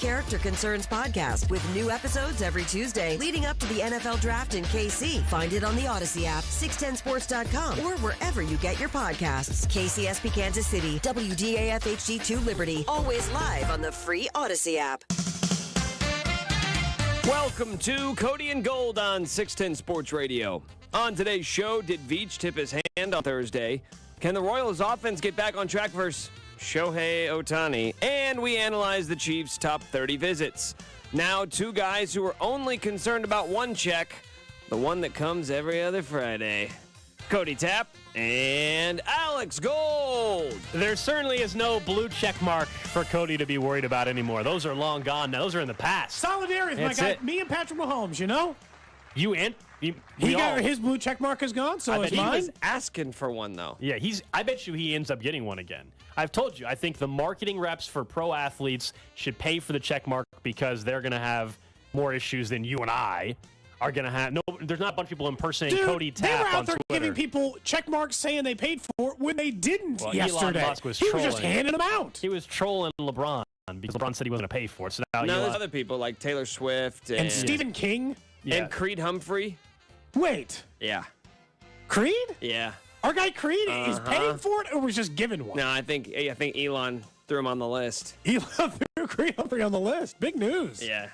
Character Concerns podcast with new episodes every Tuesday leading up to the NFL Draft in KC. Find it on the Odyssey app, 610sports.com, or wherever you get your podcasts. KCSP Kansas City, WDAF HD2 Liberty, always live on the free Odyssey app. Welcome to Cody and Gold on 610 Sports Radio. On today's show, did Veach tip his hand on Thursday? Can the Royals offense get back on track versus Shohei Ohtani? And we analyze the Chiefs' top 30 visits. Now, two guys who are only concerned about one check, the one that comes every other Friday. Cody Tapp and Alex Gold. There certainly is no blue check mark for Cody to be worried about anymore. Those are long gone now. Those are in the past. Solidarity, my guy. Me and Patrick Mahomes, you know? His blue check mark is gone, so is mine. He was asking for one, though. Yeah, I bet you he ends up getting one again. I've told you, I think the marketing reps for pro athletes should pay for the check mark because they're going to have more issues than you and I are going to have. No, there's not a bunch of people impersonating Cody Tapp on Twitter. They were out there giving people check marks saying they paid for it when they didn't yesterday. Elon Musk was he was just handing them out. He was trolling LeBron because LeBron said he wasn't going to pay for it. So now there's other people like Taylor Swift and Stephen King and Creed Humphrey. Wait. Yeah. Creed? Yeah. Our guy Creed is paying for it, or was just given one? No, I think Elon threw him on the list. Elon threw Creed Humphrey on the list. Big news. Yeah.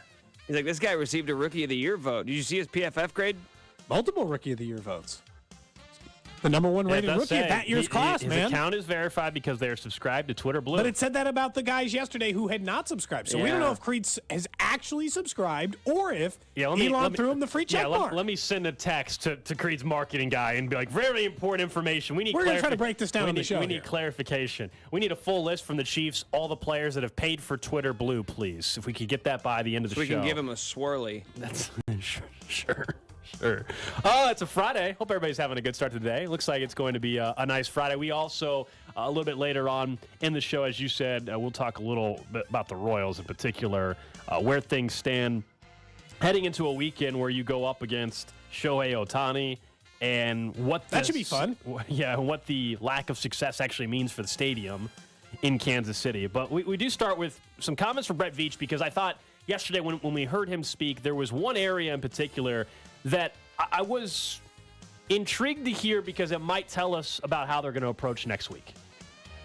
He's like, this guy received a Rookie of the Year vote. Did you see his PFF grade? Multiple Rookie of the Year votes. The number one rated rookie of that year's class, man. His account is verified because they're subscribed to Twitter Blue. But it said that about the guys yesterday who had not subscribed. So we don't know if Creed has actually subscribed or if Elon threw him the free check mark. Let me send a text to Creed's marketing guy and be like, very important information. We're going to try to break this down on the show. We need clarification. We need a full list from the Chiefs, all the players that have paid for Twitter Blue, please. If we could get that by the end of the show. We can give him a swirly. That's sure. Oh, it's a Friday. Hope everybody's having a good start to the day. Looks like it's going to be a nice Friday. We also, a little bit later on in the show, as you said, we'll talk a little bit about the Royals in particular, where things stand heading into a weekend where you go up against Shohei Ohtani and that should be fun. Yeah, what the lack of success actually means for the stadium in Kansas City. But we do start with some comments from Brett Veach because I thought yesterday when we heard him speak, there was one area in particular that I was intrigued to hear because it might tell us about how they're going to approach next week.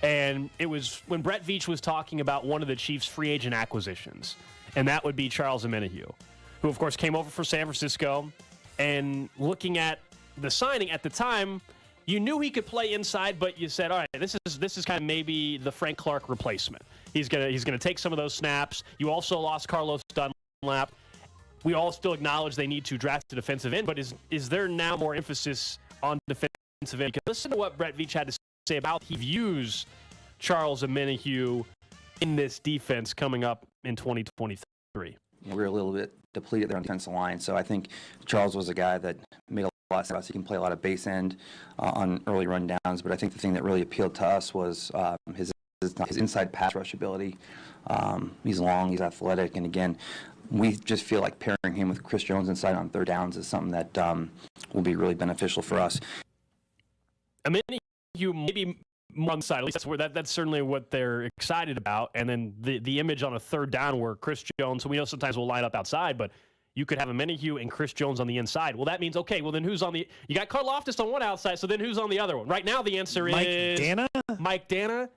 And it was when Brett Veach was talking about one of the Chiefs' free agent acquisitions, and that would be Charles Omenihu, who, of course, came over for San Francisco. And looking at the signing at the time, you knew he could play inside, but you said, all right, this is kind of maybe the Frank Clark replacement. He's gonna take some of those snaps. You also lost Carlos Dunlap. We all still acknowledge they need to draft a defensive end, but is there now more emphasis on defensive end? Because listen to what Brett Veach had to say about he views Charles Omenihu in this defense coming up in 2023. We're a little bit depleted there on the defensive line, so I think Charles was a guy that made a lot of sense. He can play a lot of base end on early rundowns, but I think the thing that really appealed to us was his inside pass rush ability. He's long, he's athletic, and again, we just feel like pairing him with Chris Jones inside on third downs is something that will be really beneficial for us. I mean, you maybe one side, at least that's certainly what they're excited about. And then the image on a third down where Chris Jones, so we know sometimes we'll line up outside, but you could have Omenihu and Chris Jones on the inside. Well, that means, okay, well then who's on the – you got Karlaftis on one outside, so then who's on the other one? Right now the answer is – Mike Dana.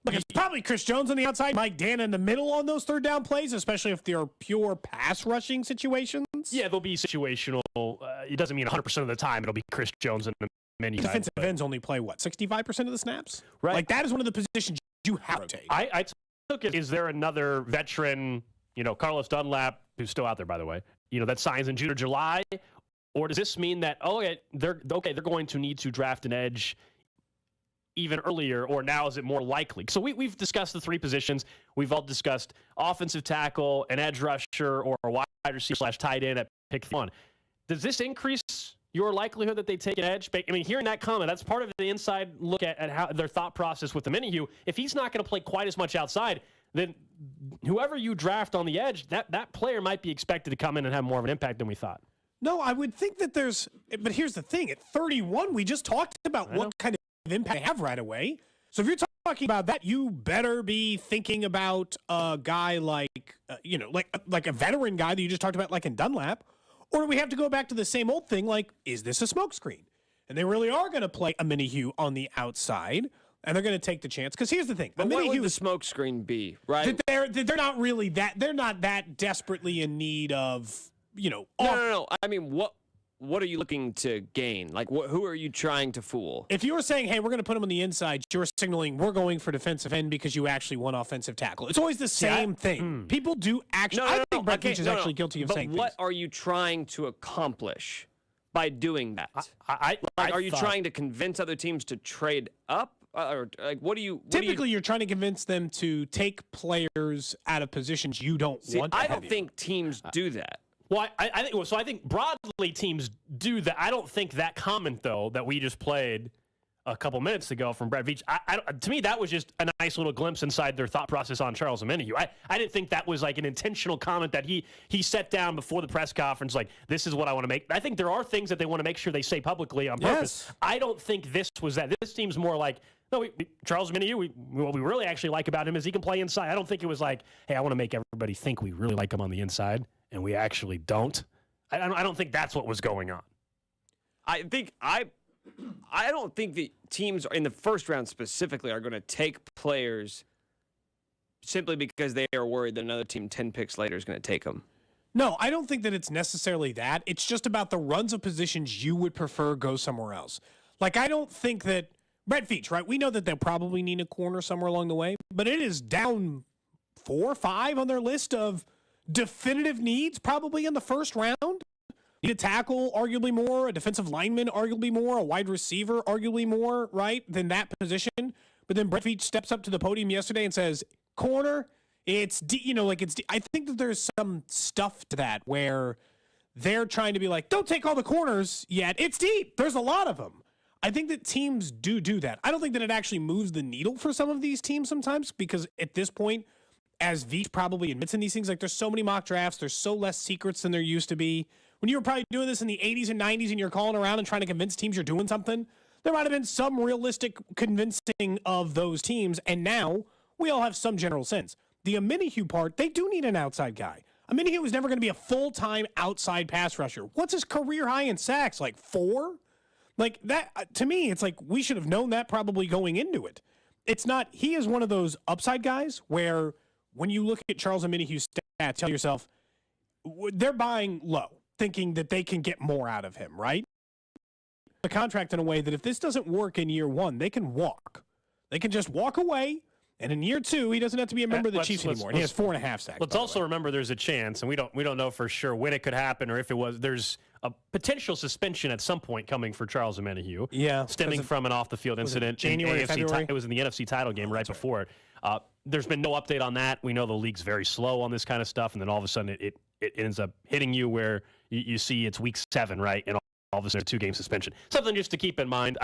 It's probably Chris Jones on the outside, Mike Dana in the middle on those third down plays, especially if they're pure pass rushing situations. Yeah, they'll be situational. It doesn't mean 100% of the time it'll be Chris Jones and many defensive ends only play 65% of the snaps. Right, like that is one of the positions you have to rotate. I took it. Is there another veteran, Carlos Dunlap, who's still out there by the way, that signs in June or July, or does this mean that they're going to need to draft an edge even earlier, or now is it more likely? So we've discussed the three positions. We've all discussed offensive tackle, an edge rusher, or a wide receiver / tight end at pick 1. Does this increase your likelihood that they take an edge? I mean, hearing that comment, that's part of the inside look at how their thought process with Omenihu. If he's not going to play quite as much outside, then whoever you draft on the edge, that player might be expected to come in and have more of an impact than we thought. No, I would think that but here's the thing. At 31, we just talked about what kind of impact they have right away. So if you're talking talking about that, you better be thinking about a guy like, like a veteran guy that you just talked about, like in Dunlap. Or do we have to go back to the same old thing, like, is this a smokescreen? And they really are going to play a Minihue on the outside, and they're going to take the chance. Because here's the thing. But what would the smokescreen be, right? They're not really that, they're not that desperately in need of, No. I mean, what are you looking to gain? Like, who are you trying to fool? If you were saying, hey, we're going to put him on the inside, you're signaling we're going for defensive end because you actually want offensive tackle. It's always the same thing. People do actually. I think Brett Veach is actually guilty of saying what things. Are you trying to accomplish by doing that? Are you trying to convince other teams to trade up? Or what do you? Typically, you're trying to convince them to take players out of positions you don't want. I don't think teams do that. Well, I think broadly teams do that. I don't think that comment, though, that we just played a couple minutes ago from Brett Veach, to me, that was just a nice little glimpse inside their thought process on Charles Omenihu. I didn't think that was like an intentional comment that he sat down before the press conference, like, this is what I want to make. I think there are things that they want to make sure they say publicly on purpose. Yes. I don't think this was that. This seems more like, no, Charles Omenihu, what we really actually like about him is he can play inside. I don't think it was like, hey, I want to make everybody think we really like him on the inside. And we actually don't. I don't think that's what was going on. I don't think the teams in the first round specifically are going to take players simply because they are worried that another team 10 picks later is going to take them. No, I don't think that it's necessarily that. It's just about the runs of positions you would prefer go somewhere else. Like, I don't think that Brett Veach, right? We know that they'll probably need a corner somewhere along the way, but it is down 4 or 5 on their list of definitive needs probably in the first round. Need a tackle, arguably more, a defensive lineman, arguably more, a wide receiver, arguably more, right, than that position. But then Brett Veach steps up to the podium yesterday and says, corner, it's I think that there's some stuff to that where they're trying to be like, don't take all the corners yet. It's deep. There's a lot of them. I think that teams do that. I don't think that it actually moves the needle for some of these teams sometimes because at this point, as Veach probably admits in these things, like there's so many mock drafts, there's so less secrets than there used to be. When you were probably doing this in the 80s and 90s and you're calling around and trying to convince teams you're doing something, there might have been some realistic convincing of those teams, and now we all have some general sense. The Omenihu part, they do need an outside guy. Omenihu was never going to be a full-time outside pass rusher. What's his career high in sacks? Like 4? Like that, to me, it's like we should have known that probably going into it. It's not, he is one of those upside guys where when you look at Charles Omenihu's stats, tell yourself, they're buying low, thinking that they can get more out of him, right? A contract in a way that if this doesn't work in year 1, they can walk. They can just walk away, and in year 2, he doesn't have to be a member of the Chiefs anymore. He has 4.5 sacks. Let's also remember there's a chance, and we don't know for sure when it could happen or if it was. There's a potential suspension at some point coming for Charles Omenihu. Yeah, stemming from an off-the-field incident. January, February? It was in the NFC title game right before it. There's been no update on that. We know the league's very slow on this kind of stuff, and then all of a sudden it ends up hitting you where you see it's week 7, right? And all of a sudden, a 2-game suspension. Something just to keep in mind.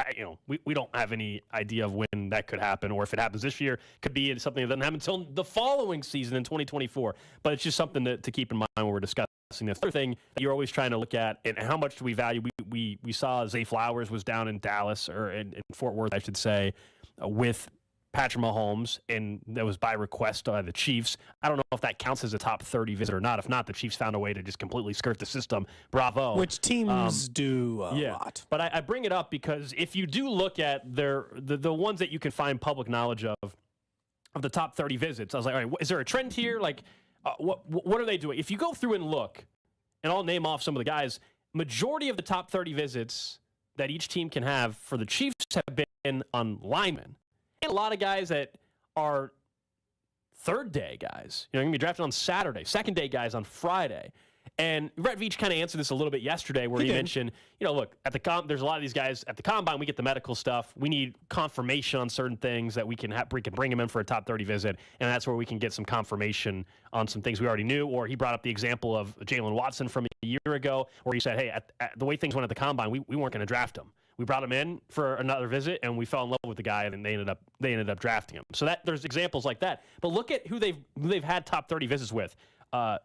We don't have any idea of when that could happen, or if it happens this year, could be something that doesn't happen until the following season in 2024. But it's just something to keep in mind when we're discussing this. Other thing that you're always trying to look at, and how much do we value? We saw Zay Flowers was down in Dallas, or in Fort Worth, I should say, with Patrick Mahomes, and that was by request by the Chiefs. I don't know if that counts as a top 30 visit or not. If not, the Chiefs found a way to just completely skirt the system. Bravo. Which teams do a lot. But I bring it up because if you do look at the ones that you can find public knowledge of the top 30 visits, I was like, all right, is there a trend here? Like, what are they doing? If you go through and look, and I'll name off some of the guys, majority of the top 30 visits that each team can have for the Chiefs have been on linemen. And a lot of guys that are third-day guys. Going to be drafted on Saturday, second-day guys on Friday. And Brett Veach kind of answered this a little bit yesterday where he mentioned, look, at the there's a lot of these guys at the combine, we get the medical stuff. We need confirmation on certain things that we can bring him in for a top 30 visit, and that's where we can get some confirmation on some things we already knew. Or he brought up the example of Jalen Watson from a year ago where he said, hey, at the way things went at the combine, we weren't going to draft him. We brought him in for another visit, and we fell in love with the guy, and they ended up drafting him. So there's examples like that. But look at who they've had top 30 visits with.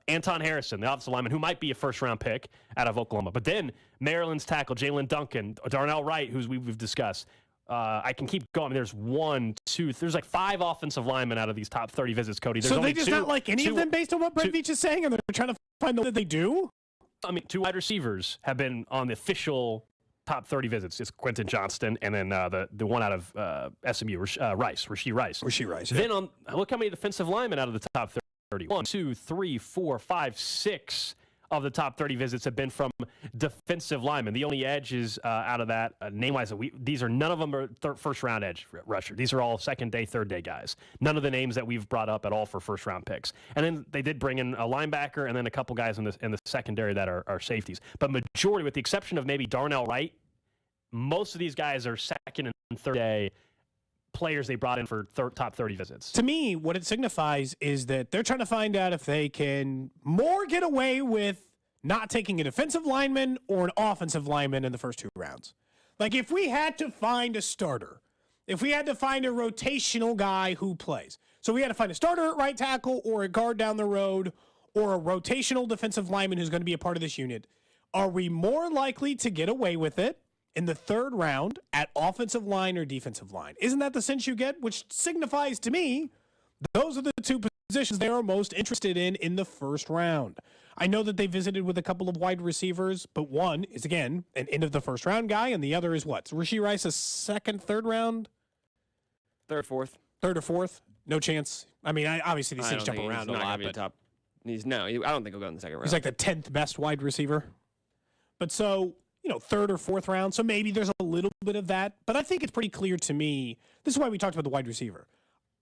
Anton Harrison, the offensive lineman, who might be a first-round pick out of Oklahoma. But then Maryland's tackle, Jalen Duncan, Darnell Wright, who we've discussed. I can keep going. There's there's like 5 offensive linemen out of these top 30 visits, Cody. There's so only they just two, not like any of them based on what Brett Veach is saying, and they're trying to find out that they do? I mean, 2 wide receivers have been on the official top 30 visits. It's Quentin Johnston and then the one out of SMU, Rashee Rice. Yeah. Then look how many defensive linemen out of the top 30. 1, 2, 3, 4, 5, 6 of the top 30 visits have been from defensive linemen. The only edge is out of that, name-wise, these are none of them are first-round edge rusher. These are all second-day, third-day guys. None of the names that we've brought up at all for first-round picks. And then they did bring in a linebacker and then a couple guys in the secondary that are safeties. But majority, with the exception of maybe Darnell Wright, most of these guys are second and third-day players they brought in for top 30 visits. To me, what it signifies is that they're trying to find out if they can more get away with not taking a defensive lineman or an offensive lineman in the first 2 rounds. Like, if we had to find a starter, if we had to find a rotational guy who plays, so we had to find a starter at right tackle or a guard down the road or a rotational defensive lineman who's going to be a part of this unit, are we more likely to get away with it in the 3rd round at offensive line or defensive line? Isn't that the sense you get? Which signifies to me those are the 2 positions they are most interested in the 1st round. I know that they visited with a couple of wide receivers, but one is, again, an end of the 1st round guy, and the other is what? Rashee Rice, a 2nd, 3rd round? 3rd, 4th. 3rd or 4th? No chance. I mean, obviously these things jump around a lot. I don't think he'll go in the 2nd round. He's like the 10th best wide receiver. But so, 3rd or 4th round, so maybe there's a little bit of that. But I think it's pretty clear to me, this is why we talked about the wide receiver.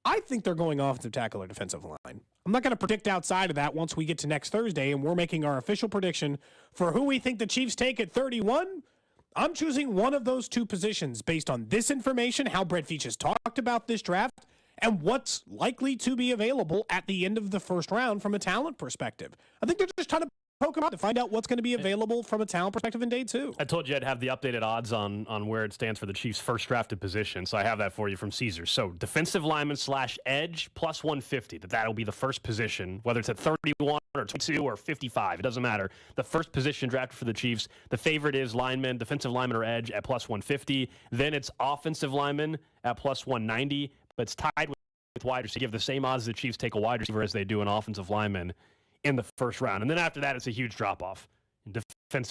I think they're going offensive tackle or defensive line. I'm not going to predict outside of that once we get to next Thursday and we're making our official prediction for who we think the Chiefs take at 31. I'm choosing one of those 2 positions based on this information, how Brett Veach has talked about this draft, and what's likely to be available at the end of the 1st round from a talent perspective. I think they're just trying to poke them out to find out what's going to be available from a talent perspective in day 2. I told you I'd have the updated odds on where it stands for the Chiefs' first drafted position, so I have that for you from Caesars. So defensive lineman / edge plus 150. That'll be the first position, whether it's at 31 or 22 or 55. It doesn't matter. The first position drafted for the Chiefs. The favorite is lineman, defensive lineman or edge at plus 150. Then it's offensive lineman at plus 190, but it's tied with wide receiver. You have the same odds the Chiefs take a wide receiver as they do an offensive lineman in the 1st round. And then after that, it's a huge drop-off. Defense,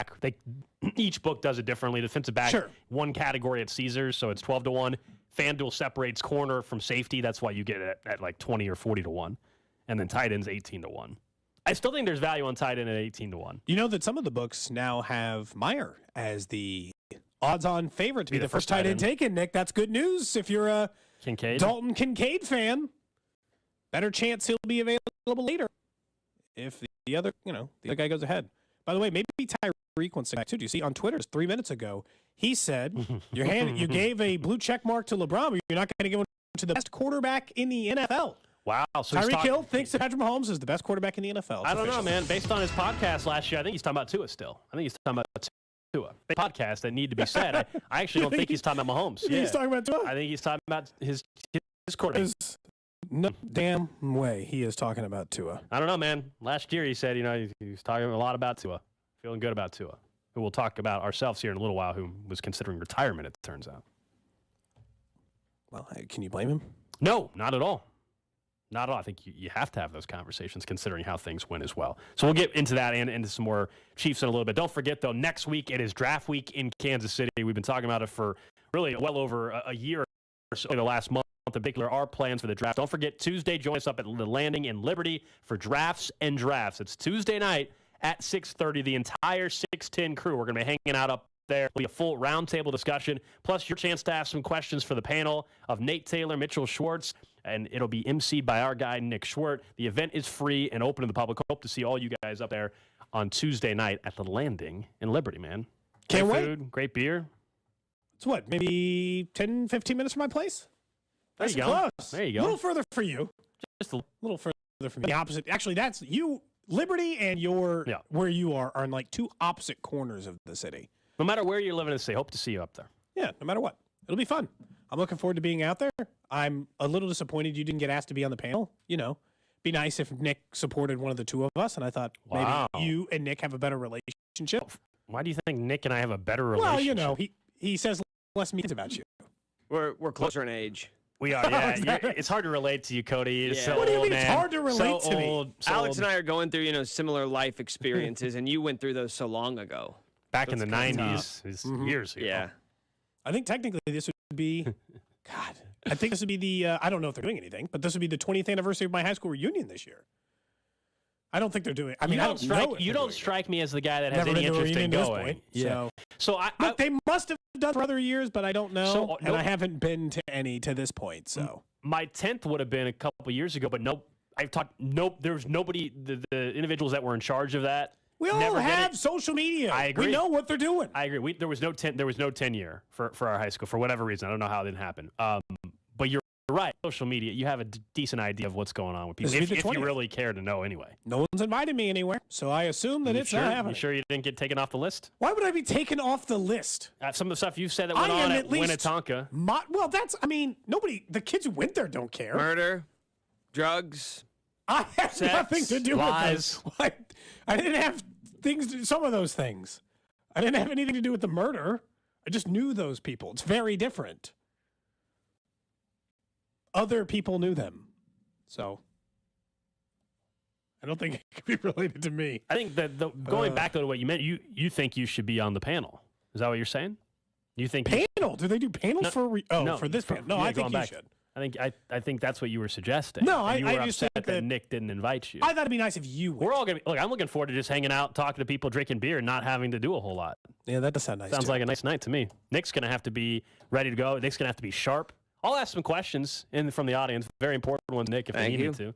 each book does it differently. Defensive back, Sure. one category at Caesars, so it's 12-1. FanDuel separates corner from safety. That's why you get it at like 20 or 40-1. And then tight ends 18-1. I still think there's value on tight end at 18-1. You know that some of the books now have Meyer as the odds-on favorite to be the first tight end taken, Nick. That's good news if you're a Dalton Kincaid fan. Better chance he'll be available later if the other guy goes ahead. By the way, maybe Tyreek wants to back too. Do you see on Twitter 3 minutes ago, he said you gave a blue check mark to LeBron, but you're not going to give one to the best quarterback in the NFL. Wow. So Tyreek Hill thinks that Patrick Mahomes is the best quarterback in the NFL. I don't know, man. Based on his podcast last year, I think he's talking about Tua still. I think he's talking about Tua. Podcast that need to be said. I actually don't think he's talking about Mahomes. Yeah. He's talking about Tua? I think he's talking about his quarterback. No damn way he is talking about Tua. I don't know, man. Last year he said, he was talking a lot about Tua. Feeling good about Tua. Who we'll talk about ourselves here in a little while, who was considering retirement, it turns out. Well, can you blame him? No, not at all. Not at all. I think you have to have those conversations considering how things went as well. So we'll get into that and into some more Chiefs in a little bit. Don't forget, though, next week it is draft week in Kansas City. We've been talking about it for really well over a year or so, the last month. In particular, our plans for the draft. Don't forget, Tuesday, join us up at the Landing in Liberty for Drafts and Drafts. It's Tuesday night at 6:30. The entire 610 crew, we're going to be hanging out up there. It'll be a full roundtable discussion, plus your chance to ask some questions for the panel of Nate Taylor, Mitchell Schwartz, and it'll be emceed by our guy, Nick Schwert. The event is free and open to the public. Hope to see all you guys up there on Tuesday night at the Landing in Liberty, man. Can't great wait. Food, great beer. It's what, maybe 10, 15 minutes from my place? There That's you go. close. There you go. A little further for you. Just a little further from me. The opposite. Actually, that's you. Liberty and where you are in like 2 opposite corners of the city. No matter where you're living in the city, hope to see you up there. Yeah, no matter what. It'll be fun. I'm looking forward to being out there. I'm a little disappointed you didn't get asked to be on the panel. Be nice if Nick supported one of the 2 of us, and I thought maybe you and Nick have a better relationship. Why do you think Nick and I have a better relationship? Well, he says less mean about you. We're closer in age. We are, yeah. It's hard to relate to you, Cody. You're so What do you old, mean it's man. hard to relate to me? Old, so Alex old. and I are going through, similar life experiences, and you went through those so long ago. Back in So the it's kinda 90s, is years ago. Yeah. I think technically this would be, God, I think this would be the, I don't know if they're doing anything, but this would be the 20th anniversary of my high school reunion this year. I don't think they're doing, I mean, I don't know. You don't strike me as the guy that has Never any been to a interest in reunion to this going. point, Yeah. So Look, they must have done for other years, but I don't know. So, and I haven't been to any to this point, so. my 10th would have been a couple years ago, but nope. There was nobody, the individuals that were in charge of that. We all never did have it. social media. I agree. We know what they're doing. I agree. There was no 10 year for our high school for whatever reason. I don't know how it didn't happen. But you're right. Social media, you have a decent idea of what's going on with people This if is the you 20th. really care to know anyway. No one's invited me anywhere, so I assume that it's not happening. You sure you didn't get taken off the list? Why would I be taken off the list? Some of the stuff you've said that went I on am at at least Winnetonka. Well, nobody, the kids who went there don't care. Murder, drugs. I have Sex, nothing to do lies. with this. I didn't have some of those things. I didn't have anything to do with the murder. I just knew those people. It's very different. Other people knew them. So I don't think it could be related to me. I think that going back to what you meant, you think you should be on the panel. Is that what you're saying? You think Panel? Do they do panels for this panel? No, I think you should. I think that's what you were suggesting. No, And you I were just upset think that that- Nick didn't invite you. I thought it'd be nice if you went. We're all gonna be, look. I'm looking forward to just hanging out, talking to people, drinking beer, and not having to do a whole lot. Yeah, that does sound nice. Sounds too. like a nice night to me. Nick's gonna have to be ready to go. Nick's gonna have to be sharp. I'll ask some questions from the audience. Very important ones, Nick, if Thank they need you. me to.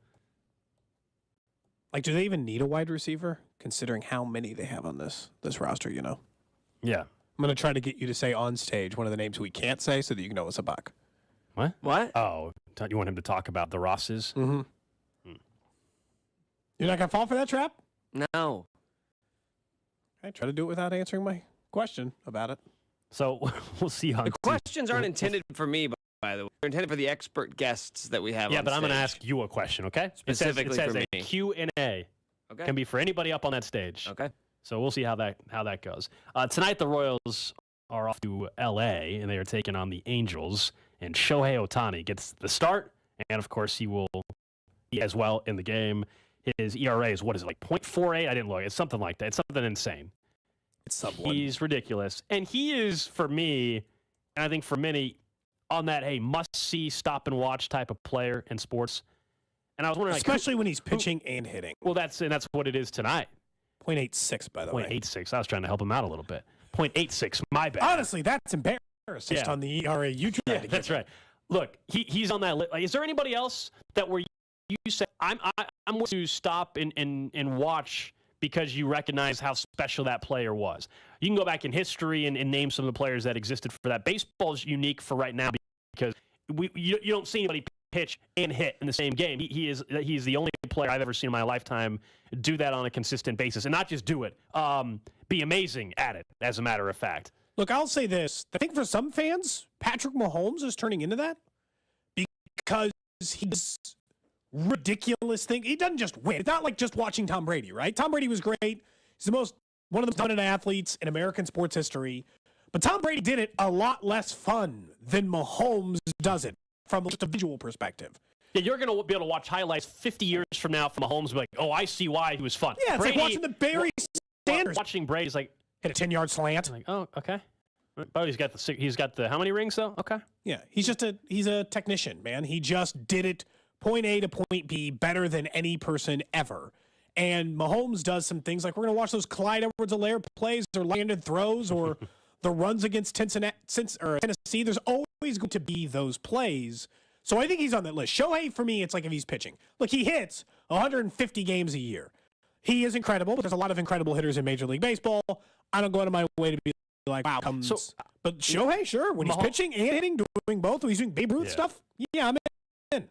Like, do they even need a wide receiver, considering how many they have on this roster? Yeah. I'm gonna try to get you to say on stage one of the names we can't say, so that you can know it's a buck. What? Oh, you want him to talk about the Rosses? Mm-hmm. You're not gonna fall for that trap? No. I try to do it without answering my question about it. So we'll see on The questions aren't intended for me, by the way. They're intended for the expert guests that we have Yeah, on but I'm going to stage. ask you a question, okay? Specifically it says for a me. Q&A. Okay. Can be for anybody up on that stage. Okay. So we'll see how that goes. Tonight, the Royals are off to L.A., and they are taking on the Angels. And Shohei Ohtani gets the start, and, of course, he will be as well in the game. His ERA is, what is it, like 0.48? I didn't look. It's something like that. It's something insane. It's sub-1. He's ridiculous. And he is, for me, and I think for many, on that, hey, must-see, stop-and-watch type of player in sports. And I was wondering, Especially when he's pitching and hitting. Well, that's what it is tonight. 0.86, by the way. 0.86. I was trying to help him out a little bit. 0.86. My bad. Honestly, that's embarrassing. Just Yeah. on the ERA you tried to get. That's right. Look, he's on that list. Like, is there anybody else that where you say I'm going to stop and watch because you recognize how special that player was? You can go back in history and name some of the players that existed for that. Baseball is unique for right now because you don't see anybody pitch and hit in the same game. He's the only player I've ever seen in my lifetime do that on a consistent basis, and not just do it, be amazing at it, as a matter of fact. Look, I'll say this. I think for some fans, Patrick Mahomes is turning into that because he's ridiculous thing. He doesn't just win. It's not like just watching Tom Brady, right? Tom Brady was great. He's one of the most dominant athletes in American sports history. But Tom Brady did it a lot less fun than Mahomes does it from just a visual perspective. Yeah, you're going to be able to watch highlights 50 years from now from Mahomes and be like, oh, I see why he was fun. Yeah, it's Brady, like watching the Barry Sanders watching Brady's like, hit a 10-yard slant. like, oh, okay. But he's got the how many rings though? Okay. Yeah, he's a technician, man. He just did it point A to point B better than any person ever. And Mahomes does some things like we're going to watch those Clyde Edwards-Helaire plays or landed throws or the runs against Tennessee. There's always going to be those plays. So I think he's on that list. Shohei, for me, it's like if he's pitching. Look, he hits 150 games a year. He is incredible, but there's a lot of incredible hitters in Major League Baseball. I don't go out of my way to be like, wow, comes. But Shohei, sure, when he's pitching and hitting, doing both, when he's doing Babe Ruth stuff, yeah, I'm in.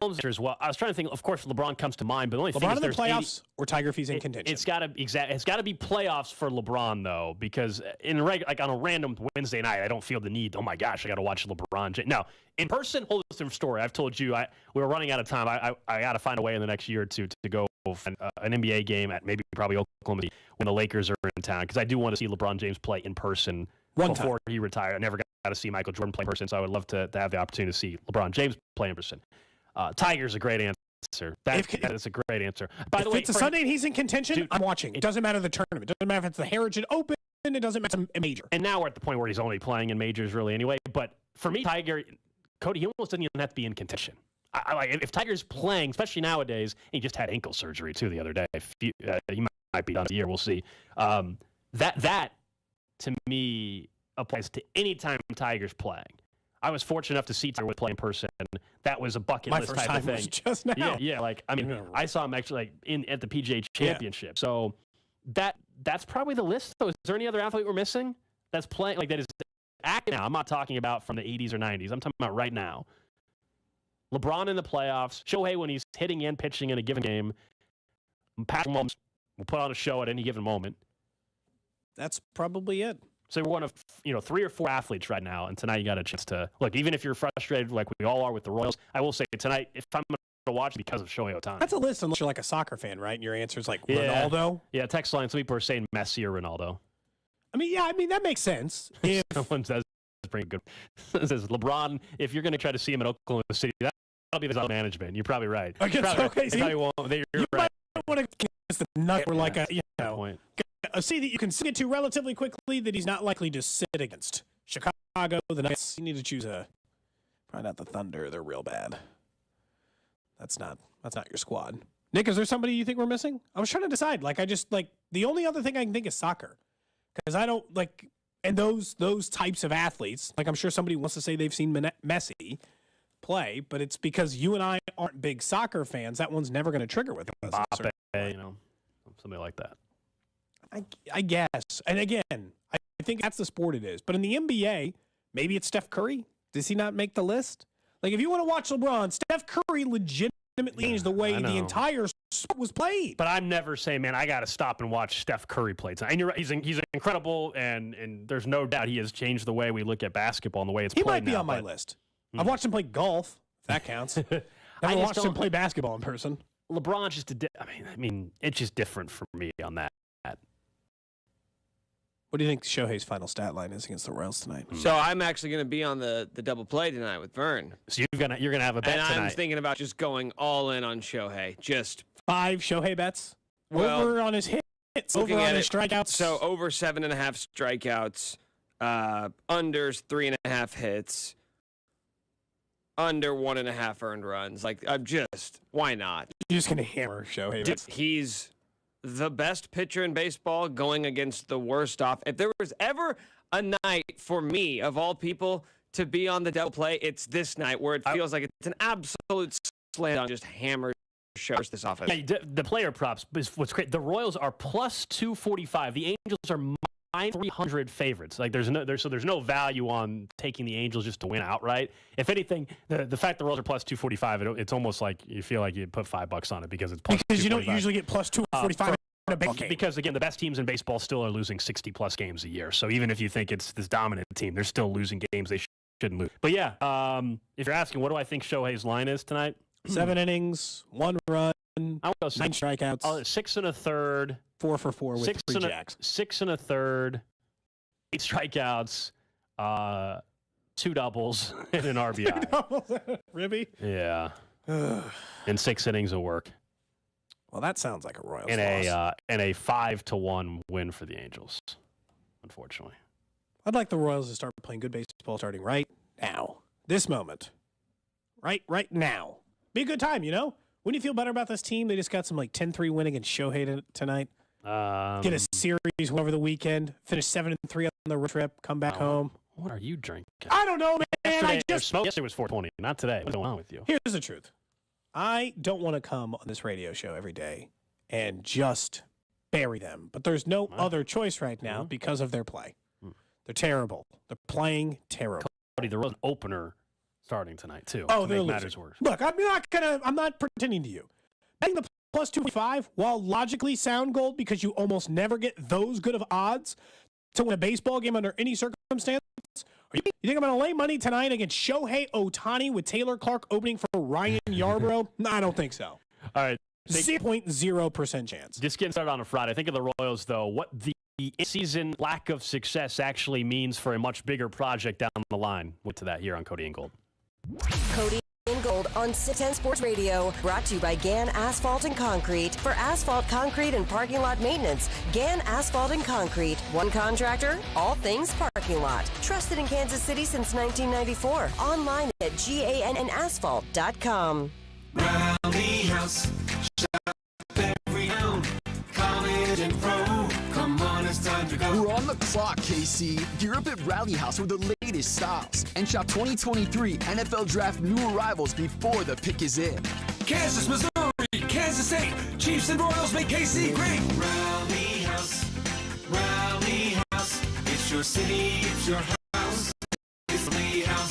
Mahomes as well. I was trying to think. Of course, LeBron comes to mind, but the only thing LeBron is in the there's playoffs or Tiger if he's in contention. It's got to be playoffs for LeBron though, because like on a random Wednesday night, I don't feel the need. Oh my gosh, I got to watch LeBron. No, in person, whole different story. I've told you, we were running out of time. I got to find a way in the next year or two to go an NBA game at probably Oklahoma City when the Lakers are in town, because I do want to see LeBron James play in person before he retired. I never got to see Michael Jordan play in person, so I would love to have the opportunity to see LeBron James play in person. Tiger's a great answer. That is a great answer. By the way, it's a Sunday and he's in contention, dude, I'm watching. It doesn't matter the tournament. It doesn't matter if it's the Heritage Open. It doesn't matter a major. And now we're at the point where he's only playing in majors, really, anyway. But for me, Tiger, Cody, he almost doesn't even have to be in contention. If Tiger's playing, especially nowadays, he just had ankle surgery, too, the other day. He might be done a year. We'll see. That, to me, applies to any time Tiger's playing. I was fortunate enough to see Tiger play in person. That was a bucket list type of thing. Was just now. Yeah. I saw him actually at the PGA Championship. Yeah. So that's probably the list. So is there any other athlete we're missing that's playing that is active now? I'm not talking about from the 80s or 90s. I'm talking about right now. LeBron in the playoffs. Shohei when he's hitting and pitching in a given game. Patrick Mahomes will put on a show at any given moment. That's probably it. So we're one of 3 or 4 athletes right now, and tonight you got a chance to look. Even if you're frustrated like we all are with the Royals, I will say tonight, if I'm going to watch because of Shohei Ohtani. That's a list unless you're like a soccer fan, right? And your answer is like Ronaldo. Yeah, text line. Some people are saying Messi or Ronaldo. I mean that makes sense. If someone says pretty good, says LeBron. If you're going to try to see him in Oklahoma City, that'll be the management. You're probably right. Okay, you're right. Want to get the nut or like point. See that you can get to relatively quickly that he's not likely to sit against. Chicago, the Knights, you need to choose probably not the Thunder. They're real bad. That's not your squad. Nick, is there somebody you think we're missing? I was trying to decide. The only other thing I can think is soccer. Because I don't and those types of athletes, I'm sure somebody wants to say they've seen Messi play, but it's because you and I aren't big soccer fans. That one's never going to trigger with us. Mbappe, somebody like that. I guess. And again, I think that's the sport it is. But in the NBA, maybe it's Steph Curry. Does he not make the list? If you want to watch LeBron, Steph Curry legitimately changed the way the entire sport was played. But I'm never saying, man, I got to stop and watch Steph Curry play tonight. And you're right, he's incredible, and there's no doubt he has changed the way we look at basketball and the way it's played now. He might be on my list. I've watched him play golf, if that counts. I've watched him play basketball in person. LeBron's just it's just different for me on that. What do you think Shohei's final stat line is against the Royals tonight? So I'm actually going to be on the double play tonight with Vern. So you're gonna have a bet tonight. And I'm thinking about just going all in on Shohei. Just 5 Shohei bets? Over on his hits, over on his strikeouts. So over 7.5 strikeouts, unders 3.5 hits, under 1.5 earned runs. Why not? You're just going to hammer Shohei. He's the best pitcher in baseball going against the worst off. If there was ever a night for me, of all people, to be on the double play, it's this night where it feels like it's an absolute slam on just hammer shows this offense. Yeah, the player props is what's great. The Royals are plus 245. The Angels are minus 300 favorites. There's no value on taking the Angels just to win outright. If anything, the fact the Royals are plus 245, it's almost like you feel like you put $5 on it because it's plus. Because you don't usually get plus 245 in a big game. Because again, the best teams in baseball still are losing 60+ games a year. So even if you think it's this dominant team, they're still losing games they shouldn't lose. But yeah, if you're asking, what do I think Shohei's line is tonight? 7 innings, 1 run, 9 strikeouts, 6 1/3, 4 for 4 with 3 jacks. 6 1/3, 8 strikeouts, 2 doubles, and an RBI. Ribby? Yeah. And 6 innings of work. Well, that sounds like a Royals loss. And a 5-1 win for the Angels, unfortunately. I'd like the Royals to start playing good baseball starting right now. This moment. Right now. Be a good time, Wouldn't you feel better about this team? They just got some 10-3 win against Shohei tonight. Get a series win over the weekend. Finish 7-3 on the road trip. Come back home. What are you drinking? I don't know, man. Yesterday was 420. Not today. What's going on with you? Here's the truth. I don't want to come on this radio show every day and just bury them. But there's no other choice right now because of their play. They're terrible. They're playing terrible. Cody, there was an opener starting tonight too. Oh, to make matters worse. Look, I'm not pretending to you. Betting the plus 245, while logically sound gold because you almost never get those good of odds to win a baseball game under any circumstance. You think I'm going to lay money tonight against Shohei Ohtani with Taylor Clark opening for Ryan Yarbrough? No, I don't think so. All right. 0.0% chance. Just getting started on a Friday. I think of the Royals, though. What the in-season lack of success actually means for a much bigger project down the line. We'll get to that here on Cody and Gold. Cody and Gold on 610 Sports Radio. Brought to you by Gann Asphalt and Concrete. For asphalt, concrete, and parking lot maintenance, Gann Asphalt and Concrete. One contractor, all things parking lot. Trusted in Kansas City since 1994. Online at GANNasphalt.com. Rally House, shop every round, college and pro. Come on, it's time to go. We're on the clock, KC. Gear up at Rally House with the latest styles and shop 2023 NFL Draft new arrivals before the pick is in. Kansas, Missouri, Kansas State, Chiefs and Royals make KC great. Rally House, it's your city, it's your house.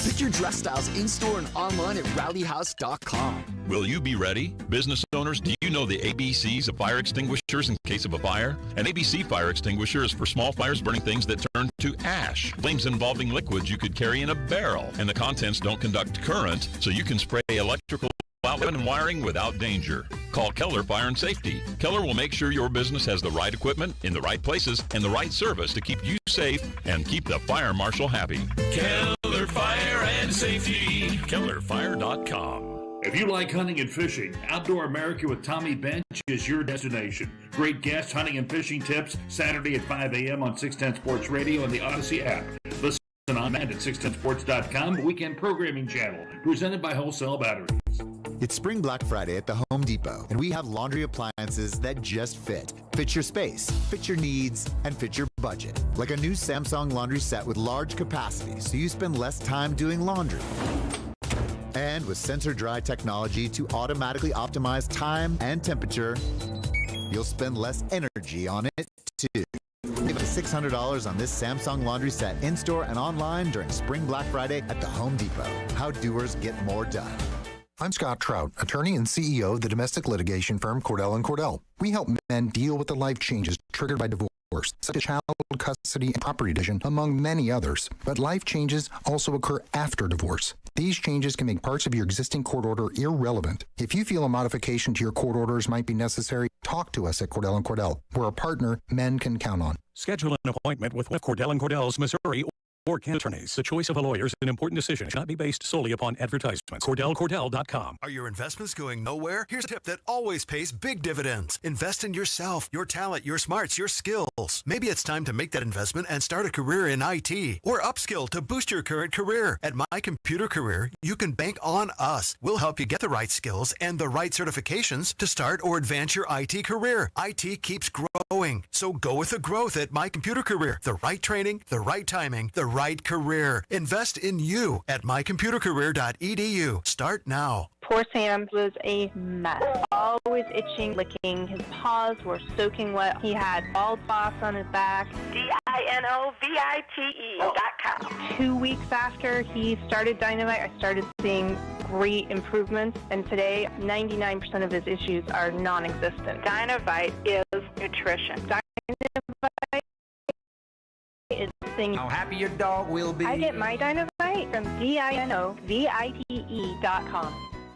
Pick your dress styles in-store and online at rallyhouse.com. Will you be ready? Business owners, do you know the ABCs of fire extinguishers in case of a fire? An ABC fire extinguisher is for small fires burning things that turn to ash. Flames involving liquids you could carry in a barrel, and the contents don't conduct current, so you can spray electrical outlet and wiring without danger. Call Keller Fire and Safety. Keller will make sure your business has the right equipment in the right places and the right service to keep you safe and keep the fire marshal happy. Keller Fire and Safety. KellerFire.com. If you like hunting and fishing, Outdoor America with Tommy Bench is your destination. Great guest hunting and fishing tips Saturday at 5 a.m. on 610 Sports Radio and the Odyssey app. Listen on demand at 610sports.com, weekend programming channel, presented by Wholesale Batteries. It's Spring Black Friday at the Home Depot, and we have laundry appliances that just fit. Fit your space, fit your needs, and fit your budget. Like a new Samsung laundry set with large capacity, so you spend less time doing laundry. And with sensor dry technology to automatically optimize time and temperature, you'll spend less energy on it too. Give us $600 on this Samsung laundry set in-store and online during Spring Black Friday at the Home Depot. How doers get more done. I'm Scott Trout, attorney and CEO of the domestic litigation firm Cordell & Cordell. We help men deal with the life changes triggered by divorce, such as child custody and property division, among many others. But life changes also occur after divorce. These changes can make parts of your existing court order irrelevant. If you feel a modification to your court orders might be necessary, talk to us at Cordell & Cordell. We're a partner men can count on. Schedule an appointment with Cordell & Cordell's Missouri or Kansas attorneys. The choice of a lawyer is an important decision. It should not be based solely upon advertisements. CordellCordell.com. Are your investments going nowhere? Here's a tip that always pays big dividends. Invest in yourself, your talent, your smarts, your skills. Maybe it's time to make that investment and start a career in IT or upskill to boost your current career. At My Computer Career, you can bank on us. We'll help you get the right skills and the right certifications to start or advance your IT career. IT keeps growing, so go with the growth at My Computer Career. The right training, the right timing, the right career. Invest in you at mycomputercareer.edu. Start now. Poor Sam was a mess. Always itching, licking. His paws were soaking wet. He had bald spots on his back. DINOVITE.com. 2 weeks after he started Dynamite, I started seeing great improvements. And today, 99% of his issues are non-existent. Dynamite is nutrition. Dynamite is thing. How happy your dog will be. I get my Dynamite from DINOVITE.com.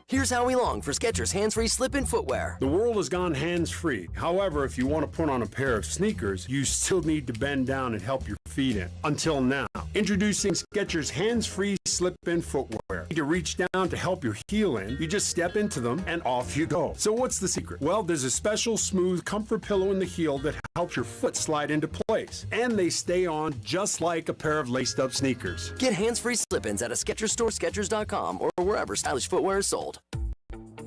Here's how we long for Skechers hands-free slip-in footwear. The world has gone hands-free. However, if you want to put on a pair of sneakers, you still need to bend down and help your feet in. Until now. Introducing Skechers hands-free slip-in footwear. You can reach down to help your heel in. You just step into them and off you go. So what's the secret? Well, there's a special smooth comfort pillow in the heel that helps your foot slide into place. And they stay on just like a pair of laced-up sneakers. Get hands-free slip-ins at a Skechers store, Skechers.com, or wherever stylish footwear is sold.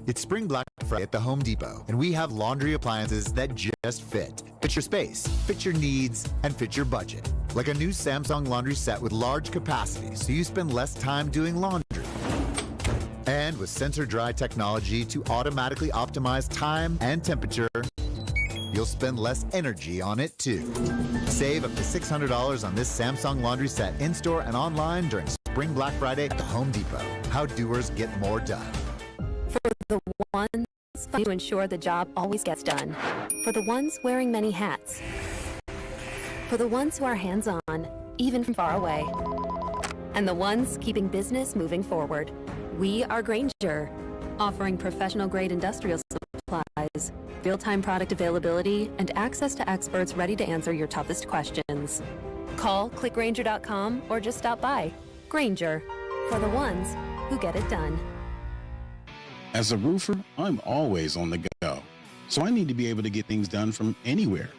It's Spring Black Friday at the Home Depot, and we have laundry appliances that just fit. Fit your space, fit your needs, and fit your budget. Like a new Samsung laundry set with large capacity, so you spend less time doing laundry. And with sensor dry technology to automatically optimize time and temperature, you'll spend less energy on it too. Save up to $600 on this Samsung laundry set in-store and online during Spring Black Friday at the Home Depot. How doers get more done. For the ones to ensure the job always gets done. For the ones wearing many hats. For the ones who are hands-on, even from far away. And the ones keeping business moving forward. We are Grainger, offering professional-grade industrial supplies, real-time product availability, and access to experts ready to answer your toughest questions. Call, click Grainger.com, or just stop by. Grainger, for the ones who get it done. As a roofer, I'm always on the go, so I need to be able to get things done from anywhere.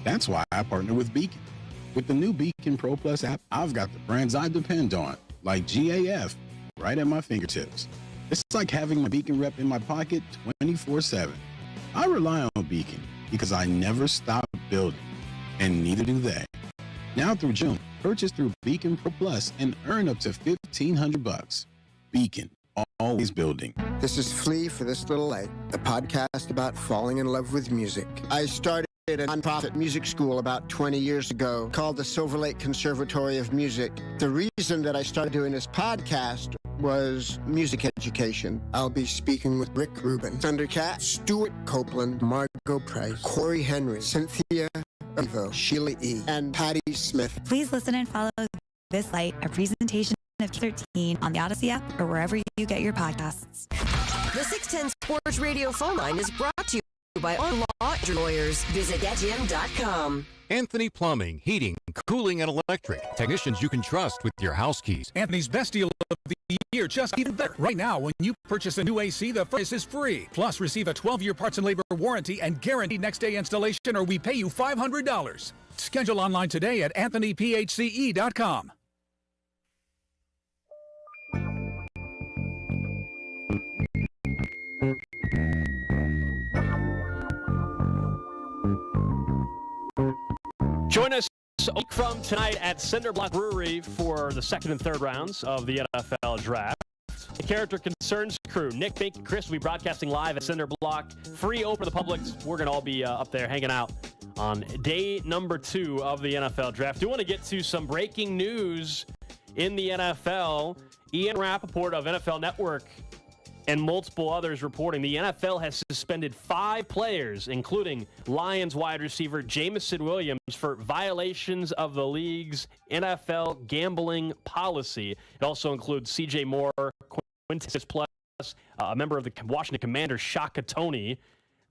That's why I partner with Beacon. With the new Beacon Pro Plus app, I've got the brands I depend on, like GAF, right at my fingertips. It's like having my Beacon rep in my pocket 24/7. I rely on Beacon because I never stop building, and neither do they. Now through June, purchase through Beacon Pro Plus and earn up to $1,500. Beacon, always building. This is Flea for This Little Light, a podcast about falling in love with music. I started a nonprofit music school about 20 years ago called the Silver Lake Conservatory of Music. The reason that I started doing this podcast was music education. I'll be speaking with Rick Rubin, Thundercat, Stuart Copeland, Margot Price, Corey Henry, Cynthia Evo, Sheila E., and Patty Smith. Please listen and follow This Light, a presentation of 13 on the Odyssey app or wherever you get your podcasts. The 610 Sports Radio phone line is brought to you by our law lawyers. Visit getjim.com. Anthony Plumbing, Heating, Cooling, and Electric. Technicians you can trust with your house keys. Anthony's best deal of the year, just even better. Right now, when you purchase a new AC, the price is free. Plus, receive a 12-year parts and labor warranty and guaranteed next-day installation, or we pay you $500. Schedule online today at anthonyphce.com. Join us a week from tonight at Cinder Block Brewery for the second and third rounds of the NFL Draft. The Character Concerns crew, Nick, Bink, and Chris, will be broadcasting live at Cinder Block. Free open to the public. We're going to all be up there hanging out on day number 2 of the NFL Draft. Do want to get to some breaking news in the NFL. Ian Rappaport of NFL Network and multiple others reporting the NFL has suspended 5 players, including Lions wide receiver Jameson Williams, for violations of the league's NFL gambling policy. It also includes C.J. Moore, Quintus Plus, a member of the Washington Commanders, Shaka Toney.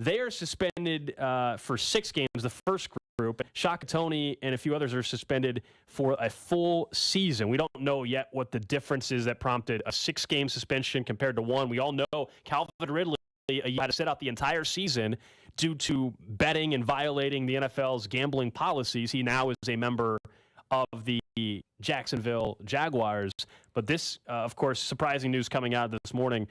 They are suspended for 6 games, the first group. Shaka Toney and a few others are suspended for a full season. We don't know yet what the difference is that prompted a 6-game suspension compared to 1. We all know Calvin Ridley had to sit out the entire season due to betting and violating the NFL's gambling policies. He now is a member of the Jacksonville Jaguars. But this, of course, surprising news coming out this morning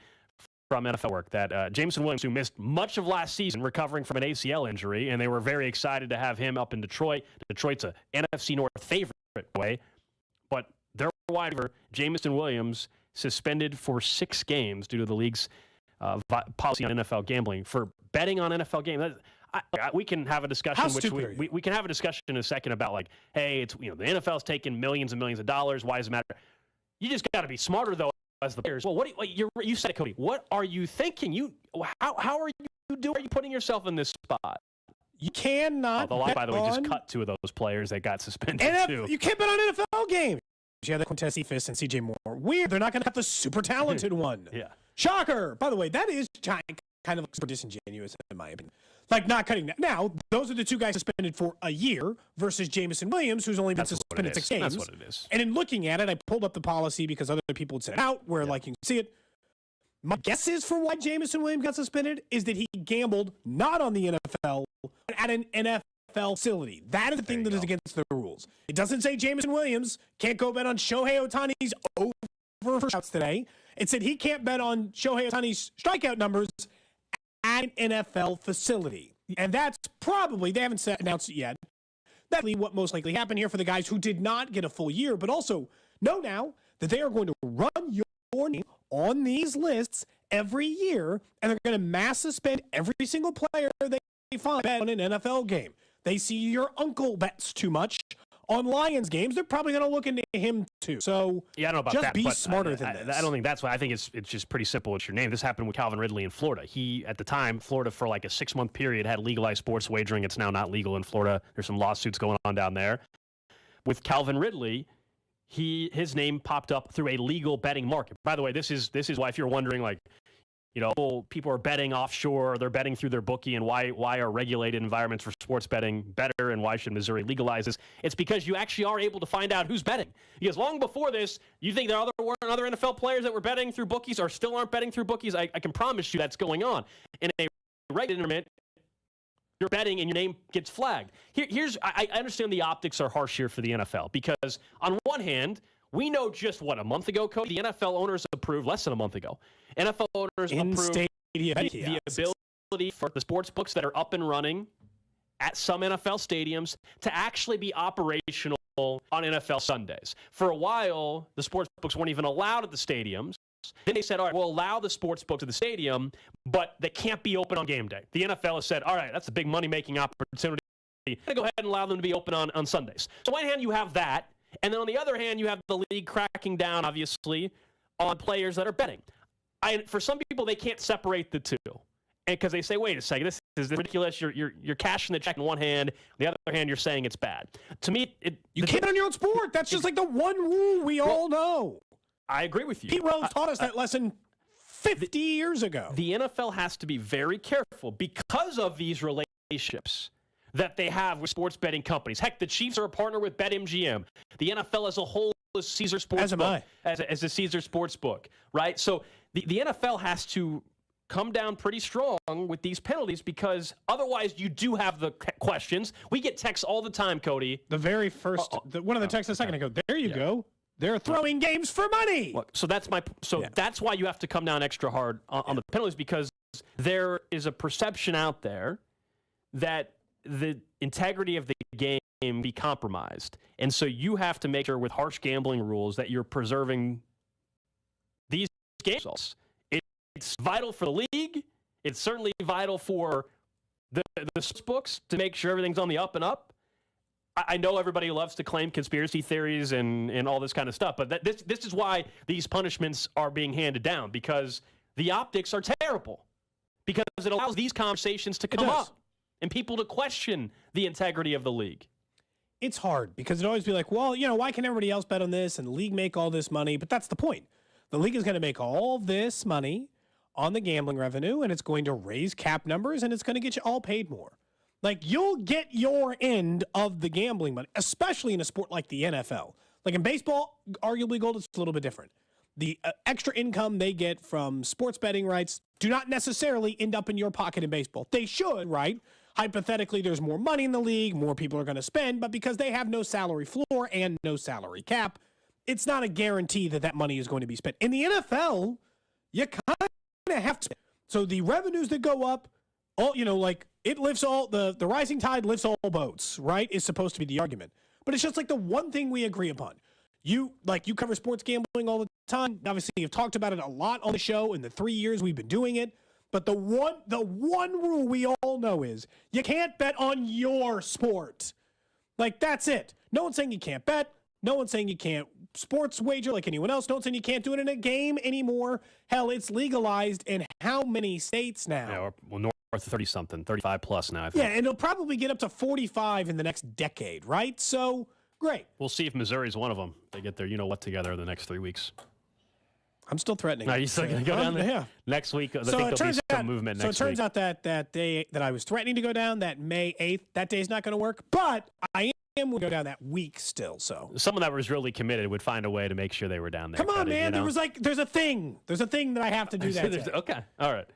from NFL Work that Jameson Williams, who missed much of last season recovering from an ACL injury, and they were very excited to have him up in Detroit. Detroit's a NFC North favorite way, but their wide receiver, Jameson Williams, suspended for 6 games due to the league's policy on NFL gambling for betting on NFL games. We can have a discussion, we can have a discussion in a second about, like, hey, it's, the NFL's taking millions and millions of dollars. Why does it matter? You just got to be smarter, though, as the players. Well, you said it, Cody. What are you thinking? How are you doing? Are you putting yourself in this spot? You cannot. By the way, just cut 2 of those players that got suspended too. You can't bet on NFL games. Yeah, the Quintez Cephas and C.J. Moore. Weird. They're not going to have the super talented one. Yeah. Shocker. By the way, that is kind of super disingenuous in my opinion. Like, not cutting that. Now, those are the 2 guys suspended for a year versus Jameson Williams, who's only been suspended 6 games. That's what it is. And in looking at it, I pulled up the policy because other people would set it out where, like, you can see it. My guess is for why Jameson Williams got suspended is that he gambled not on the NFL, but at an NFL facility. That is the thing that is against the rules. It doesn't say Jameson Williams can't go bet on Shohei Ohtani's over for shots today. It said he can't bet on Shohei Ohtani's strikeout numbers at an NFL facility. And that's probably, they haven't announced it yet, that's what most likely happened here for the guys who did not get a full year, but also know now that they are going to run your name on these lists every year, and they're going to mass suspend every single player they find bet on an NFL game. They see your uncle bets too much on Lions games, they're probably going to look into him too. So yeah, I don't know about just that, be but smarter than this. I don't think that's why. I think it's just pretty simple. It's your name. This happened with Calvin Ridley in Florida. He, at the time, Florida for like a 6-month period had legalized sports wagering. It's now not legal in Florida. There's some lawsuits going on down there. With Calvin Ridley, his name popped up through a legal betting market. By the way, this is why, if you're wondering, like, People are betting offshore, they're betting through their bookie, and why are regulated environments for sports betting better, and why should Missouri legalize this? It's because you actually are able to find out who's betting. Because long before this, you think there weren't other NFL players that were betting through bookies or still aren't betting through bookies? I can promise you that's going on. In a regulated environment, you're betting and your name gets flagged. I understand the optics are harsh here for the NFL because on one hand, we know just a month ago, Cody, the NFL owners approved, less than a month ago, NFL owners approved the ability for the sports books that are up and running at some NFL stadiums to actually be operational on NFL Sundays. For a while, the sports books weren't even allowed at the stadiums. Then they said, all right, we'll allow the sports books at the stadium, but they can't be open on game day. The NFL has said, all right, that's a big money-making opportunity. Go ahead and allow them to be open on Sundays. So on one hand, you have that. And then on the other hand, you have the league cracking down, obviously, on players that are betting. For some people, they can't separate the two, and because they say, "Wait a second, this is ridiculous." You're cashing the check in one hand, on the other hand, you're saying it's bad. To me, you can't on your own sport. That's just like the one rule we all know. I agree with you. Pete Rose taught us that lesson 50 years ago. The NFL has to be very careful because of these relationships that they have with sports betting companies. Heck, the Chiefs are a partner with BetMGM. The NFL as a whole is Caesar Sportsbook. As a Caesar Sportsbook, right? So the NFL has to come down pretty strong with these penalties because otherwise you do have the questions. We get texts all the time, Cody. The very first, one of the texts a second ago, there you go. They're throwing games for money. So that's that's why you have to come down extra hard on the penalties because there is a perception out there that the integrity of the game be compromised. And so you have to make sure with harsh gambling rules that you're preserving these game results. It's vital for the league. It's certainly vital for the books to make sure everything's on the up and up. I know everybody loves to claim conspiracy theories and all this kind of stuff, but this is why these punishments are being handed down because the optics are terrible because it allows these conversations to come up. And people to question the integrity of the league. It's hard because it'd always be like, well, why can everybody else bet on this and the league make all this money? But that's the point. The league is going to make all this money on the gambling revenue, and it's going to raise cap numbers, and it's going to get you all paid more. Like, you'll get your end of the gambling money, especially in a sport like the NFL. Like in baseball, arguably gold, it's a little bit different. The extra income they get from sports betting rights do not necessarily end up in your pocket in baseball. They should, right? Hypothetically, there's more money in the league, more people are going to spend, but because they have no salary floor and no salary cap, it's not a guarantee that money is going to be spent. In the NFL, you kind of have to spend. So the revenues that go up, it lifts all, the rising tide lifts all boats, right, is supposed to be the argument. But it's just like the one thing we agree upon. You cover sports gambling all the time. Obviously, you've talked about it a lot on the show in the 3 years we've been doing it. But the one rule we all know is you can't bet on your sport. Like, that's it. No one's saying you can't bet. No one's saying you can't sports wager like anyone else. No one's saying you can't do it in a game anymore. Hell, it's legalized in how many states now? Yeah, well, north of 30-something, 35 plus now, I think. Yeah, and it'll probably get up to 45 in the next decade, right? So, great. We'll see if Missouri's one of them. They get their you-know-what together in the next 3 weeks. I'm still threatening. Are you still going to go down there? Yeah. Next week, I think there'll be some movement next week. So it turns out that day that I was threatening to go down, that May 8th, that day's not going to work. But I am going to go down that week still. So someone that was really committed would find a way to make sure they were down there. Come on, man. There's a thing. There's a thing that I have to do that day. Okay. All right.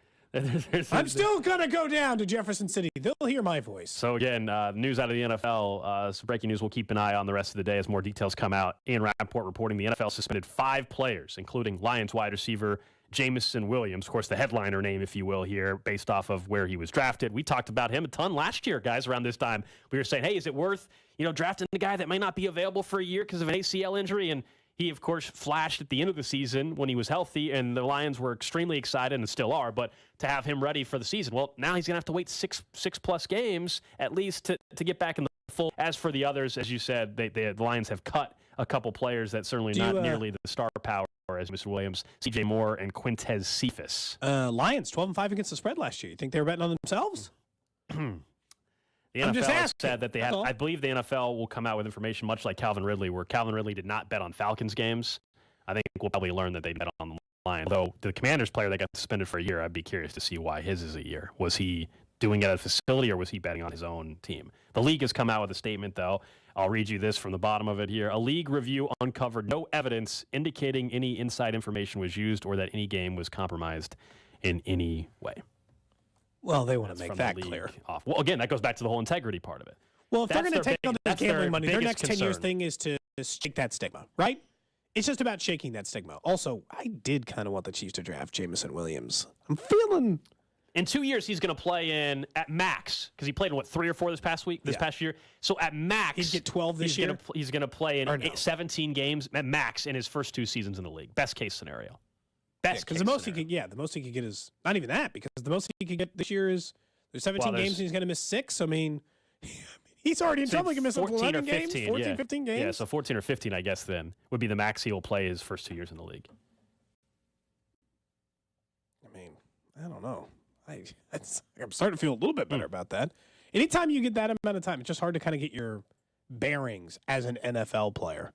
I'm still going to go down to Jefferson City. They'll hear my voice. So, again, news out of the NFL. Some breaking news. We'll keep an eye on the rest of the day as more details come out. Ian Rappaport reporting the NFL suspended 5 players, including Lions wide receiver Jameson Williams. Of course, the headliner name, if you will, here, based off of where he was drafted. We talked about him a ton last year, guys, around this time. We were saying, hey, is it worth, drafting a guy that might not be available for a year because of an ACL injury? And he, of course, flashed at the end of the season when he was healthy, and the Lions were extremely excited and still are, but to have him ready for the season, well, now he's going to have to wait six-plus games at least to get back in the full. As for the others, as you said, the Lions have cut a couple players that certainly not nearly the star power as Mr. Williams, C.J. Moore, and Quintez Cephas. Lions, 12-5 against the spread last year. You think they were betting on themselves? The NFL said that they have, I believe the NFL will come out with information much like Calvin Ridley, where Calvin Ridley did not bet on Falcons games. I think we'll probably learn that they bet on the Though the Commanders player that got suspended for a year, I'd be curious to see why his is a year. Was he doing it at a facility or was he betting on his own team? The league has come out with a statement, though. I'll read you this from the bottom of it here. A league review uncovered no evidence indicating any inside information was used or that any game was compromised in any way. Well, they want to make that clear. Well, again, that goes back to the whole integrity part of it. Well, if they're going to take on this gambling money, their next 10 years thing is to shake that stigma, right? It's just about shaking that stigma. Also, I did kind of want the Chiefs to draft Jameson Williams. I'm feeling... In 2 years, he's going to play in at max because he played in 3 or 4 this past year. So at max, he'd get 12 this year. He's going to play in 17 games at max in his first 2 seasons in the league. Best case scenario. Because the most he could get is not even that. Because the most he could get this year is there's 17 games and he's going to miss 6. I mean, he's already in trouble. He can miss 11 games, 14, 15 games. Yeah, so 14 or 15, I guess, then would be the max he will play his first 2 years in the league. I mean, I don't know. I'm starting to feel a little bit better about that. Anytime you get that amount of time, it's just hard to kind of get your bearings as an NFL player.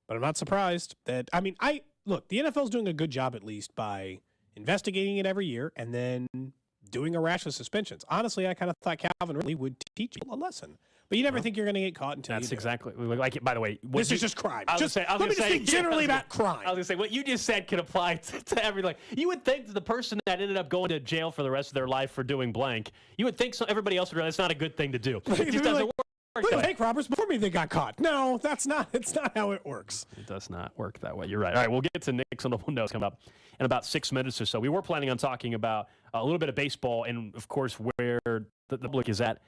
But I'm not surprised that, look, the NFL's doing a good job at least by investigating it every year and then doing a rash of suspensions. Honestly, I kind of thought Calvin Ridley would teach you a lesson. But you never think you're going to get caught until That's you do. exactly. Like, by the way, this is just crime. Let me just think generally about crime. I was going to say, what you just said can apply to everything. You would think that the person that ended up going to jail for the rest of their life for doing blank, you would think everybody else would realize it's not a good thing to do. It just doesn't work. Look at bank robbers before me, they got caught. No, it's not how it works. It does not work that way. You're right. All right, we'll get to Nick's on the windows coming up in about 6 minutes or so. We were planning on talking about a little bit of baseball and, of course, where the public is at.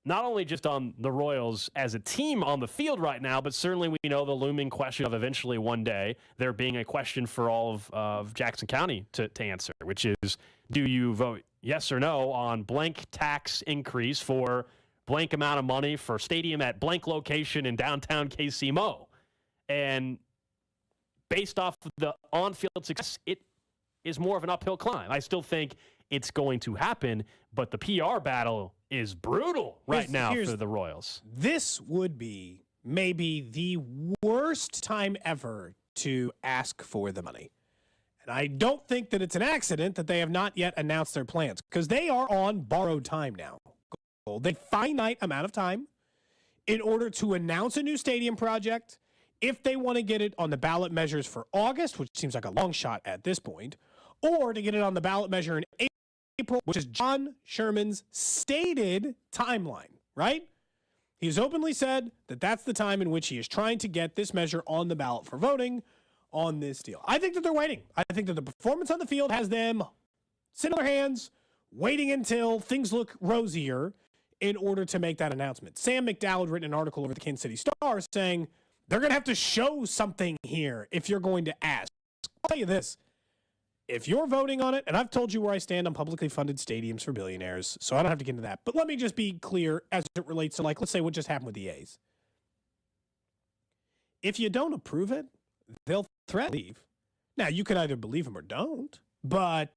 Not only just on the Royals as a team on the field right now, but certainly we know the looming question of eventually one day there being a question for all of Jackson County to answer, which is, do you vote yes or no on blank tax increase for blank amount of money for stadium at blank location in downtown KC-Mo? And based off of the on-field success, it is more of an uphill climb. I still think it's going to happen, but the PR battle is brutal right now for the Royals. This would be maybe the worst time ever to ask for the money. And I don't think that it's an accident that they have not yet announced their plans because they are on borrowed time now. They finite amount of time in order to announce a new stadium project if they want to get it on the ballot measures for August, which seems like a long shot at this point, or to get it on the ballot measure in April, which is John Sherman's stated timeline, right? He's openly said that that's the time in which he is trying to get this measure on the ballot for voting on this deal. I think that they're waiting. I think that the performance on the field has them sitting on their hands, waiting until things look rosier in order to make that announcement. Sam McDowell had written an article over the Kansas City Star saying they're going to have to show something here if you're going to ask. I'll tell you this. If you're voting on it, and I've told you where I stand on publicly funded stadiums for billionaires, so I don't have to get into that. But let me just be clear as it relates to, let's say what just happened with the A's. If you don't approve it, they'll threaten to leave. Now, you can either believe them or don't, but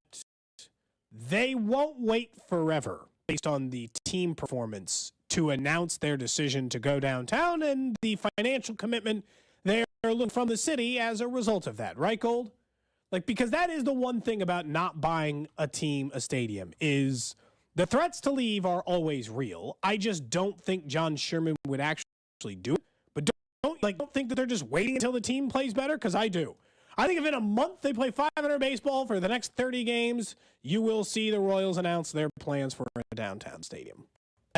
they won't wait forever based on the team performance to announce their decision to go downtown and the financial commitment they're looking from the city as a result of that. Right, Gold? Because that is the one thing about not buying a team a stadium is the threats to leave are always real. I just don't think John Sherman would actually do it. But don't think that they're just waiting until the team plays better, because I do. I think if in a month they play 500 baseball for the next 30 games, you will see the Royals announce their plans for a downtown stadium.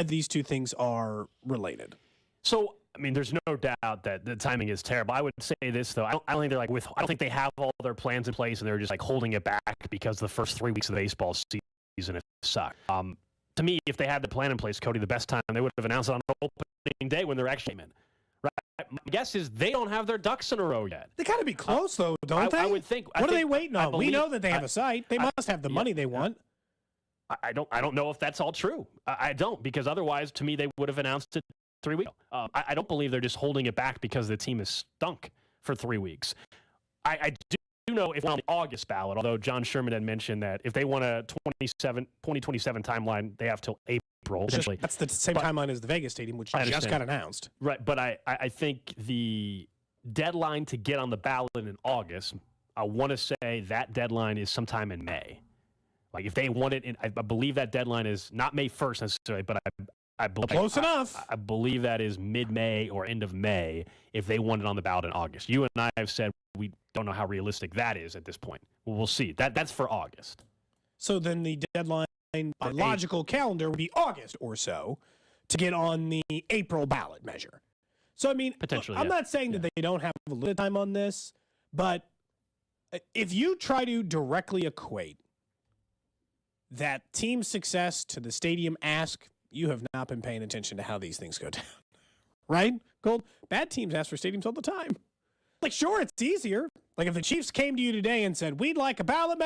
These two things are related. So, there's no doubt that the timing is terrible. I would say this, though. I don't think they're I don't think they have all their plans in place and they're just holding it back because the first 3 weeks of the baseball season have sucked. To me, if they had the plan in place, Cody, the best time they would have announced it on opening day when they're actually in. Right? My guess is they don't have their ducks in a row yet. They got to be close, though, don't they? I would think. What are they waiting on? We know that they have a site. They must have the money they want. I don't know if that's all true. I don't, because otherwise, to me, they would have announced it 3 weeks ago. I don't believe they're just holding it back because the team is stunk for 3 weeks. I do know if on the August ballot, although John Sherman had mentioned that if they want a 2027 timeline, they have till April. That's the same timeline as the Vegas Stadium, which just got announced. Right, but I think the deadline to get on the ballot in August, I want to say that deadline is sometime in May. Like if they want it, I believe that deadline is not May 1st necessarily, but I believe close enough. I believe that is mid-May or end of May if they want it on the ballot in August. You and I have said we don't know how realistic that is at this point. Well, we'll see. That's for August. So then the deadline by logical calendar would be August or so to get on the April ballot measure. So, I mean, potentially, I'm not saying that they don't have a little time on this, but if you try to directly equate that team success to the stadium ask, you have not been paying attention to how these things go down. Right? Gold? Bad teams ask for stadiums all the time. Like, sure, it's easier. Like, if the Chiefs came to you today and said, we'd like a ballot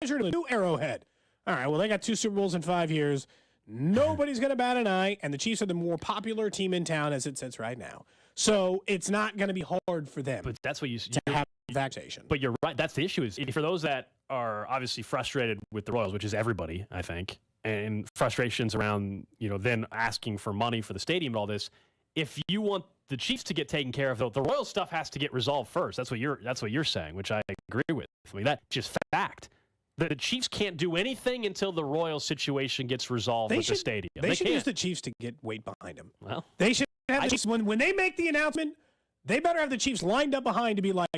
measure to a new Arrowhead. All right, well, they got 2 Super Bowls in 5 years. Nobody's going to bat an eye, and the Chiefs are the more popular team in town as it sits right now. So it's not going to be hard for them but that's what you to have vaccination. But you're right. That's the issue. Is for those that are obviously frustrated with the Royals, which is everybody, I think, and frustrations around, then asking for money for the stadium and all this. If you want the Chiefs to get taken care of, though, the Royals stuff has to get resolved first. That's what you're saying, which I agree with. I mean, that's just fact. The Chiefs can't do anything until the Royals situation gets resolved with the stadium. They should use the Chiefs to get weight behind them. Well, they should have the Chiefs, when they make the announcement, they better have the Chiefs lined up behind to be like,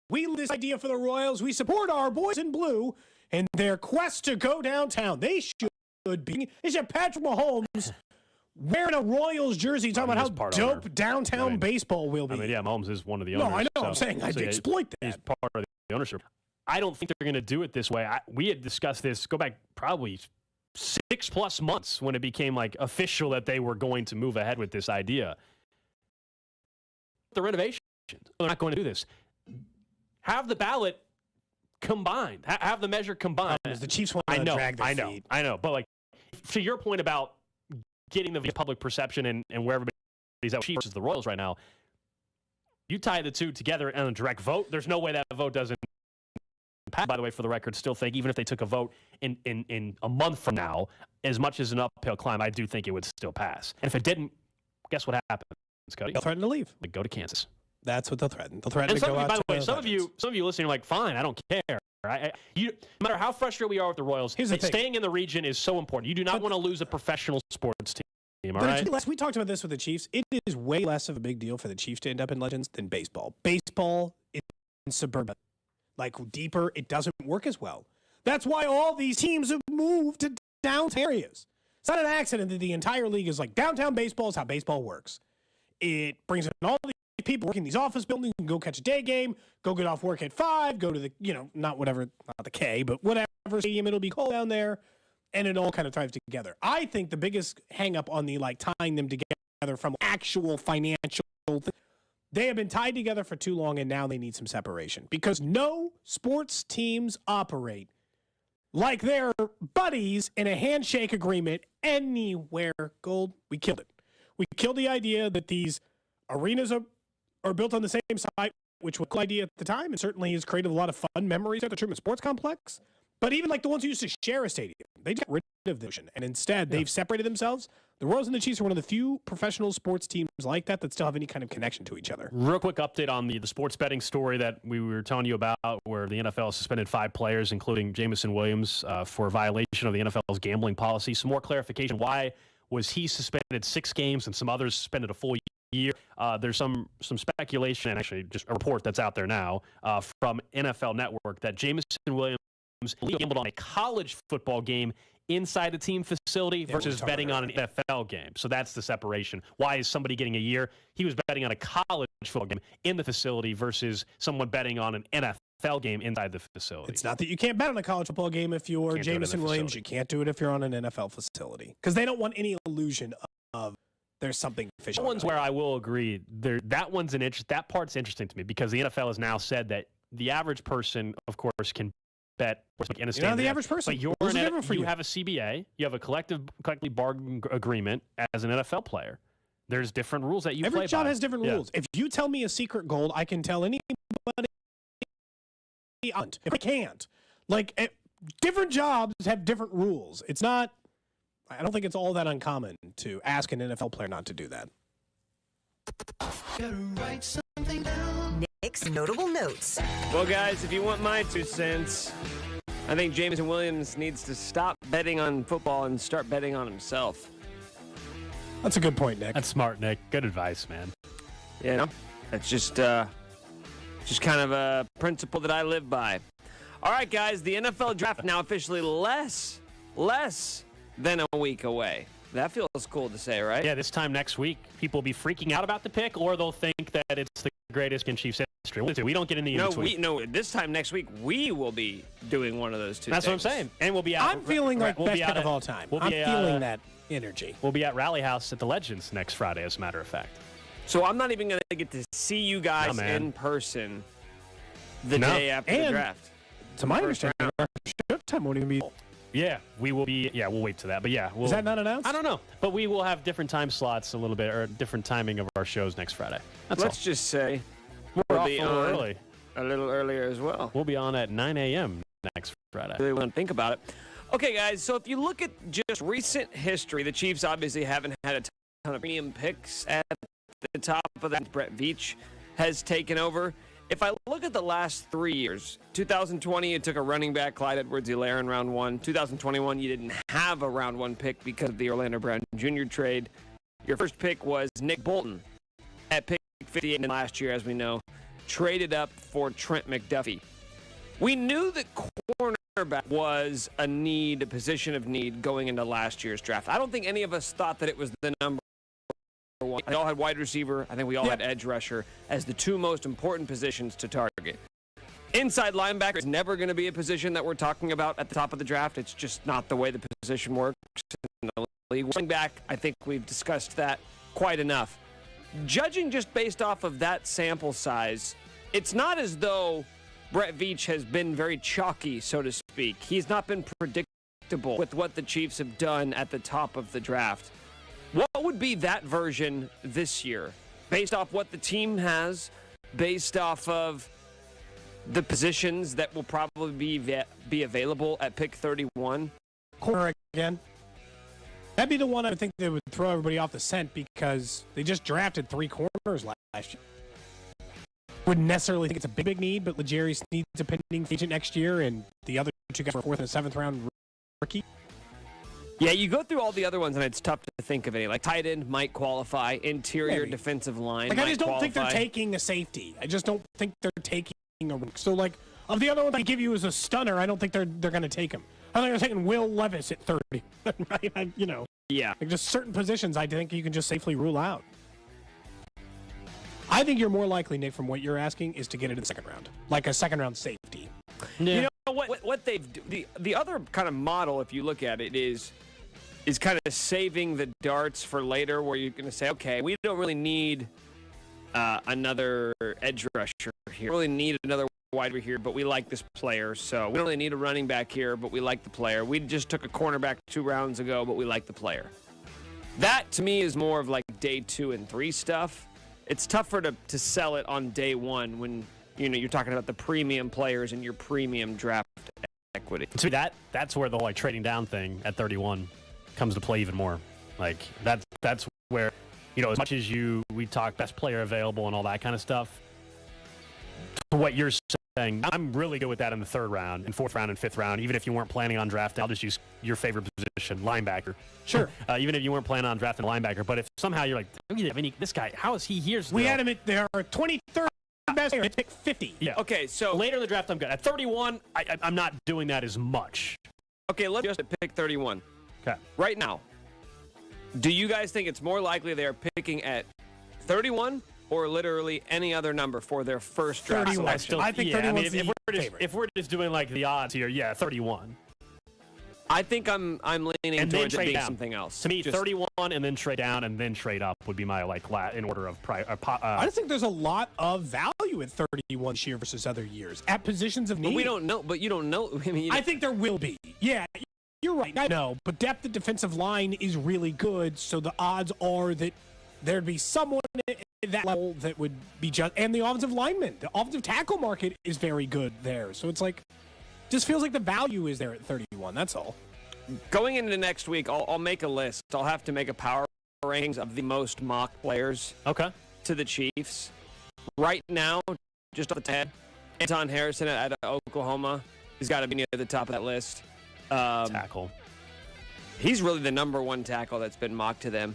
we love this idea for the Royals. We support our boys in blue and their quest to go downtown. They should have Patrick Mahomes wearing a Royals jersey talking about how dope downtown baseball will be. I mean, yeah, Mahomes is one of the owners. No, I know. I'm saying I'd exploit that. He's part of the ownership. I don't think they're going to do it this way. We had discussed this, go back probably 6+ months when it became like official that they were going to move ahead with this idea. The renovation, they're not going to do this. Have the ballot combined. Have the measure combined. The Chiefs want to drag their feet. I know. But like, to your point about getting the public perception and where everybody's at, Chiefs versus the Royals right now, you tie the two together in a direct vote, there's no way that vote doesn't pass. By the way, for the record, still think even if they took a vote in a month from now, as much as an uphill climb, I do think it would still pass. And if it didn't, guess what happens, Cody? They'll threaten to leave. They go to Kansas. That's what they'll threaten. They'll threaten to go out. By the way, some of you listening are like, fine, I don't care. No matter how frustrated we are with the Royals, staying in the region is so important. You do not want to lose a professional sports team. All right? We talked about this with the Chiefs. It is way less of a big deal for the Chiefs to end up in Legends than baseball. Baseball is in suburban. Like deeper, it doesn't work as well. That's why all these teams have moved to downtown areas. It's not an accident that the entire league is like downtown baseball is how baseball works. It brings in all these people working in these office buildings, go catch a day game, go get off work at 5, go to the, not the K, but whatever stadium it'll be called down there, and it all kind of ties together. I think the biggest hang up on the tying them together from actual financial thing, they have been tied together for too long, and now they need some separation because no sports teams operate like they're buddies in a handshake agreement anywhere. Gold, we killed it. We killed the idea that these arenas are built on the same site, which was a cool idea at the time, and certainly has created a lot of fun memories at the Truman Sports Complex. But even like the ones who used to share a stadium, they just got rid of the vision, and instead they've separated themselves. The Royals and the Chiefs are one of the few professional sports teams like that still have any kind of connection to each other. Real quick update on the sports betting story that we were telling you about, where the NFL suspended 5 players, including Jameson Williams, for violation of the NFL's gambling policy. Some more clarification. Why was he suspended 6 games and some others suspended a full year? There's some speculation, and actually just a report that's out there now from NFL Network that Jameson Williams gambled on a college football game inside the team facility versus betting on an NFL game. So that's the separation. Why is somebody getting a year? He was betting on a college football game in the facility versus someone betting on an NFL game inside the facility. It's not that you can't bet on a college football game if you're Jameson Williams. You can't do it if you're on an NFL facility because they don't want any illusion of there's something fishy. That one's where I will agree. That one's that part's interesting to me because the NFL has now said that the average person, of course, can bet. You're not the average person. But you have a CBA. You have a collectively bargain agreement as an NFL player. There's different rules that you play by. Every job has different rules. If you tell me a secret gold, I can tell anybody. If I can't, different jobs have different rules. It's not. I don't think it's all that uncommon to ask an NFL player not to do that. Gotta write something down. Nick's notable notes. Well, guys, if you want my 2 cents, I think Jameson Williams needs to stop betting on football and start betting on himself. That's a good point, Nick. That's smart, Nick. Good advice, man. You know, that's just kind of a principle that I live by. All right, guys, the NFL draft now officially less than a week away. That feels cool to say, right? Yeah, this time next week, people will be freaking out about the pick, or they'll think that it's the greatest in Chiefs history. We don't get in the in-between. This time next week, we will be doing one of those two That's things. what I'm saying. And we'll be out. I'm feeling like best pick of all time. I'm feeling that energy. We'll be at Rally House at the Legends next Friday, as a matter of fact. So I'm not even going to get to see you guys in person the day after the draft. To my understanding, our showtime won't even be. Yeah, we will be. Yeah, we'll wait to that. But yeah, is that not announced? I don't know. But we will have different time slots a little bit, or different timing of our shows next Friday. Let's just say we'll be on early. A little earlier as well. We'll be on at 9 a.m. next Friday. Really want to think about it. Okay, guys, so if you look at just recent history, the Chiefs obviously haven't had a ton of premium picks at the top of that. Brett Veach has taken over. If I look at the last 3 years, 2020, it took a running back, Clyde Edwards-Helaire, in round 1. 2021, you didn't have a round 1 pick because of the Orlando Brown Jr. trade. Your first pick was Nick Bolton at pick 58, and last year, as we know, traded up for Trent McDuffie. We knew that cornerback was a position of need going into last year's draft. I don't think any of us thought that it was the number one. We all had wide receiver. I think we all had edge rusher as the 2 most important positions to target. Inside linebacker is never going to be a position that we're talking about at the top of the draft. It's just not the way the position works in the league. Running back, I think we've discussed that quite enough. Judging just based off of that sample size, it's not as though Brett Veach has been very chalky, so to speak. He's not been predictable with what the Chiefs have done at the top of the draft. What would be that version this year, based off what the team has, based off of the positions that will probably be available at pick 31? Corner again. That'd be the one I would think that would throw everybody off the scent because they just drafted 3 corners last year. Wouldn't necessarily think it's a big need, but L'Jarius Sneed's a pending free agent next year, and the other 2 guys were 4th and 7th round rookie. Yeah, you go through all the other ones, and it's tough to think of any. Like tight end might qualify, interior defensive line might I just don't qualify. think they're taking a safety. I just don't think they're taking a rook. So, of the other ones I give you as a stunner, I don't think they're going to take him. I think they're taking Will Levis at 30, right? Yeah. Just certain positions I think you can just safely rule out. I think you're more likely, Nick, from what you're asking, is to get into the 2nd round, like a 2nd round safety. Yeah. You know what they've the other kind of model, if you look at it, is kind of saving the darts for later, where you're going to say, okay, we don't really need another edge rusher here. We really need another wide receiver here, but we like this player. So we don't really need a running back here, but we like the player. We just took a cornerback 2 rounds ago, but we like the player. That, to me, is more of like day 2 and 3 stuff. It's tougher to sell it on day 1 when you're talking about the premium players and your premium draft equity. So that's where the whole trading down thing at 31 comes to play even more. Like that's where as much as we talk best player available and all that kind of stuff. To what you're saying, I'm really good with that in the 3rd round, and 4th round, and 5th round. Even if you weren't planning on drafting, I'll just use your favorite position, linebacker. Sure. Even if you weren't planning on drafting a linebacker, but if somehow you're like, this guy, how is he here still? We had him at their 23rd best player. Pick 50. Yeah. Okay, so later in the draft, I'm good. At 31, I'm not doing that as much. Okay, let's just pick 31. Okay. Right now, do you guys think it's more likely they're picking at 31 or literally any other number for their first draft 31. selection? I think 31 is the if we're just doing like the odds here, 31. I think I'm leaning towards it being down. Something else. To me, 31 and then trade down and then trade up would be my in order of I just think there's a lot of value at 31 this year versus other years at positions of need. But we don't know. But you don't know. I mean, I think there will be. Yeah, you're right. I know, but depth at defensive line is really good, so the odds are that there'd be someone at that level that would be just. And the offensive lineman, the offensive tackle market is very good there. So it's like, just feels like the value is there at 31. That's all. Going into next week, I'll make a list. I'll have to make a power rankings of the most mock players. Okay. To the Chiefs. Right now, just off the head. Anton Harrison out of Oklahoma. He's got to be near the top of that list. Tackle. He's really the number one tackle that's been mocked to them.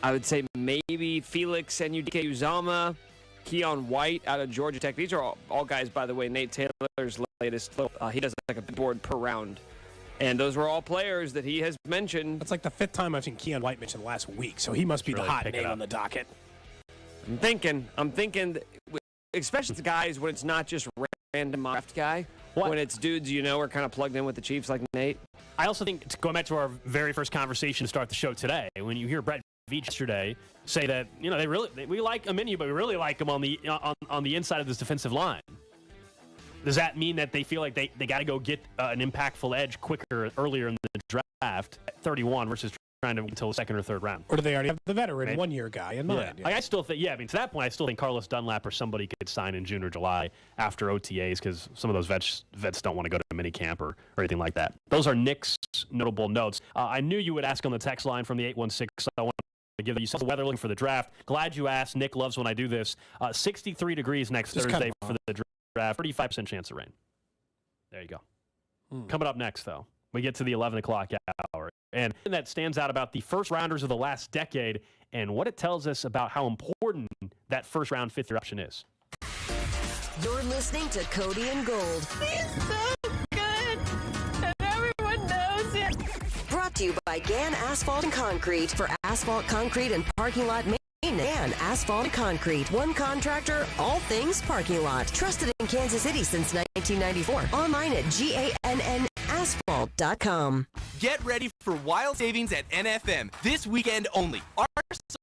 I would say maybe Felix and Uzama, Keon White out of Georgia Tech. These are all guys, by the way. Nate Taylor's latest. He does like a big board per round. And those were all players that he has mentioned. That's like the 5th time I've seen Keon White mentioned last week, so he must be the hot name on the docket. I'm thinking, especially the guys when it's not just random draft guy, when it's dudes are kind of plugged in with the Chiefs like Nate. I also think, going back to our very first conversation to start the show today, when you hear Brett Veach yesterday say that we like Aminu, but we really like him on the inside of this defensive line. Does that mean that they feel like they got to go get an impactful edge earlier in the draft at 31 versus trying to wait until the 2nd or 3rd round? Or do they already have the veteran one-year guy in mind? I still think, to that point, I still think Carlos Dunlap or somebody could sign in June or July after OTAs because some of those vets don't want to go to minicamp or anything like that. Those are Nick's notable notes. I knew you would ask on the text line from the 816. I want to give you some weather looking for the draft. Glad you asked. Nick loves when I do this. 63 degrees next Thursday for the draft. 35% chance of rain. There you go. Coming up next, though, we get to the 11 o'clock hour. And that stands out about the first rounders of the last decade and what it tells us about how important that first round 5th year option is. You're listening to Cody and Gold. He's so good, and everyone knows it. Brought to you by Gann Asphalt and Concrete for asphalt, concrete, and parking lot maintenance. Gann Asphalt and Concrete. One contractor, all things parking lot. Trusted in Kansas City since 1994. Online at GANNasphalt.com. Get ready for wild savings at NFM this weekend only. Our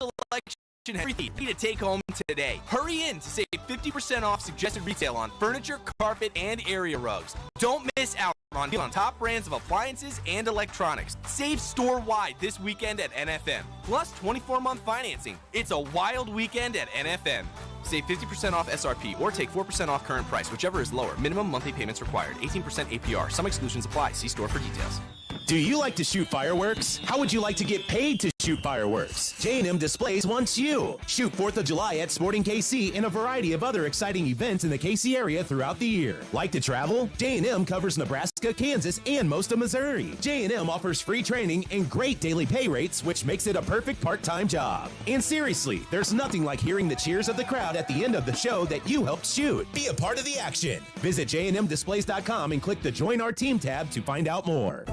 selection has everything you need to take home today. Hurry in to save 50% off suggested retail on furniture, carpet, and area rugs. Don't miss out on top brands of appliances and electronics. Save store-wide this weekend at NFM. Plus 24-month financing. It's a wild weekend at NFM. Save 50% off SRP or take 4% off current price, whichever is lower. Minimum monthly payments required. 18% APR. Some exclusions apply. See store for details. Do you like to shoot fireworks? How would you like to get paid to shoot fireworks? J&M Displays wants you. Shoot 4th of July at Sporting KC and a variety of other exciting events in the KC area throughout the year. Like to travel? J&M covers Nebraska, Kansas, and most of Missouri. J&M offers free training and great daily pay rates, which makes it a perfect part-time job. And seriously, there's nothing like hearing the cheers of the crowd at the end of the show that you helped shoot. Be a part of the action. Visit jnmdisplays.com and click the Join Our Team tab to find out more.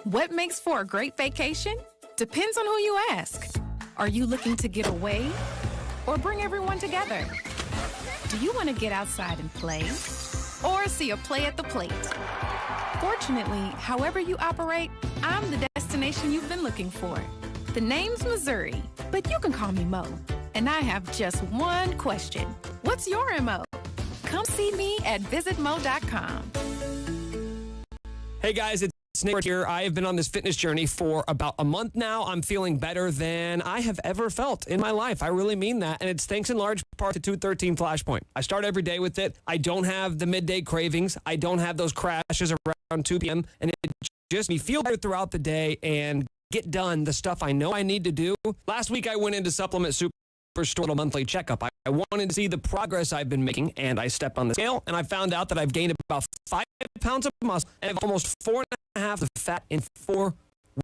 What makes for a great vacation? Depends on who you ask. Are you looking to get away or bring everyone together? Do you want to get outside and play or see a play at the plate? Fortunately, however you operate, I'm the destination you've been looking for. The name's Missouri, but you can call me Mo. And I have just one question. What's your MO? Come see me at visitmo.com. Hey guys, it's Nick here. I have been on this fitness journey for about a month now. I'm feeling better than I have ever felt in my life. I really mean that. And it's thanks in large part to 213 Flashpoint. I start every day with it. I don't have the midday cravings. I don't have those crashes around 2 p.m. And it just me feel better throughout the day and get done the stuff I know I need to do. Last week I went into Supplement Superstore monthly checkup. I wanted to see the progress I've been making, and I stepped on the scale, and I found out that I've gained about 5 pounds of muscle and almost 4.5 of fat in 4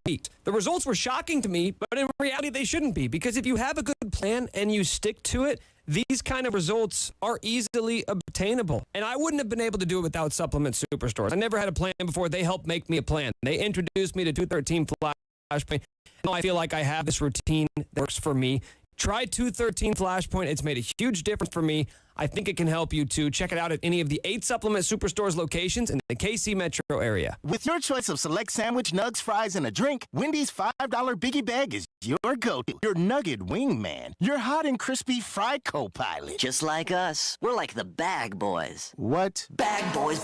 weeks. The results were shocking to me, but in reality, they shouldn't be, because if you have a good plan and you stick to it, these kind of results are easily obtainable. And I wouldn't have been able to do it without Supplement Superstores. I never had a plan before. They helped make me a plan. They introduced me to 213 Flashpoint. Now I feel like I have this routine that works for me. Try 213 Flashpoint. It's made a huge difference for me. I think it can help you too. Check it out at any of the 8 Supplement Superstores locations in the KC metro area. With your choice of select sandwich, nugs, fries, and a drink, Wendy's $5 Biggie Bag is your go-to. Your nugget wingman. Your hot and crispy fry co-pilot. Just like us. We're like the bag boys. What? Bag boys,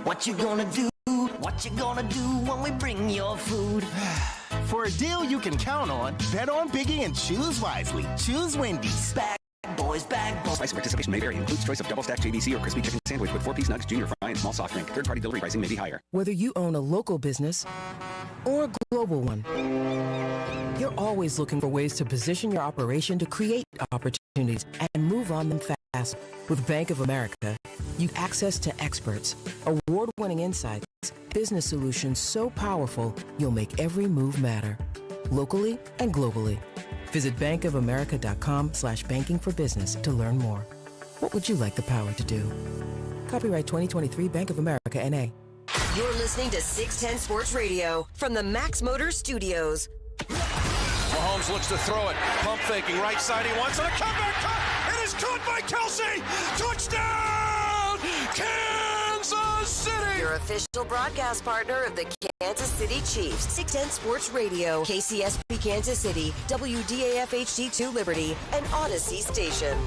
what you gonna do? What you gonna do when we bring your food? For a deal you can count on, bet on Biggie and choose wisely. Choose Wendy's. Bag boys. Price participation may vary. Includes choice of double stack JBC or crispy chicken sandwich with 4-piece nugs, junior fry, and small soft drink. Third-party delivery pricing may be higher. Whether you own a local business or a global one, you're always looking for ways to position your operation to create opportunities and move on them fast. fast. With Bank of America, you have access to experts, award-winning insights, business solutions so powerful you'll make every move matter. Locally and globally. Visit bankofamerica.com/banking for business to learn more. What would you like the power to do? Copyright 2023 Bank of America, N.A. You're listening to 610 Sports Radio from the Max Motors Studios. Mahomes looks to throw it. Pump faking. Right side. He wants it. A comeback cut. It is caught by Kelsey. Touchdown, Kansas City. Your official broadcast partner of the Kansas City Chiefs. 610 Sports Radio. KCSP Kansas City. WDAF HD2 Liberty. And Odyssey Station.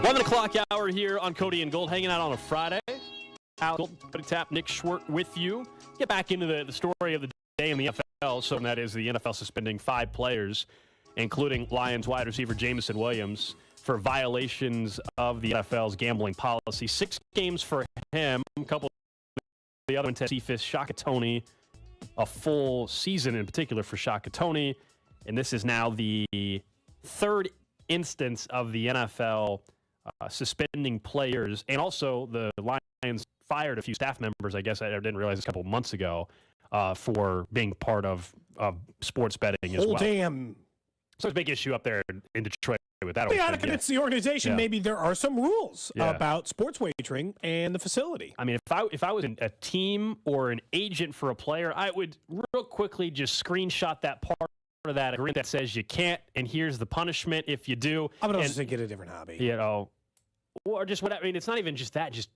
11 o'clock hour here on Cody and Gold, hanging out on a Friday. Al Gold, Cody Tapp, Nick Schwartz with you. Get back into the story of the day in the NFL. So that is the NFL suspending 5 players, including Lions wide receiver Jameson Williams, for violations of the NFL's gambling policy. 6 games for him. A couple of the other ones, Cephas, Shohei Ohtani, a full season in particular for Shohei Ohtani. And this is now the 3rd instance of the NFL suspending players, and also the Lions fired a few staff members, I guess I didn't realize this a couple of months ago, for being part of sports betting as well. Damn. So it's a big issue up there in Detroit with that. Yeah, it's the organization. Yeah. Maybe there are some rules about sports wagering and the facility. I mean, if I was a team or an agent for a player, I would real quickly just screenshot that part of that agreement that says you can't, and here's the punishment if you do. I would also say get a different hobby. You know, or just what I mean. It's not even just that. Just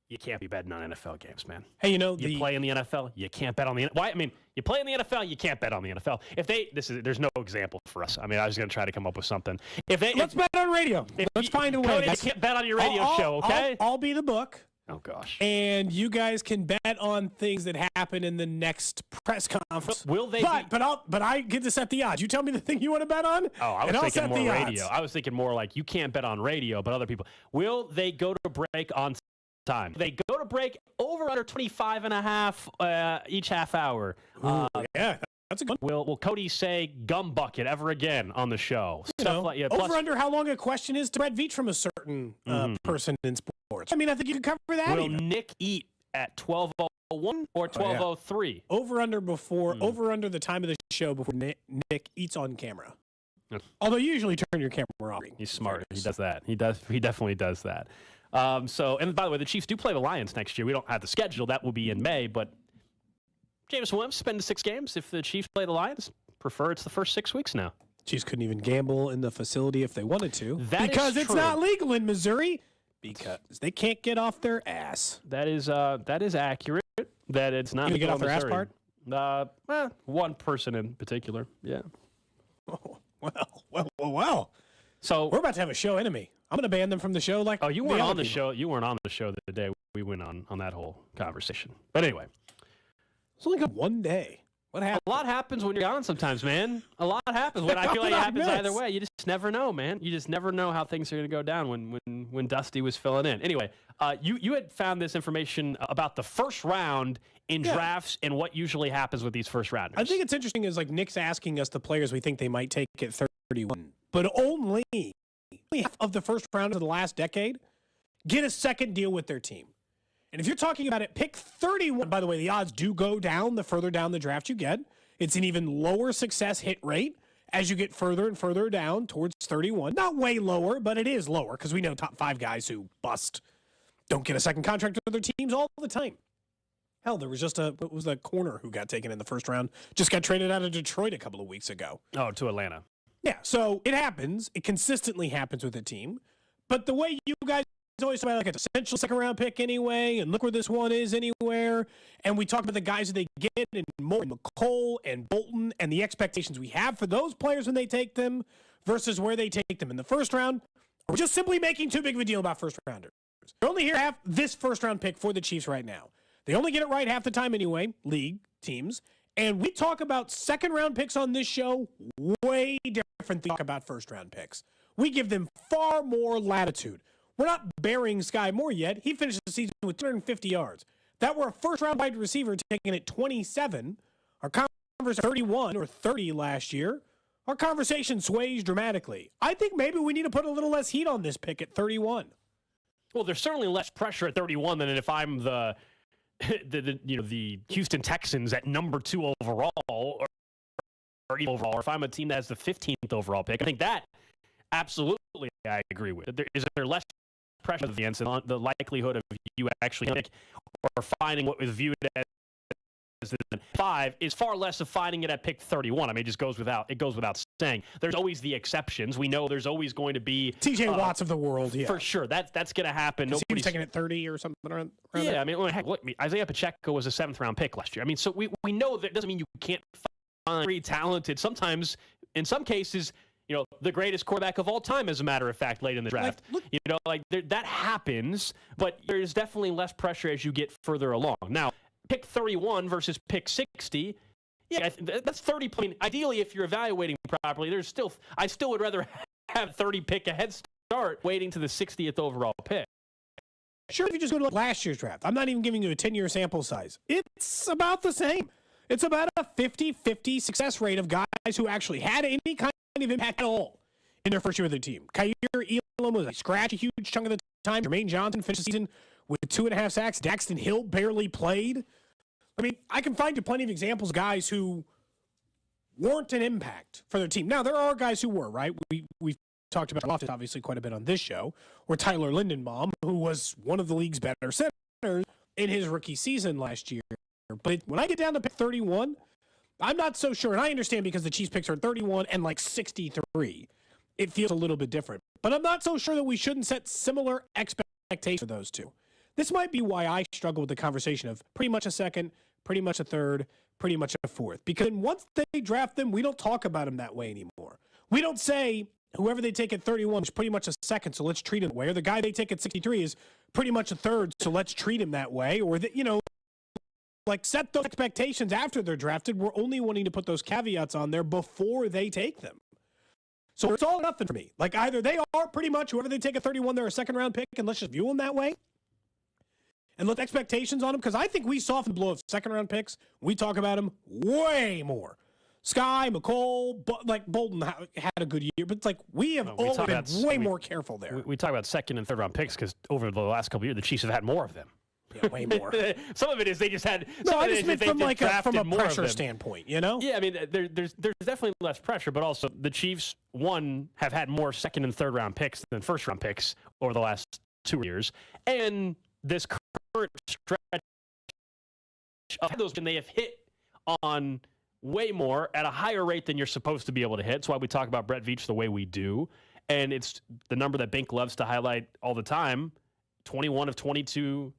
you can't be betting on NFL games, man. Hey, you know, you play in the NFL, you can't bet on the. Why? I mean, you play in the NFL, you can't bet on the NFL. If there's no example for us. I mean, I was going to try to come up with something. Let's bet on radio. Let's find a way. Cody, you can't bet on your radio show, okay? I'll be the book. Oh, gosh. And you guys can bet on things that happen in the next press conference. Will they? But I get to set the odds. You tell me the thing you want to bet on. Oh, I was thinking more radio. I was thinking more like you can't bet on radio, but other people. Will they go to break on time? They go to break over under 25 and a half each half hour. Yeah. That's a good one. Will Cody say gum bucket ever again on the show? Over under how long a question is to Brett Veach from a certain person in sports. I mean, I think you can cover that. Will Nick eat at 12:01 or 12:03? Over under the time of the show before Nick eats on camera. Although you usually turn your camera off. He's smart. He does that. He definitely does that. And by the way, the Chiefs do play the Lions next year. We don't have the schedule. That will be in May, but Jameson Williams spend 6 games. If the Chiefs play the Lions, prefer it's the first 6 weeks now. Chiefs couldn't even gamble in the facility if they wanted to. Because it's not legal in Missouri. Because they can't get off their ass. That is accurate. That it's not. You get off their ass part? One person in particular. Yeah. Oh, well. So we're about to have a show enemy. I'm going to ban them from the show. Like, you weren't on the show. You weren't on the show the day we went on that whole conversation. But anyway. It's only got one day. What happened? A lot happens when you're gone sometimes, man. A lot happens. When I feel like it happens either way. You just never know, man. You just never know how things are going to go down when Dusty was filling in. Anyway, you had found this information about the first round in drafts and what usually happens with these first rounders. I think it's interesting is like Nick's asking us the players we think they might take at 31. But only half of the first round of the last decade get a second deal with their team. And if you're talking about it, pick 31. By the way, the odds do go down the further down the draft you get. It's an even lower success hit rate as you get further and further down towards 31. Not way lower, but it is lower because we know top 5 guys who bust don't get a second contract with their teams all the time. Hell, there was just a corner who got taken in the first round, just got traded out of Detroit a couple of weeks ago. Oh, to Atlanta. Yeah, so it happens. It consistently happens with a team. But the way you guys always talk about like an essential second-round pick anyway, and look where this one is anywhere, and we talk about the guys that they get, and Moore, and McCole, and Bolton, and the expectations we have for those players when they take them versus where they take them in the first round. We're just simply making too big of a deal about first-rounders. They're only here to have this first-round pick for the Chiefs right now. They only get it right half the time anyway, league, teams. And we talk about second-round picks on this show way different than we talk about first-round picks. We give them far more latitude. We're not burying Sky Moore yet. He finished the season with 250 yards. That were a first-round wide receiver taken at 27. Our conversation 31 or 30 last year, our conversation sways dramatically. I think maybe we need to put a little less heat on this pick at 31. Well, there's certainly less pressure at 31 than if I'm the Houston Texans at number 2 overall or even overall, or if I'm a team that has the 15th overall pick. I think that absolutely I agree with. Is there less pressure against the likelihood of you actually pick or finding what was viewed as the 5 is far less of finding it at pick 31. I mean, it goes without saying. There's always the exceptions. We know there's always going to be T.J. Watts of the world, yeah. For sure. That's going to happen. Nobody's taking it 30 or something around yeah, there? I mean, heck, look, Isaiah Pacheco was a 7th-round pick last year. I mean, so we know that doesn't mean you can't find very talented. Sometimes, in some cases, the greatest quarterback of all time, as a matter of fact, late in the draft. That happens, but there's definitely less pressure as you get further along. Now, pick 31 versus pick 60, yeah, that's 30. I mean, ideally, if you're evaluating properly, I still would rather have 30 pick a head start waiting to the 60th overall pick. Sure, if you just go to last year's draft, I'm not even giving you a 10-year sample size. It's about the same. It's about a 50-50 success rate of guys who actually had any kind of impact at all in their first year with the team. Kyer Elam was a scratch a huge chunk of the time. Jermaine Johnson finished the season with 2.5 sacks. Daxton Hill barely played. I mean, I can find you plenty of examples of guys who weren't an impact for their team. Now, there are guys who were, right? We've talked about Loftus obviously quite a bit on this show, or Tyler Lindenbaum, who was one of the league's better centers in his rookie season last year. But when I get down to pick 31, I'm not so sure. And I understand because the Chiefs picks are 31 and 63. It feels a little bit different. But I'm not so sure that we shouldn't set similar expectations for those two. This might be why I struggle with the conversation of pretty much a second, pretty much a third, pretty much a fourth. Because once they draft them, we don't talk about them that way anymore. We don't say whoever they take at 31 is pretty much a second, so let's treat him that way. Or the guy they take at 63 is pretty much a third, so let's treat him that way. Or, set those expectations after they're drafted. We're only wanting to put those caveats on there before they take them. So it's all or nothing for me. Either they are pretty much whoever they take at 31, they're a second-round pick, and let's just view them that way. And let expectations on them, because I think we soften the blow of second-round picks. We talk about them way more. Sky, McCall, Bolden had a good year, but we have all been way more careful there. We talk about second and third-round picks because over the last couple of years, the Chiefs have had more of them. Yeah, way more. Some of it is they just had. No, I just meant from a pressure standpoint, Yeah, I mean, there's definitely less pressure, but also the Chiefs, have had more second and third round picks than first round picks over the last 2 years, and this current stretch of those, and they have hit on way more at a higher rate than you're supposed to be able to hit. That's why we talk about Brett Veach the way we do, and it's the number that Bink loves to highlight all the time. 21 of 22.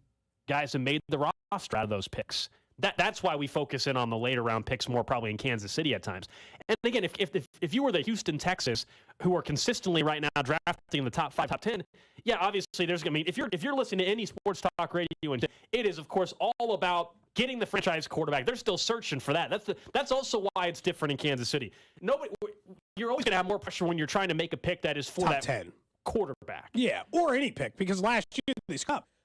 Guys have made the roster out of those picks. That's why we focus in on the later round picks more probably in Kansas City at times. And again, if you were the Houston Texans who are consistently right now drafting in the top 5, top 10, yeah, obviously there's going to be if you're listening to any sports talk radio, and it is of course all about getting the franchise quarterback. They're still searching for that. That's also why it's different in Kansas City. You're always going to have more pressure when you're trying to make a pick that is for top that 10 quarterback. Yeah, or any pick, because last year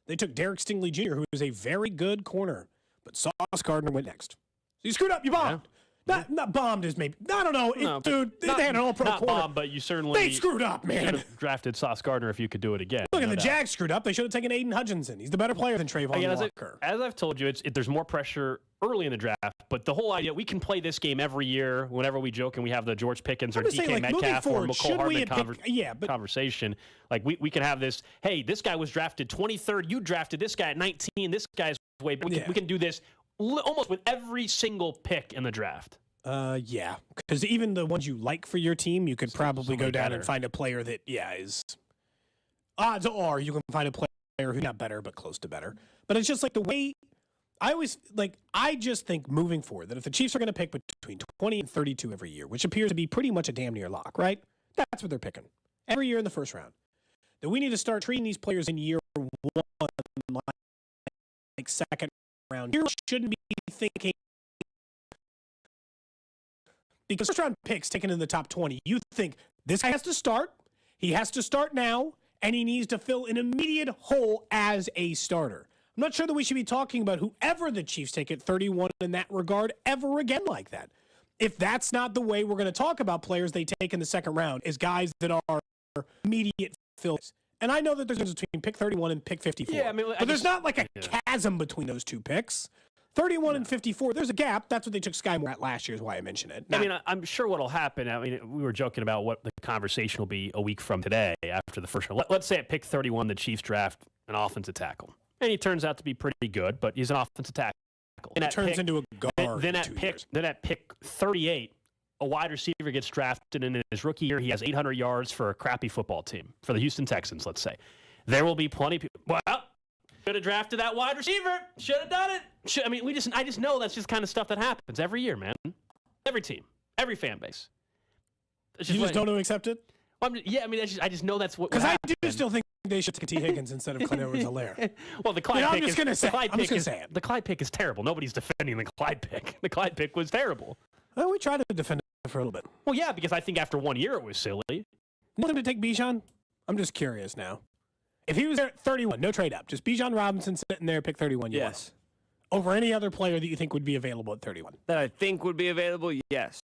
they took Derek Stingley Jr., who is a very good corner, but Sauce Gardner went next. So you screwed up. You bombed. Yeah. Not bombed is maybe. I don't know. Dude, they had an all-pro not corner. Bombed, but you certainly. They screwed up, man. Should have drafted Sauce Gardner if you could do it again. Look, and the Jags screwed up. They should have taken Aiden Hutchinson. He's the better player than Trayvon Walker. As I've told you, there's more pressure early in the draft, but the whole idea, we can play this game every year whenever we joke and we have the George Pickens or DK Metcalf or McCole Hardman conversation. We can have this, hey, this guy was drafted 23rd, you drafted this guy at 19, this guy's way, we can do this almost with every single pick in the draft. Yeah, because even the ones you like for your team, you could probably go down and find a player that, is odds are you can find a player who's not better but close to better. But it's just the way I just think moving forward that if the Chiefs are going to pick between 20 and 32 every year, which appears to be pretty much a damn near lock, right? That's what they're picking every year in the first round. That we need to start treating these players in year one like second round. You shouldn't be thinking. Because first round picks taken in the top 20, you think this guy has to start, he has to start now, and he needs to fill an immediate hole as a starter. I'm not sure that we should be talking about whoever the Chiefs take at 31 in that regard ever again like that. if that's not the way we're going to talk about players they take in the second round, is guys that are immediate fills. And I know that there's a difference between pick 31 and pick 54. Yeah, but there's not like a chasm between those two picks. 31 and 54, there's a gap. That's what they took Sky Moore at last year is why I mentioned it. I mean, I'm sure what'll happen. I mean, we were joking about what the conversation will be a week from today after the first round. Let's say at pick 31, the Chiefs draft an offensive tackle. And he turns out to be pretty good, but he's an offensive tackle. And it turns into a guard. Then at pick 38, a wide receiver gets drafted, and in his rookie year, he has 800 yards for a crappy football team, for the Houston Texans, let's say. There will be plenty of people. Well, should have drafted that wide receiver. Should have done it. I just know that's just kind of stuff that happens every year, man. Every team, every fan base. You just don't accept it? Well, I just know that's what. Because I do still think they should take T. Higgins instead of Clyde Edwards-Helaire. Well, the Clyde pick the Clyde pick is terrible. Nobody's defending the Clyde pick. The Clyde pick was terrible. Well, we tried to defend it for a little bit. Well, yeah, because I think after 1 year it was silly. Want him to take Bijan? I'm just curious now. If he was there at 31, no trade up, just Bijan Robinson sitting there, pick 31. Yes. Over any other player that you think would be available at 31. That I think would be available, yes.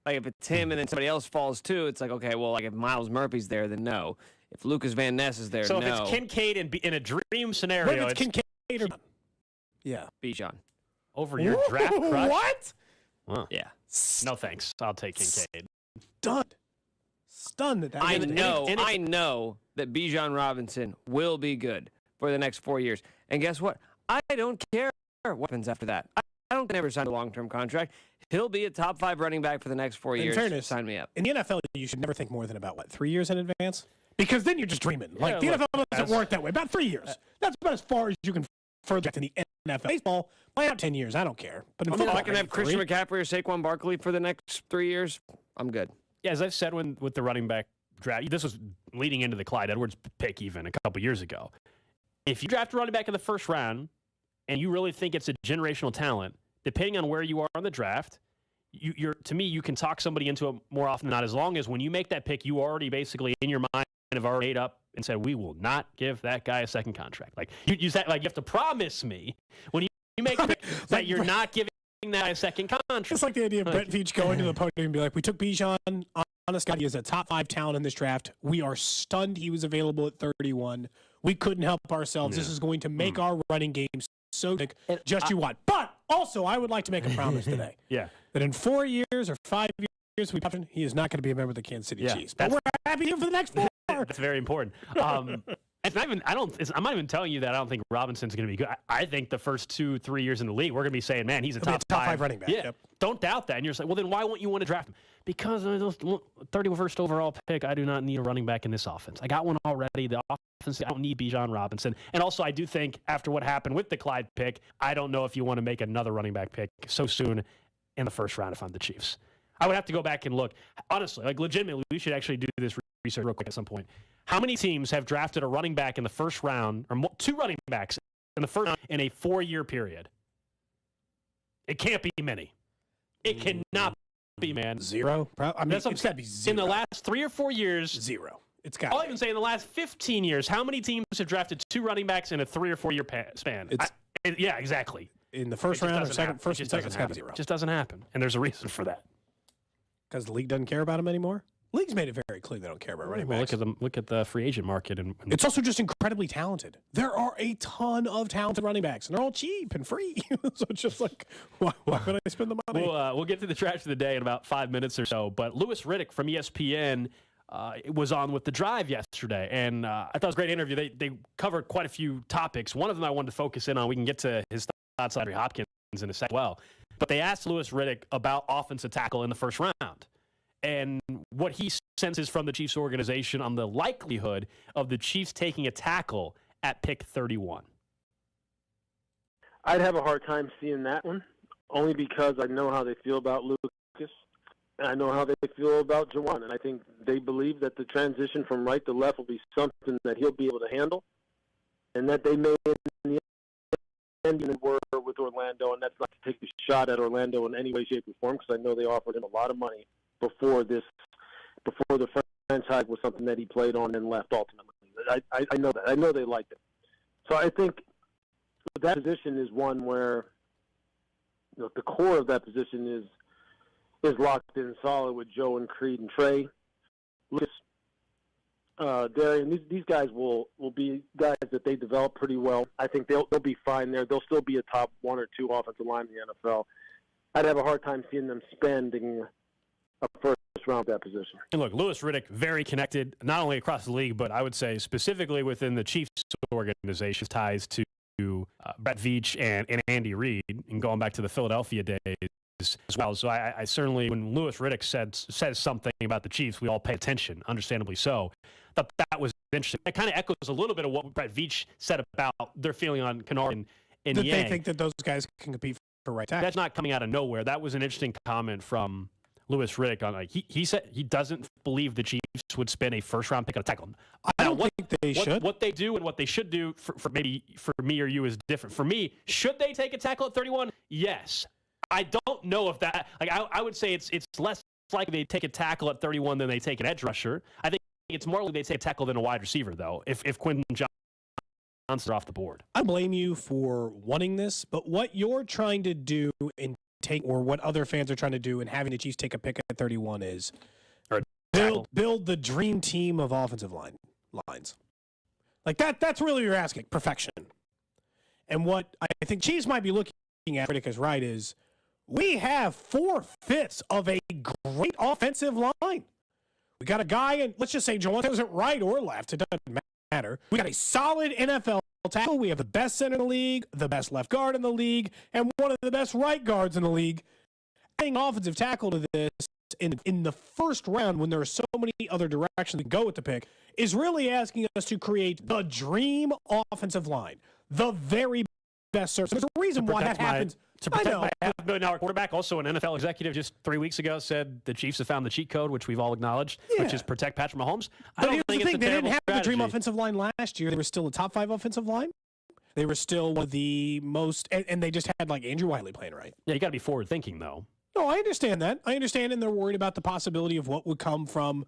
Like if it's him and then somebody else falls too, it's like, okay, well, like if Miles Murphy's there, then no. If Lucas Van Ness is there, so no. So if it's Kincaid in a dream scenario, it's Kincaid or yeah, Bijan. Over your draft crush? What? Wow. Yeah. No thanks. I'll take Kincaid. Stunned that I know that Bijan Robinson will be good for the next 4 years. And guess what? I don't care what happens after that. I don't ever sign a long-term contract. He'll be a top 5 running back for the next 4 years. In fairness, sign me up. In the NFL, you should never think more than about, 3 years in advance? Because then you're just dreaming. The NFL doesn't work that way. About 3 years. That's about as far as you can further in the NFL. Baseball, play out 10 years. I don't care. But in football, if I can have Christian McCaffrey or Saquon Barkley for the next 3 years, I'm good. Yeah, as I've said with the running back draft, this was leading into the Clyde Edwards pick even a couple years ago. If you draft a running back in the first round and you really think it's a generational talent, depending on where you are on the draft, to me, you can talk somebody into it more often than not, as long as when you make that pick, you already basically in your mind have already made up and said, we will not give that guy a second contract. Like you have to promise me when you make the pick that you're not giving that guy a second contract. It's like the idea of Brett Veach going to the podium and be like, we took Bijan. Honest God, he is a top 5 talent in this draft. We are stunned he was available at 31. We couldn't help ourselves. Yeah. This is going to make our running game so big. Just you what. But also, I would like to make a promise today. Yeah. That in 4 years or 5 years, he is not going to be a member of the Kansas City Chiefs. But we're happy here for the next 4. That's very important. It's not even. I'm not even telling you that I don't think Robinson's going to be good. I think the first 2-3 years in the league, we're going to be saying, man, he's a top 5 running back. Yeah. Yep. Don't doubt that. And you're saying, well, then why won't you want to draft him? Because 31st overall pick, I do not need a running back in this offense. I got one already. The offense, I don't need Bijan Robinson. And also, I do think after what happened with the Clyde pick, I don't know if you want to make another running back pick so soon in the first round if I'm the Chiefs. I would have to go back and look. Honestly, legitimately, we should actually do this research real quick at some point. How many teams have drafted a running back in the first round, or 2 running backs in the first round in a 4-year period? It can't be many. It cannot be, man. 0? I mean, it's got to be 0. In the last 3 or 4 years. 0. It's got. I'll even say in the last 15 years, how many teams have drafted 2 running backs in a 3 or 4 year span? Yeah, exactly. In the first round or second, first and second, it's got to be 0. It just doesn't happen, and there's a reason for that. Because the league doesn't care about them anymore. League's made it very clear they don't care about running backs. Look at the free agent market, and it's also just incredibly talented. There are a ton of talented running backs, and they're all cheap and free. So it's just like, why would I spend the money? We'll get to the trash of the day in about 5 minutes or so. But Louis Riddick from ESPN was on with The Drive yesterday, and I thought it was a great interview. They covered quite a few topics. One of them I wanted to focus in on. We can get to his thoughts on Andre Hopkins in a second as well. But they asked Louis Riddick about offensive tackle in the first round and what he senses from the Chiefs organization on the likelihood of the Chiefs taking a tackle at pick 31. I'd have a hard time seeing that one, only because I know how they feel about Lucas, and I know how they feel about Jawan, and I think they believe that the transition from right to left will be something that he'll be able to handle, and that they may in the end were with Orlando, and that's not to take a shot at Orlando in any way, shape, or form, because I know they offered him a lot of money before the franchise was something that he played on and left ultimately. I know that. I know they liked him. So I think that position is one where the core of that position is is locked in solid with Joe and Creed and Trey. Lucas, Darian, these guys will be guys that they develop pretty well. I think they'll be fine there. They'll still be a top 1 or 2 offensive line in the NFL. I'd have a hard time seeing them spending a first round at that position. And look, Louis Riddick, very connected, not only across the league, but I would say specifically within the Chiefs organization, ties to Brett Veach and Andy Reid, and going back to the Philadelphia days as well. So I certainly, when Louis Riddick says something about the Chiefs, we all pay attention, understandably so. Thought that was interesting. It kind of echoes a little bit of what Brett Veach said about their feeling on Kennard and that Yang. They think that those guys can compete for right tackle. That's not coming out of nowhere. That was an interesting comment from Louis Riddick on, like, he said he doesn't believe the Chiefs would spend a first-round pick on a tackle. I don't think they should. What they do and what they should do for maybe for me or you is different. For me, should they take a tackle at 31? Yes. I don't know if that, like, I would say it's less likely they take a tackle at 31 than they take an edge rusher. I think it's more likely they take a tackle than a wide receiver, though, if Quentin Johnson are off the board. I blame you for wanting this, but what you're trying to do and take, or what other fans are trying to do and having the Chiefs take a pick at 31 is build the dream team of offensive lines. Like that's really what you're asking, perfection. And what I think Chiefs might be looking at, Riddick is right, is we have 4/5 of a great offensive line. We got a guy, and let's just say Jawan isn't right or left. It doesn't matter. We got a solid NFL tackle. We have the best center in the league, the best left guard in the league, and one of the best right guards in the league. Adding offensive tackle to this in the first round, when there are so many other directions to go with the pick, is really asking us to create the dream offensive line, the very best service. There's a reason why that happens. To protect my $500 million quarterback, also an NFL executive just 3 weeks ago said the Chiefs have found the cheat code, which we've all acknowledged, which is protect Patrick Mahomes. I don't think it's a they didn't have strategy. the dream offensive line last year. They were still a top 5 offensive line. They were still one of the most, and they just had like Andrew Wiley playing right. Yeah, you got to be forward thinking though. No, I understand that. I understand, and they're worried about the possibility of what would come from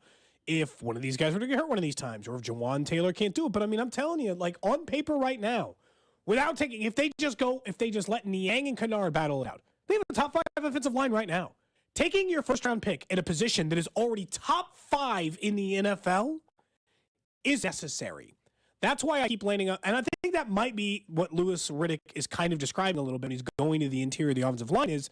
if one of these guys were to get hurt one of these times, or if Jawan Taylor can't do it. But I mean, I'm telling you, like on paper right now, without taking, if they just let Niang and Kennard battle it out, they have a top 5 offensive line right now. Taking your first round pick at a position that is already top 5 in the NFL is necessary. That's why I keep landing up, and I think that might be what Louis Riddick is kind of describing a little bit. He's going to the interior of the offensive line. Is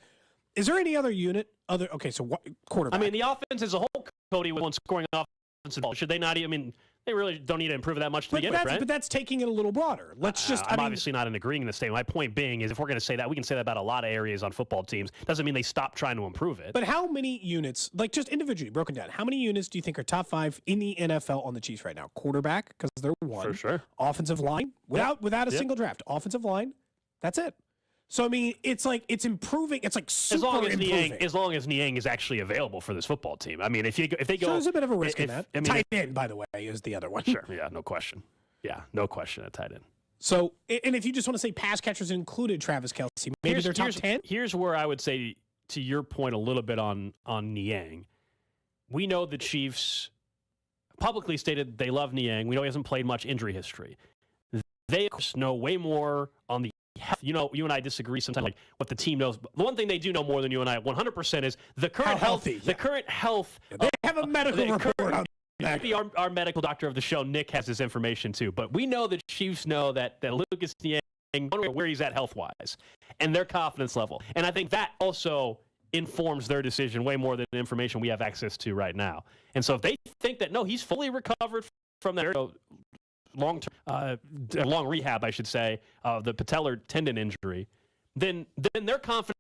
there any other unit? Okay, so what quarterback? I mean, the offense as a whole, Cody, with one scoring offensive ball. Should they not? I mean, they really don't need to improve it that much to begin with, right? But that's taking it a little broader. I'm obviously not in agreeing in this statement. My point being is, if we're going to say that, we can say that about a lot of areas on football teams. Doesn't mean they stop trying to improve it. But how many units, like just individually broken down, how many units do you think are top 5 in the NFL on the Chiefs right now? Quarterback, because they're one. For sure. Offensive line, without a single draft. Offensive line, that's it. So, I mean, it's like it's improving. It's like super improving. As long as Niang is actually available for this football team. I mean, if they go, so there's a bit of a risk in that. I mean, tight end, by the way, is the other one. Sure, yeah, no question. Yeah, no question at tight end. So, and if you just want to say pass catchers included Travis Kelce, maybe they're top 10. Here's where I would say, to your point, a little bit on Niang. We know the Chiefs publicly stated they love Niang. We know he hasn't played much, injury history. They of course know way more on the health. You know, you and I disagree sometimes, like what the team knows. But the one thing they do know more than you and I 100% is the current health. The current health. They have a medical report on that. Maybe our medical doctor of the show, Nick, has this information too. But we know the Chiefs know that Lucas Niang, where he's at health-wise, and their confidence level. And I think that also informs their decision way more than the information we have access to right now. And so if they think that, no, he's fully recovered from that long rehab, I should say, the patellar tendon injury, then their confidence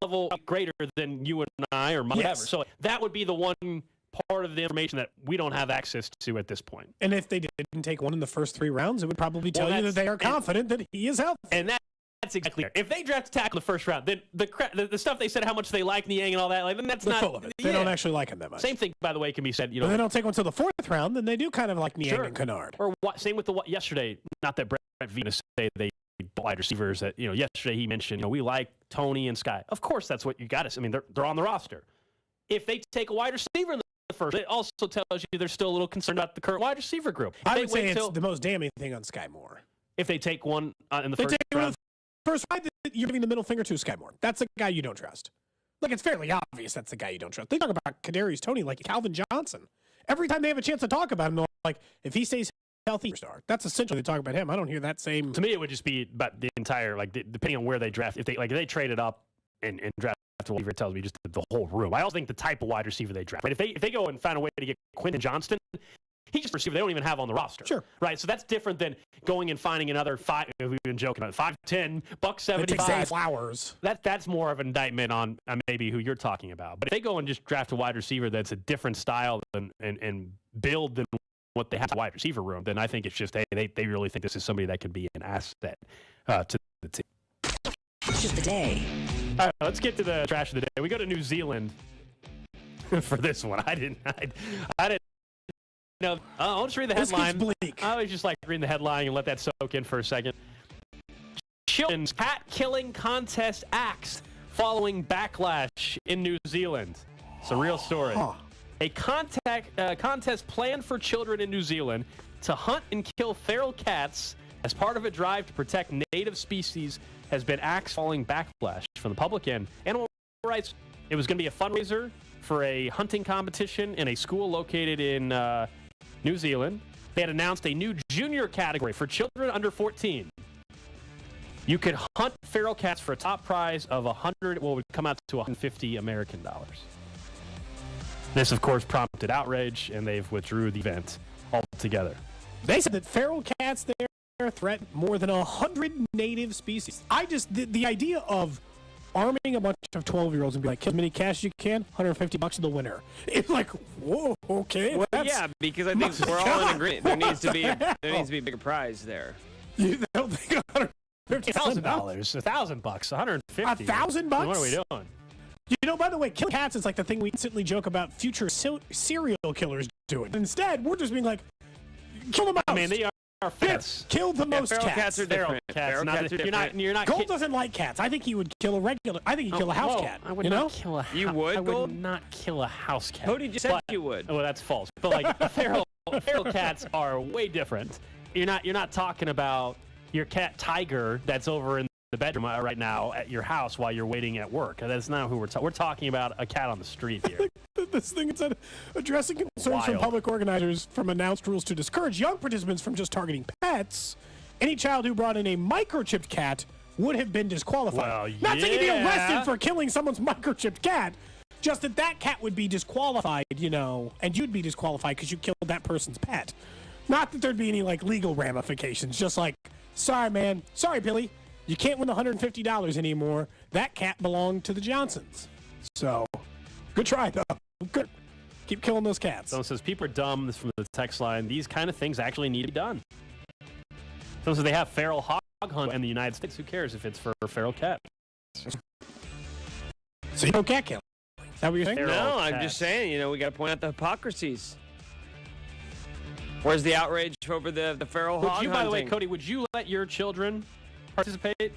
level is greater than you and I or whatever. Yes. So that would be the one part of the information that we don't have access to at this point. And if they didn't take one in the first 3 rounds, it would probably tell you that they are confident that he is healthy. And that's exactly it. If they draft a tackle the first round, then the stuff they said how much they like Niang and all that, like, then that's not full of it. They don't actually like him that much. Same thing, by the way, can be said. You know, if they don't take one till the 4th round, then they do kind of like Niang and Kennard. Or same with yesterday. Not that Brett Veach say they wide receivers. That yesterday he mentioned we like Tony and Sky. Of course, that's what you got to. I mean, they're on the roster. If they take a wide receiver in the first, it also tells you they're still a little concerned about the current wide receiver group. I would say it's the most damning thing on Sky Moore. If they take one in the first round. First, you're giving the middle finger to Sky Moore. That's the guy you don't trust. Like, it's fairly obvious that's the guy you don't trust. They talk about Kadarius Toney like Calvin Johnson. Every time they have a chance to talk about him, they're like, if he stays healthy, star. That's essentially they talk about him. I don't hear that same. To me, it would just be about the entire, like, depending on where they draft. If they traded up and draft a receiver, it tells me just the whole room. I also think the type of wide receiver they draft. Right? If they go and find a way to get Quentin Johnston, he's just a receiver they don't even have on the roster. Sure. Right. So that's different than going and finding another we've been joking about 5'10", $175. Flowers. That's more of an indictment on maybe who you're talking about. But if they go and just draft a wide receiver that's a different style and build than what they have in the wide receiver room, then I think it's just they really think this is somebody that could be an asset to the team. Trash of the day. All right, let's get to the trash of the day. We go to New Zealand for this one. I didn't know. I'll just read the headline. This gets bleak. I always just like reading the headline and let that soak in for a second. Children's cat killing contest axed following backlash in New Zealand. It's a real story. A contest planned for children in New Zealand to hunt and kill feral cats as part of a drive to protect native species has been axed following backlash from the public and animal rights. It was going to be a fundraiser for a hunting competition in a school located in New Zealand. They had announced a new junior category for children under 14. You could hunt feral cats for a top prize of would come out to $150 American. This, of course, prompted outrage, and they've withdrew the event altogether. They said that feral cats there threaten more than 100 native species. The idea of arming a bunch of 12-year-olds and be like, kill as many cats as you can, $150 to the winner. It's like, whoa, okay. Well, yeah, because I think we're all in agreement. There needs to be a bigger prize there. You don't think $1,000, $1,000, $150. $1,000? What are we doing? You know, by the way, killing cats is like the thing we instantly joke about future serial killers doing. Instead, we're just being like, kill the mouse. I mean, they are pets. Kill the most feral cats. Cats are different. Feral cats are different. You're not Gold doesn't like cats. I think he would kill I think he'd kill a house cat. I would not kill a You would, I Gold? would not kill a house cat. Cody just said you would. Oh, that's false. But like feral cats are way different. You're not talking about your cat Tiger that's over in the bedroom right now at your house while you're waiting at work. That's not who we're talking. We're talking about a cat on the street here. This thing said, addressing concerns from public organizers from announced rules to discourage young participants from just targeting pets. Any child who brought in a microchipped cat would have been disqualified. Well, Not that you'd be arrested for killing someone's microchipped cat, just that cat would be disqualified, and you'd be disqualified because you killed that person's pet. Not that there'd be any legal ramifications. Just like, sorry, man. Sorry, Billy. You can't win the $150 anymore. That cat belonged to the Johnsons. So, good try, though. Good. Keep killing those cats. Someone says, people are dumb. This is from the text line. These kind of things actually need to be done. Someone says they have feral hog hunt in the United States. Who cares if it's for a feral cat? So you know cat killing. Is that what you're saying? No, I'm just saying, we got to point out the hypocrisies. Where's the outrage over the feral hog hunting? By the way, Cody, would you let your children participate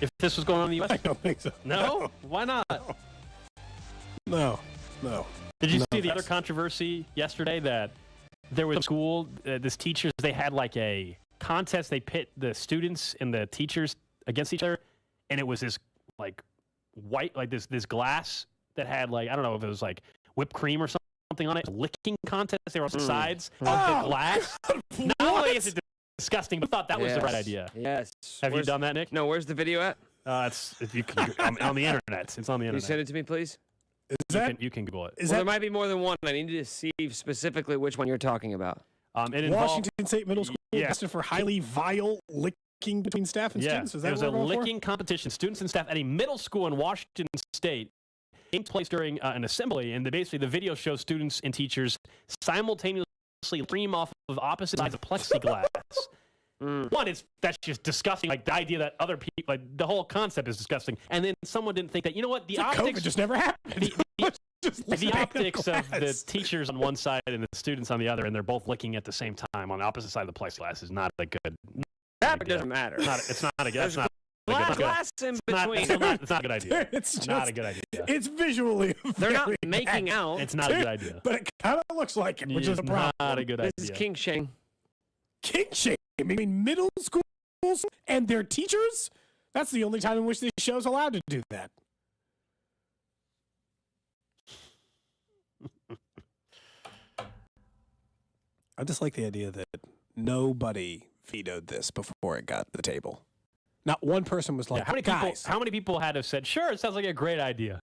if this was going on in the U.S.? I don't think so. No? Why not? No. Did you see the other controversy yesterday that there was a school, this teachers, they had a contest. They pit the students and the teachers against each other, and it was this white, this glass that had I don't know if it was whipped cream or something on it. It was a licking contest. They were on the sides of the glass. Not only is it disgusting, but I thought that was the right idea. Yes. Have you done that, Nick? No, where's the video at? You can on the internet. It's on the internet. Can you send it to me, please? You can Google it. There might be more than one. I need to see specifically which one you're talking about. Washington State Middle School arrested for highly vile licking between staff and students. Is that it was a licking competition. Students and staff at a middle school in Washington State came to place during an assembly, and basically the video shows students and teachers simultaneously stream off of opposite sides of plexiglass. That's just disgusting. The idea that other people, the whole concept is disgusting. And then someone didn't think that, the optics COVID just never happened. The optics of the teachers on one side and the students on the other, and they're both licking at the same time on the opposite side of the plexiglass is not a good. That doesn't matter. It's not a good. That's not. Glass in between. It's not a good idea. It's not a good idea. It's visually. They're not making out. It's not a good idea. But it kind of looks like it, which is a problem. Not a good idea. This is king shaming. King shaming? I mean, middle schools and their teachers? That's the only time in which this show's allowed to do that. I just like the idea that nobody vetoed this before it got to the table. Not one person was like, how many people had to have said, sure, it sounds like a great idea?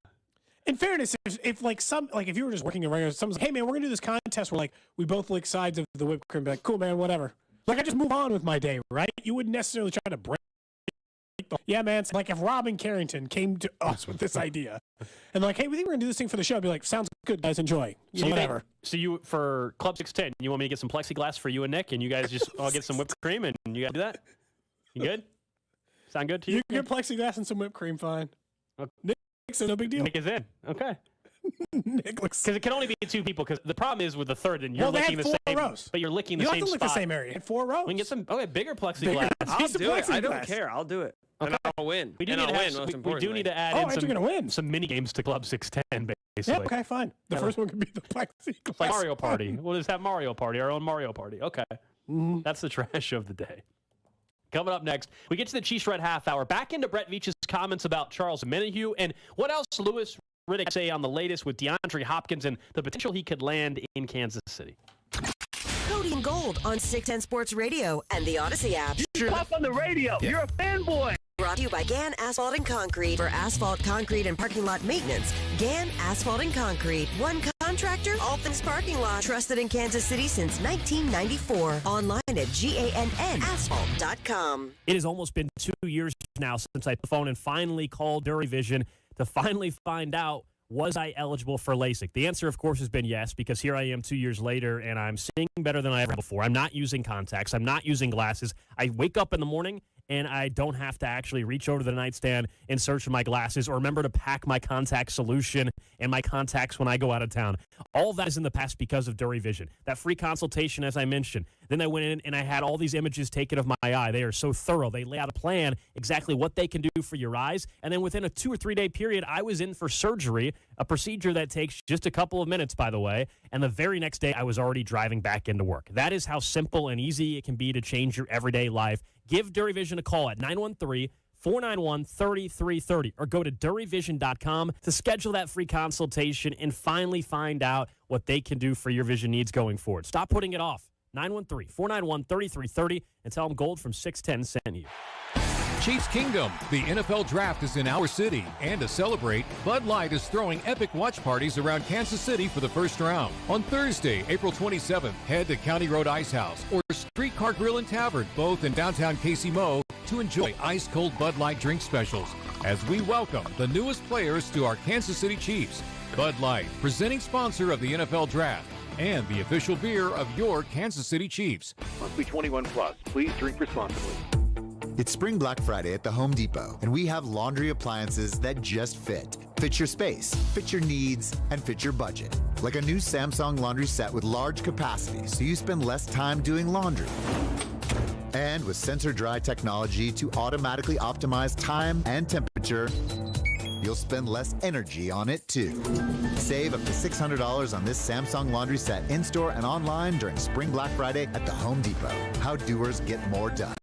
In fairness, if you were just working around, someone's like, hey man, we're gonna do this contest where like we both lick sides of the whipped cream, be like, cool man, whatever. Like I just move on with my day, right? You wouldn't necessarily try to break. Yeah, man. It's like if Robin Carrington came to us with this idea, and like, hey, we think we're gonna do this thing for the show. I'd be like, sounds good, guys, enjoy. So whatever. So you for Club 610, you want me to get some plexiglass for you and Nick, and you guys just all get some whipped cream, and you guys do that? You good? Sound good to you? You get plexiglass and some whipped cream, fine. Okay. Nick, so no big deal. Nick is in. Okay. Nick looks. Because it can only be 2 people. Because the problem is with the third, and you're licking the same rows. But you're licking you the don't same have to lick spot. the same area. 4 rows. We can get some bigger plexiglass. I'll do it. I don't care. I'll do it. Okay. And I'll win. We do and need I'll to win, most we importantly. do need to add in some mini games to Club 610, basically. Yeah, okay, fine. The first one could be the plexiglass. It's like Mario Party. We'll just have Mario Party, our own Mario Party. Okay. Mm-hmm. That's the trash of the day. Coming up next, we get to the Chiefs Red Half Hour. Back into Brett Veach's comments about Charles Omenihu and what else Louis Riddick say on the latest with DeAndre Hopkins and the potential he could land in Kansas City. Cody and Gold on 610 Sports Radio and the Odyssey app. You talk on the radio. Yeah. You're a fanboy. Brought to you by Gann Asphalt and Concrete. For asphalt, concrete, and parking lot maintenance, Gann Asphalt and Concrete. One contractor, all things parking lot. Trusted in Kansas City since 1994. Online at GANNasphalt.com. It has almost been 2 years now since I phoned and finally called DuraVision to finally find out, was I eligible for LASIK? The answer, of course, has been yes, because here I am 2 years later, and I'm seeing better than I ever before. I'm not using contacts. I'm not using glasses. I wake up in the morning, and I don't have to actually reach over to the nightstand and search for my glasses or remember to pack my contact solution and my contacts when I go out of town. All that is in the past because of DuraVision. That free consultation, as I mentioned. Then I went in and I had all these images taken of my eye. They are so thorough. They lay out a plan exactly what they can do for your eyes. And then within a 2 or 3 day period, I was in for surgery, a procedure that takes just a couple of minutes, by the way. And the very next day, I was already driving back into work. That is how simple and easy it can be to change your everyday life. Give DuraVision a call at 913-491-3330 or go to DuraVision.com to schedule that free consultation and finally find out what they can do for your vision needs going forward. Stop putting it off. 913-491-3330 and tell them Gold from 610 sent you. Chiefs Kingdom, the NFL Draft is in our city, and to celebrate, Bud Light is throwing epic watch parties around Kansas City for the first round. On Thursday, April 27th, head to County Road Ice House or Streetcar Grill and Tavern, both in downtown KC-Mo, to enjoy ice-cold Bud Light drink specials as we welcome the newest players to our Kansas City Chiefs. Bud Light, presenting sponsor of the NFL Draft and the official beer of your Kansas City Chiefs. Must be 21 plus. Please drink responsibly. It's Spring Black Friday at the Home Depot, and we have laundry appliances that just fit. Fit your space, fit your needs, and fit your budget. Like a new Samsung laundry set with large capacity, so you spend less time doing laundry. And with Sensor Dry technology to automatically optimize time and temperature, you'll spend less energy on it too. Save up to $600 on this Samsung laundry set in-store and online during Spring Black Friday at the Home Depot. How doers get more done.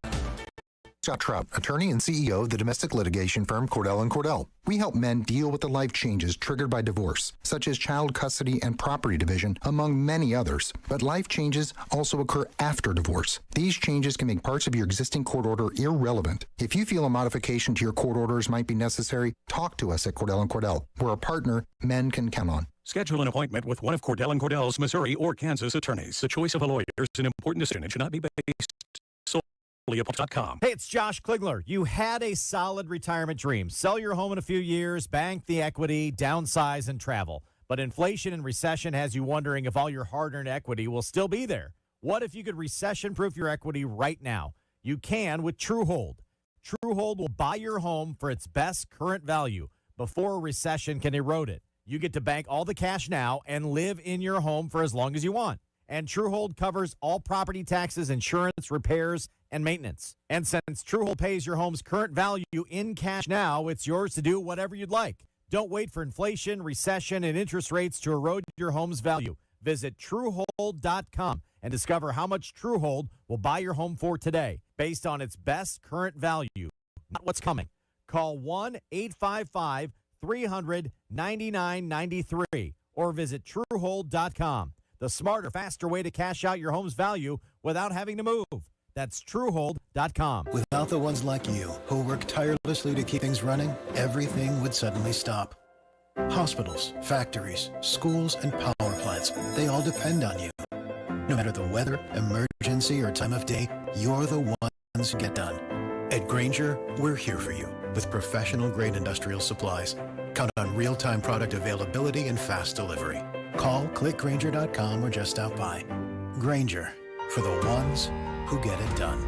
Scott Trout, attorney and CEO of the domestic litigation firm Cordell & Cordell. We help men deal with the life changes triggered by divorce, such as child custody and property division, among many others. But life changes also occur after divorce. These changes can make parts of your existing court order irrelevant. If you feel a modification to your court orders might be necessary, talk to us at Cordell & Cordell. We're a partner men can count on. Schedule an appointment with one of Cordell & Cordell's Missouri or Kansas attorneys. The choice of a lawyer is an important decision and should not be based solely upon. Hey, it's Josh Klingler. You had a solid retirement dream. Sell your home in a few years, bank the equity, downsize, and travel. But inflation and recession has you wondering if all your hard-earned equity will still be there. What if you could recession-proof your equity right now? You can with TrueHold. TrueHold will buy your home for its best current value before a recession can erode it. You get to bank all the cash now and live in your home for as long as you want. And TrueHold covers all property taxes, insurance, repairs, and maintenance. And since TrueHold pays your home's current value in cash now, it's yours to do whatever you'd like. Don't wait for inflation, recession, and interest rates to erode your home's value. Visit TrueHold.com and discover how much TrueHold will buy your home for today based on its best current value, not what's coming. Call 1-855-300-9993 or visit TrueHold.com. the smarter, faster way to cash out your home's value without having to move. That's Truehold.com. Without the ones like you, who work tirelessly to keep things running, everything would suddenly stop. Hospitals, factories, schools, and power plants, they all depend on you. No matter the weather, emergency, or time of day, you're the ones who get done. At Grainger, we're here for you with professional-grade industrial supplies. Count on real-time product availability and fast delivery. Call, click Grainger.com, or just stop by. Grainger, for the ones who get it done.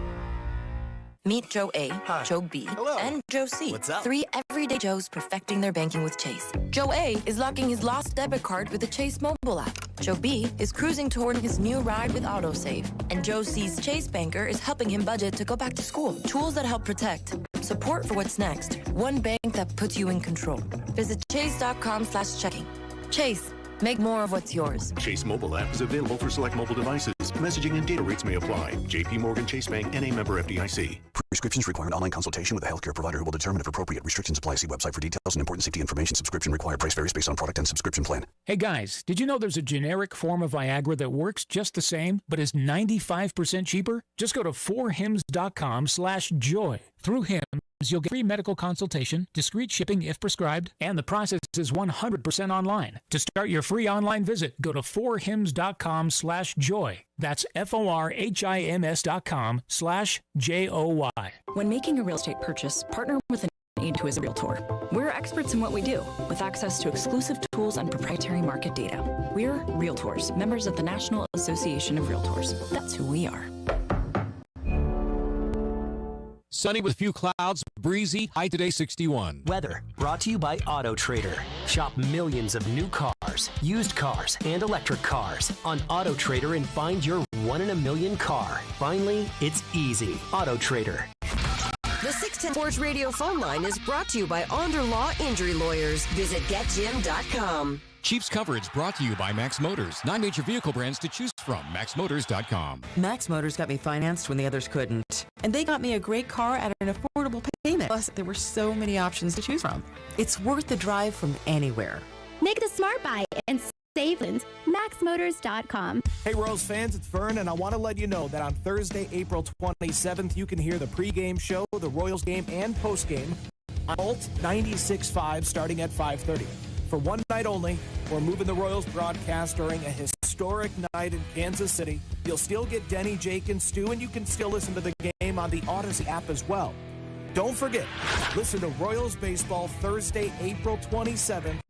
Meet Joe A, Joe B, and Joe C. What's up? 3 everyday Joes perfecting their banking with Chase. Joe A is locking his lost debit card with the Chase mobile app. Joe B is cruising toward his new ride with AutoSave. And Joe C's Chase banker is helping him budget to go back to school. Tools that help protect. Support for what's next. One bank that puts you in control. Visit chase.com/checking. Chase. Make more of what's yours. Chase mobile app is available for select mobile devices. Messaging and data rates may apply. J.P. Morgan Chase Bank, N.A. member FDIC. Prescriptions require an online consultation with a healthcare provider who will determine if appropriate. Restrictions apply. See website for details and important safety information. Subscription required. Price varies based on product and subscription plan. Hey guys, did you know there's a generic form of Viagra that works just the same, but is 95% cheaper? Just go to 4hims.com/joy. Through Hims, you'll get free medical consultation, discreet shipping if prescribed, and the process is 100% online. To start your free online visit, go to 4hims.com/joy. That's FORHIMS.com/JOY. When making a real estate purchase, partner with an agent who is a realtor. We're experts in what we do, with access to exclusive tools and proprietary market data. We're Realtors, members of the National Association of Realtors. That's who we are. Sunny with few clouds, breezy, high today 61. Weather brought to you by Auto Trader. Shop millions of new cars, used cars, and electric cars on Auto Trader and find your 1 in a million car. Finally, it's easy. Auto Trader. The 610 Sports Radio phone line is brought to you by Onder Law Injury Lawyers. Visit getjim.com. Chiefs coverage brought to you by Max Motors. 9 major vehicle brands to choose from. MaxMotors.com. Max Motors got me financed when the others couldn't. And they got me a great car at an affordable payment. Plus, there were so many options to choose from. It's worth the drive from anywhere. Make the smart buy and save in MaxMotors.com. Hey, Royals fans, it's Vern, and I want to let you know that on Thursday, April 27th, you can hear the pregame show, the Royals game, and postgame on Alt 96.5 starting at 5:30. For one night only, we're moving the Royals broadcast during a historic night in Kansas City. You'll still get Denny, Jake, and Stu, and you can still listen to the game on the Odyssey app as well. Don't forget, listen to Royals Baseball Thursday, April 27th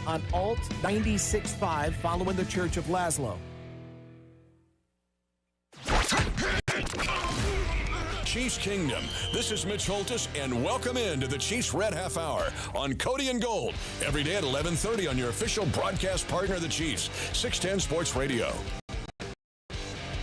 on Alt 96.5 following the Church of Laszlo. Chiefs Kingdom. This is Mitch Holtis, and welcome into the Chiefs Red Half Hour on Cody and Gold. Every day at 11:30 on your official broadcast partner of the Chiefs, 610 Sports Radio.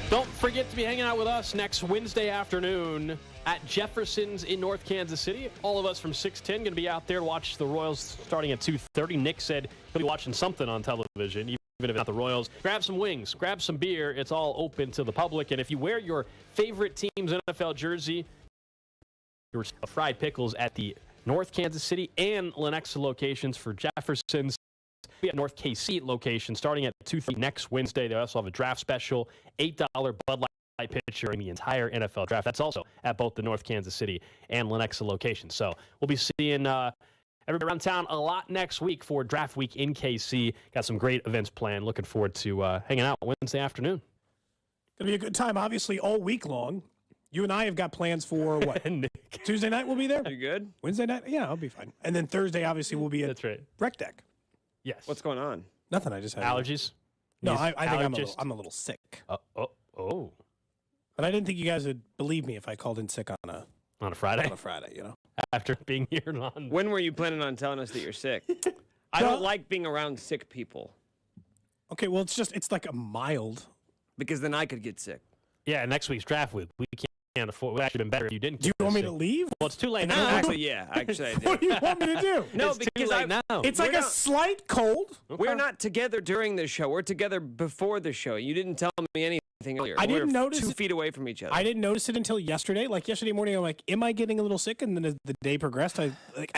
Don't forget to be hanging out with us next Wednesday afternoon at Jefferson's in North Kansas City. All of us from 610 going to be out there to watch the Royals starting at 2:30. Nick said he'll be watching something on television, even if it's not the Royals. Grab some wings, grab some beer. It's all open to the public. And if you wear your favorite team's NFL jersey, your fried pickles at the North Kansas City and Lenexa locations for Jefferson's. We have North KC location starting at 2:30 next Wednesday. They also have a draft special, $8 Bud Light pitcher during the entire NFL draft. That's also at both the North Kansas City and Lenexa locations. So we'll be seeing everybody around town a lot next week for draft week in KC. Got some great events planned. Looking forward to hanging out Wednesday afternoon. It'll be a good time, obviously, all week long. You and I have got plans for what? Tuesday night we'll be there? You good? Wednesday night? Yeah, I'll be fine. And then Thursday, obviously, we'll be at Rec Deck. Yes. What's going on? Nothing. I just had allergies. No, I think I'm a little sick. Oh. But I didn't think you guys would believe me if I called in sick on a Friday. On a Friday, you know. After being here on. When were you planning on telling us that you're sick? I don't like being around sick people. Okay, well, it's like a mild. Because then I could get sick. Yeah, next week's draft week. We can't afford. It would actually been better if you didn't. Do you want me to leave? Well, it's too late now. now. Actually, I do. What do you want me to do? No, it's because too late now. It's like a slight cold. We're not together during the show. We're together before the show. You didn't tell me anything earlier. I didn't We're notice 2 feet away from each other. I didn't notice it until yesterday. Like yesterday morning, I'm like, am I getting a little sick? And then as the day progressed, I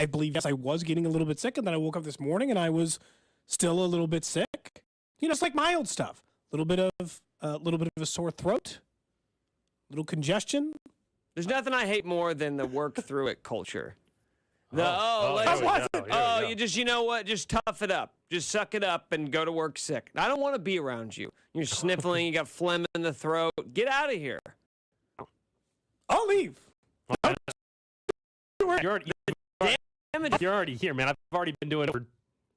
believe, yes, I was getting a little bit sick. And then I woke up this morning and I was still a little bit sick. You know, it's like mild stuff. little bit of a sore throat, little congestion. There's nothing I hate more than the work through it culture. You know what? Just tough it up. Just suck it up and go to work sick. I don't want to be around you. You're sniffling. You got phlegm in the throat. Get out of here. I'll leave. You're already here, man. I've already been doing it for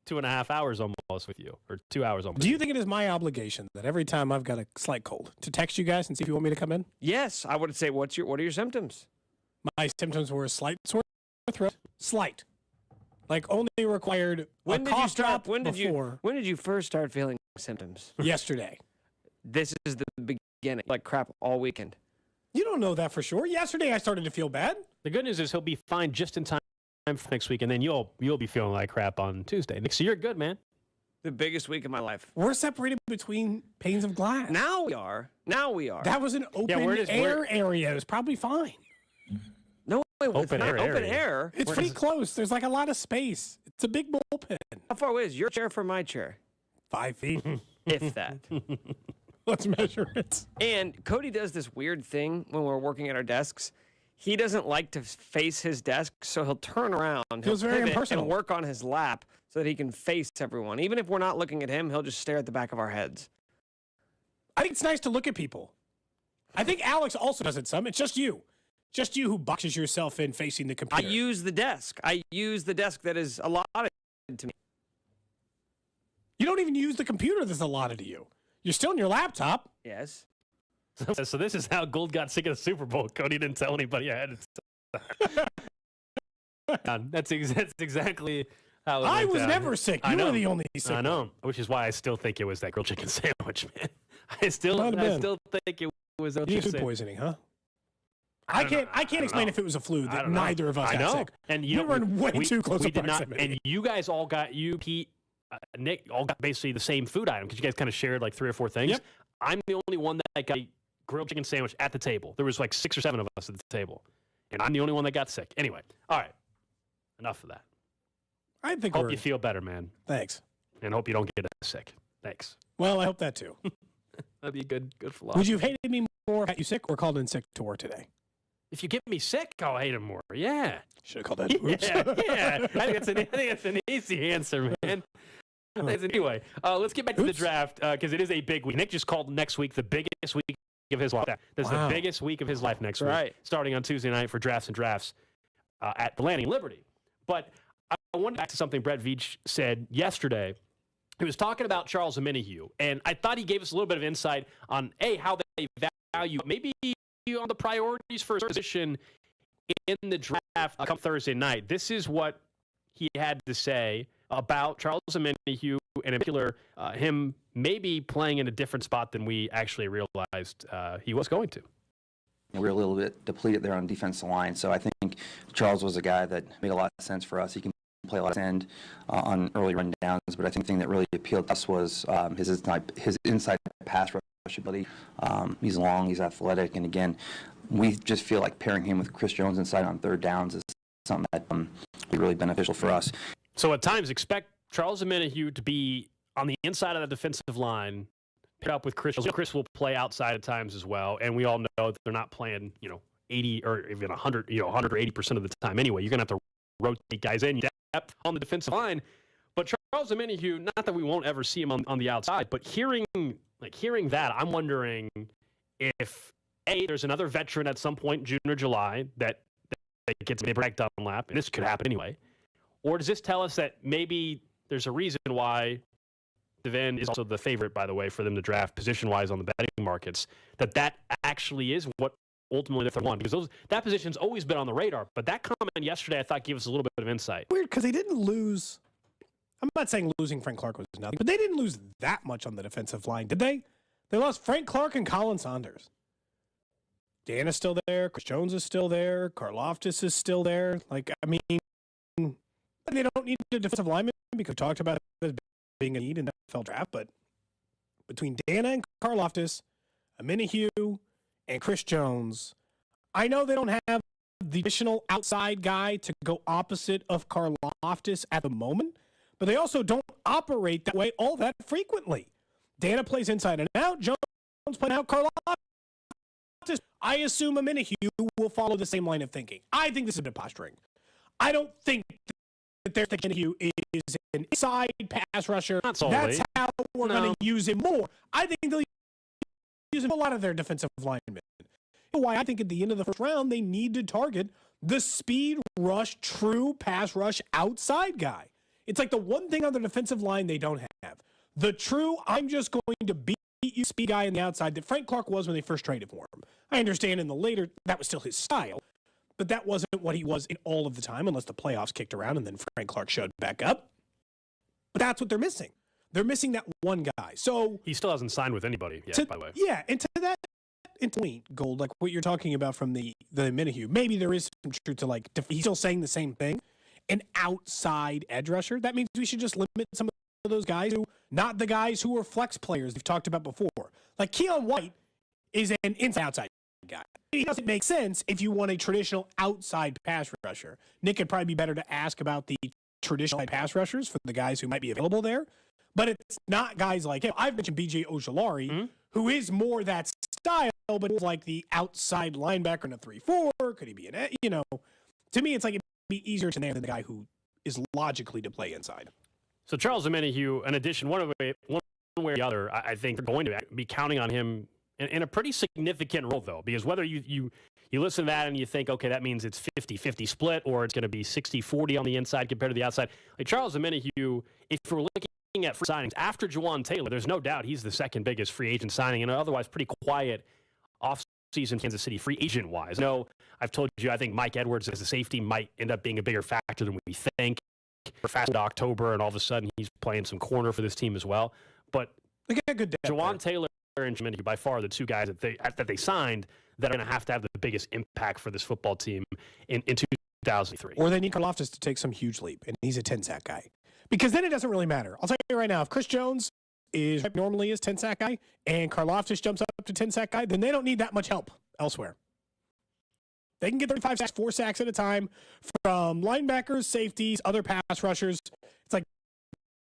2.5 hours almost with you, or 2 hours almost. Do you think it is my obligation that every time I've got a slight cold to text you guys and see if you want me to come in? Yes, I would say. What are your symptoms? My symptoms were a slight sore throat, slight, like only required a cough drop. When did you first start feeling symptoms? Yesterday. This is the beginning. Like crap all weekend. You don't know that for sure. Yesterday I started to feel bad. The good news is he'll be fine just in time for next week, and then you'll be feeling like crap on Tuesday. So you're good, man. The biggest week of my life. We're separated between panes of glass. Now we are. That was an open air area. It was probably fine. No, open air. It's pretty close. There's like a lot of space. It's a big bullpen. How far away is your chair from my chair? 5 feet. If that. Let's measure it. And Cody does this weird thing when we're working at our desks. He doesn't like to face his desk, so he'll turn around. Feels very impersonal. And work on his lap so that he can face everyone. Even if we're not looking at him, he'll just stare at the back of our heads. I think it's nice to look at people. I think Alex also does it some. It's just you. Just you who boxes yourself in facing the computer. I use the desk. That is allotted to me. You don't even use the computer that's allotted to you. You're still on your laptop. Yes. So this is how Gold got sick of the Super Bowl. Cody didn't tell anybody ahead of time. That's exactly how it I went was down. never sick. You were the only sick. I know, which is why I still think it was that grilled chicken sandwich, man. I still think it was food poisoning, huh? I can't explain if it was a flu that neither of us got sick. And we were in way too close to proximity. And you guys all got Pete, Nick, all got basically the same food item because you guys kind of shared like 3 or 4 things. Yep. I'm the only one that got a grilled chicken sandwich at the table. There was like 6 or 7 of us at the table, and I'm the only one that got sick. Anyway, all right, enough of that. I think hope you feel better, man. Thanks. And hope you don't get sick. Thanks. Well, I hope that too. That'd be a good philosophy. Would you have hated me more if I got you sick or called in sick to work today? If you get me sick, I'll hate him more. Yeah. Should have called that. Oops. Yeah. I think it's an easy answer, man. Anyway, let's get back to the draft because it is a big week. Nick just called next week the biggest week of his life. This is the biggest week of his life next week, starting on Tuesday night for Drafts and Drafts at the Landing Liberty. But I want to back to something Brett Veach said yesterday. He was talking about Charles Omenihu, and I thought he gave us a little bit of insight on, how they value maybe on the priorities for his position in the draft come Thursday night. This is what he had to say about Charles Omenihu, and in particular, him maybe playing in a different spot than we actually realized he was going to. We're a little bit depleted there on defensive line, so I think Charles was a guy that made a lot of sense for us. He can play a lot of end on early run downs, but I think the thing that really appealed to us was his inside pass rush ability. He's long, he's athletic, and again, we just feel like pairing him with Chris Jones inside on third downs is something that would be really beneficial for us. So at times, expect Charles Omenihu to be on the inside of the defensive line, pick up with Chris. Chris will play outside at times as well, and we all know that they're not playing, 80 or even 100, 100 or 80% of the time anyway. You're going to have to rotate guys in depth on the defensive line. But Charles Omenihu, not that we won't ever see him on the outside, but hearing that, I'm wondering if, there's another veteran at some point, June or July, that gets a Brett Dunlap, and this could happen anyway. Or does this tell us that maybe there's a reason why Devin is also the favorite, by the way, for them to draft position-wise on the betting markets, that actually is what ultimately they're one? Because that position's always been on the radar. But that comment yesterday, I thought, gave us a little bit of insight. Weird, because they didn't lose. I'm not saying losing Frank Clark was nothing, but they didn't lose that much on the defensive line, did they? They lost Frank Clark and Colin Saunders. Dan is still there. Chris Jones is still there. Karlaftis is still there. They don't need a defensive lineman because we talked about it as being a need in the NFL draft, but between Dana and Karlaftis, Omenihu, and Chris Jones, I know they don't have the additional outside guy to go opposite of Karlaftis at the moment, but they also don't operate that way all that frequently. Dana plays inside and out. Jones playing out. Karlaftis. I assume Omenihu will follow the same line of thinking. I think this is a bit posturing. I don't think that their Omenihu is an inside pass rusher. That's how we're going to use him more. I think they'll use him a lot of their defensive linemen. Why I think at the end of the first round, they need to target the speed rush, true pass rush outside guy. It's like the one thing on the defensive line they don't have. The true, I'm just going to beat you speed guy on the outside that Frank Clark was when they first traded for him. I understand in the later, that was still his style, but that wasn't what he was in all of the time unless the playoffs kicked around and then Frank Clark showed back up. But that's what they're missing. They're missing that one guy. So he still hasn't signed with anybody yet, by the way. Yeah, and to that point, Gold, like what you're talking about from the Omenihu, maybe there is some truth to like, he's still saying the same thing. An outside edge rusher, that means we should just limit some of those guys who, not the guys who are flex players we've talked about before. Like Keon White is an inside-outside guy. It doesn't make sense if you want a traditional outside pass rusher. Nick, it'd probably be better to ask about the traditional pass rushers for the guys who might be available there. But it's not guys like him. I've mentioned B.J. Ojulari, who is more that style, but it's like the outside linebacker in a 3-4. Could he be an, to me, it's like it'd be easier to name than the guy who is logically to play inside. So Charles Omenihu, in addition, one way or the other, I think they're going to be counting on him in a pretty significant role, though, because whether you listen to that and you think, okay, that means it's 50-50 split, or it's going to be 60-40 on the inside compared to the outside. Like Charles Omenihu, if we're looking at free signings after Juwan Taylor, there's no doubt he's the second biggest free agent signing, and otherwise pretty quiet off-season Kansas City free agent-wise. No, I've told you, I think Mike Edwards as a safety might end up being a bigger factor than we think. We're fast into October, and all of a sudden he's playing some corner for this team as well. But they get a good depth Juwan Taylor and Omenihu by far the two guys that they signed that are going to have the biggest impact for this football team in 2003. Or they need Karlaftis to take some huge leap, and he's a 10-sack guy. Because then it doesn't really matter. I'll tell you right now, if Chris Jones is normally his 10-sack guy and Karlaftis jumps up to 10-sack guy, then they don't need that much help elsewhere. They can get 35 sacks, 4 sacks at a time from linebackers, safeties, other pass rushers. It's like,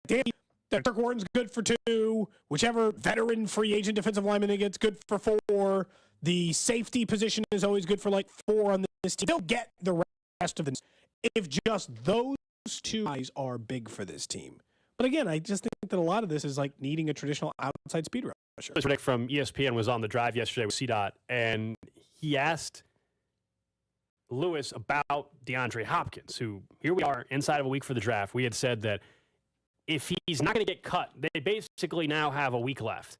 damn, Dirk Warren's good for 2. Whichever veteran free agent defensive lineman they get's good for 4. The safety position is always good for like 4 on this team. They'll get the rest of them if just those 2 guys are big for this team. But again, I just think that a lot of this is like needing a traditional outside speed rusher. Rick from ESPN was on the drive yesterday with CDOT, and he asked Lewis about DeAndre Hopkins, who, here we are inside of a week for the draft. We had said that if he's not going to get cut, they basically now have a week left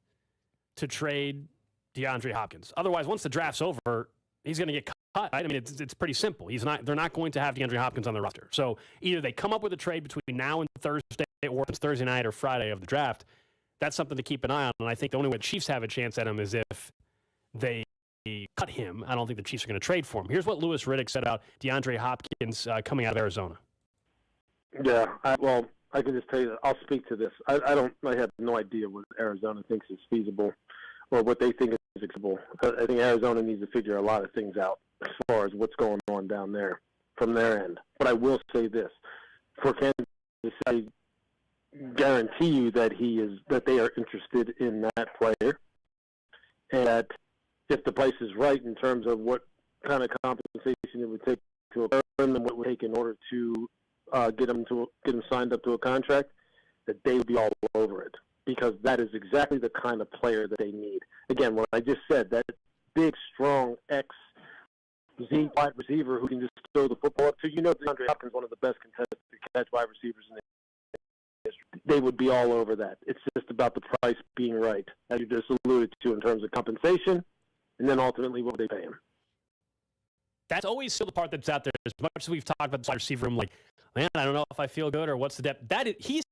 to trade DeAndre Hopkins. Otherwise, once the draft's over, he's going to get cut. Right? I mean, it's pretty simple. They're not going to have DeAndre Hopkins on their roster. So either they come up with a trade between now and Thursday, or it's Thursday night or Friday of the draft. That's something to keep an eye on. And I think the only way the Chiefs have a chance at him is if they cut him. I don't think the Chiefs are going to trade for him. Here's what Louis Riddick said about DeAndre Hopkins coming out of Arizona. Yeah, I can just tell you that I'll speak to this. I have no idea what Arizona thinks is feasible or what they think is acceptable. I think Arizona needs to figure a lot of things out as far as what's going on down there from their end. But I will say this. For Kansas City, I guarantee you that they are interested in that player, and that if the price is right in terms of what kind of compensation it would take to acquire him and what it would take in order to get him signed up to a contract, that they would be all over it, because that is exactly the kind of player that they need. Again, what I just said, that big, strong Z wide receiver who can just throw the football up to. DeAndre Hopkins is one of the best contested catch wide receivers in the history. They would be all over that. It's just about the price being right, as you just alluded to, in terms of compensation, and then ultimately what they pay him. That's always still the part that's out there. As much as we've talked about the wide receiver, I'm like, man, I don't know if I feel good or what's the depth. He's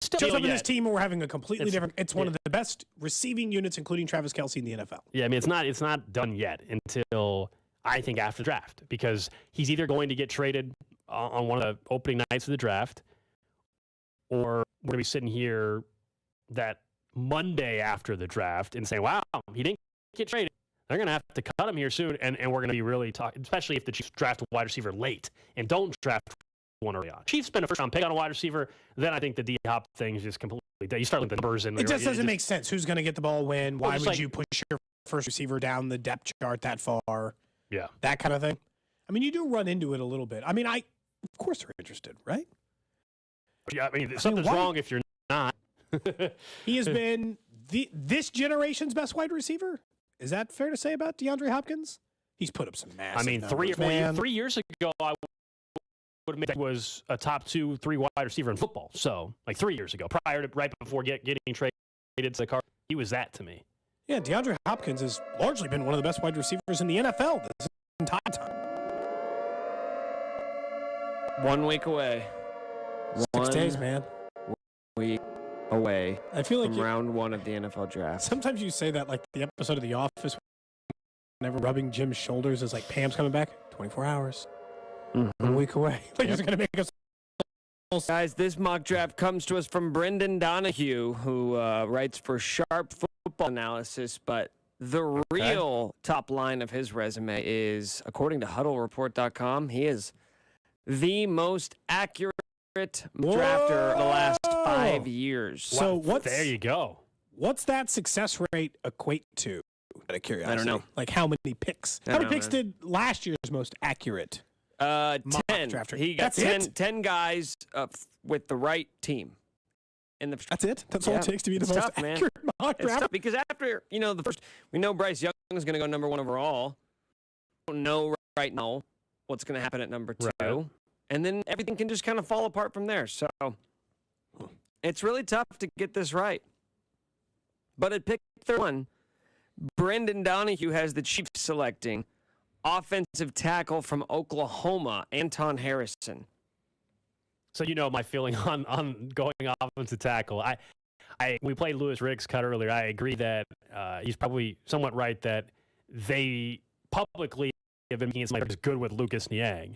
still just up in this team, we're having a completely different. It's one of the best receiving units, including Travis Kelce in the NFL. Yeah, I mean, it's not done yet until I think after the draft, because he's either going to get traded on one of the opening nights of the draft, or we're going to be sitting here that Monday after the draft and saying, wow, he didn't get traded. They're going to have to cut him here soon, and we're going to be really talking, especially if the Chiefs draft a wide receiver late and don't draft one early on. Chiefs spend a first-round pick on a wide receiver, then I think the D-Hop thing is just completely dead. You start looking at the numbers. And it just doesn't make sense. Who's going to get the ball when? Why would you push your first receiver down the depth chart that far? Yeah. That kind of thing. I mean, you do run into it a little bit. I mean, of course they're interested, right? Yeah, I mean, something's wrong if you're not. He has been this generation's best wide receiver. Is that fair to say about DeAndre Hopkins? He's put up some massive numbers, 3 years ago, I would admit that he was a top 2-3 wide receiver in football. So, like 3 years ago, right before getting traded to the Cardinals, he was that to me. Yeah, DeAndre Hopkins has largely been one of the best wide receivers in the NFL this entire time. 1 week away. 6 days, man. Week away. I feel like from round 1 of the NFL draft. Sometimes you say that like the episode of The Office, whenever rubbing Jim's shoulders is like Pam's coming back. 24 hours. 1 week away. Like he's going to make us. Guys, this mock draft comes to us from Brendan Donahue, who writes for Sharp Football Analysis, but the real top line of his resume is, according to HuddleReport.com, he is the most accurate drafter the last 5 years. So there you go. What's that success rate equate to? Out of curiosity. I don't know. Like how many picks? How many picks did last year's most accurate? 10. Drafter? He got That's 10 guys with the right team. That's it? That's all it takes to be the most tough, accurate mock It's draft? tough because after, the first, we know Bryce Young is going to go number 1 overall. We don't know right now what's going to happen at number 2. Right. And then everything can just kind of fall apart from there. So it's really tough to get this right. But at pick 31, Brendan Donahue has the Chiefs selecting offensive tackle from Oklahoma, Anton Harrison. So my feeling on going offensive tackle. We played Louis Riggs' cut earlier. I agree that he's probably somewhat right that they publicly have been somebody who's good with Lucas Niang.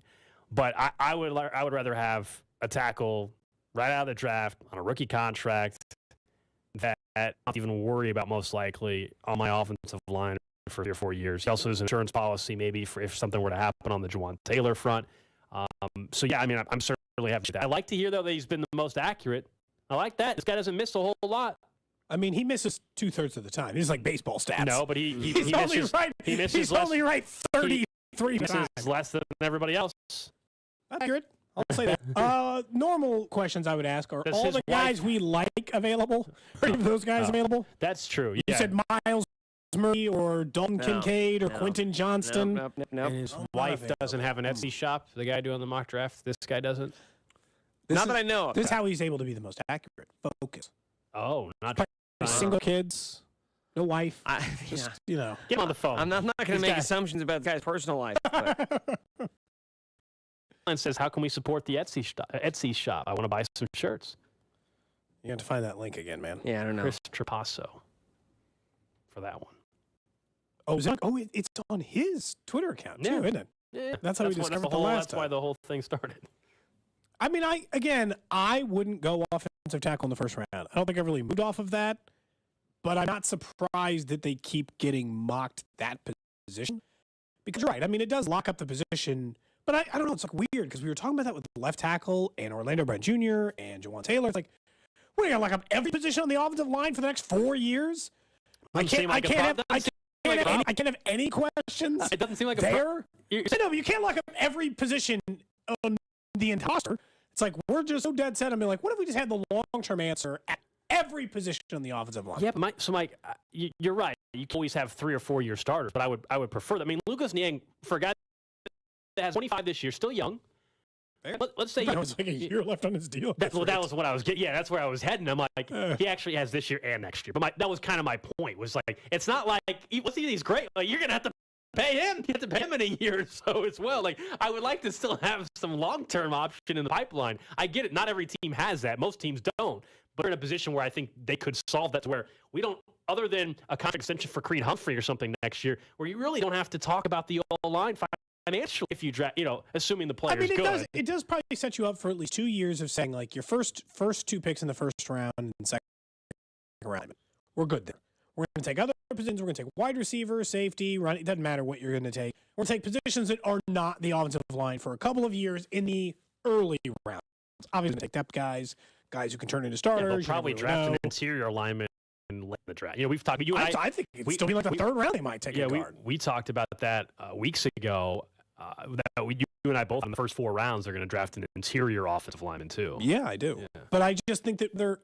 But I would rather have a tackle right out of the draft on a rookie contract that I don't even worry about most likely on my offensive line for 3 or 4 years. He also has an insurance policy maybe for if something were to happen on the Juwan Taylor front. So, yeah, I mean, I'm certainly happy with that. I like to hear, though, that he's been the most accurate. I like that. This guy doesn't miss a whole lot. I mean, he misses 2/3 of the time. He's like baseball stats. No, but he misses, he's only right 33 times. Less than everybody else. Accurate. I'll say that. Normal questions I would ask are all the guys we like available? Are any of those guys available? That's true. Yeah. You said Miles Murray or Dalton Kincaid or Quentin Johnston. Nope. And his wife doesn't have an Etsy shop. The guy doing the mock draft. This guy doesn't. Not that I know of. This is how he's able to be the most accurate. Focus. Oh, not single kids. No wife. Just, Get him on the phone. I'm not going to make assumptions about the guy's personal life. And says, how can we support the Etsy shop? I want to buy some shirts. You have to find that link again, man. Yeah, I don't know. Chris Trapasso for that one. Oh, it's on his Twitter account too, isn't it? Yeah, that's how we discovered the last That's why the whole thing started. I mean, I wouldn't go offensive tackle in the first round. I don't think I really moved off of that, but I'm not surprised that they keep getting mocked that position. Because you're right. I mean, it does lock up the position. But I don't know. It's like weird because we were talking about that with the left tackle and Orlando Brown Jr. and Juwan Taylor. It's like, we're going to lock up every position on the offensive line for the next 4 years? I can't have any questions. It doesn't seem like no, but you can't lock up every position on the entire roster. It's like we're just so dead set. I mean, like, what if we just had the long-term answer at every position on the offensive line? Yeah, Mike, you're right. You can always have 3 or 4 year starters, but I would prefer that. I mean, Lucas Niang, for a guy that has 25 this year, still young. Let's say that was like a year left on his deal. That was what I was getting. Yeah, that's where I was heading. I'm like, he actually has this year and next year. But that was kind of my point. Was like, it's not like he's great. Like you're gonna have to pay him. You have to pay him in a year or so as well. Like I would like to still have some long-term option in the pipeline. I get it. Not every team has that. Most teams don't. But we're in a position where I think they could solve that to where we don't, other than a contract extension for Creed Humphrey or something next year, where you really don't have to talk about the O-line financially if you draft, assuming the player's good. It does probably set you up for at least 2 years of saying, like, your first 2 picks in the first round and second round. We're good there. We're going to take other positions. We're going to take wide receiver, safety, run. It doesn't matter what you're going to take. We're going to take positions that are not the offensive line for a couple of years in the early rounds. Obviously, take depth guys who can turn into starters. They'll probably draft an interior lineman late in the draft. We've talked. You and I think it'd still be like the third round. They might take a guard. We talked about that weeks ago. That you and I both in the first 4 rounds are going to draft an interior offensive lineman too. Yeah, I do. Yeah. But I just think that they're,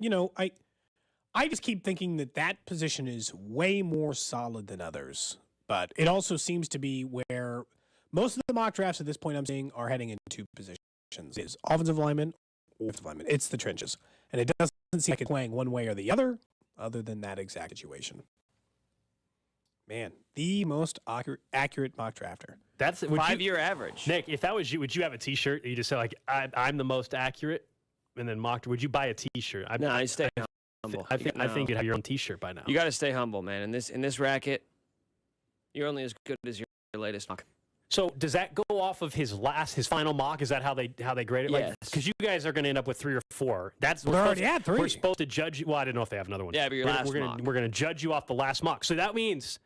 I just keep thinking that position is way more solid than others. But it also seems to be where most of the mock drafts at this point I'm seeing are heading in 2 positions: is offensive lineman or defensive lineman. It's the trenches, and it doesn't seem like it's playing one way or the other than that exact situation. Man, the most accurate mock drafter. That's 5-year average. Nick, if that was you, would you have a T-shirt? You just say like, I'm the most accurate, and then mocked. Would you buy a T-shirt? No, I stay humble. I think you'd have your own T-shirt by now. You got to stay humble, man. In this racket, you're only as good as your latest mock. So does that go off of his final mock? Is that how they grade it? Yes. Because you guys are going to end up with 3 or 4. We're already at 3. We're supposed to judge you. Well, I didn't know if they have another one. Yeah, but we're going to judge you off the last mock. So that means.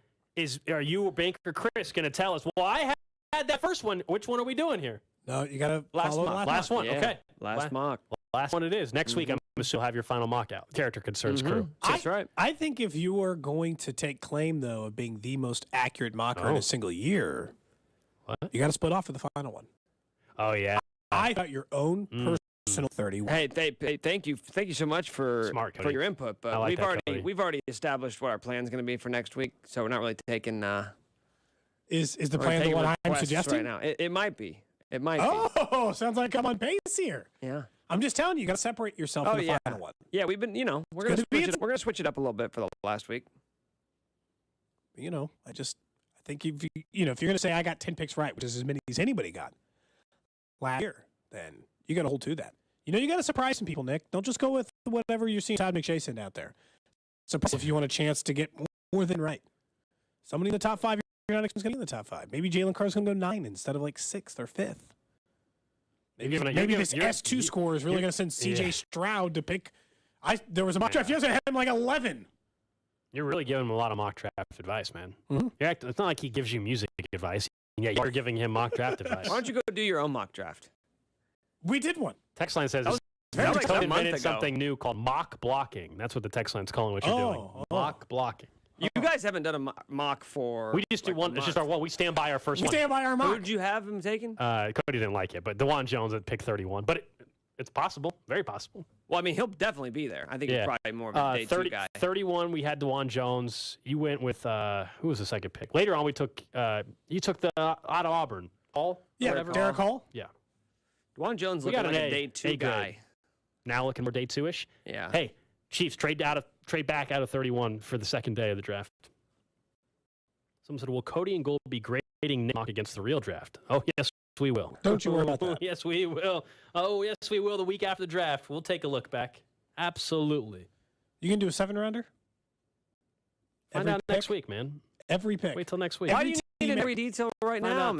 Are you or Banker Chris going to tell us, well, I had that first one. Which one are we doing here? No, you got to follow last one. Yeah. Okay. Last mock. Last one it is. Next week, I'm assuming you'll have your final mock out. Character Concerns crew. That's right. I think if you are going to take claim, though, of being the most accurate mocker in a single year, you got to split off for the final one. Oh, yeah. I got your own personal 31. Hey, thank you so much for your input. But we've already established what our plan is going to be for next week, so we're not really taking. Is the plan the one I'm suggesting right now? It might be. It might be. Oh, sounds like I'm on pace here. Yeah. I'm just telling you got to separate yourself for the final one. Yeah, we've been. We're gonna switch it up a little bit for the last week. I think if you're going to say I got 10 picks right, which is as many as anybody got last year, then you got to hold to that. You got to surprise some people, Nick. Don't just go with whatever you're seeing Todd McShay send out there. Surprise if you want a chance to get more than right. Somebody in the top 5, you're not going to be in the top 5. Maybe Jalen Carr's going to go 9 instead of like 6th or 5th. Maybe this S2 score is really going to send C.J. Stroud to pick. There was a mock draft yesterday. I had him like 11. You're really giving him a lot of mock draft advice, man. Mm-hmm. It's not like he gives you music advice. Yeah, you're giving him mock draft advice. Why don't you go do your own mock draft? We did one. Text line says Cody invented something new called mock blocking. That's what the text line's calling what you're doing. Mock blocking. You guys haven't done a mock for. We just do one. It's just our one. We stand by our first one. We stand by our mock. Who did you have him taken? Cody didn't like it, but DeJuan Jones at pick 31. But it's possible. Very possible. Well, I mean, he'll definely be there. I think he's probably more of a day 2 guy. 31, we had DeJuan Jones. You went with, who was the second pick? Later on, we took, you took the out of Auburn. Hall? Yeah, Derek Hall? Yeah. DeJuan Jones looking like a day 2 guy. Now looking more day 2-ish? Yeah. Hey, Chiefs, trade back out of 31 for the second day of the draft. Someone said, will Cody and Gold be grading Nick mock against the real draft? Oh, yes, we will. Don't you worry about that. Yes, we will. Oh, yes, we will. The week after the draft, we'll take a look back. Absolutely. You can do a 7-rounder? Find out next week, man. Every pick. Wait till next week. Why do you need every detail right now,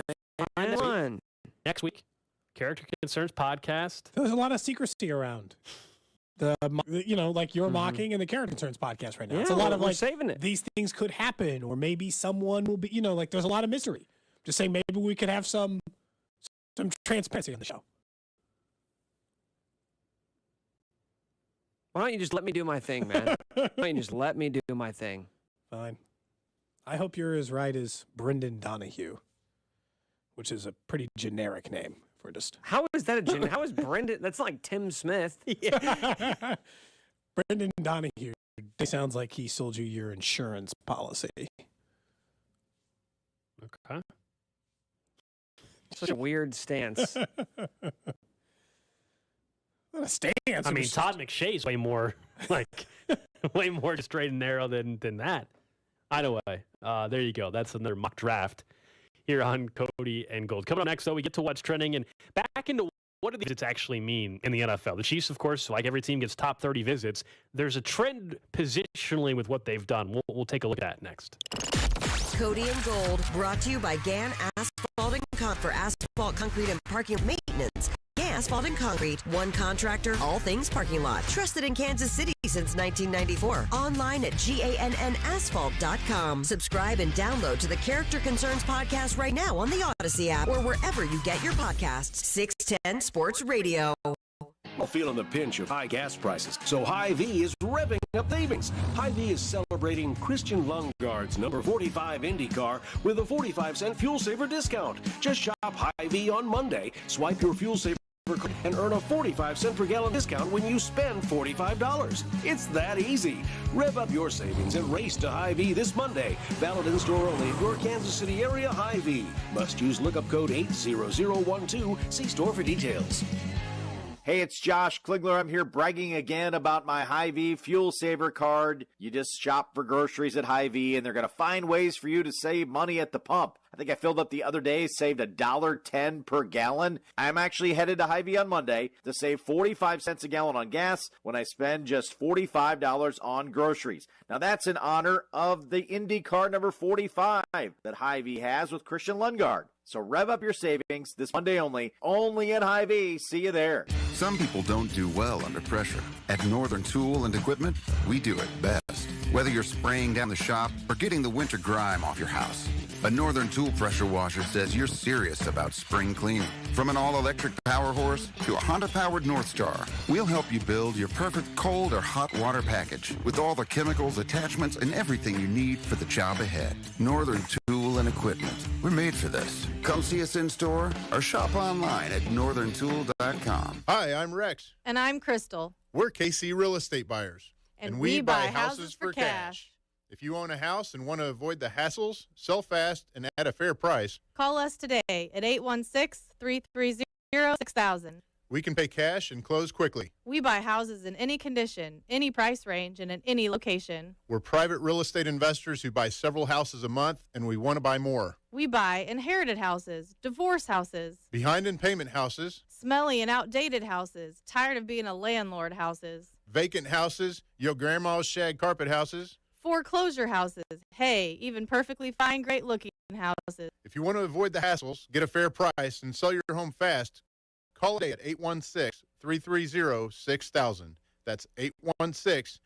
man? Next week. Character Concerns podcast. There's a lot of secrecy around like you're mocking and the Character Concerns podcast right now. It's a lot of like saving it. These things could happen, or maybe someone will be, there's a lot of mystery. Just saying, maybe we could have some transparency on the show. Why don't you just let me do my thing, man? Why don't you just let me do my thing? Fine. I hope you're as right as Brendan Donahue, which is a pretty generic name. For just how is that how is Brendan? That's like Tim Smith. Yeah. Brendan Donahue. It sounds like he sold you your insurance policy. Okay. Such a weird stance. Not a stance. I mean, Todd McShay's way more way more straight and narrow than that. Either way, there you go. That's another mock draft here on Cody and Gold. Coming up next, though, we get to what's trending and back into what do these visits actually mean in the NFL. The Chiefs, of course, like every team, gets top 30 visits. There's a trend positionally with what they've done. We'll take a look at that next. Cody and Gold, brought to you by Gann Asphalt and Concrete for asphalt, concrete, and parking maintenance. Gann Asphalt and Concrete, one contractor, all things parking lot. Trusted in Kansas City since 1994. Online at GANNasphalt.com. Subscribe and download to the Character Concerns podcast right now on the Odyssey app or wherever you get your podcasts. 610 Sports Radio. Feeling the pinch of high gas prices, so Hy-Vee is revving up savings. Hy-Vee is celebrating Christian Lundgaard's number 45 Indy car with a 45-cent fuel saver discount. Just shop Hy-Vee on Monday, swipe your fuel saver card, and earn a 45-cent per gallon discount when you spend $45. It's that easy. Rev up your savings and race to Hy-Vee this Monday. Valid in store only in your Kansas City area. Hy-Vee. Must use lookup code 80012. See store for details. Hey, it's Josh Klingler. I'm here bragging again about my Hy-Vee Fuel Saver card. You just shop for groceries at Hy-Vee, and they're going to find ways for you to save money at the pump. I think I filled up the other day, saved $1.10 per gallon. I'm actually headed to Hy-Vee on Monday to save 45 cents a gallon on gas when I spend just $45 on groceries. Now, that's in honor of the IndyCar number 45 that Hy-Vee has with Christian Lundgaard. So rev up your savings this Monday only at Hy-Vee. See you there. Some people don't do well under pressure. At Northern Tool and Equipment, we do it best. Whether you're spraying down the shop or getting the winter grime off your house, a Northern Tool pressure washer says you're serious about spring cleaning. From an all-electric power horse to a Honda-powered North Star, we'll help you build your perfect cold or hot water package with all the chemicals, attachments, and everything you need for the job ahead. Northern Tool and Equipment. We're made for this. Come see us in store or shop online at northerntool.com. Hi, I'm Rex. And I'm Crystal. We're KC Real Estate Buyers. And we buy houses for cash. If you own a house and want to avoid the hassles, sell fast, and at a fair price, call us today at 816-330-6000. We can pay cash and close quickly. We buy houses in any condition, any price range, and in any location. We're private real estate investors who buy several houses a month, and we want to buy more. We buy inherited houses, divorce houses, behind in payment houses, smelly and outdated houses, tired of being a landlord houses, vacant houses, your grandma's shag carpet houses, foreclosure houses, hey, even perfectly fine, great-looking houses. If you want to avoid the hassles, get a fair price, and sell your home fast, call today at 816-330-6000. That's 816-330-6000.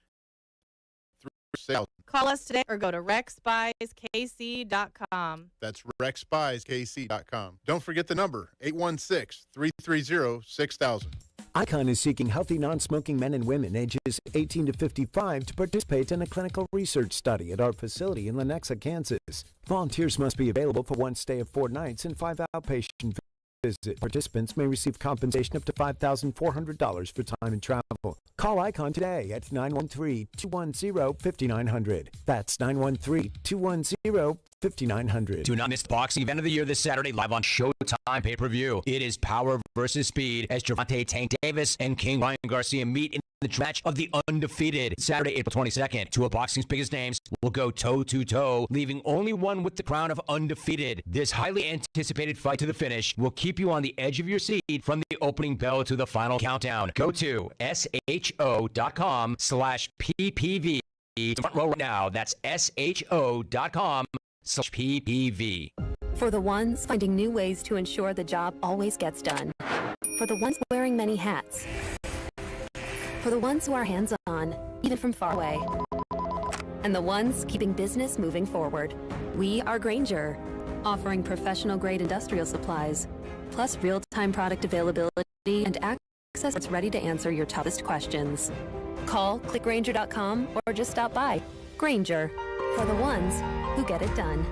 Call us today or go to rexbuyskc.com. That's rexbuyskc.com. Don't forget the number, 816-330-6000. Icon is seeking healthy, non-smoking men and women ages 18 to 55 to participate in a clinical research study at our facility in Lenexa, Kansas. Volunteers must be available for one stay of 4 nights and 5 outpatient visits. Participants may receive compensation up to $5,400 for time and travel. Call Icon today at 913-210-5900. That's 913-210-5900. Do not miss the boxing event of the year this Saturday live on Showtime pay-per-view. It is power versus speed as Gervonta Tank Davis and King Ryan Garcia meet in the match of the undefeated. Saturday, April 22nd. Two of boxing's biggest names will go toe-to-toe, leaving only one with the crown of undefeated. This highly anticipated fight to the finish will keep you on the edge of your seat from the opening bell to the final countdown. Go to sho.com/PPV. Front row right now. That's sho.com/PPV. For the ones finding new ways to ensure the job always gets done. For the ones wearing many hats. For the ones who are hands-on, even from far away. And the ones keeping business moving forward. We are Grainger, offering professional-grade industrial supplies, plus real-time product availability and access that's ready to answer your toughest questions. Call, click Grainger.com, or just stop by. Grainger, for the ones who get it done.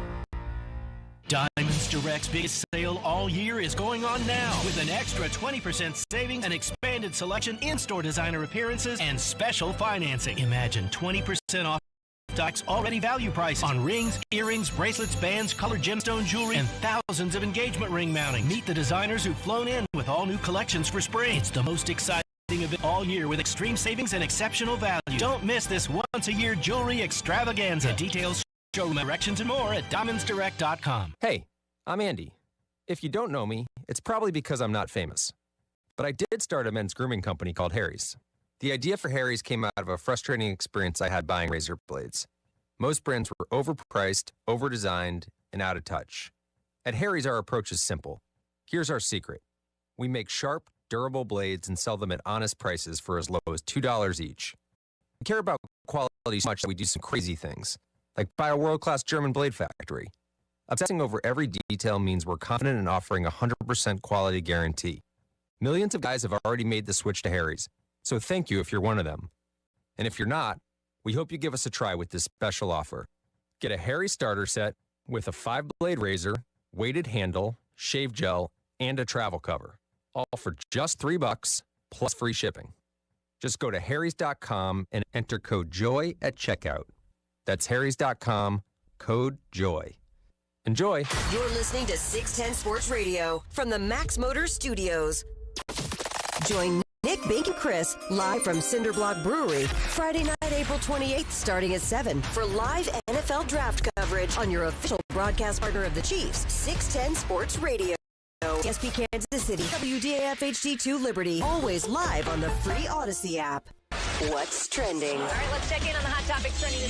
Diamonds Direct's biggest sale all year is going on now with an extra 20% savings, an expanded selection, in-store designer appearances, and special financing. Imagine 20% off stocks already value price on rings, earrings, bracelets, bands, colored gemstone jewelry, and thousands of engagement ring mountings. Meet the designers who've flown in with all new collections for spring. It's the most exciting event all year with extreme savings and exceptional value. Don't miss this once-a-year jewelry extravaganza. Details, showroom directions, and more at diamondsdirect.com. Hey, I'm Andy. If you don't know me, it's probably because I'm not famous. But I did start a men's grooming company called Harry's. The idea for Harry's came out of a frustrating experience I had buying razor blades. Most brands were overpriced, overdesigned, and out of touch. At Harry's, our approach is simple. Here's our secret. We make sharp, durable blades and sell them at honest prices for as low as $2 each. We care about quality so much that we do some crazy things, like buy a world-class German blade factory. Obsessing over every detail means we're confident in offering a 100% quality guarantee. Millions of guys have already made the switch to Harry's, so thank you if you're one of them. And if you're not, we hope you give us a try with this special offer. Get a Harry starter set with a 5-blade razor, weighted handle, shave gel, and a travel cover. All for just $3 plus free shipping. Just go to harrys.com and enter code JOY at checkout. That's harrys.com, code JOY. Enjoy. You're listening to 610 Sports Radio from the Max Motors Studios. Join Nick, Bink, and Chris live from Cinderblock Brewery Friday night, April 28th, starting at 7 for live NFL draft coverage on your official broadcast partner of the Chiefs, 610 Sports Radio. ESP Kansas City, WDAF HD2 Liberty, always live on the free Odyssey app. What's trending? All right, let's check in on the hot topics trending.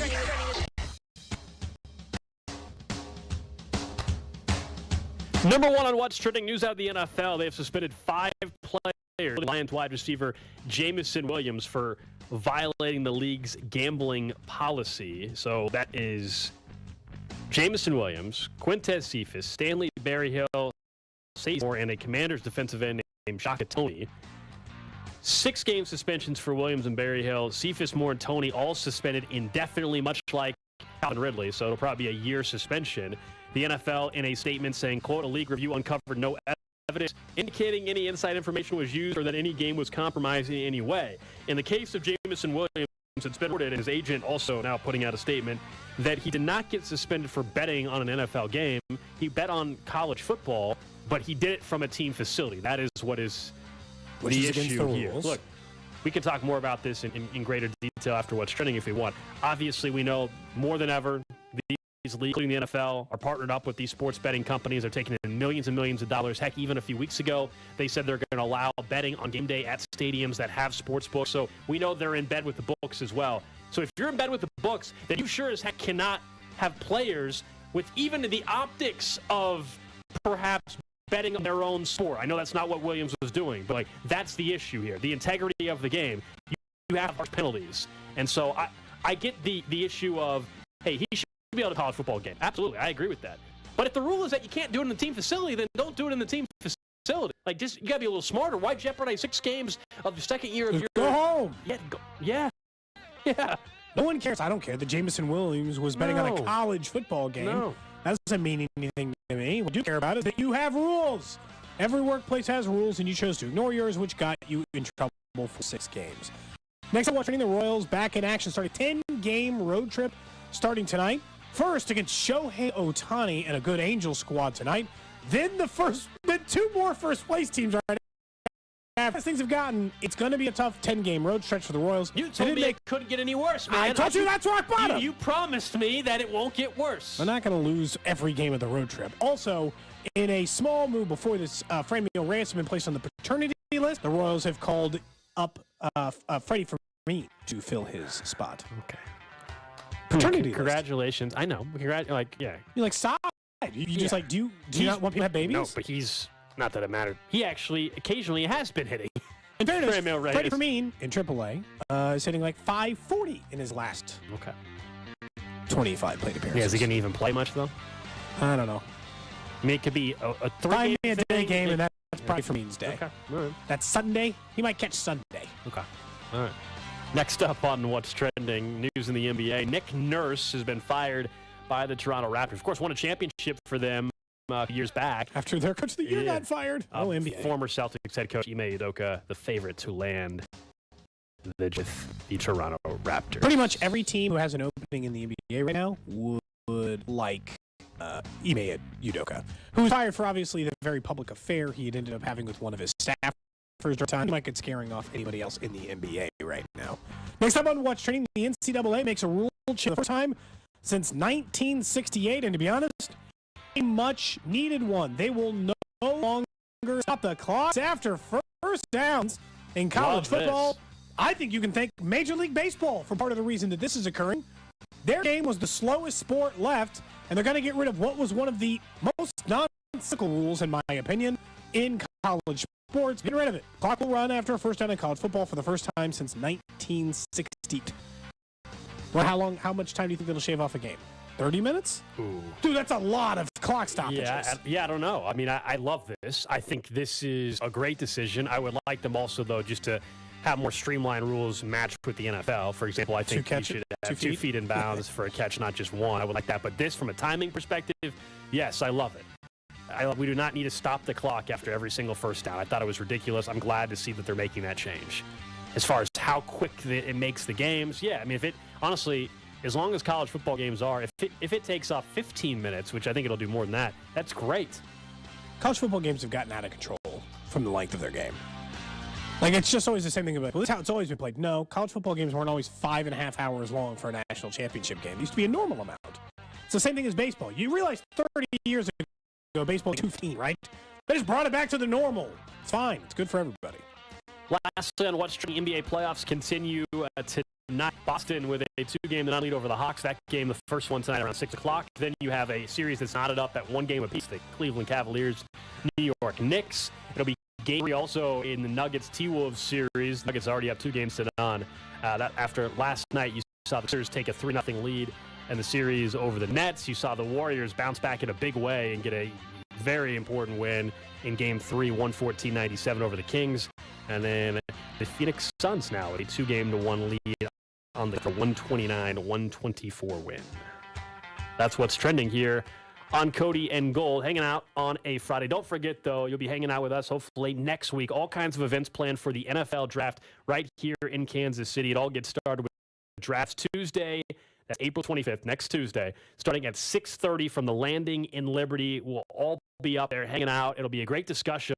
Number one on what's trending news out of the NFL. They have suspended 5 players, Lions wide receiver Jameson Williams, for violating the league's gambling policy. So that is Jameson Williams, Quintez Cephas, Stanley Berryhill, Moore, and a Commanders defensive end named Shohei Ohtani. 6-game suspensions for Williams and Berryhill. Cephas, Moore, and Toney all suspended indefinitely, much like Calvin Ridley, so it'll probably be a year suspension. The NFL, in a statement saying, quote, a league review uncovered no evidence indicating any inside information was used or that any game was compromised in any way. In the case of Jameson Williams, it's been reported, and his agent also now putting out a statement, that he did not get suspended for betting on an NFL game. He bet on college football, but he did it from a team facility. That is what is the issue here. Look, we can talk more about this in greater detail after what's trending if we want. Obviously, we know more than ever these leagues, including the NFL, are partnered up with these sports betting companies. They're taking in millions and millions of dollars. Heck, even a few weeks ago, they said they're going to allow betting on game day at stadiums that have sports books. So we know they're in bed with the books as well. So if you're in bed with the books, then you sure as heck cannot have players with even the optics of perhaps betting on their own sport. I know that's not what Williams was doing, but like that's the issue here. The integrity of the game. You have harsh penalties. And so I get the issue of, hey, he should be able to college football game. Absolutely, I agree with that. But if the rule is that you can't do it in the team facility, then don't do it in the team facility. Like, just you got to be a little smarter. Why jeopardize 6 games of the second year of your... Go home! Yeah. No one cares. I don't care that Jameson Williams was betting on a college football game. No. That doesn't mean anything to me. What I do care about is that you have rules. Every workplace has rules, and you chose to ignore yours, which got you in trouble for 6 games. Next up, watching the Royals back in action, starting a 10-game road trip starting tonight. First against Shohei Ohtani and a good Angel squad tonight. Then 2 more first-place teams right as things have gotten, it's going to be a tough 10-game road stretch for the Royals. You told me it couldn't get any worse, man. I told you that's rock bottom. You promised me that it won't get worse. They're not going to lose every game of the road trip. Also, in a small move before this, Franmil Reyes has been placed on the paternity list. The Royals have called up Freddie Fermin to fill his spot. Okay. Paternity Congratulations. I know. Yeah. You're like, stop. You just like, do you not want people to have babies? No, but he's, not that it mattered. He actually occasionally has been hitting. In fairness, Freddie Fermin in AAA is hitting like .540 in his last 25 plate appearances. Yeah, is he going to even play much, though? I don't know. I mean, it could be a 3-day game, and that's probably Fermin's day. Okay. All right. That's Sunday. He might catch Sunday. Okay. All right. Next up on what's trending, news in the NBA. Nick Nurse has been fired by the Toronto Raptors. Of course, won a championship for them years back. After their coach of the year got fired. NBA. Former Celtics head coach Ime Udoka, the favorite to land the Toronto Raptors. Pretty much every team who has an opening in the NBA right now would like Ime Udoka, who was fired for obviously the very public affair he had ended up having with one of his staff. First time, like it's scaring off anybody else in the NBA right now. Next up on What's Trending, the NCAA makes a rule change for the first time since 1968, and to be honest, a much-needed one. They will no longer stop the clock after first downs in college football. I think you can thank Major League Baseball for part of the reason that this is occurring. Their game was the slowest sport left, and they're going to get rid of what was one of the most nonsensical rules, in my opinion, in college sports. Get rid of it. Clock will run after a first down in college football for the first time since 1960. Well, how much time do you think it'll shave off a game? 30 minutes? Ooh. Dude, that's a lot of clock stoppages. I don't know. I mean, I love this. I think this is a great decision. I would like them also, though, just to have more streamlined rules matched with the NFL. For example, I think you should have 2 feet in bounds for a catch, not just one. I would like that. But this, from a timing perspective, yes, I love it. We do not need to stop the clock after every single first down. I thought it was ridiculous. I'm glad to see that they're making that change. As far as how quick it makes the games, yeah, I mean, honestly, as long as college football games are, if it takes off 15 minutes, which I think it'll do more than that, that's great. College football games have gotten out of control from the length of their game. Like, it's just always the same thing. Well, this is how it's always been played. No, college football games weren't always 5.5 hours long for a national championship game. It used to be a normal amount. It's the same thing as baseball. You realize 30 years ago, baseball was 2:15, right? They just brought it back to the normal. It's fine. It's good for everybody. Lastly, on what's trending, NBA playoffs continue tonight. Boston with a 2-game lead over the Hawks. That game, the first one tonight around 6 o'clock. Then you have a series that's knotted up at 1 game apiece. The Cleveland Cavaliers, New York Knicks. It'll be Game 3 also in the Nuggets T-Wolves series. Nuggets already have 2 games to none. That after last night, you saw the Sixers take a 3-0 lead in the series over the Nets. You saw the Warriors bounce back in a big way and get a very important win in Game 3, 114-97 over the Kings. And then the Phoenix Suns now a 2-1 lead on the 129-124 win. That's what's trending here on Cody and Gold, hanging out on a Friday. Don't forget, though, you'll be hanging out with us hopefully next week. All kinds of events planned for the NFL draft right here in Kansas City. It all gets started with Drafts Tuesday. That's April 25th, next Tuesday, starting at 6:30 from the Landing in Liberty. We'll all be up there hanging out. It'll be a great discussion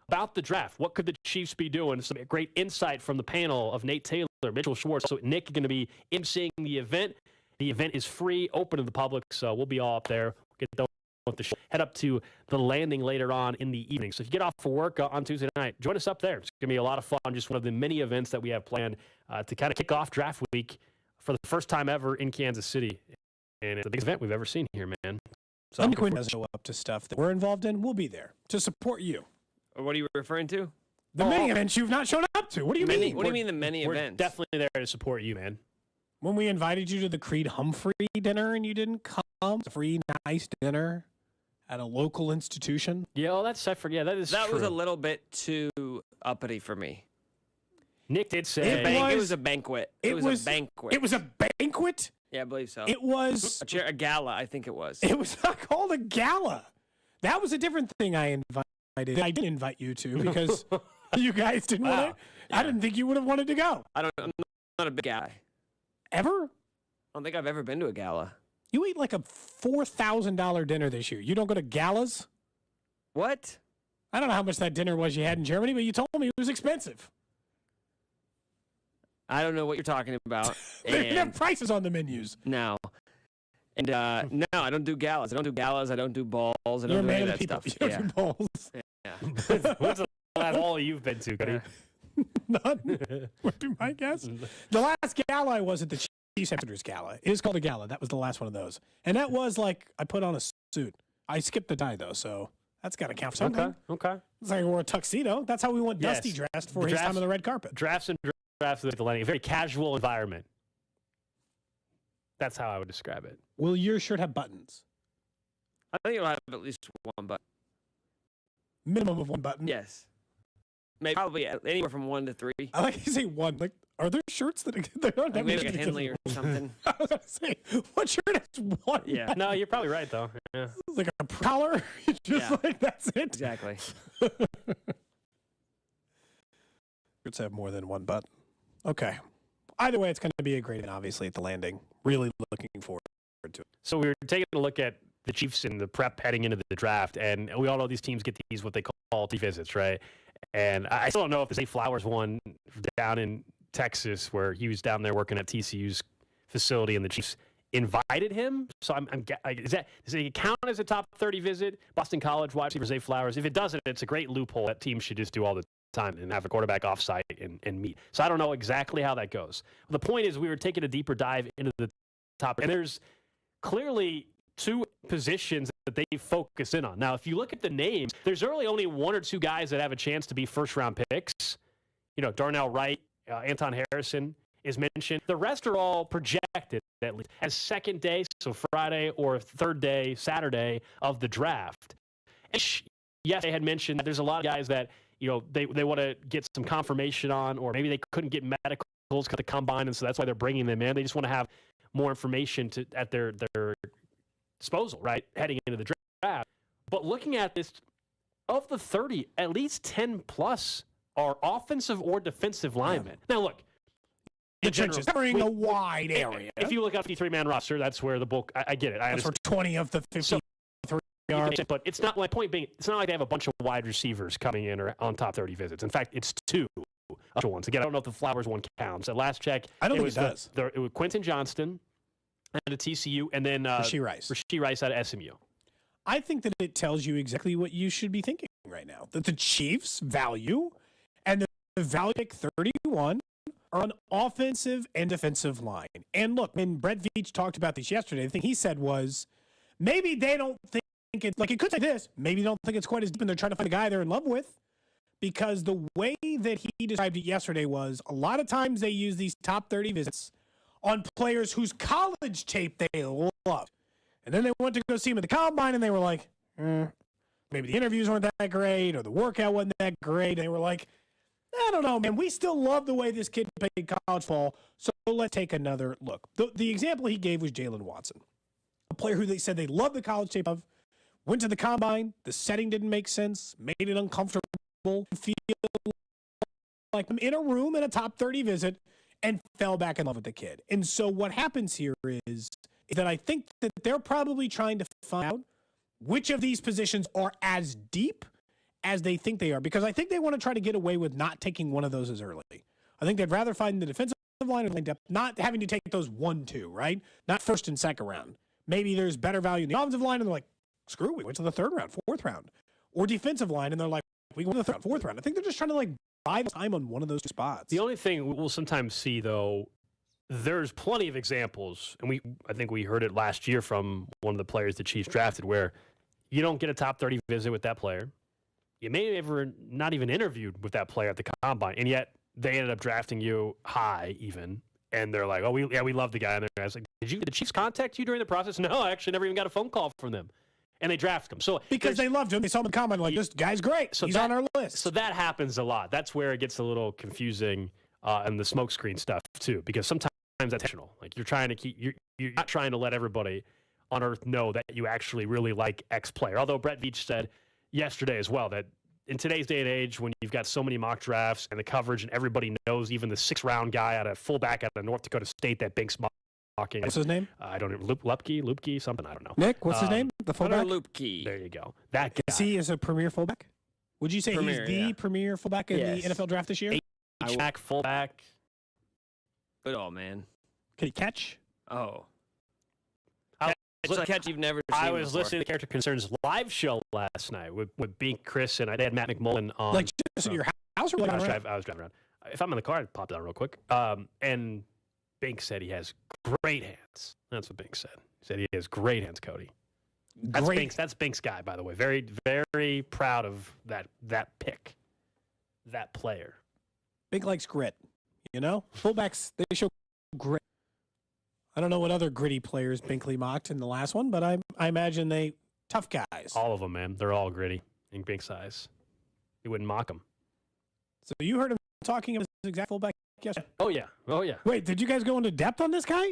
about the draft. What could the Chiefs be doing? Some great insight from the panel of Nate Taylor, Mitchell Schwartz. So Nick is going to be emceeing the event. The event is free, open to the public, so we'll be all up there. Get done with the show. Head up to the Landing later on in the evening. So if you get off for work on Tuesday night, join us up there. It's going to be a lot of fun. Just one of the many events that we have planned to kind of kick off draft week for the first time ever in Kansas City. And it's the biggest event we've ever seen here, man. So when Quinn doesn't show up to stuff that we're involved in, we'll be there to support you. What are you referring to? The many events you've not shown up to. What do you mean? What do you mean the many we're events? Definitely there to support you, man. When we invited you to the Creed Humphrey dinner and you didn't come, free nice dinner at a local institution. Yeah, well, I forget. That is That true. was a little bit too uppity for me. It did say it was a banquet. It was a banquet. It was a banquet? Yeah, I believe so. It was a gala, I think it was. It was not called a gala. That was a different thing I invited. I didn't invite you to because you guys didn't want to. Yeah. I didn't think you would have wanted to go. I'm not a big guy. Ever? I don't think I've ever been to a gala. You ate like a $4,000 dinner this year. You don't go to galas? What? I don't know how much that dinner was you had in Germany, but you told me it was expensive. I don't know what you're talking about. They didn't have prices on the menus. No. And no, I don't do galas. I don't do balls. I don't You're do any of that people. stuff. You don't do balls. Yeah. What's the last ball you've been to, Cody? None. Would be my guess. The last gala I was at the Chiefs Ambassadors Gala. It is called a gala. That was the last one of those. And that was like, I put on a suit. I skipped the tie, though, so that's got to count for something. Okay. It's like I wore a tuxedo. That's how we want Dusty dressed for his time on the red carpet. Drafts at the Landing. A very casual environment. That's how I would describe it. Will your shirt have buttons? I think it'll have at least one button. Minimum of one button? Yes. Maybe probably anywhere from 1 to 3. I like to say one. Like, are there shirts that they don't have maybe like a Henley or something? I was going to say, what shirt has one? Yeah. button? No, you're probably right, though. Yeah. It's like a collar. Just like, that's it. Exactly. Shirts have more than one button. Okay. Either way, it's going to be a great event, obviously, at the Landing. Really looking forward to it. So we were taking a look at the Chiefs in the prep heading into the draft, and we all know these teams get these what they call visits, right? And I still don't know if the Zay Flowers one down in Texas, where he was down there working at TCU's facility, and the Chiefs invited him. So does it count as a top 30 visit? Boston College wide receiver Zay Flowers. If it doesn't, it's a great loophole that teams should just do all the time and have a quarterback offsite and meet. So I don't know exactly how that goes. The point is we were taking a deeper dive into the topic, and there's clearly 2 positions that they focus in on. Now, if you look at the names, there's really only 1 or 2 guys that have a chance to be first-round picks. You know, Darnell Wright, Anton Harrison, is mentioned. The rest are all projected, at least, as second day, so Friday or third day, Saturday of the draft. And yes, they had mentioned that there's a lot of guys that, they want to get some confirmation on, or maybe they couldn't get medicals because the combine, and so that's why they're bringing them in. They just want to have more information at their disposal, right, heading into the draft. But looking at this, of the 30, at least 10 plus are offensive or defensive linemen. Now, look. The trenches covering a wide area. If you look at the 53-man roster, that's where the bulk. I get it. That's for 20 of the 53 yards. But it's not, my point being, it's not like they have a bunch of wide receivers coming in or on top 30 visits. In fact, it's 2 ones. Again, I don't know if the Flowers one counts. At last check, I don't think it does. It was Quentin Johnston at TCU, and then Rashee Rice out of SMU. I think that it tells you exactly what you should be thinking right now. That the Chiefs value and the value pick 31 are on offensive and defensive line. And look, when Brett Veach talked about this yesterday, the thing he said was, maybe they don't think it's, like it could say this, maybe they don't think it's quite as deep and they're trying to find a guy they're in love with. Because the way that he described it yesterday was, a lot of times they use these top 30 visits on players whose college tape they loved. And then they went to go see him at the combine and they were like, maybe the interviews weren't that great or the workout wasn't that great. And they were like, I don't know, man. We still love the way this kid played college ball, so let's take another look. The example he gave was Jalen Watson, a player who they said they loved the college tape of, went to the combine, the setting didn't make sense, made it uncomfortable, feel like I'm in a room in a top 30 visit, and fell back in love with the kid. And so what happens here is that I think that they're probably trying to find out which of these positions are as deep as they think they are, because I think they want to try to get away with not taking one of those as early. I think they'd rather find the defensive line or line depth, not having to take those 1-2, right? Not first and second round. Maybe there's better value in the offensive line, and they're like, screw it, we went to the third round, fourth round. Or defensive line, and they're like, we go to the third, fourth round. I think they're just trying to buy time on one of those two spots. The only thing we'll sometimes see, though, there's plenty of examples, and I think we heard it last year from one of the players the Chiefs drafted, where you don't get a top 30 visit with that player. You may have not even interviewed with that player at the combine, and yet they ended up drafting you high even, and they're like, we love the guy. And I was like, did the Chiefs contact you during the process? No, I actually never even got a phone call from them. And they drafted him. So because they loved him. They saw him in the combine like, this guy's great. So he's on our list. So that happens a lot. That's where it gets a little confusing and the smokescreen stuff too, because sometimes that's intentional. Like you're trying to you're not trying to let everybody on earth know that you actually really like X player. Although Brett Veach said yesterday as well that in today's day and age, when you've got so many mock drafts and the coverage and everybody knows, even the 6th-round guy out of fullback out of North Dakota State that Bink's mocking. What's his name? I don't know. Lupke, something. I don't know. Nick, what's his name? The fullback? Lupke. There you go. That guy. Is he a premier fullback? Would you say he's the premier fullback in the NFL draft this year? H-back, fullback. But, oh, man. Can he catch? Oh. It's a catch you've never seen I was before. listening to the Character Concerns live show last night with Bink, Chris, and they had Matt McMullen on. Like just at your house or I was driving around. If I'm in the car, I'd pop down real quick. And Bink said he has great hands. That's what Bink said. He said he has great hands, Cody. That's Bink's guy, by the way. Very, very proud of that pick, that player. Bink likes grit. You know? Fullbacks, they show grit. I don't know what other gritty players Binkley mocked in the last one, but I imagine they tough guys. All of them, man. They're all gritty in Bink's eyes. He wouldn't mock them. So you heard him talking about his exact fullback yesterday? Oh yeah. Wait, did you guys go into depth on this guy?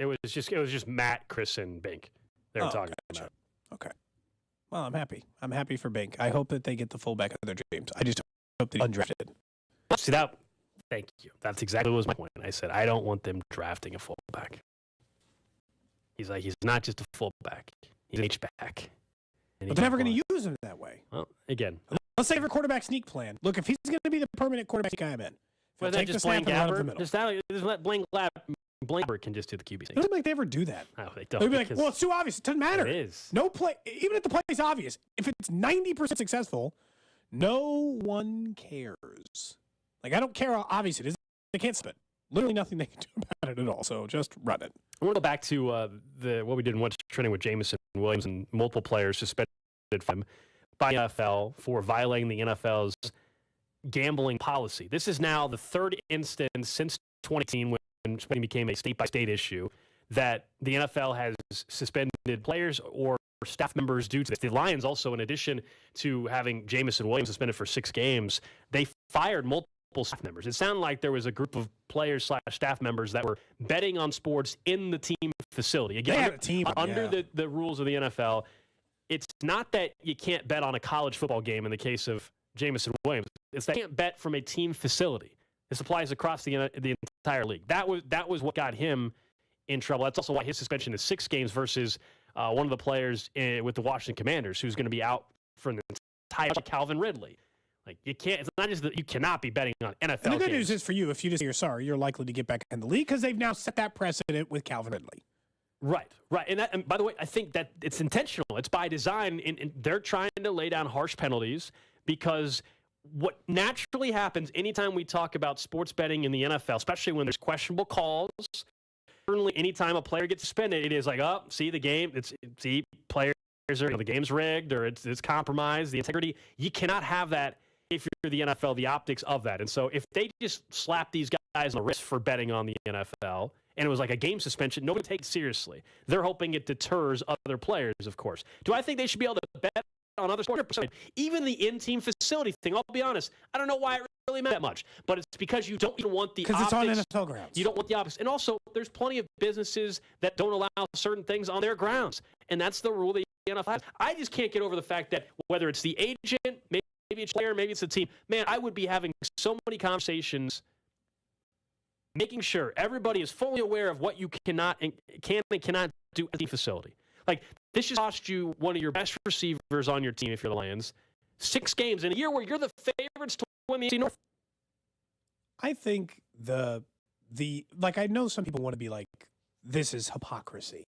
It was just Matt, Chris, and Bink. They were talking about it. Okay. Well, I'm happy. I'm happy for Bink. I hope that they get the fullback of their dreams. I just hope that he's undrafted. See that? Thank you. That's exactly what was my point. I said, I don't want them drafting a fullback. He's like, he's not just a fullback. He's an H-back. But they're never going to use him that way. Well, again. Let's say for quarterback sneak plan. Look, if he's going to be the permanent quarterback guy I'm in, well, then just Blaine Gabbert. Just let Blaine Gabbert can just do the QB thing. It doesn't like they ever do that. No, they don't. They'll be like, well, it's too obvious. It doesn't matter. It is. No play. Even if the play is obvious, if it's 90% successful, no one cares. Like, I don't care how obvious it is. They can't spit. Literally nothing they can do about it at all. So just run it. I want to go back to what we did in What's Trending with Jameson Williams and multiple players suspended from by NFL for violating the NFL's gambling policy. This is now the third instance since 2018 when spending became a state-by-state issue, that the NFL has suspended players or staff members due to this. The Lions also, in addition to having Jamison Williams suspended for 6 games, they fired multiple staff members. It sounded like there was a group of players/staff members that were betting on sports in the team facility. Again, under the rules of the NFL, it's not that you can't bet on a college football game in the case of Jamison Williams. It's that you can't bet from a team facility. This applies across the entire league. That was what got him in trouble. That's also why his suspension is 6 games versus one of the players with the Washington Commanders who's going to be out for an entire Calvin Ridley. Like, you can't. It's not just that you cannot be betting on NFL. And the good games. news is for you, if you just say you're sorry, you're likely to get back in the league because they've now set that precedent with Calvin Ridley. Right. And by the way, I think that it's intentional. It's by design, and they're trying to lay down harsh penalties because what naturally happens anytime we talk about sports betting in the NFL, especially when there's questionable calls, certainly anytime a player gets suspended, it is like, oh, see the game, players are, the game's rigged or it's compromised, the integrity. You cannot have that if you're the NFL, the optics of that. And so if they just slap these guys on the wrist for betting on the NFL, and it was like a game suspension, nobody takes it seriously. They're hoping it deters other players, of course. Do I think they should be able to bet on other sports? 100%. Even the in-team facility thing, I'll be honest, I don't know why it really meant that much, but it's because you don't even want the optics. Because it's on NFL grounds. You don't want the optics. And also, there's plenty of businesses that don't allow certain things on their grounds, and that's the rule the NFL has. I just can't get over the fact that whether it's the agent, maybe it's the player, maybe it's the team, man, I would be having so many conversations making sure everybody is fully aware of what you can and cannot do at the facility. Like, this just cost you one of your best receivers on your team if you're the Lions. 6 games in a year where you're the favorites to win the AFC North. I think I know some people want to be like, this is hypocrisy.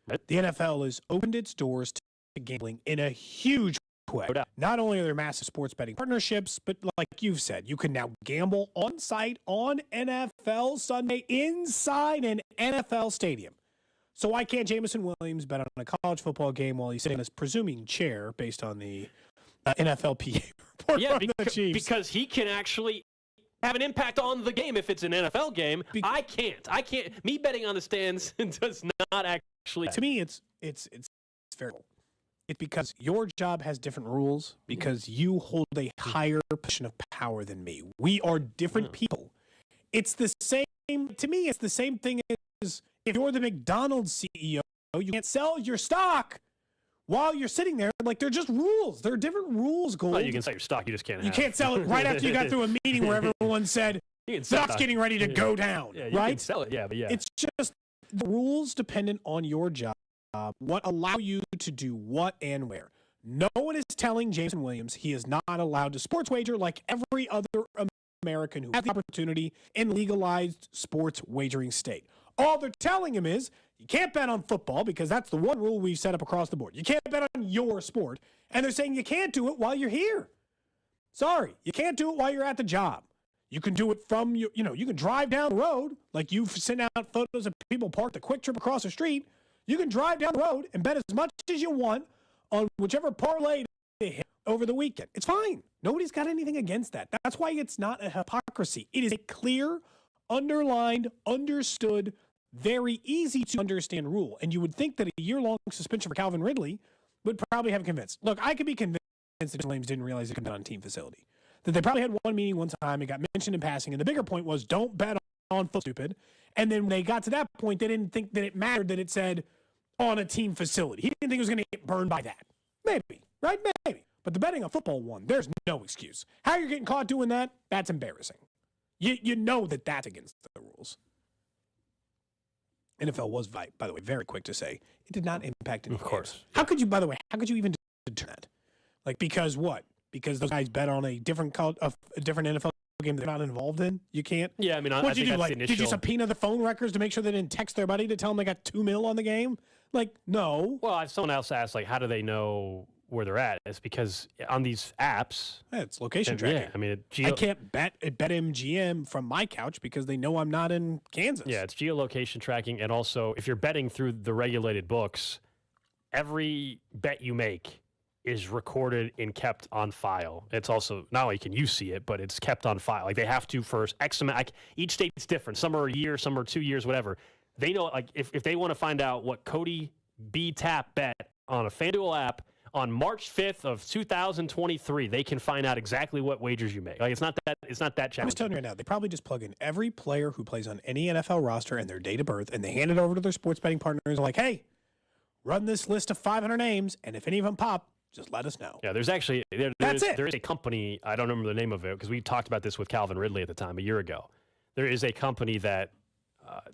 Right. The NFL has opened its doors to gambling in a huge way. No doubt. Not only are there massive sports betting partnerships, but like you've said, you can now gamble on site on NFL Sunday inside an NFL stadium. So why can't Jamison Williams bet on a college football game while he's sitting in his presuming chair based on the NFLPA report from the Chiefs? Because he can actually have an impact on the game if it's an NFL game. I can't. Me betting on the stands does not actually. To me, it's very cool. It's because your job has different rules because you hold a higher position of power than me. We are different people. It's the same. To me, it's the same thing as if you're the McDonald's CEO, you can't sell your stock while you're sitting there. Like, they're just rules. There are different rules, Gold. Well, you can sell your stock. You just can't. You can't sell it right after you got through a meeting where everyone said stock's getting ready to go down. Yeah, you right? can sell it. Yeah, but yeah. It's just the rules dependent on your job. What allow you to do what and where. No one is telling Jamison Williams he is not allowed to sports wager like every other American who has the opportunity in legalized sports wagering state. All they're telling him is you can't bet on football because that's the one rule we've set up across the board. You can't bet on your sport. And they're saying you can't do it while you're here. Sorry, you can't do it while you're at the job. You can do it from you can drive down the road like you've sent out photos of people parked a Quick Trip across the street. You can drive down the road and bet as much as you want on whichever parlay they hit over the weekend. It's fine. Nobody's got anything against that. That's why it's not a hypocrisy. It is a clear, underlined, understood, very easy to understand rule. And you would think that a year-long suspension for Calvin Ridley would probably have convinced. Look, I could be convinced that Williams didn't realize it could be on a team facility. That they probably had one meeting one time, it got mentioned in passing, and the bigger point was don't bet on football, stupid. And then when they got to that point, they didn't think that it mattered that it said on a team facility. He didn't think he was going to get burned by that. Maybe, right? Maybe. But the betting on football one, there's no excuse. How you're getting caught doing that, that's embarrassing. You know that that's against the rules. NFL was, by the way, very quick to say it did not impact any. Of course. How could you even determine that? Like, because what? Because those guys bet on a different NFL game they're not involved in? You can't? Yeah, I mean, What'd you do? Like, did you subpoena the phone records to make sure they didn't text their buddy to tell them they got $2 million on the game? Like, no. Well, if someone else asked, like, how do they know where they're at? It's because on these apps, it's location tracking. Yeah, I mean, I can't bet MGM from my couch because they know I'm not in Kansas. Yeah, it's geolocation tracking, and also if you're betting through the regulated books, every bet you make is recorded and kept on file. It's also, not only can you see it, but it's kept on file. Like, they have to first X amount. Like, each state's different. Some are a year, some are 2 years, whatever. They know, like, if they want to find out what Cody B. Tap bet on a FanDuel app on March 5th of 2023, they can find out exactly what wagers you make. Like, it's not that challenging. I was telling you right now, they probably just plug in every player who plays on any NFL roster and their date of birth, and they hand it over to their sports betting partners and like, hey, run this list of 500 names, and if any of them pop, just let us know. Yeah, there's actually there is a company, I don't remember the name of it because we talked about this with Calvin Ridley at the time a year ago. There is a company that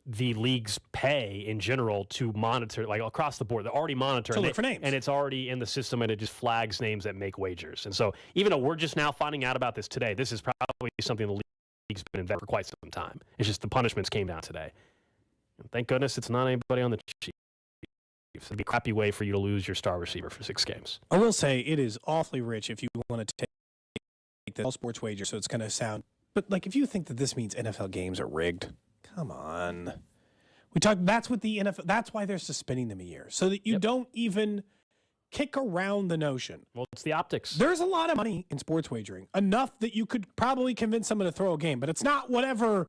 the leagues pay in general to monitor, like across the board. They're already monitoring look for names. And it's already in the system, and it just flags names that make wagers. And so even though we're just now finding out about this today, this is probably something the league's been investing for quite some time. It's just the punishments came down today. And thank goodness it's not anybody on the Chiefs. It'd be a crappy way for you to lose your star receiver for 6 games. I will say it is awfully rich if you want to take the all sports wager, so it's going to sound. But like, if you think that this means NFL games are rigged, come on. That's what the NFL. That's why they're suspending them a year, so that you don't even kick around the notion. Well, it's the optics. There's a lot of money in sports wagering, enough that you could probably convince someone to throw a game, but it's not whatever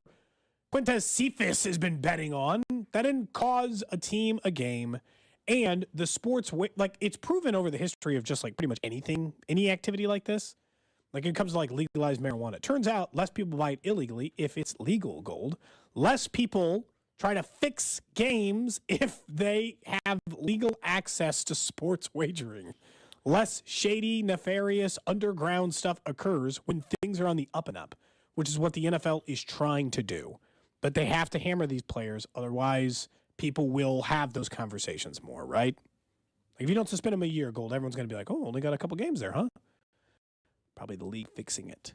Quintez Cephas has been betting on. That didn't cause a team a game. And the sports, like, it's proven over the history of just like pretty much anything, any activity like this. Like, it comes to like legalized marijuana. It turns out less people buy it illegally if it's legal, Gold. Less people try to fix games if they have legal access to sports wagering. Less shady, nefarious, underground stuff occurs when things are on the up and up, which is what the NFL is trying to do. But they have to hammer these players, otherwise people will have those conversations more, right? Like, if you don't suspend them a year, Gold, everyone's going to be like, oh, only got a couple games there, huh? Probably the league fixing it.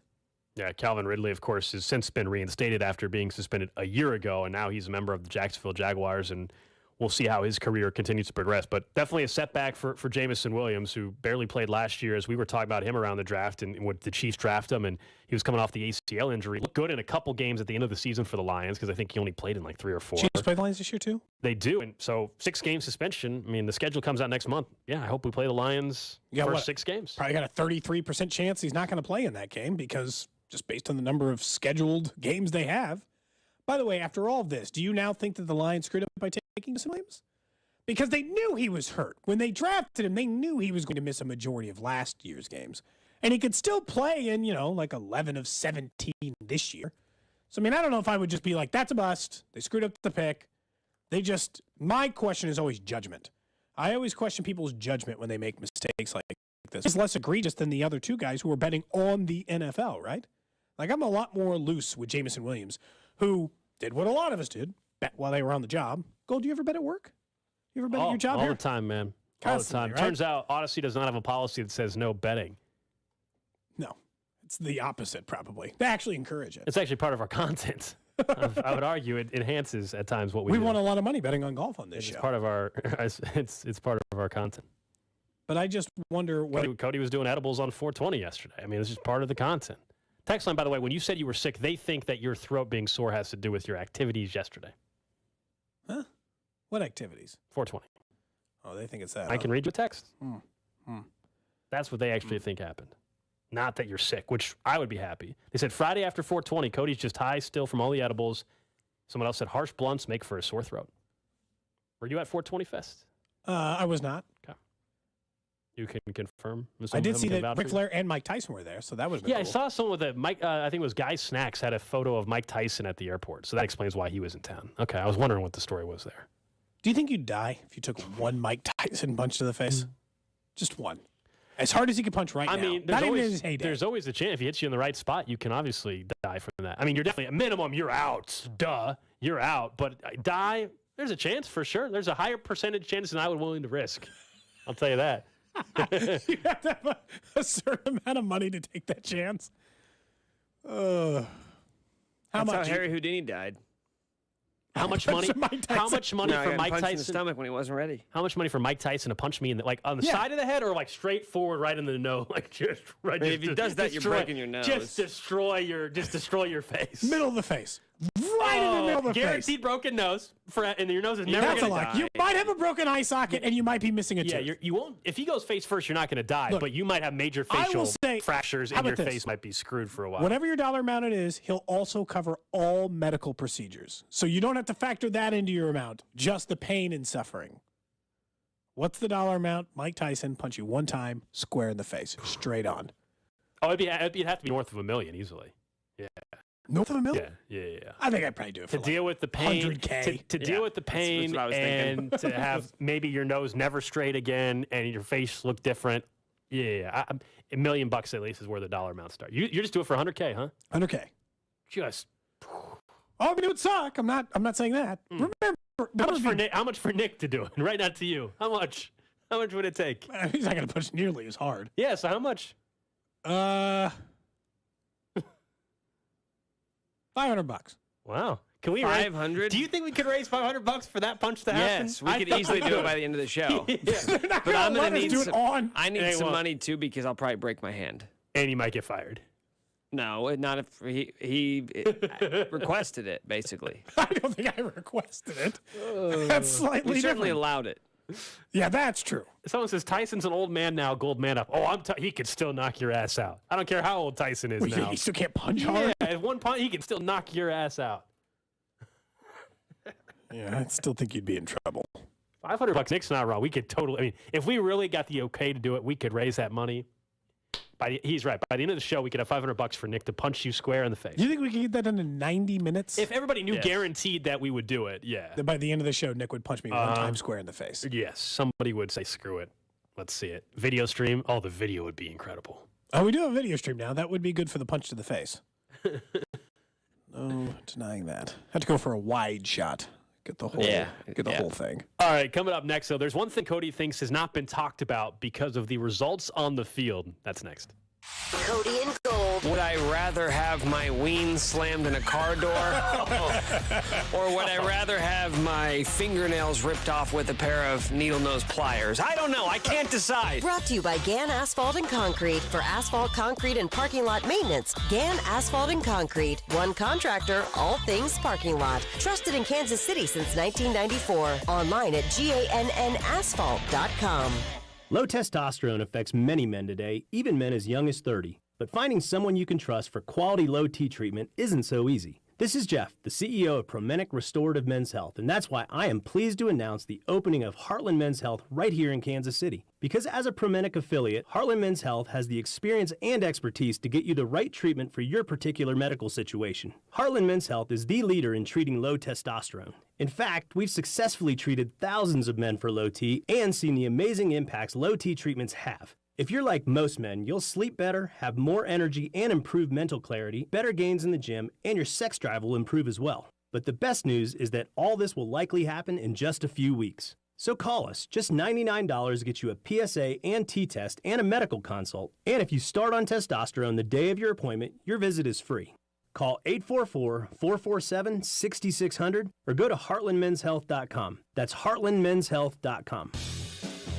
Yeah, Calvin Ridley, of course, has since been reinstated after being suspended a year ago, and now he's a member of the Jacksonville Jaguars, and we'll see how his career continues to progress. But definitely a setback for Jameson Williams, who barely played last year, as we were talking about him around the draft, and would the Chiefs draft him, and he was coming off the ACL injury. Looked good in a couple games at the end of the season for the Lions, because I think he only played in like 3 or 4. Chiefs play the Lions this year too? They do, and so 6-game suspension. I mean, the schedule comes out next month. Yeah, I hope we play the Lions first 6 games. Probably got a 33% chance he's not going to play in that game, because just based on the number of scheduled games they have. By the way, after all of this, do you now think that the Lions screwed up by taking Jameson Williams? Because they knew he was hurt. When they drafted him, they knew he was going to miss a majority of last year's games. And he could still play in, like 11 of 17 this year. So, I mean, I don't know if I would just be like, that's a bust. They screwed up the pick. My question is always judgment. I always question people's judgment when they make mistakes like this. It's less egregious than the other 2 guys who were betting on the NFL, right? Like, I'm a lot more loose with Jameson Williams, who did what a lot of us did, bet while they were on the job. Gold, do you ever bet at work? You ever bet at your job all here? the time, man. Constantly, all the time. right? Turns out Odyssey does not have a policy that says no betting. No. It's the opposite, probably. They actually encourage it. It's actually part of our content. I would argue it enhances at times what we do. We won a lot of money betting on golf on this show. It's part of our it's part of our content. But I just wonder what Cody was doing edibles on 420 yesterday. I mean, this is part of the content. Text line, by the way, when you said you were sick, they think that your throat being sore has to do with your activities yesterday. Huh? What activities? 420. Oh, they think it's that. I can read your text. Hmm. That's what they actually think happened. Not that you're sick, which I would be happy. They said Friday after 420, Cody's just high still from all the edibles. Someone else said harsh blunts make for a sore throat. Were you at 420 Fest? I was not. Okay. You can confirm? I did see that Ric Flair and Mike Tyson were there, so that would have been cool. I saw someone with a Mike, I think it was Guy Snacks, had a photo of Mike Tyson at the airport, so that explains why he was in town. Okay, I was wondering what the story was there. Do you think you'd die if you took one Mike Tyson punch to the face? Just one. As hard as he could punch right now. I mean, there's always a chance. If he hits you in the right spot, you can obviously die from that. I mean, you're definitely, at minimum, you're out. Duh. You're out. But die, there's a chance for sure. There's a higher percentage chance than I would willing to risk. I'll tell you that. You have to have a certain amount of money to take that chance. How That's much? how Harry Houdini died. How much money? How much money for Mike Tyson? In the stomach when he wasn't ready. How much money for Mike Tyson to punch me in the, like on the side of the head, or like straight forward, right in the nose, like just right? I mean, if he does that, you're breaking your nose. Just destroy your face. Middle of the face. Right in the middle of the face. Guaranteed broken nose. and your nose is never That's going a to lot. die. You might have a broken eye socket, and you might be missing a tooth. Yeah, you won't. If he goes face first, you're not going to die, but you might have major facial fractures, and your face might be screwed for a while. Whatever your dollar amount it is, he'll also cover all medical procedures. So you don't have to factor that into your amount, just the pain and suffering. What's the dollar amount? Mike Tyson punch you one time, square in the face, straight on. Oh, it'd have to be north of $1 million easily. Yeah. North of $1 million? Yeah. I think I'd probably do it for deal with the pain. $100K. To deal with the pain that's what I was and to have maybe your nose never straight again and your face look different. Yeah. $1 million at least is where the dollar amount starts. You just do it for $100K, huh? $100K. Just. Oh, it would suck. I'm not saying that. Remember, how much for Nick to do it? Right, not to you. How much? How much would it take? He's not going to push nearly as hard. Yeah. So how much? $500. Wow. Can we 500? Do you think we could raise $500 for that punch to happen? Yes, we could easily do it by the end of the show. But I'm going to need some. I need some money too because I'll probably break my hand. And you might get fired. No, not if he requested it. Basically, I don't think I requested it. That's slightly we certainly different. allowed it. Yeah, that's true. Someone says Tyson's an old man now, gold man up. Oh, he could still knock your ass out. I don't care how old Tyson is now. He still can't punch hard? Yeah, at one punch, he can still knock your ass out. Yeah, I still think you'd be in trouble. $500, Nick's not wrong. We could totally, I mean, if we really got the okay to do it, we could raise that money. He's right. By the end of the show, we could have $500 for Nick to punch you square in the face. Do you think we could get that done in 90 minutes? If everybody knew guaranteed that we would do it, yeah. Then by the end of the show, Nick would punch me one time square in the face. Yes, somebody would say, screw it. Let's see it. Video stream. Oh, the video would be incredible. Oh, we do have a video stream now. That would be good for the punch to the face. No denying that. Had to go for a wide shot. Get the whole whole thing. All right, coming up next, though, there's one thing Cody thinks has not been talked about because of the results on the field. That's next. Cody and Gold. Would I rather have my ween slammed in a car door? Or would I rather have my fingernails ripped off with a pair of needle-nose pliers? I don't know. I can't decide. Brought to you by Gann Asphalt and Concrete. For asphalt, concrete, and parking lot maintenance, Gann Asphalt and Concrete. One contractor, all things parking lot. Trusted in Kansas City since 1994. Online at GANNasphalt.com. Low testosterone affects many men today, even men as young as 30. But finding someone you can trust for quality low T treatment isn't so easy. This is Jeff, the CEO of Promenic Restorative Men's Health, and that's why I am pleased to announce the opening of Heartland Men's Health right here in Kansas City. Because as a Promenic affiliate, Heartland Men's Health has the experience and expertise to get you the right treatment for your particular medical situation. Heartland Men's Health is the leader in treating low testosterone. In fact, we've successfully treated thousands of men for low T and seen the amazing impacts low T treatments have. If you're like most men, you'll sleep better, have more energy, and improve mental clarity, better gains in the gym, and your sex drive will improve as well. But the best news is that all this will likely happen in just a few weeks. So call us. Just $99 gets you a PSA and T-test and a medical consult. And if you start on testosterone the day of your appointment, your visit is free. Call 844-447-6600 or go to heartlandmenshealth.com. That's heartlandmenshealth.com.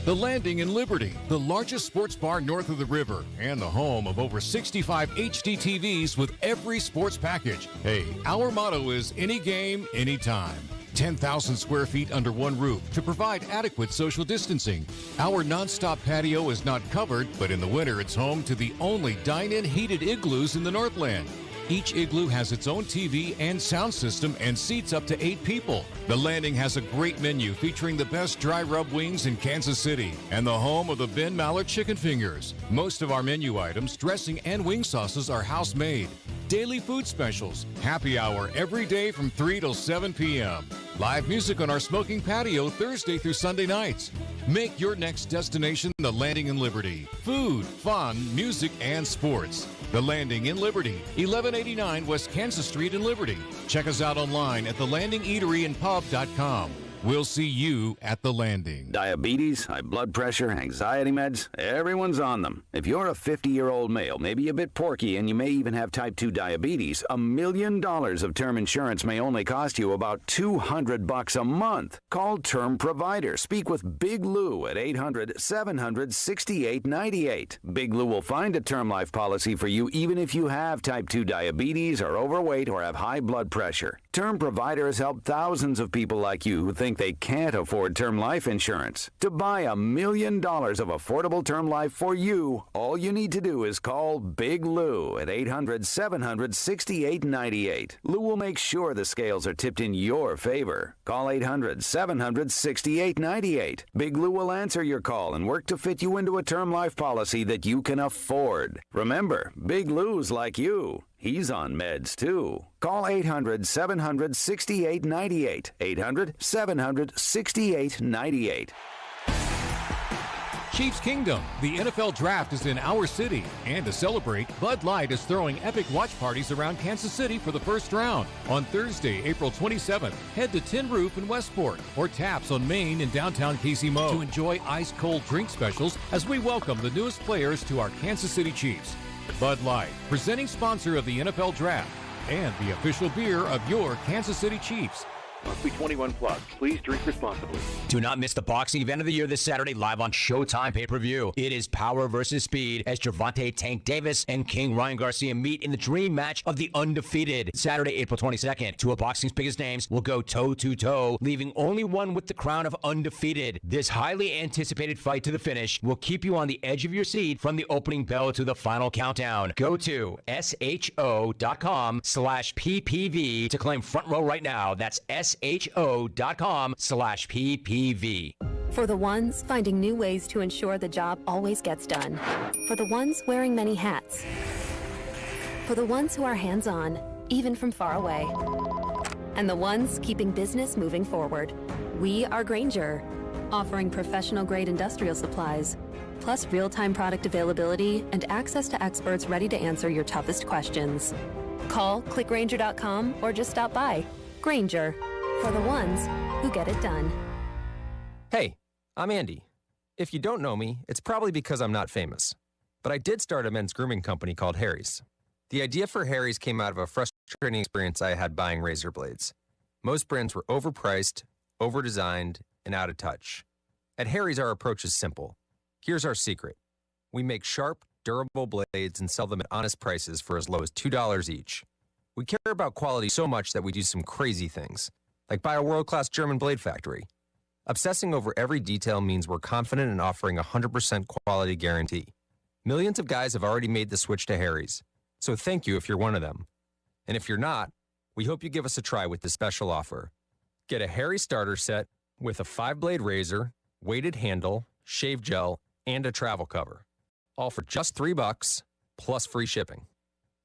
The Landing in Liberty, the largest sports bar north of the river, and the home of over 65 HD TVs with every sports package. Hey, our motto is any game, anytime. 10,000 square feet under one roof to provide adequate social distancing. Our nonstop patio is not covered, but in the winter it's home to the only dine-in heated igloos in the Northland. Each igloo has its own TV and sound system and seats up to 8 people. The Landing has a great menu featuring the best dry rub wings in Kansas City and the home of the Ben Mallard chicken fingers. Most of our menu items, dressing, and wing sauces are house-made. Daily food specials, happy hour every day from 3 till 7 p.m. Live music on our smoking patio Thursday through Sunday nights. Make your next destination the Landing in Liberty. Food, fun, music, and sports. The Landing in Liberty, 1189 West Kansas Street in Liberty. Check us out online at thelandingeateryandpub.com. We'll see you at the Landing. Diabetes, high blood pressure, anxiety meds, everyone's on them. If you're a 50-year-old male, maybe a bit porky, and you may even have type 2 diabetes, $1 million of term insurance may only cost you about $200 a month. Call Term Provider. Speak with Big Lou at 800-700-6898. Big Lou will find a term life policy for you even if you have type 2 diabetes, are overweight, or have high blood pressure. Term Provider has helped thousands of people like you who think they can't afford term life insurance. To buy $1 million of affordable term life for you, all you need to do is call Big Lou at 800-700-6898. Lou will make sure the scales are tipped in your favor. Call 800-700-6898. Big Lou will answer your call and work to fit you into a term life policy that you can afford. Remember, Big Lou's like you. He's on meds, too. Call 800-700-6898. 800-700-6898. Chiefs Kingdom. The NFL Draft is in our city. And to celebrate, Bud Light is throwing epic watch parties around Kansas City for the first round. On Thursday, April 27th, head to Tin Roof in Westport or Taps on Main in downtown KC-Mo to enjoy ice-cold drink specials as we welcome the newest players to our Kansas City Chiefs. Bud Light, presenting sponsor of the NFL Draft and the official beer of your Kansas City Chiefs. Must be 21 plus. Please drink responsibly. Do not miss the boxing event of the year this Saturday live on Showtime pay-per-view. It is power versus speed as Gervonta Tank Davis and King Ryan Garcia meet in the dream match of the undefeated. Saturday, April 22nd. Two of boxing's biggest names will go toe-to-toe, leaving only one with the crown of undefeated. This highly anticipated fight to the finish will keep you on the edge of your seat from the opening bell to the final countdown. Go to sho.com/PPV to claim front row right now. That's sho.com/PPV. For the ones finding new ways to ensure the job always gets done. For the ones wearing many hats. For the ones who are hands-on, even from far away. And the ones keeping business moving forward. We are Grainger, offering professional-grade industrial supplies, plus real-time product availability and access to experts ready to answer your toughest questions. Call, click Grainger.com, or just stop by. Grainger, for the ones who get it done. Hey, I'm Andy. If you don't know me, it's probably because I'm not famous. But I did start a men's grooming company called Harry's. The idea for Harry's came out of a frustrating experience I had buying razor blades. Most brands were overpriced, overdesigned, and out of touch. At Harry's, our approach is simple. Here's our secret. We make sharp, durable blades and sell them at honest prices for as low as $2 each. We care about quality so much that we do some crazy things, like buy a world-class German blade factory. Obsessing over every detail means we're confident in offering a 100% quality guarantee. Millions of guys have already made the switch to Harry's, so thank you if you're one of them. And if you're not, we hope you give us a try with this special offer. Get a Harry starter set with a 5-blade razor, weighted handle, shave gel, and a travel cover. All for just $3 plus free shipping.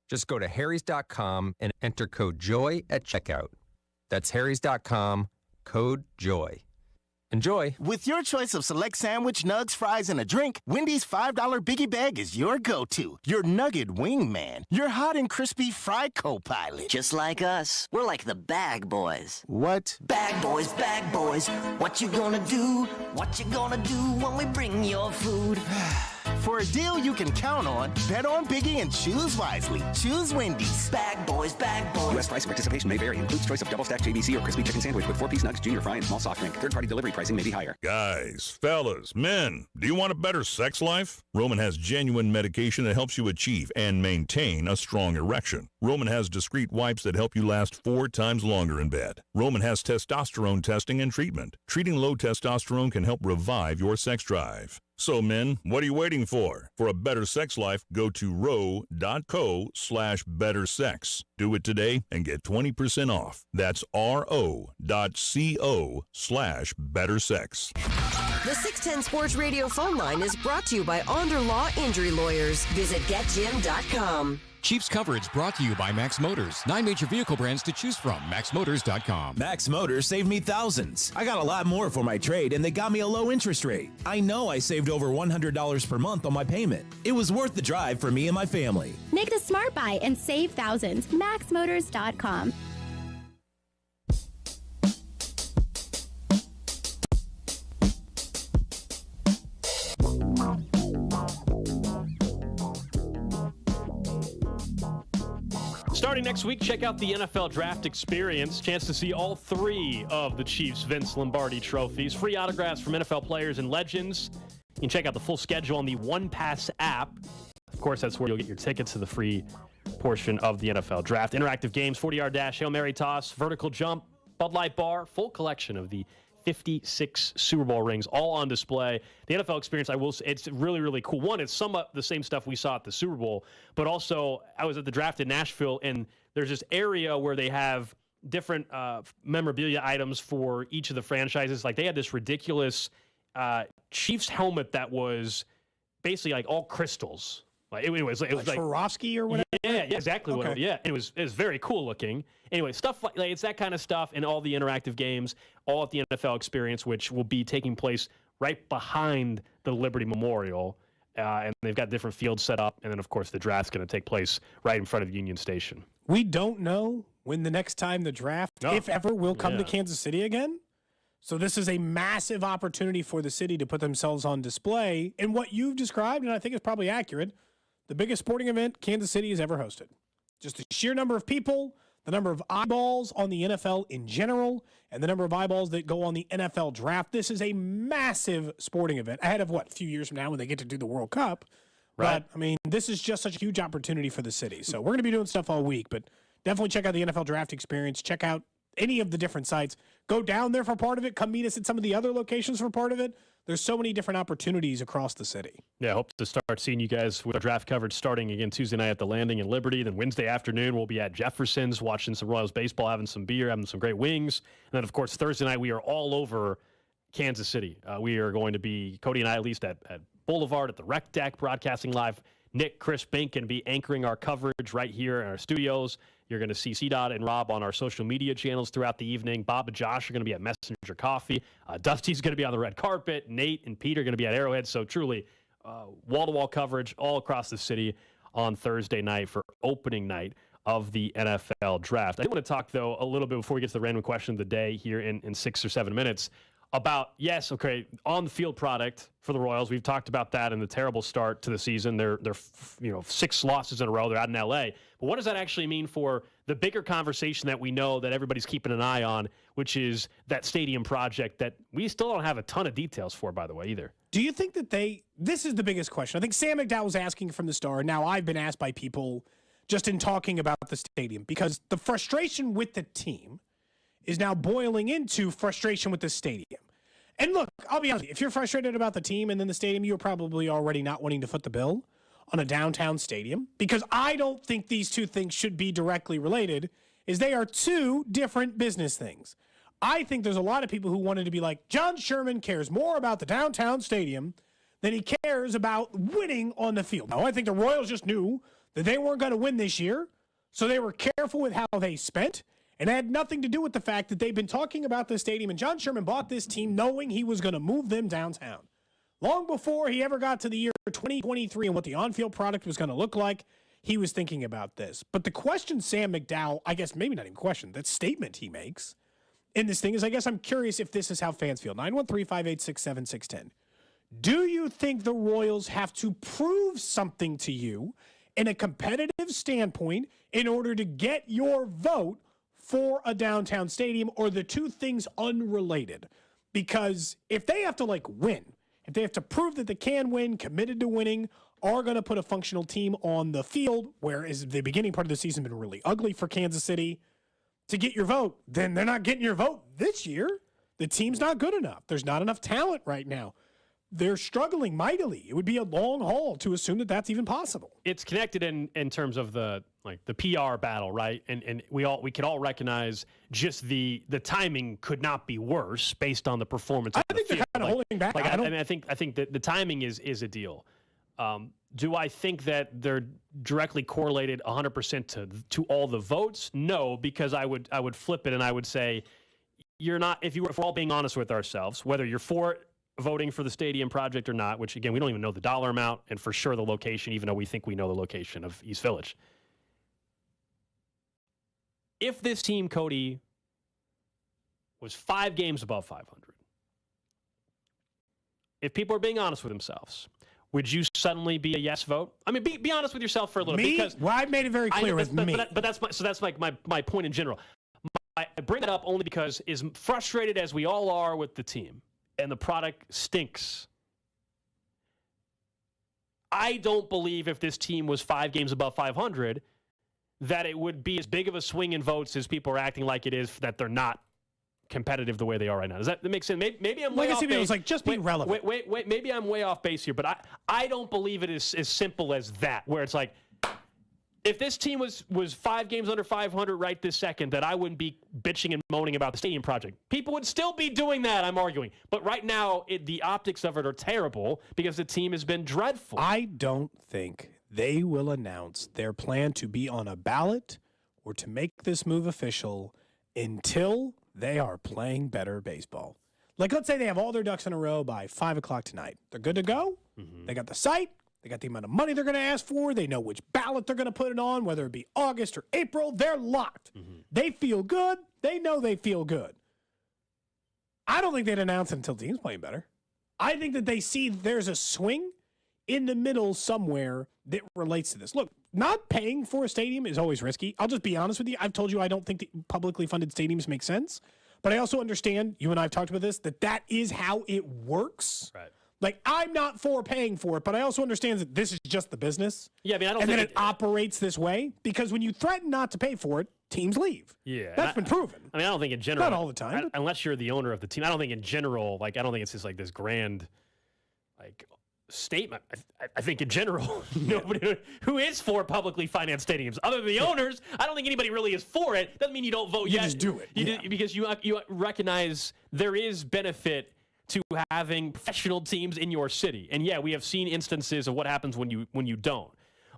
Just go to harrys.com and enter code JOY at checkout. That's harrys.com, code JOY. Enjoy. With your choice of select sandwich, nugs, fries, and a drink, Wendy's $5 Biggie Bag is your go-to. Your nugget wingman. Your hot and crispy fry co-pilot. Just like us. We're like the Bag Boys. What? Bag Boys, Bag Boys. What you gonna do? What you gonna do when we bring your food? For a deal you can count on, bet on Biggie and choose wisely. Choose Wendy's. Bag Boys, Bag Boys. U.S. price and participation may vary. Includes choice of double-stacked JBC or crispy chicken sandwich with 4-piece nugs, junior fry, and small soft drink. Third-party delivery pricing may be higher. Guys, fellas, men, do you want a better sex life? Roman has genuine medication that helps you achieve and maintain a strong erection. Roman has discreet wipes that help you last 4 times longer in bed. Roman has testosterone testing and treatment. Treating low testosterone can help revive your sex drive. So men, what are you waiting for? For a better sex life, go to ro.co/bettersex. Do it today and get 20% off. That's ro.co/bettersex. The 610 Sports Radio phone line is brought to you by Onder Law Injury Lawyers. Visit getjim.com. Chiefs coverage brought to you by Max Motors. 9 major vehicle brands to choose from. MaxMotors.com. Max Motors saved me thousands. I got a lot more for my trade, and they got me a low interest rate. I know I saved over $100 per month on my payment. It was worth the drive for me and my family. Make the smart buy and save thousands. MaxMotors.com. Starting next week, check out the NFL Draft Experience. Chance to see all 3 of the Chiefs' Vince Lombardi trophies. Free autographs from NFL players and legends. You can check out the full schedule on the OnePass app. Of course, that's where you'll get your tickets to the free portion of the NFL Draft. Interactive games, 40-yard dash, Hail Mary toss, vertical jump, Bud Light bar, full collection of the 56 Super Bowl rings, all on display. The NFL Experience, I will say, it's really, really cool. One, it's some of the same stuff we saw at the Super Bowl, but also I was at the draft in Nashville, and there's this area where they have different memorabilia items for each of the franchises. Like, they had this ridiculous Chiefs helmet that was basically like all crystals. Like it was like Swarovski or whatever. Yeah, exactly. Okay. And it was very cool looking. Anyway, stuff like it's that kind of stuff in all the interactive games, all at the NFL Experience, which will be taking place right behind the Liberty Memorial, and they've got different fields set up. And then, of course, the draft's going to take place right in front of Union Station. We don't know when the next time the draft, if ever, will come to Kansas City again. So this is a massive opportunity for the city to put themselves on display in what you've described, and I think it's probably accurate, the biggest sporting event Kansas City has ever hosted. Just the sheer number of people, the number of eyeballs on the NFL in general, and the number of eyeballs that go on the NFL draft. This is a massive sporting event ahead of, a few years from now when they get to do the World Cup. Right. But, I mean, this is just such a huge opportunity for the city. So we're going to be doing stuff all week, but definitely check out the NFL Draft Experience. Check out any of the different sites. Go down there for part of it. Come meet us at some of the other locations for part of it. There's so many different opportunities across the city. Yeah, hope to start seeing you guys with our draft coverage starting again Tuesday night at the Landing in Liberty. Then Wednesday afternoon, we'll be at Jefferson's watching some Royals baseball, having some beer, having some great wings. And then, of course, Thursday night, we are all over Kansas City. We are going to be, Cody and I at least, at Boulevard at the Rec Deck, broadcasting live. Nick, Chris, Bink, and be anchoring our coverage right here in our studios. You're going to see C-Dot and Rob on our social media channels throughout the evening. Bob and Josh are going to be at Messenger Coffee. Dusty's going to be on the red carpet. Nate and Pete are going to be at Arrowhead. So truly, wall-to-wall coverage all across the city on Thursday night for opening night of the NFL Draft. I want to talk, though, a little bit before we get to the random question of the day here in 6 or 7 minutes about, on-the-field product for the Royals. We've talked about that and the terrible start to the season. They're 6 losses in a row. They're out in L.A. But what does that actually mean for the bigger conversation that we know that everybody's keeping an eye on, which is that stadium project that we still don't have a ton of details for, by the way, either? Do you think that this is the biggest question. I think Sam McDowell was asking from the start. Now I've been asked by people just in talking about the stadium because the frustration with the team is now boiling into frustration with the stadium. And look, I'll be honest, if you're frustrated about the team and then the stadium, you're probably already not wanting to foot the bill on a downtown stadium, because I don't think these two things should be directly related, is they are two different business things. I think there's a lot of people who wanted to be like, John Sherman cares more about the downtown stadium than he cares about winning on the field. Now, I think the Royals just knew that they weren't going to win this year, so they were careful with how they spent. And it had nothing to do with the fact that they've been talking about this stadium, and John Sherman bought this team knowing he was going to move them downtown. Long before he ever got to the year 2023 and what the on-field product was going to look like, he was thinking about this. But the question Sam McDowell, I guess maybe not even question, that statement he makes in this thing is, I guess I'm curious if this is how fans feel. 913-586-7610. Do you think the Royals have to prove something to you in a competitive standpoint in order to get your vote for a downtown stadium, or the two things unrelated? Because if they have to win, if they have to prove that they can win, committed to winning, are going to put a functional team on the field, whereas the beginning part of the season has been really ugly for Kansas City, to get your vote, then they're not getting your vote this year. The team's not good enough. There's not enough talent right now. They're struggling mightily. It would be a long haul to assume that that's even possible. It's connected in terms of the PR battle, right? And we can all recognize just the timing could not be worse based on the performance. I think they're kind of holding back. I think that the timing is a deal. Do I think that they're directly correlated 100% to all the votes? No, because I would flip it and I would say you're not. If we're all being honest with ourselves, whether you're for voting for the stadium project or not, which again we don't even know the dollar amount and for sure the location, even though we think we know the location of East Village. If this team, Cody, was 5 games above 500, if people are being honest with themselves, would you suddenly be a yes vote? I mean, be honest with yourself for a little bit. Because I've made it very clear with me. But that's my point in general. I bring that up only because as frustrated as we all are with the team and the product stinks, I don't believe if this team was 5 games above 500 that it would be as big of a swing in votes as people are acting like it is, that they're not competitive the way they are right now. Does that make sense? Maybe I'm way off base. It was like, just be relevant. Wait. Maybe I'm way off base here, but I don't believe it is as simple as that, where it's like, if this team was 5 games under 500 right this second, that I wouldn't be bitching and moaning about the stadium project. People would still be doing that, I'm arguing. But right now, the optics of it are terrible because the team has been dreadful. I don't think they will announce their plan to be on a ballot or to make this move official until they are playing better baseball. Like, let's say they have all their ducks in a row by 5 o'clock tonight. They're good to go. Mm-hmm. They got the site. They got the amount of money they're going to ask for. They know which ballot they're going to put it on, whether it be August or April. They're locked. Mm-hmm. They feel good. They know they feel good. I don't think they'd announce it until the team's playing better. I think that they see there's a swing in the middle somewhere that relates to this. Look, not paying for a stadium is always risky. I'll just be honest with you. I've told you I don't think the publicly funded stadiums make sense. But I also understand, you and I have talked about this, that is how it works. Right. Like, I'm not for paying for it, but I also understand that this is just the business. Yeah, I mean, I don't and think then it operates this way, because when you threaten not to pay for it, teams leave. Yeah. That's been proven. I mean, I don't think in general. Not all the time. Unless you're the owner of the team. I don't think in general, I don't think it's just like this grand, statement. I think in general, nobody who is for publicly financed stadiums, other than the owners, I don't think anybody really is for it. Doesn't mean you don't vote. You just do it. Because you recognize there is benefit to having professional teams in your city. And yeah, we have seen instances of what happens when you don't.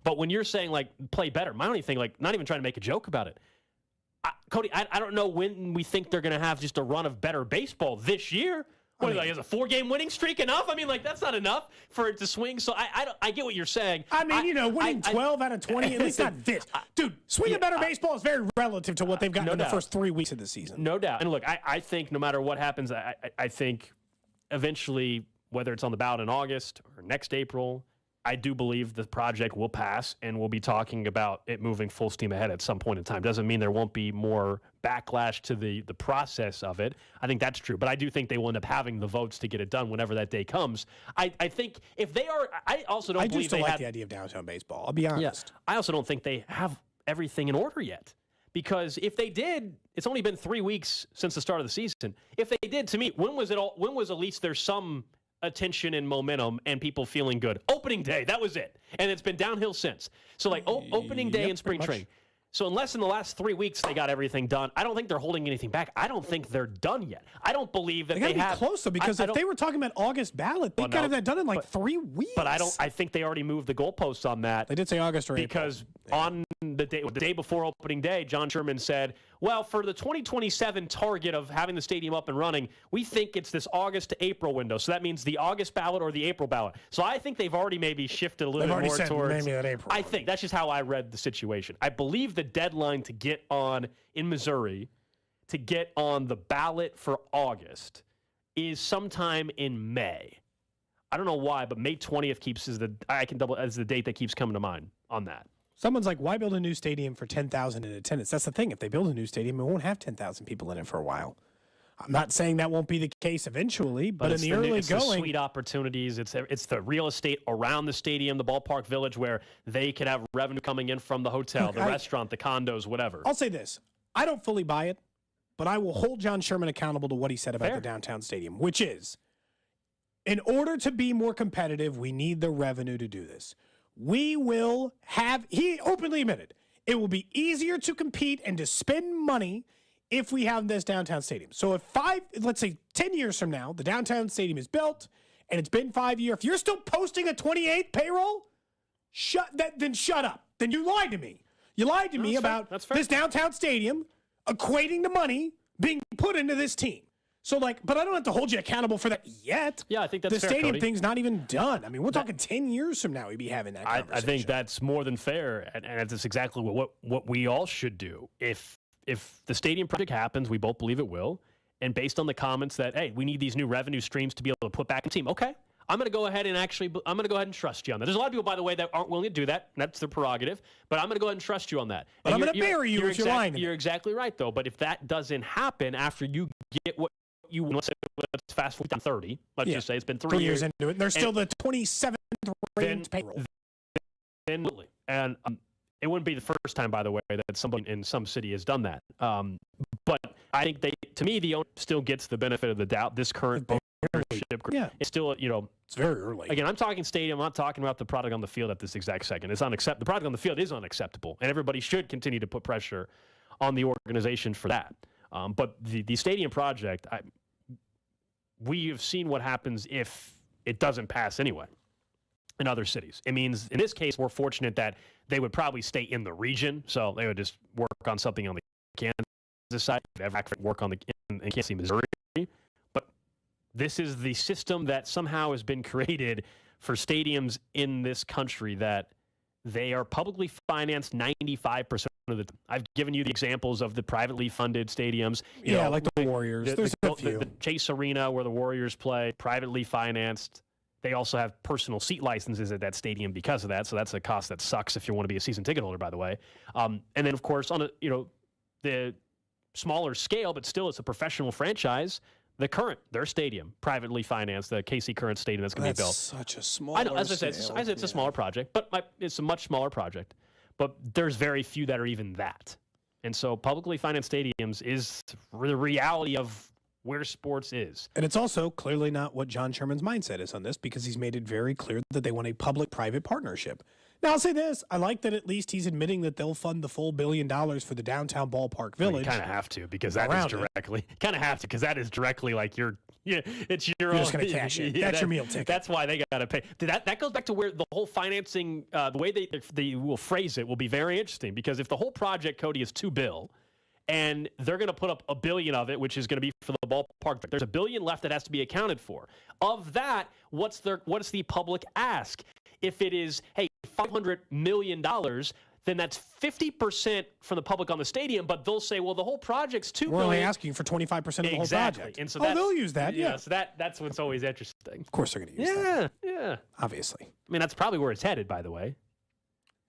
But when you're saying play better, my only thing, not even trying to make a joke about it, Cody, I don't know when we think they're going to have just a run of better baseball this year. What is a 4-game winning streak enough? I mean, that's not enough for it to swing. So I get what you're saying. I mean, winning 12 out of 20, at least not this. Dude, swinging better baseball is very relative to what they've gotten in the first 3 weeks of the season. No doubt. And look, I think no matter what happens, I think eventually, whether it's on the ballot in August or next April, I do believe the project will pass, and we'll be talking about it moving full steam ahead at some point in time. Doesn't mean there won't be more backlash to the process of it. I think that's true. But I do think they will end up having the votes to get it done whenever that day comes. I think if they are, I also don't believe they like the idea of downtown baseball. I'll be honest. Yes. I also don't think they have everything in order yet. Because if they did, it's only been 3 weeks since the start of the season. If they did, to me, when was at least there's some attention and momentum and people feeling good? Opening day, that was it. And it's been downhill since. So opening day and spring training. So unless in the last 3 weeks they got everything done, I don't think they're holding anything back. I don't think they're done yet. I don't believe that they have. Be close though, because if they were talking about August ballot, they got that done in 3 weeks. But I think they already moved the goalposts on that. They did say August or because on the day before opening day, John Sherman said, well, for the 2027 target of having the stadium up and running, we think it's this August to April window. So that means the August ballot or the April ballot. So I think they've already maybe shifted a little bit more towards maybe that April. I think that's just how I read the situation. I believe the deadline to get on in Missouri, to get on the ballot for August, is sometime in May. I don't know why, but May 20th as the date that keeps coming to mind on that. Someone's like, why build a new stadium for 10,000 in attendance? That's the thing. If they build a new stadium, it won't have 10,000 people in it for a while. I'm not saying that won't be the case eventually, but in the early it's going, the sweet opportunities. It's the real estate around the stadium, the ballpark village, where they could have revenue coming in from the hotel, the restaurant, the condos, whatever. I'll say this. I don't fully buy it, but I will hold John Sherman accountable to what he said about the downtown stadium, which is, in order to be more competitive, we need the revenue to do this. We will have, he openly admitted, it will be easier to compete and to spend money if we have this downtown stadium. So if 10 years from now, the downtown stadium is built and it's been 5 years, if you're still posting a 28 payroll, shut up. Then you lied to me. You lied to me about this downtown stadium equating to money being put into this team. So, but I don't have to hold you accountable for that yet. Yeah, I think that's fair, the stadium Cody. Thing's not even done. I mean, we're talking 10 years from now we'd be having that conversation. I think that's more than fair, and that's exactly what we all should do. If the stadium project happens, we both believe it will, and based on the comments that, hey, we need these new revenue streams to be able to put back in the team, okay, I'm going to go ahead and trust you on that. There's a lot of people, by the way, that aren't willing to do that. That's their prerogative. But I'm going to go ahead and trust you on that. But I'm going to bury you if you're lying to me. You're exactly right, though. But if that doesn't happen after you get what you want, let's fast forward down 30. Let's just say it's been 3 years into it. And they're still the 27th ranked payroll. And it wouldn't be the first time, by the way, that somebody in some city has done that. But I think to me, the owner still gets the benefit of the doubt. This current ownership, it's still, it's very early. Again, I'm talking stadium. I'm not talking about the product on the field at this exact second. It's unacceptable. The product on the field is unacceptable, and everybody should continue to put pressure on the organization for that. But the stadium project, we have seen what happens if it doesn't pass anyway in other cities. It means, in this case, we're fortunate that they would probably stay in the region, so they would just work on something on the Kansas side, work on in Kansas City, Missouri. But this is the system that somehow has been created for stadiums in this country, that they are publicly financed 95% of the time. I've given you the examples of the privately funded stadiums. You know, like the Warriors. There's a few. The Chase Arena, where the Warriors play, privately financed. They also have personal seat licenses at that stadium because of that, so that's a cost that sucks if you want to be a season ticket holder, by the way. And then, of course, on the smaller scale, but still it's a professional franchise, their stadium, privately financed, the KC Current Stadium that's going to be built. That's such a small. I know, as I said, it's a smaller project, but it's a much smaller project. But there's very few that are even that. And so publicly financed stadiums is the reality of where sports is. And it's also clearly not what John Sherman's mindset is on this, because he's made it very clear that they want a public-private partnership. Now, I'll say this. I like that at least he's admitting that they'll fund the full $1 billion for the downtown ballpark village. You kind of have to, because that is directly like you're just going to cash it. That's your meal ticket. That's why they got to pay. That goes back to where the whole financing, the way they will phrase it will be very interesting, because if the whole project, Cody, is $2 billion, and they're going to put up $1 billion of it, which is going to be for the ballpark, there's $1 billion left that has to be accounted for. Of that, what's the public ask? If it is, hey, $500 million, then that's 50% from the public on the stadium, but they'll say, well, the whole project's $2 billion. We're only asking for 25% of the whole project. And so they'll use that, yeah. So that's what's always interesting. Of course they're going to use that. Yeah. Obviously. I mean, that's probably where it's headed, by the way.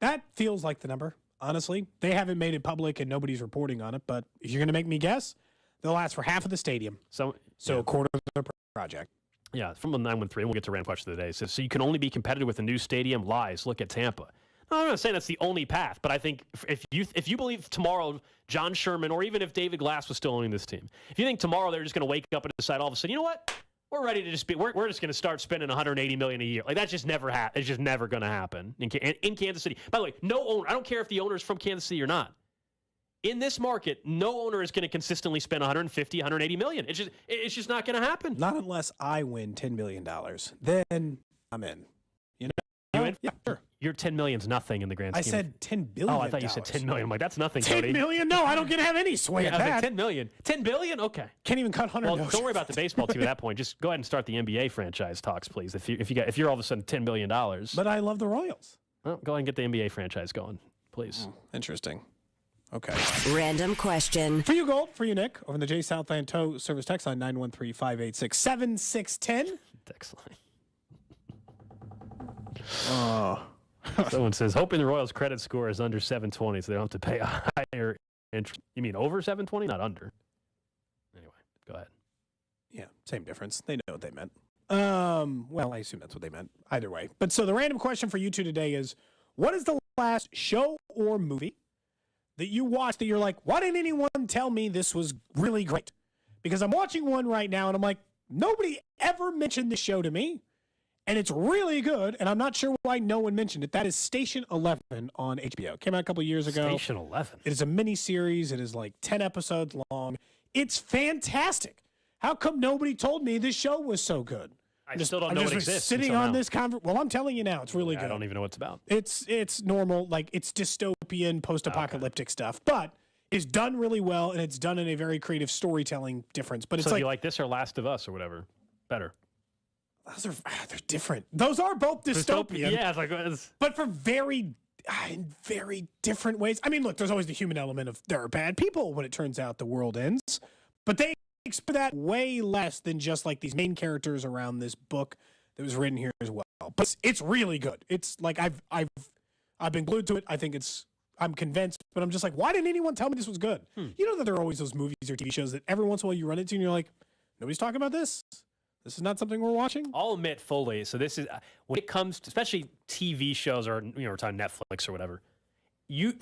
That feels like the number, honestly. They haven't made it public and nobody's reporting on it, but if you're going to make me guess, they'll ask for half of the stadium. So a quarter of the project. Yeah, from the 913, we'll get to random question of the day. So you can only be competitive with a new stadium. Lies. Look at Tampa. No, I'm not saying that's the only path, but I think if you believe tomorrow John Sherman, or even if David Glass was still owning this team, if you think tomorrow they're just going to wake up and decide all of a sudden, you know what, we're ready to we're just going to start spending $180 million a year. Like, that's just never it's just never going to happen in Kansas City. By the way, no owner. I don't care if the owner is from Kansas City or not. In this market, no owner is going to consistently spend $150, $180 million. It's just not going to happen. Not unless I win $10 million. Then I'm in. You know? You in? Yeah, sure. Your $10 million's nothing in the grand scheme. I said $10 billion. Oh, I thought you said $10 million. I'm like, that's nothing, $10 Cody. million? No, I don't get to have any sway at that. Like, $10 million. $10 billion? Okay. Can't even cut 100. Well, don't worry about the baseball team at that point. Just go ahead and start the NBA franchise talks, please. If you're all of a sudden $10 billion. But I love the Royals. Well, go ahead and get the NBA franchise going, please. Interesting. Okay. Random question. For you, Gold. For you, Nick. Over in the J Southland Tow Service text line, 913-586-7610. Text line. Oh. Someone says, hoping the Royals' credit score is under 720 so they don't have to pay a higher interest. You mean over 720, not under? Anyway, go ahead. Yeah, same difference. They know what they meant. Well, I assume that's what they meant. Either way. But so the random question for you two today is, what is the last show or movie that you watched that you're like, why didn't anyone tell me this was really great? Because I'm watching one right now and I'm like, nobody ever mentioned this show to me. And it's really good, and I'm not sure why no one mentioned it. That is Station 11 on HBO. Came out a couple years ago. Station 11? It is a mini-series. It is like 10 episodes long. It's fantastic. How come nobody told me this show was so good? I still don't know what exists. Sitting on this well, I'm telling you now, it's really good. I don't even know what it's about. It's normal, like it's dystopian, post-apocalyptic stuff, but it's done really well, and it's done in a very creative storytelling difference. But it's so do you like this or Last of Us or whatever? Better. They're different. Those are both dystopian. Yeah, but for in very different ways. I mean, look, there's always the human element of there are bad people when it turns out the world ends, but they explore that way less than just like these main characters around this book that was written here as well. But it's really good. It's like I've been glued to it. I think I'm convinced, but I'm just like, why didn't anyone tell me this was good? You know that there are always those movies or TV shows that every once in a while you run into and you're like, nobody's talking about this. This is not something we're watching. I'll admit fully. So this is when it comes to especially TV shows or we're talking Netflix or whatever.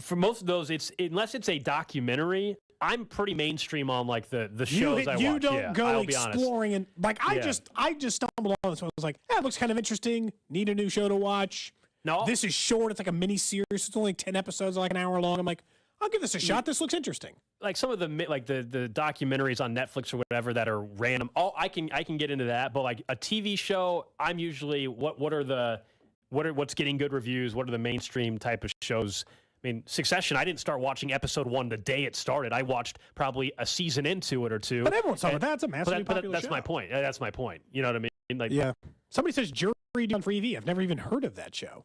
For most of those, unless it's a documentary, I'm pretty mainstream on like the shows I watch. You don't go exploring and like I just stumbled on this one. I was like, it looks kind of interesting. Need a new show to watch. No, this is short. It's like a mini series. It's only 10 episodes, like an hour long. I'm like, I'll give this a shot. This looks interesting. Like some of the documentaries on Netflix or whatever that are random. I can get into that, but like a TV show, I'm usually what's getting good reviews. What are the mainstream type of shows? I mean, Succession, I didn't start watching episode 1 the day it started. I watched probably a season into it or two. But everyone's talking about that. It's a massively popular that's show. my point. That's my point. You know what I mean? Like, yeah. Somebody says Jury on Freevee. I've never even heard of that show.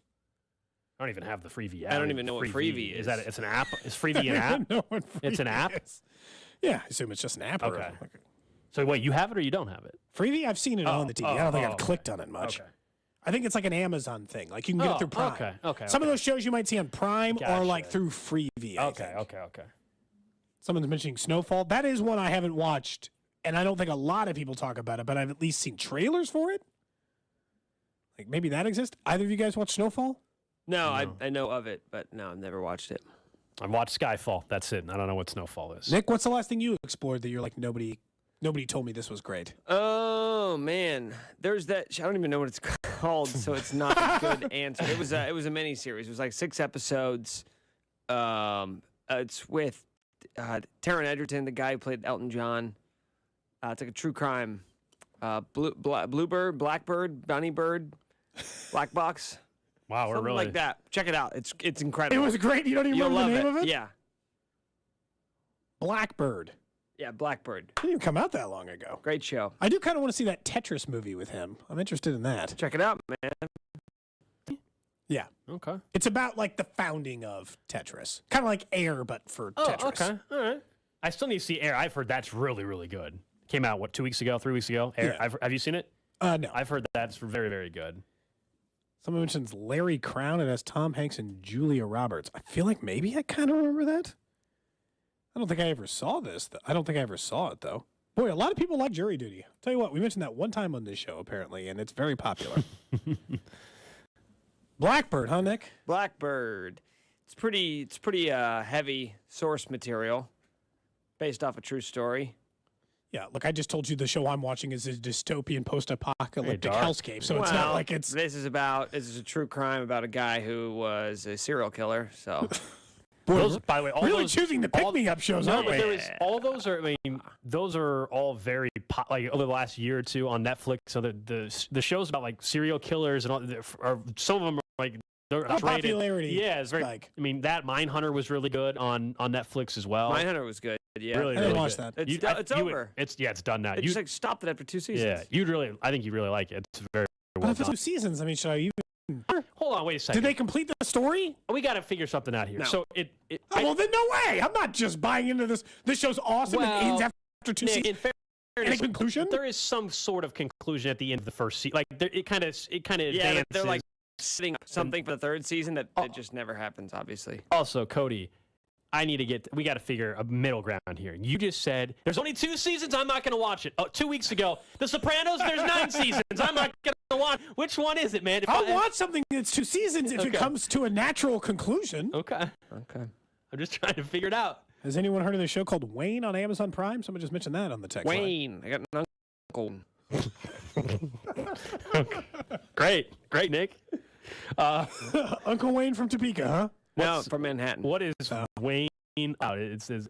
I don't even have the Freevee app. I don't even know what Freevee is. Is that it's an app? Is Freevee an app? Know what Freevee it's an app? is. Yeah, I assume it's just an app. Okay. So wait, you have it or you don't have it? Freevee, I've seen it on the TV. I don't think I've clicked on it much. Okay. I think it's like an Amazon thing. Like you can get it through Prime. Okay. Some of those shows you might see on Prime are like through Freevee. Okay. Someone's mentioning Snowfall. That is one I haven't watched, and I don't think a lot of people talk about it, but I've at least seen trailers for it. Like maybe that exists. Either of you guys watch Snowfall? No. I know of it, but no, I've never watched it. I watched Skyfall. That's it. I don't know what Snowfall is. Nick, what's the last thing you explored that you're like nobody told me this was great? Oh man, there's that. I don't even know what it's called, so it's not a good answer. It was a mini series. It was like 6 episodes. It's with Taron Egerton, the guy who played Elton John. It's like a true crime. Bluebird, Blackbird, Bunnybird, Black Box. Wow, we're something really like that. Check it out. It's incredible. It was great. You don't even remember the name of it? Yeah. Blackbird. Yeah, Blackbird. Didn't even come out that long ago. Great show. I do kind of want to see that Tetris movie with him. I'm interested in that. Check it out, man. Yeah. Okay. It's about like the founding of Tetris. Kind of like Air, but for Tetris. Okay. All right. I still need to see Air. I've heard that's really, really good. Came out, 2 weeks ago, 3 weeks ago? Air. Yeah. Have you seen it? No. I've heard that's very, very good. Someone mentions Larry Crown. It has Tom Hanks and Julia Roberts. I feel like maybe I kind of remember that. I don't think I ever saw this. I don't think I ever saw it, though. Boy, a lot of people like Jury Duty. I'll tell you what, we mentioned that one time on this show, apparently, and it's very popular. Blackbird, huh, Nick? Blackbird. It's pretty heavy source material based off a true story. Yeah, look, I just told you the show I'm watching is a dystopian post-apocalyptic hellscape, so it's not like it's... This is a true crime about a guy who was a serial killer, so... Those, by the way, all really those, choosing the pick-me-up shows, aren't we? All those are, those are all very, like, over the last year or two on Netflix. So the shows about, like, serial killers and all, some of them are, like, they're popularity. Yeah, it's very, that Mindhunter was really good on Netflix as well. Mindhunter was good, yeah. Really, I didn't really watch good. that. It's over. It's done now. It just, like, stopped it after 2 seasons. Yeah, I think you really like it. It's very well But if it's done. 2 seasons, I mean, should I even... Hold on, wait a second. Did they complete the story? We got to figure something out here. No. So well, then no way. I'm not just buying into this. This show's awesome and ends after 2 seasons. In fairness, Any conclusion? There is some sort of conclusion at the end of the first season. Like it kind of advances. Yeah, they're like setting up something for the 3rd season that just never happens, obviously. Also, Cody, we got to figure a middle ground here. You just said there's only 2 seasons. I'm not going to watch it. 2 weeks ago, The Sopranos. There's 9 seasons. I'm not going to watch. Which one is it, man? I'll watch something that's 2 seasons if it comes to a natural conclusion. Okay. I'm just trying to figure it out. Has anyone heard of the show called Wayne on Amazon Prime? Someone just mentioned that on the text line. Wayne. I got an uncle. Great, Nick. Uncle Wayne from Topeka, huh? No, from Manhattan. What is Wayne? Oh, it says.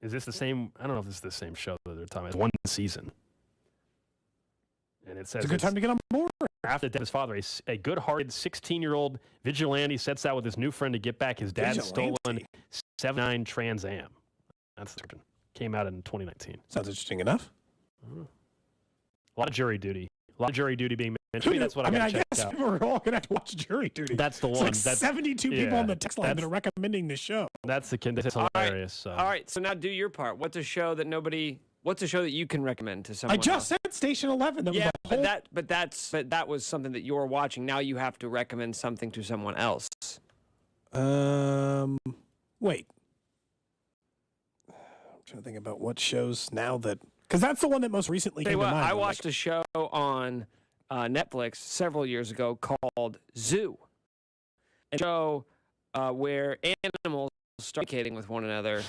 Is this the same? I don't know if this is the same show that they're talking about. It's 1 season. And it says it's a good time to get on board. After the death of his father, a good-hearted 16-year-old vigilante sets out with his new friend to get back his dad's stolen 79 Trans Am. That's the description. Came out in 2019. Sounds interesting enough. A lot of jury duty. A lot of jury duty being mentioned. Maybe that's what I guess we're all going to have to watch Jury Duty. That's the it's one. Like that's 72 people on the text line that are recommending this show. That's hilarious. So. All right, so now do your part. What's a show that nobody What's a show that you can recommend to someone? I just said Station 11. But that was something that you're watching. Now you have to recommend something to someone else. Wait. I'm trying to think about what shows now that, because that's the one that most recently came to mind. I watched a show on Netflix several years ago called Zoo. A show where animals start communicating with one another.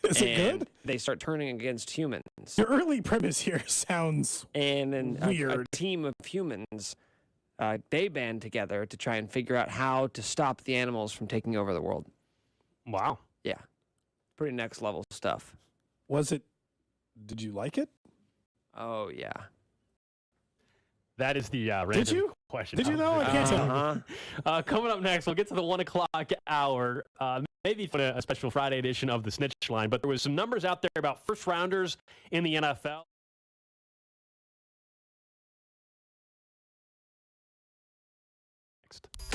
Is it good? They start turning against humans. Your early premise here sounds and then weird. A team of humans, they band together to try and figure out how to stop the animals from taking over the world. Wow. Yeah. Pretty next level stuff. Did you like it? Oh, yeah. That is the random question. Did you know? I can't tell. Coming up next, we'll get to the 1 o'clock hour. Maybe for a special Friday edition of the Snitch Line, but there was some numbers out there about first rounders in the NFL.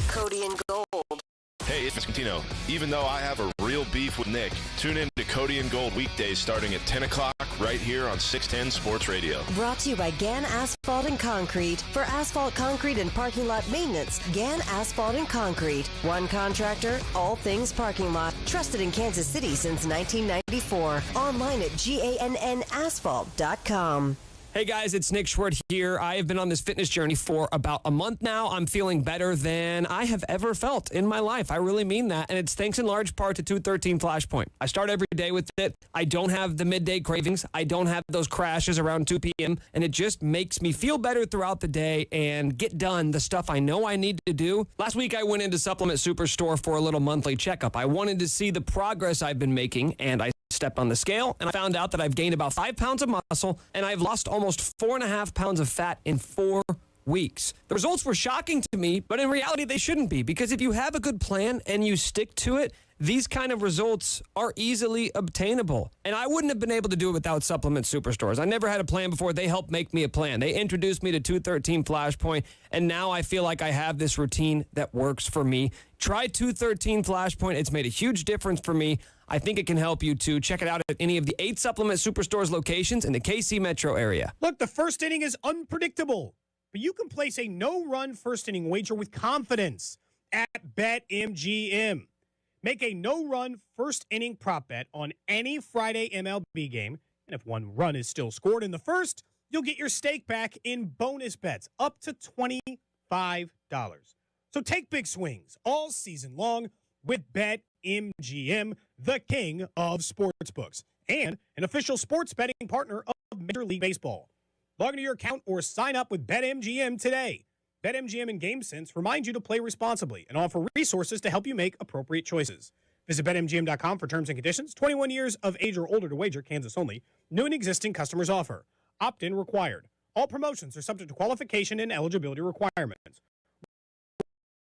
Cody and Gold. Hey, it's Scantino. Even though I have a real beef with Nick, tune in to Cody and Gold weekdays starting at 10 o'clock right here on 610 Sports Radio. Brought to you by Gann Asphalt and Concrete. For asphalt, concrete, and parking lot maintenance, Gann Asphalt and Concrete. One contractor, all things parking lot. Trusted in Kansas City since 1994. Online at GANNasphalt.com. Hey guys, it's Nick Schwartz here. I have been on this fitness journey for about a month now. I'm feeling better than I have ever felt in my life. I really mean that. And it's thanks in large part to 213 Flashpoint. I start every day with it. I don't have the midday cravings. I don't have those crashes around 2 p.m. And it just makes me feel better throughout the day and get done the stuff I know I need to do. Last week, I went into Supplement Superstore for a little monthly checkup. I wanted to see the progress I've been making, and I stepped on the scale, and I found out that I've gained about 5 pounds of muscle, and I've lost almost 4.5 pounds of fat in 4 weeks. The results were shocking to me, but in reality, they shouldn't be, because if you have a good plan and you stick to it, these kind of results are easily obtainable. And I wouldn't have been able to do it without Supplement Superstores. I never had a plan before. They helped make me a plan. They introduced me to 213 Flashpoint, and now I feel like I have this routine that works for me. Try 213 Flashpoint. It's made a huge difference for me. I think it can help you too. Check it out at any of the 8 Supplement Superstores locations in the KC metro area. Look, the first inning is unpredictable, but you can place a no-run first inning wager with confidence at BetMGM. Make a no-run first inning prop bet on any Friday MLB game, and if one run is still scored in the first, you'll get your stake back in bonus bets up to $25. So take big swings all season long with BetMGM, the king of sportsbooks, and an official sports betting partner of Major League Baseball. Log into your account or sign up with BetMGM today. BetMGM and GameSense remind you to play responsibly and offer resources to help you make appropriate choices. Visit BetMGM.com for terms and conditions. 21 years of age or older to wager, Kansas only. New and existing customers offer. Opt-in required. All promotions are subject to qualification and eligibility requirements.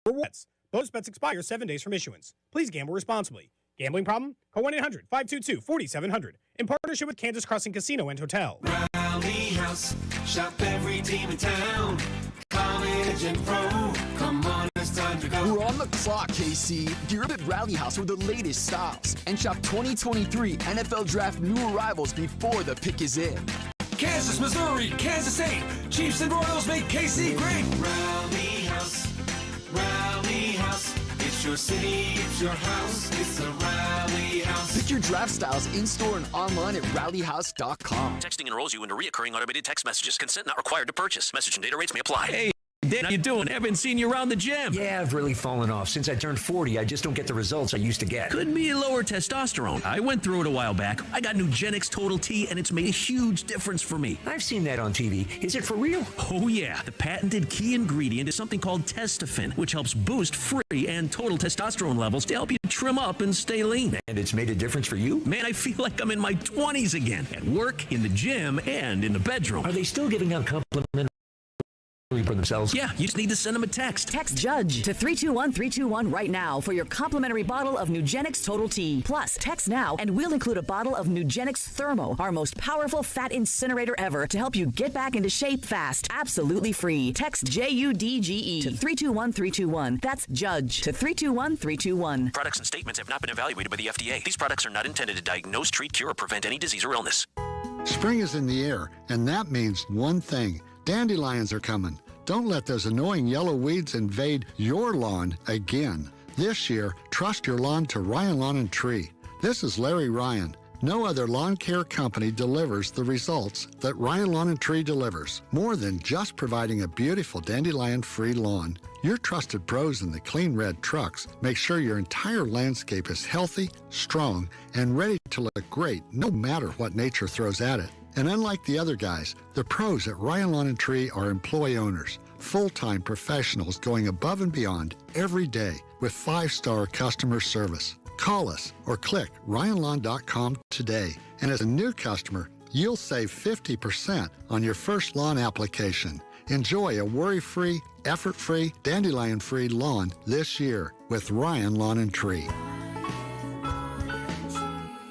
Rewards. Bonus bets expire 7 days from issuance. Please gamble responsibly. Gambling problem? Call 1-800-522-4700. In partnership with Kansas Crossing Casino and Hotel. Rally House. Shop every team in town. College and pro. Come on, it's time to go. We're on the clock, KC. Gear up at Rally House with the latest styles. And shop 2023 NFL Draft new arrivals before the pick is in. Kansas, Missouri, Kansas State. Chiefs and Royals make KC great. Rally House. Rally House. It's your city, it's your house. It's the Rally House. Pick your draft styles in-store and online at rallyhouse.com. Texting enrolls you into recurring automated text messages. Consent not required to purchase. Message and data rates may apply. Hey, Dan, how you doing? Haven't seen you around the gym. Yeah, I've really fallen off. Since I turned 40, I just don't get the results I used to get. Could be lower testosterone. I went through it a while back. I got Nugenix Total T, and it's made a huge difference for me. I've seen that on TV. Is it for real? Oh, yeah. The patented key ingredient is something called Testofen, which helps boost free and total testosterone levels to help you trim up and stay lean. And it's made a difference for you? Man, I feel like I'm in my 20s again. At work, in the gym, and in the bedroom. Are they still giving out complimentary for themselves? Yeah, you just need to send them a text. Text JUDGE to 321-321 right now for your complimentary bottle of Nugenix Total T. Plus, text now and we'll include a bottle of Nugenix Thermo, our most powerful fat incinerator ever, to help you get back into shape fast. Absolutely free. Text JUDGE to 321-321. That's JUDGE to 321-321. Products and statements have not been evaluated by the FDA. These products are not intended to diagnose, treat, cure, or prevent any disease or illness. Spring is in the air, and that means one thing. Dandelions are coming. Don't let those annoying yellow weeds invade your lawn again. This year, trust your lawn to Ryan Lawn and Tree. This is Larry Ryan. No other lawn care company delivers the results that Ryan Lawn and Tree delivers. More than just providing a beautiful dandelion-free lawn. Your trusted pros in the clean red trucks make sure your entire landscape is healthy, strong, and ready to look great no matter what nature throws at it. And unlike the other guys, the pros at Ryan Lawn and Tree are employee owners, full-time professionals going above and beyond every day with 5-star customer service. Call us or click ryanlawn.com today. And as a new customer, you'll save 50% on your first lawn application. Enjoy a worry-free, effort-free, dandelion-free lawn this year with Ryan Lawn and Tree.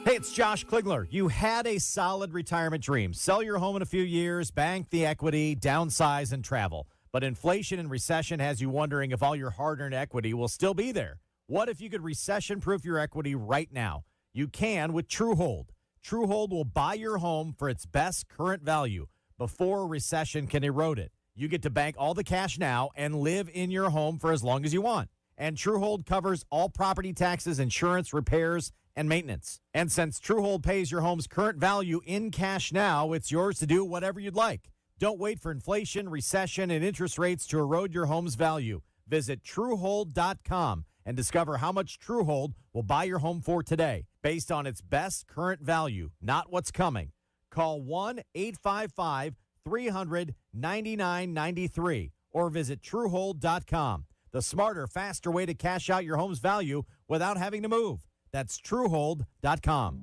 Hey, it's Josh Klingler. You had a solid retirement dream. Sell your home in a few years, bank the equity, downsize, and travel. But inflation and recession has you wondering if all your hard-earned equity will still be there. What if you could recession-proof your equity right now? You can with TrueHold. TrueHold will buy your home for its best current value before a recession can erode it. You get to bank all the cash now and live in your home for as long as you want. And TrueHold covers all property taxes, insurance, repairs, and maintenance. And since TrueHold pays your home's current value in cash now, it's yours to do whatever you'd like. Don't wait for inflation, recession, and interest rates to erode your home's value. Visit TrueHold.com and discover how much TrueHold will buy your home for today, based on its best current value, not what's coming. Call 1-855-300-9993 or visit TrueHold.com. The smarter, faster way to cash out your home's value without having to move. That's TrueHold.com.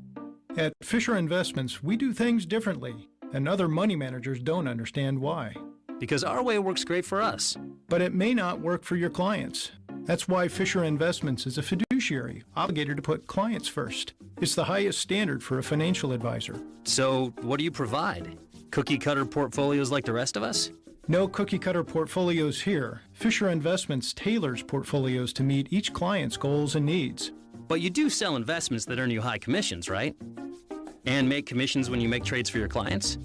At Fisher Investments, we do things differently, and other money managers don't understand why. Because our way works great for us. But it may not work for your clients. That's why Fisher Investments is a fiduciary, obligated to put clients first. It's the highest standard for a financial advisor. So, what do you provide? Cookie-cutter portfolios like the rest of us? No cookie-cutter portfolios here. Fisher Investments tailors portfolios to meet each client's goals and needs. But you do sell investments that earn you high commissions, right? And make commissions when you make trades for your clients?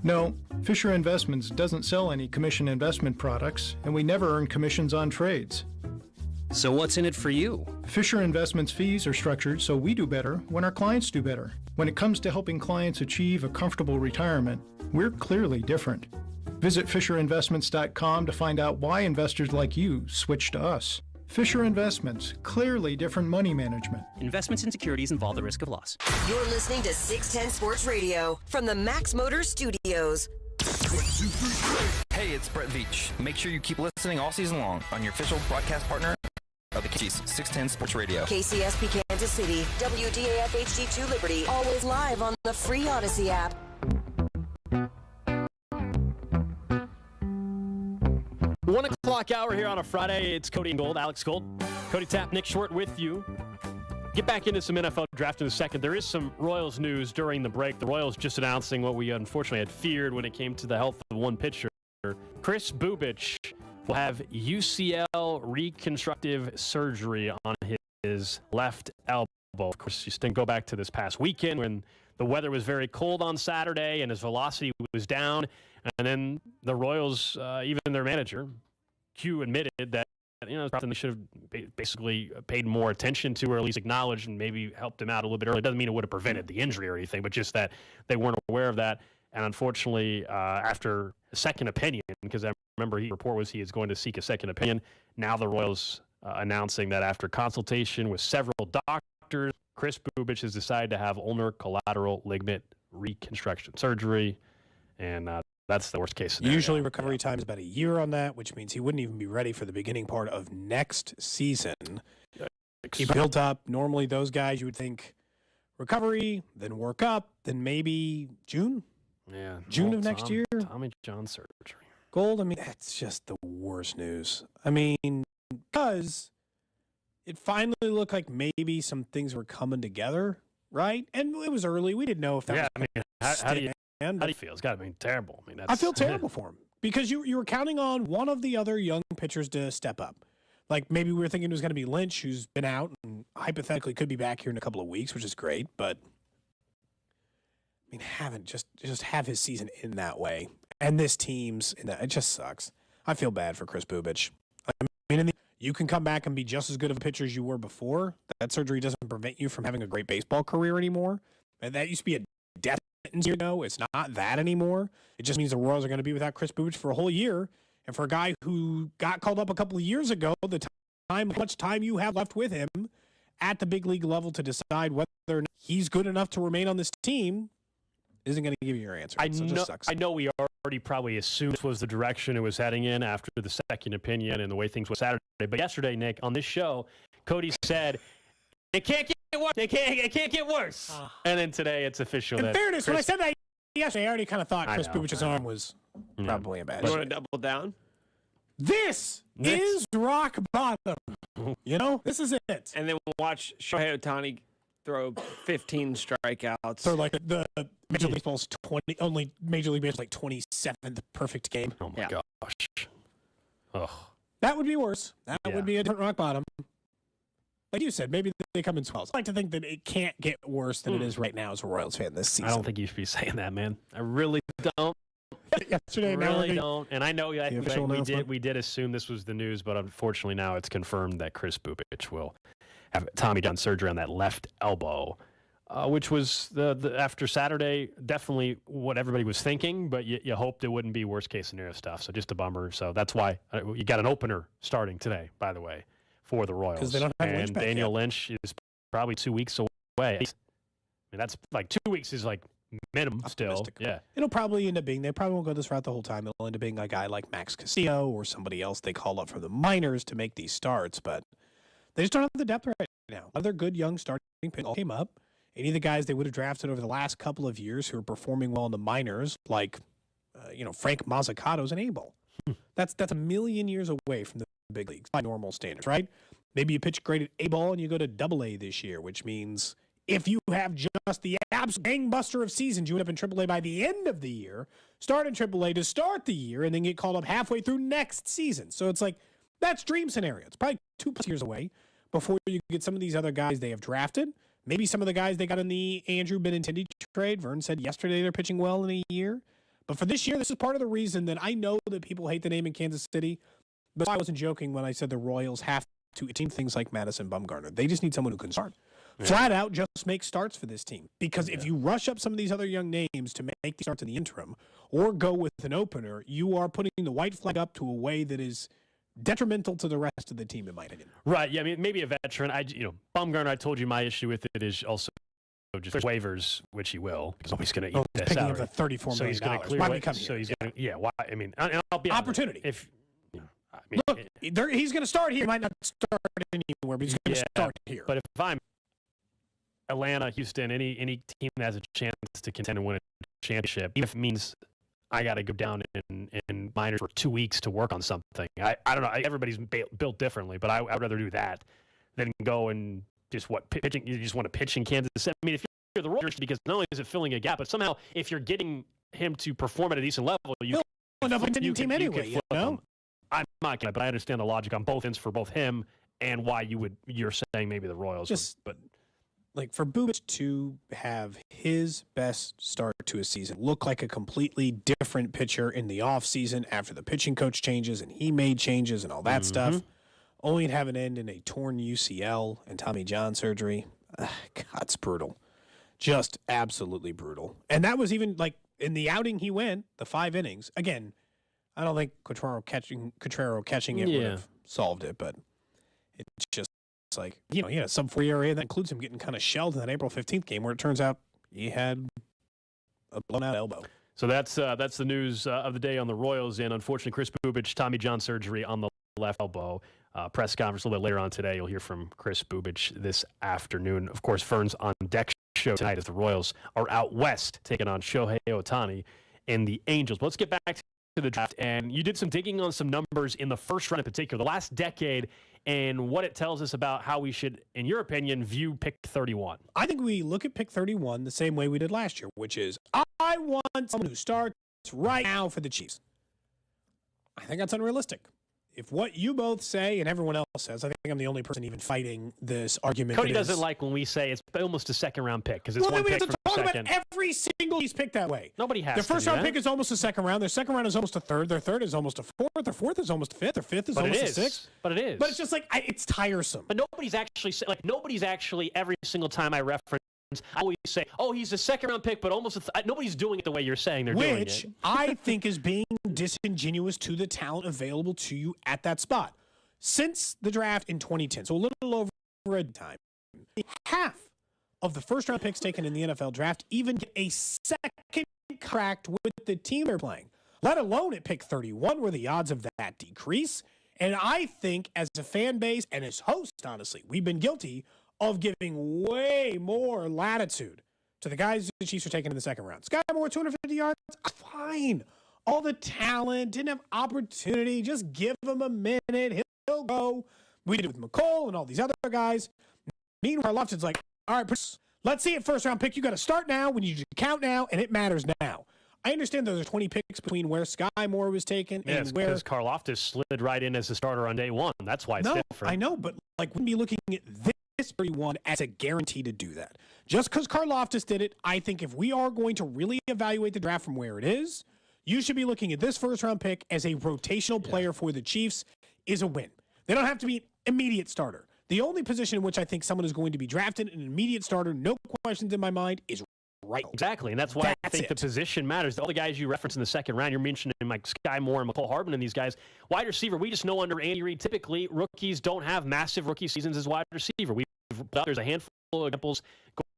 No, Fisher Investments doesn't sell any commission investment products, and we never earn commissions on trades. So what's in it for you? Fisher Investments fees are structured so we do better when our clients do better. When it comes to helping clients achieve a comfortable retirement, we're clearly different. Visit FisherInvestments.com to find out why investors like you switch to us. Fisher Investments, clearly different money management. Investments in securities involve the risk of loss. You're listening to 610 Sports Radio from the Max Motors Studios. Hey, it's Brett Veach. Make sure you keep listening all season long on your official broadcast partner of the KC's 610 Sports Radio. KCSP Kansas City, WDAF HD2 Liberty, always live on the free Odyssey app. 1 o'clock hour here on a Friday. It's Cody and Gold, Alex Gold. Cody Tapp, Nick Short with you. Get back into some NFL draft in a second. There is some Royals news during the break. The Royals just announcing what we unfortunately had feared when it came to the health of one pitcher. Kris Bubic will have UCL reconstructive surgery on his left elbow. Of course, you still go back to this past weekend when the weather was very cold on Saturday and his velocity was down. And then the Royals, even their manager, Q, admitted that it's something they should have basically paid more attention to, or at least acknowledged and maybe helped him out a little bit early. It doesn't mean it would have prevented the injury or anything, but just that they weren't aware of that. And unfortunately, after a second opinion, because I remember the report was he is going to seek a second opinion. Now the Royals announcing that after consultation with several doctors, Kris Bubic has decided to have ulnar collateral ligament reconstruction surgery, and that's the worst case scenario. Usually recovery time is about a year on that, which means he wouldn't even be ready for the beginning part of next season. He built up. Normally those guys, you would think recovery, then work up, then maybe June? Yeah. June of next year? Tommy John surgery. Gold, I mean, that's just the worst news. I mean, because it finally looked like maybe some things were coming together, right? And it was early. We didn't know if that was I mean, how do you feel? It's got to be terrible. I mean, I feel terrible for him because you were counting on one of the other young pitchers to step up. Like maybe we were thinking it was going to be Lynch, who's been out and hypothetically could be back here in a couple of weeks, which is great. But just have his season in that way. And this team's in that. It just sucks. I feel bad for Chris Bubich. I mean, you can come back and be just as good of a pitcher as you were before. That surgery doesn't prevent you from having a great baseball career anymore. And that used to be a death sentence years ago. It's not that anymore. It just means the Royals are going to be without Chris Bubich for a whole year. And for a guy who got called up a couple of years ago, how much time you have left with him at the big league level to decide whether or not he's good enough to remain on this team isn't going to give you your answer. I know we already probably assumed this was the direction it was heading in after the second opinion and the way things went Saturday. But yesterday, Nick, on this show, Cody said, it can't get worse. It can't get worse. And then today it's official. In fairness, when I said that yesterday, I already kind of thought Chris Bubich's arm was probably a bad You want to double down? This is rock bottom. You know, this is it. And then we'll watch Shohei Ohtani throw 15 strikeouts. So like the Major League Baseball's Major League Baseball's like 27th perfect game. Oh my gosh. Oh. That would be worse. That would be a different rock bottom. Like you said, maybe they come in swells. I like to think that it can't get worse than it is right now as a Royals fan this season. I don't think you should be saying that, man. I really don't. Yesterday, really don't. And I know we did assume this was the news, but unfortunately now it's confirmed that Chris Bubich will have Tommy John surgery on that left elbow, which was the after Saturday definitely what everybody was thinking, but you hoped it wouldn't be worst case scenario stuff. So just a bummer. So that's why you got an opener starting today, by the way, for the Royals. Because they don't have Lynch back Daniel yet. Lynch is probably 2 weeks away. I mean, that's like 2 weeks is like minimum still. Yeah. It'll probably end up being, they probably won't go this route the whole time. It'll end up being a guy like Max Castillo or somebody else they call up from the minors to make these starts, but they just don't have the depth right now. Other good young starting pitchers all came up. Any of the guys they would have drafted over the last couple of years who are performing well in the minors, like, Frank Mazzucato's an A-ball. That's a million years away from the big leagues by normal standards, right? Maybe you pitch great at A-ball and you go to AA this year, which means if you have just the absolute gangbuster of seasons, you end up in AAA by the end of the year, start in AAA to start the year, and then get called up halfway through next season. So it's like, that's dream scenario. It's probably 2+ years away before you get some of these other guys they have drafted. Maybe some of the guys they got in the Andrew Benintendi trade. Vern said yesterday they're pitching well in a year. But for this year, this is part of the reason that I know that people hate the name in Kansas City. But I wasn't joking when I said the Royals have to team things like Madison Bumgarner. They just need someone who can start. Yeah. Flat out just make starts for this team. Because if you rush up some of these other young names to make the starts in the interim or go with an opener, you are putting the white flag up to a way that is detrimental to the rest of the team, in my opinion. Right. Yeah. I mean, maybe a veteran. Bumgarner, I told you my issue with it is also just waivers, which he will, because he's going to eat that salary. Picking up the $34 million. So he's going to clear. Why would he come here? So he's going to, why? I mean, and I'll be opportunity. Look, he's going to start here. He might not start anywhere, but he's going to start here. But if I'm Atlanta, Houston, any team that has a chance to contend and win a championship, even if it means I got to go down in minors for 2 weeks to work on something. I don't know. Everybody's built differently, but I'd rather do that than go and just pitching. You just want to pitch in Kansas City. I mean, if you're the Royals, because not only is it filling a gap, but somehow if you're getting him to perform at a decent level, you end up a team anyway. You know? I'm not gonna, but I understand the logic on both ends for both him and why you're saying maybe the Royals. But like for Bubich to have his best start to a season, look like a completely different pitcher in the offseason after the pitching coach changes and he made changes and all that stuff, only to have an end in a torn UCL and Tommy John surgery. God, it's brutal. Just absolutely brutal. And that was even like in the outing he went, the 5 innings. Again, I don't think Cotrero catching it would have solved it, but it's just like, he had a sub-4 ERA that includes him getting kind of shelled in that April 15th game where it turns out he had a blown-out elbow. So that's the news of the day on the Royals. And unfortunately, Chris Bubich, Tommy John surgery on the left elbow. Press conference a little bit later on today. You'll hear from Chris Bubich this afternoon. Of course, Vern's on deck show tonight as the Royals are out west taking on Shohei Ohtani and the Angels. But let's get back to the draft. And you did some digging on some numbers in the first round in particular, the last decade, and what it tells us about how we should, in your opinion, view pick 31. I think we look at pick 31 the same way we did last year, which is I want someone who starts right now for the Chiefs. I think that's unrealistic. if what you both say and everyone else says, I think I'm the only person even fighting this argument. Cody doesn't like when we say it's almost a second-round pick because it's well, one then we pick have to from talk second. about every single he's picked that way. Nobody has Their to. first-round pick is almost a second round. Their second round is almost a third. Their third is almost a fourth. Their fourth is almost a fifth. Their fifth is almost a sixth. But it is. But it's just like it's tiresome. But nobody's actually every single time I reference, I always say, oh, he's a second-round pick, but almost nobody's doing it the way you're saying they're doing it. Which I think is being disingenuous to the talent available to you at that spot. Since the draft in 2010, so a little over a time, half of the first-round picks taken in the NFL draft even get a second contract with the team they're playing, let alone at pick 31, where the odds of that decrease. And I think as a fan base and as hosts, honestly, we've been guilty of giving way more latitude to the guys the Chiefs are taking in the second round. Sky Moore, 250 yards, fine. All the talent, didn't have opportunity. Just give him a minute. He'll go. We did it with McCole and all these other guys. Meanwhile, Lofton's like, all right, let's see it first-round pick. You got to start now. We need you to count now, and it matters now. I understand there's 20 picks between where Sky Moore was taken and where because Karlaftis slid right in as a starter on day one. That's why it's different. I know, but we'd be looking at this 31 as a guarantee to do that. Just because Karlaftis did it, I think if we are going to really evaluate the draft from where it is, you should be looking at this first-round pick as a rotational player for the Chiefs is a win. They don't have to be an immediate starter. The only position in which I think someone is going to be drafted an immediate starter, no questions in my mind, is right. Exactly, and that's why I think the position matters. All the guys you referenced in the second round, you're mentioning like Sky Moore and McCole Hardman and these guys. Wide receiver, we just know under Andy Reid, typically rookies don't have massive rookie seasons as wide receiver. There's a handful of examples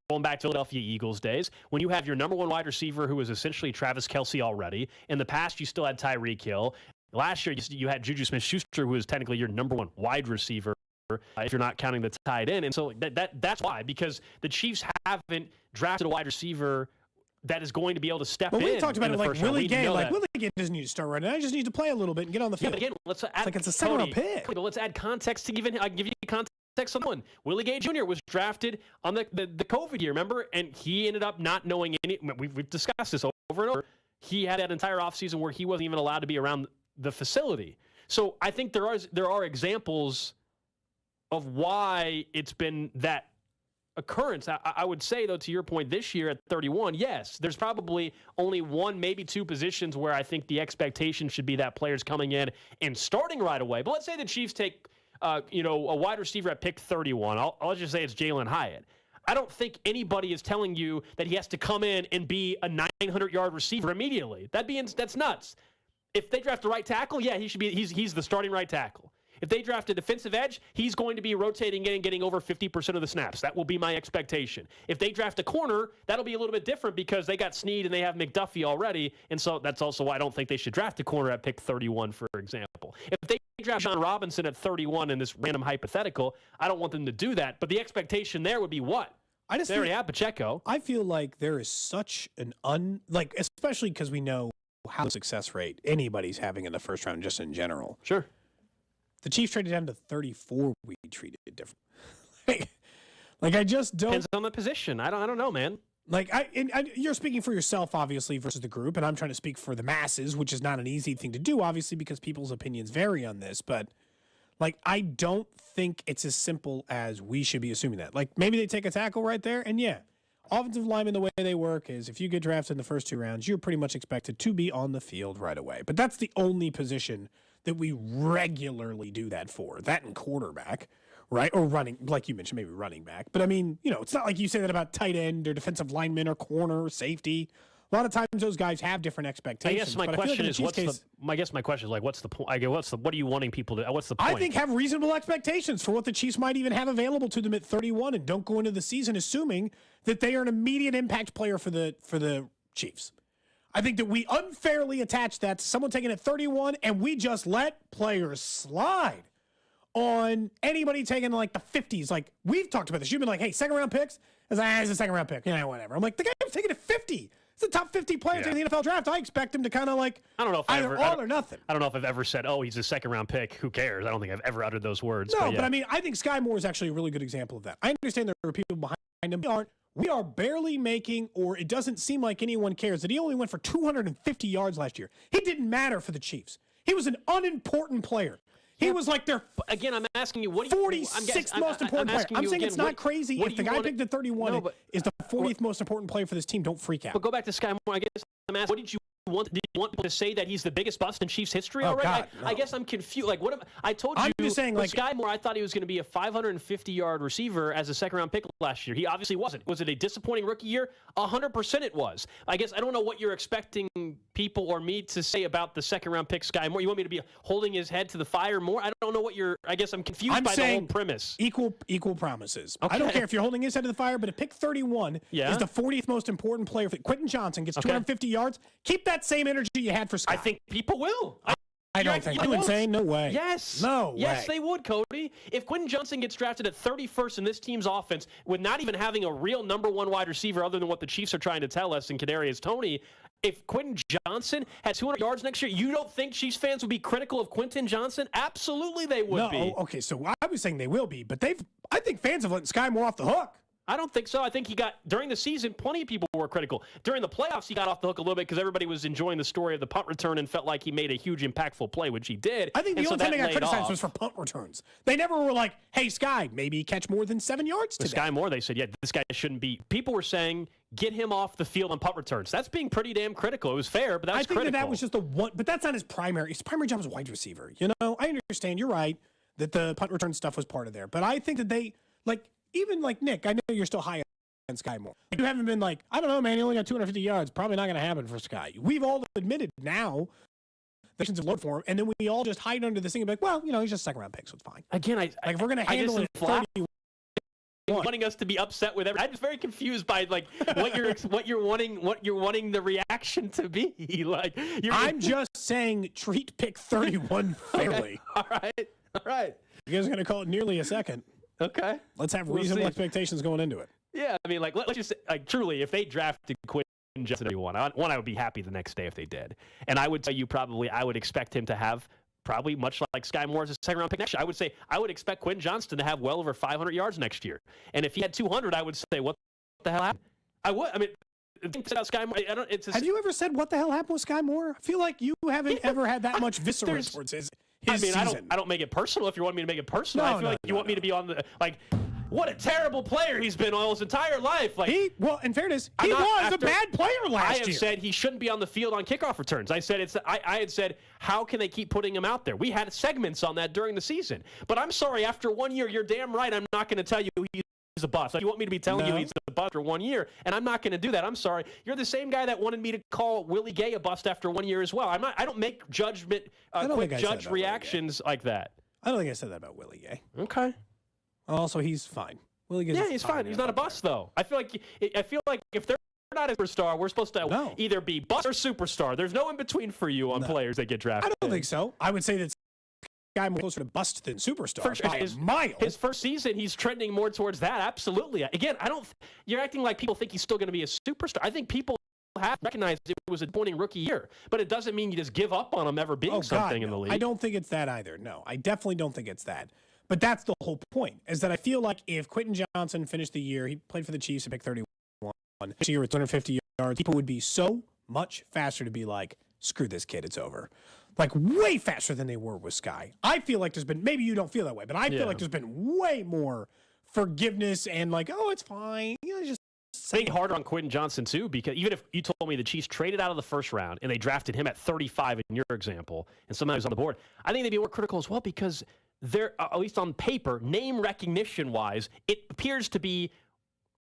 going back to Philadelphia Eagles days. When you have your number one wide receiver who was essentially Travis Kelce already, in the past you still had Tyreek Hill. Last year you had Juju Smith-Schuster, who was technically your number one wide receiver. If you're not counting the tight end. And so that's why, because the Chiefs haven't drafted a wide receiver that is going to be able to step in. But we talked about it like Willie Gay. Like, Willie Gay doesn't need to start right now. I just need to play a little bit and get on the field. Yeah, but again, let's add, it's a second-round pick. But let's add context to I can give you context on one. Willie Gay Jr. was drafted on the COVID year, remember? And he ended up not knowing any. We've discussed this over and over. He had that entire offseason where he wasn't even allowed to be around the facility. So I think there are examples of why it's been that occurrence. I would say, though, to your point, this year at 31, yes, there's probably only one, maybe two positions where I think the expectation should be that players coming in and starting right away. But let's say the Chiefs take, a wide receiver at pick 31. I'll just say it's Jalen Hyatt. I don't think anybody is telling you that he has to come in and be a 900-yard receiver immediately. That's nuts. If they draft the right tackle, yeah, he's the starting right tackle. If they draft a defensive edge, he's going to be rotating in and getting over 50% of the snaps. That will be my expectation. If they draft a corner, that'll be a little bit different because they got Snead and they have McDuffie already. And so that's also why I don't think they should draft a corner at pick 31, for example. If they draft John Robinson at 31 in this random hypothetical, I don't want them to do that. But the expectation there would be what? They already have Pacheco. I feel like there is such an especially because we know how the success rate anybody's having in the first round just in general. Sure. The Chiefs traded down to 34. We treated it different. like I just don't. Depends on the position. I don't know, man. Like you're speaking for yourself, obviously, versus the group, and I'm trying to speak for the masses, which is not an easy thing to do, obviously, because people's opinions vary on this. But like, I don't think it's as simple as we should be assuming that. Like, maybe they take a tackle right there, and yeah, offensive linemen, the way they work is if you get drafted in the first two rounds, you're pretty much expected to be on the field right away. But that's the only position that we regularly do that for. That and quarterback, right? Or running, like you mentioned, maybe running back. But I mean, it's not like you say that about tight end or defensive lineman or corner or safety. A lot of times those guys have different expectations. I guess my question is, what are you wanting people to, what's the point? I think have reasonable expectations for what the Chiefs might even have available to them at 31 and don't go into the season assuming that they are an immediate impact player for the Chiefs. I think that we unfairly attach that to someone taking at 31 and we just let players slide on anybody taking like the 50s. Like, we've talked about this. You've been like, hey, second round picks? It's a second round pick. Yeah, whatever. I'm like, the guy was taking at 50. It's the top 50 players in the NFL draft. I expect him to kind of like I don't know if either all or nothing. I don't know if I've ever said, oh, he's a second round pick. Who cares? I don't think I've ever uttered those words. No, but I mean, I think Sky Moore is actually a really good example of that. I understand there are people behind him. We are barely making, or it doesn't seem like anyone cares, that he only went for 250 yards last year. He didn't matter for the Chiefs. He was an unimportant player. He was like their again. I'm asking you, what do you 46th most important player. I'm saying it's not crazy if the guy picked at 31 is the 40th most important player for this team. Don't freak out. But go back to Sky Moore. I guess I'm asking, what did you want? Did you want to say that he's the biggest bust in Chiefs history already? God, no. I guess I'm confused. Like, what? I told you. I'm just saying, like, Sky Moore, I thought he was going to be a 550-yard receiver as a second-round pick last year. He obviously wasn't. Was it a disappointing rookie year? 100% it was. I guess I don't know what you're expecting people or me to say about the second-round pick Sky Moore. You want me to be holding his head to the fire more? I don't know what you're. I guess I'm confused by the whole premise. Equal promises. Okay. I don't care if you're holding his head to the fire, but at pick 31 is the 40th most important player. Quentin Johnson gets 250 yards. Keep that same energy you had for Sky. I think people will. I don't think. You insane? No way. Yes. No way. Yes, they would, Cody. If Quentin Johnson gets drafted at 31st in this team's offense, with not even having a real number one wide receiver other than what the Chiefs are trying to tell us in Kadarius Toney, if Quentin Johnson had 200 yards next year, you don't think Chiefs fans would be critical of Quentin Johnson? Absolutely they would be. Okay, so I was saying they will be, but I think fans have let Sky Moore off the hook. I don't think so. I think he got, during the season, plenty of people were critical. During the playoffs, he got off the hook a little bit because everybody was enjoying the story of the punt return and felt like he made a huge, impactful play, which he did. I think the only time they got criticized was for punt returns. They never were like, hey, Sky, maybe catch more than 7 yards today. Sky Moore, they said, yeah, this guy shouldn't be. People were saying, get him off the field on punt returns. That's being pretty damn critical. It was fair, but that's critical. I think that was just the one, but that's not his primary. His primary job is wide receiver. You know, I understand. You're right that the punt return stuff was part of there. But I think that they, like, even like Nick, I know you're still high on Sky Moore. You haven't been like, I don't know, man, he only got 250 yards. Probably not going to happen for Sky. We've all admitted now the nations have loaded for him, and then we all just hide under this thing and be like, well, you know, he's just a second-round pick, so it's fine. Again, like, if we're going to handle it 31. Wanting us to be upset with everything. I'm just very confused by like what you're wanting the reaction to be. Like I'm just saying treat pick 31 fairly. Okay. All right. You guys are gonna call it nearly a second. Okay. Let's have reasonable expectations going into it. Yeah, I mean, like let's just like truly, if they drafted Quentin Johnson at 1, I would be happy the next day if they did, and I would tell you I would expect him to have. Probably much like Sky Moore as a second-round pick next year. I would say I would expect Quentin Johnston to have well over 500 yards next year. And if he had 200, I would say, what the hell happened? I would. I mean, think about Sky Moore. Have you ever said what the hell happened with Sky Moore? I feel like you haven't ever had that much visceral towards his season. I don't make it personal if you want me to make it personal. I feel like you want me to be on the, like, what a terrible player he's been all his entire life. Like in fairness, he was a bad player last year. I have said he shouldn't be on the field on kickoff returns. I said I had said, how can they keep putting him out there? We had segments on that during the season. But I'm sorry, after 1 year, you're damn right. I'm not going to tell you he's a bust. Like, you want me to be telling you he's a bust after 1 year, and I'm not going to do that. I'm sorry. You're the same guy that wanted me to call Willie Gay a bust after 1 year as well. I don't make quick judge reactions like that. I don't think I said that about Willie Gay. Okay. Also, he's fine. He's fine. He's not a bust, though. I feel like if they're not a superstar, we're supposed to either be bust or superstar. There's no in between for you on players that get drafted. I don't think so. I would say that guy more closer to bust than superstar by a mile. His first season, he's trending more towards that. Absolutely. Again, you're acting like people think he's still going to be a superstar. I think people have recognized it was a disappointing rookie year, but it doesn't mean you just give up on him ever being something in the league. I don't think it's that either. No, I definitely don't think it's that. But that's the whole point, is that I feel like if Quentin Johnson finished the year, he played for the Chiefs at pick 31, this year with 250 yards, people would be so much faster to be like, screw this kid, it's over. Like, way faster than they were with Sky. I feel like there's been, maybe you don't feel that way, but I feel like there's been way more forgiveness and like, oh, it's fine. You know, just think harder on Quentin Johnson, too, because even if you told me the Chiefs traded out of the first round and they drafted him at 35 in your example, and somehow he's on the board, I think they'd be more critical as well because they're, at least on paper, name recognition-wise, it appears to be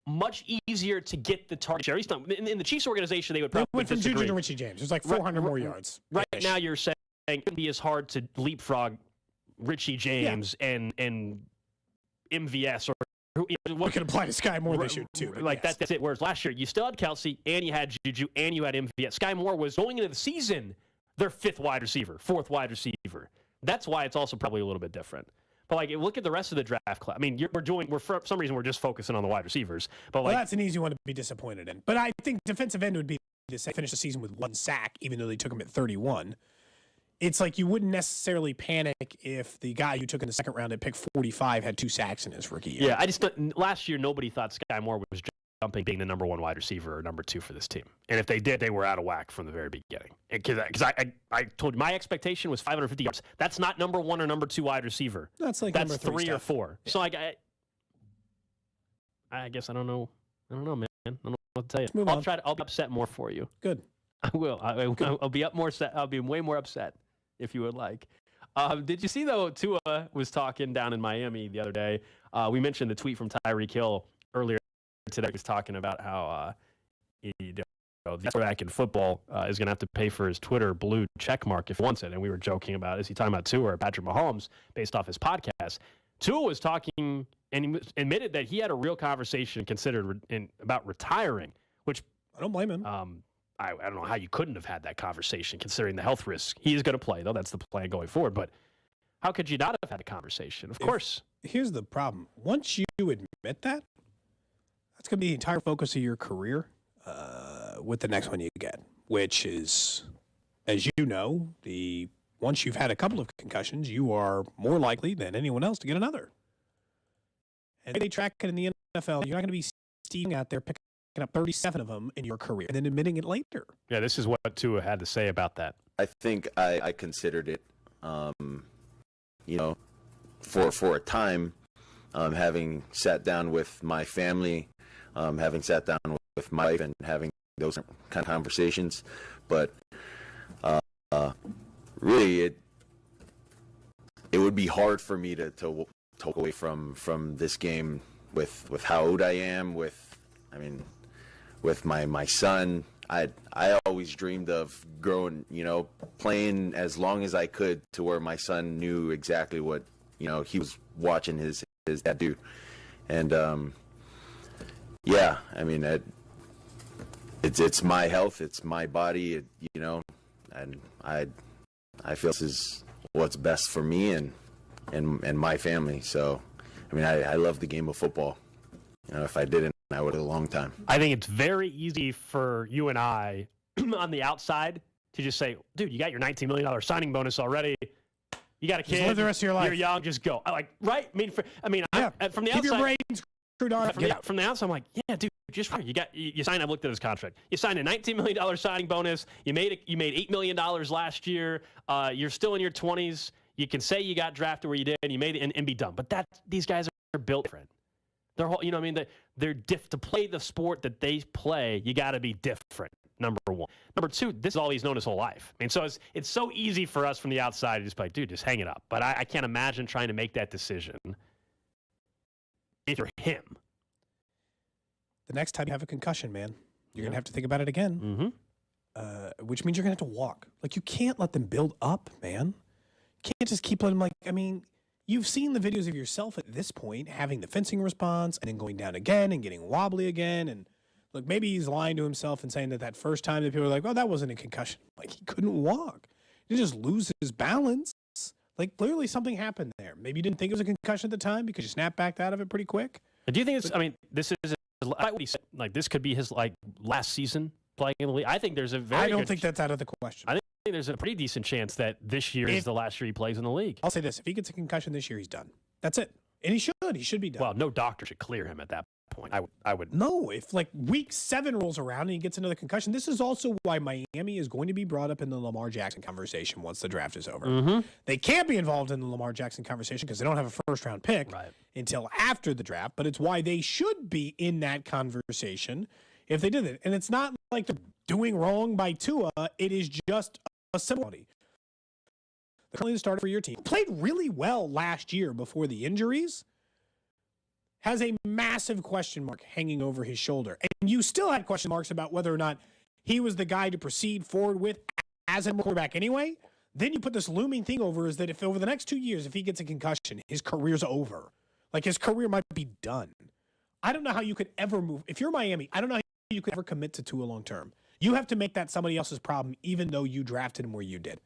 much easier to get the target share. At least in the Chiefs organization, they would probably went from disagree. Juju to Richie James. There's like 400 more yards. Right now, you're saying it would be as hard to leapfrog Richie James and MVS or what could apply to Sky Moore this year too. Like that's it. Whereas last year you still had Kelsey and you had Juju and you had MVS. Sky Moore was going into the season their fourth wide receiver. That's why it's also probably a little bit different. But like, look at the rest of the draft class. I mean, for some reason we're just focusing on the wide receivers. But like, that's an easy one to be disappointed in. But I think defensive end would be to finish the season with 1 sack, even though they took him at 31. It's like you wouldn't necessarily panic if the guy you took in the second round at pick 45 had 2 sacks in his rookie year. Yeah, last year nobody thought Sky Moore was jumping being the number one wide receiver or number two for this team. And if they did, they were out of whack from the very beginning. Because I told you my expectation was 550 yards. That's not number one or number two wide receiver. That's like that's number three or four. Yeah. So I guess I don't know. I don't know, man. I don't know what to tell you. I'll be upset more for you. Good. I will. I'll be I'll be way more upset if you would like. Did you see, though, Tua was talking down in Miami the other day? We mentioned the tweet from Tyreek Hill earlier today. He was talking about how the quarterback in football is going to have to pay for his Twitter blue check mark if he wants it. And we were joking about, is he talking about Tua or Patrick Mahomes based off his podcast? Tua was talking and he admitted that he had a real conversation considered about retiring, which I don't blame him. I don't know how you couldn't have had that conversation considering the health risk. He is going to play, though. That's the plan going forward. But how could you not have had a conversation? Of course. Here's the problem. Once you admit that, that's going to be the entire focus of your career with the next one you get, which is, as you know, once you've had a couple of concussions, you are more likely than anyone else to get another. And they track it in the NFL. You're not going to be steaming out there picking up 37 of them in your career and then admitting it later. Yeah, this is what Tua had to say about that. I think I considered it, for a time, having sat down with my family, having sat down with my wife and having those kind of conversations. But really, it would be hard for me to talk away from this game with how old I am, with my son. I always dreamed of growing, playing as long as I could to where my son knew exactly what, he was watching his dad do. And, it's my health, it's my body, and I feel this is what's best for me and my family. So, I love the game of football. If I didn't, I would have a long time. I think it's very easy for you and I on the outside to just say, dude, you got your $19 million signing bonus already. You got a kid. Just live the rest of your life. You're young. Just go. Right? From the Keep outside. your brains screwed on. From the outside, I'm like, yeah, dude, just you signed. I've looked at his contract. You signed a $19 million signing bonus. You made $8 million last year. You're still in your 20s. You can say you got drafted where you did, and you made it and be done. But these guys are built different. They're whole, they're to play the sport that they play. You got to be different. Number one. Number two, this is all he's known his whole life. So it's so easy for us from the outside to just be like, dude, just hang it up. But I can't imagine trying to make that decision if you're him. The next time you have a concussion, man, you're going to have to think about it again. Mm-hmm. Which means you're going to have to walk. You can't let them build up, man. You can't just keep letting them, you've seen the videos of yourself at this point having the fencing response and then going down again and getting wobbly again. And look, maybe he's lying to himself and saying that first time that people were like, oh, that wasn't a concussion. He couldn't walk. He just lose his balance. Clearly something happened there. Maybe you didn't think it was a concussion at the time because you snapped back out of it pretty quick. Do you think this is this could be his last season playing in the league? I think there's I don't think that's out of the question. I think there's a pretty decent chance that this year is the last year he plays in the league. I'll say this. If he gets a concussion this year, he's done. That's it. And he should be done. Well, no doctor should clear him at that point. I would. No, if week 7 rolls around and he gets another concussion, this is also why Miami is going to be brought up in the Lamar Jackson conversation once the draft is over. Mm-hmm. They can't be involved in the Lamar Jackson conversation because they don't have a first-round pick until after the draft, but it's why they should be in that conversation if they did it. And it's not like they're doing wrong by Tua. It is just a similarity. Currently the starter for your team, played really well last year before the injuries, has a massive question mark hanging over his shoulder. And you still had question marks about whether or not he was the guy to proceed forward with as a quarterback anyway. Then you put this looming thing over is that if over the next 2 years, if he gets a concussion, his career's over. His career might be done. I don't know how you could ever move. If you're Miami, I don't know how you could ever commit to Tua long term. You have to make that somebody else's problem, even though you drafted him where you did.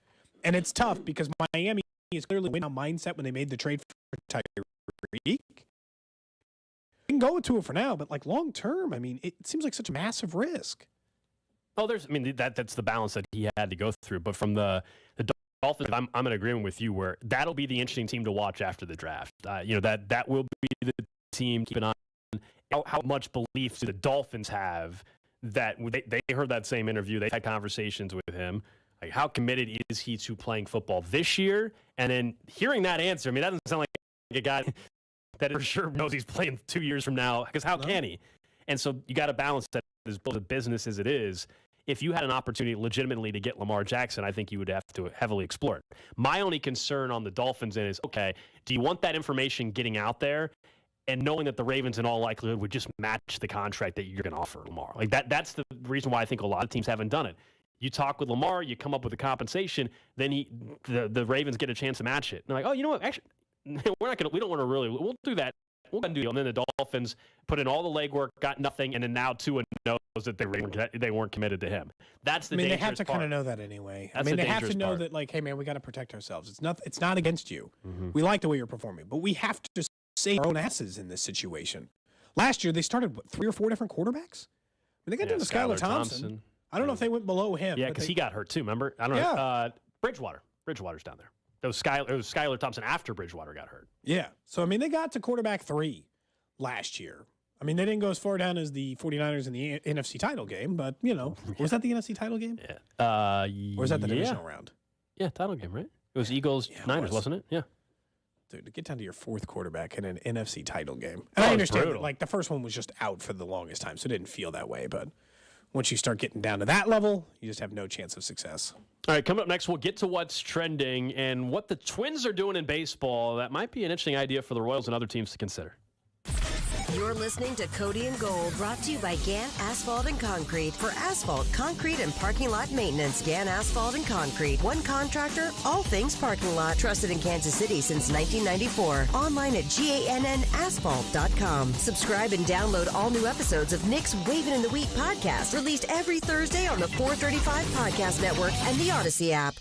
And it's tough because Miami is clearly win mindset when they made the trade for Tyreek. You can go with Tua for now, but long term, it seems like such a massive risk. Oh, that's the balance that he had to go through. But from the Dolphins, I'm in agreement with you where that'll be the interesting team to watch after the draft. That will be the team keep an eye on. how much belief do the Dolphins have that they heard that same interview? They had conversations with him. Like, how committed is he to playing football this year? And then hearing that answer, I mean, that doesn't sound like a guy that for sure knows he's playing 2 years from now, because how can he? And so you got to balance that as both a business as it is. If you had an opportunity legitimately to get Lamar Jackson, I think you would have to heavily explore it. My only concern on the Dolphins is, okay, do you want that information getting out there and knowing that the Ravens in all likelihood would just match the contract that you're going to offer Lamar? Like that's the reason why I think a lot of teams haven't done it. You talk with Lamar, you come up with a compensation, then the Ravens get a chance to match it. And they're like, oh, you know what? Actually, we don't want to really. We'll do that. We'll do it. And then the Dolphins put in all the legwork, got nothing, and then now Tua knows that they weren't committed to him. That's the. I mean, they have to kind of know that anyway. That's they have to know that, like, hey, man, we got to protect ourselves. It's not against you. Mm-hmm. We like the way you're performing, but we have to just save our own asses in this situation. Last year, they started 3 or 4 different quarterbacks. I mean, they got down to Skylar Thompson. I don't know if they went below him. Yeah, because he got hurt too. Remember? I don't know. Bridgewater's down there. It was Skylar Thompson after Bridgewater got hurt. Yeah. So, I mean, they got to quarterback 3 last year. I mean, they didn't go as far down as the 49ers in the NFC title game, but, was that the NFC title game? Yeah. Or was that the divisional round? Yeah, title game, right? It was Eagles-Niners, wasn't it? Yeah. Dude, to get down to your 4th quarterback in an NFC title game. And I understand that, like, the first one was just out for the longest time, so it didn't feel that way, but once you start getting down to that level, you just have no chance of success. All right, coming up next, we'll get to what's trending and what the Twins are doing in baseball. That might be an interesting idea for the Royals and other teams to consider. You're listening to Cody and Gold, brought to you by Gann Asphalt and Concrete. For asphalt, concrete, and parking lot maintenance, Gann Asphalt and Concrete. One contractor, all things parking lot. Trusted in Kansas City since 1994. Online at GANNasphalt.com. Subscribe and download all new episodes of Nick's Wavin' in the Wheat podcast, released every Thursday on the 435 Podcast Network and the Odyssey app.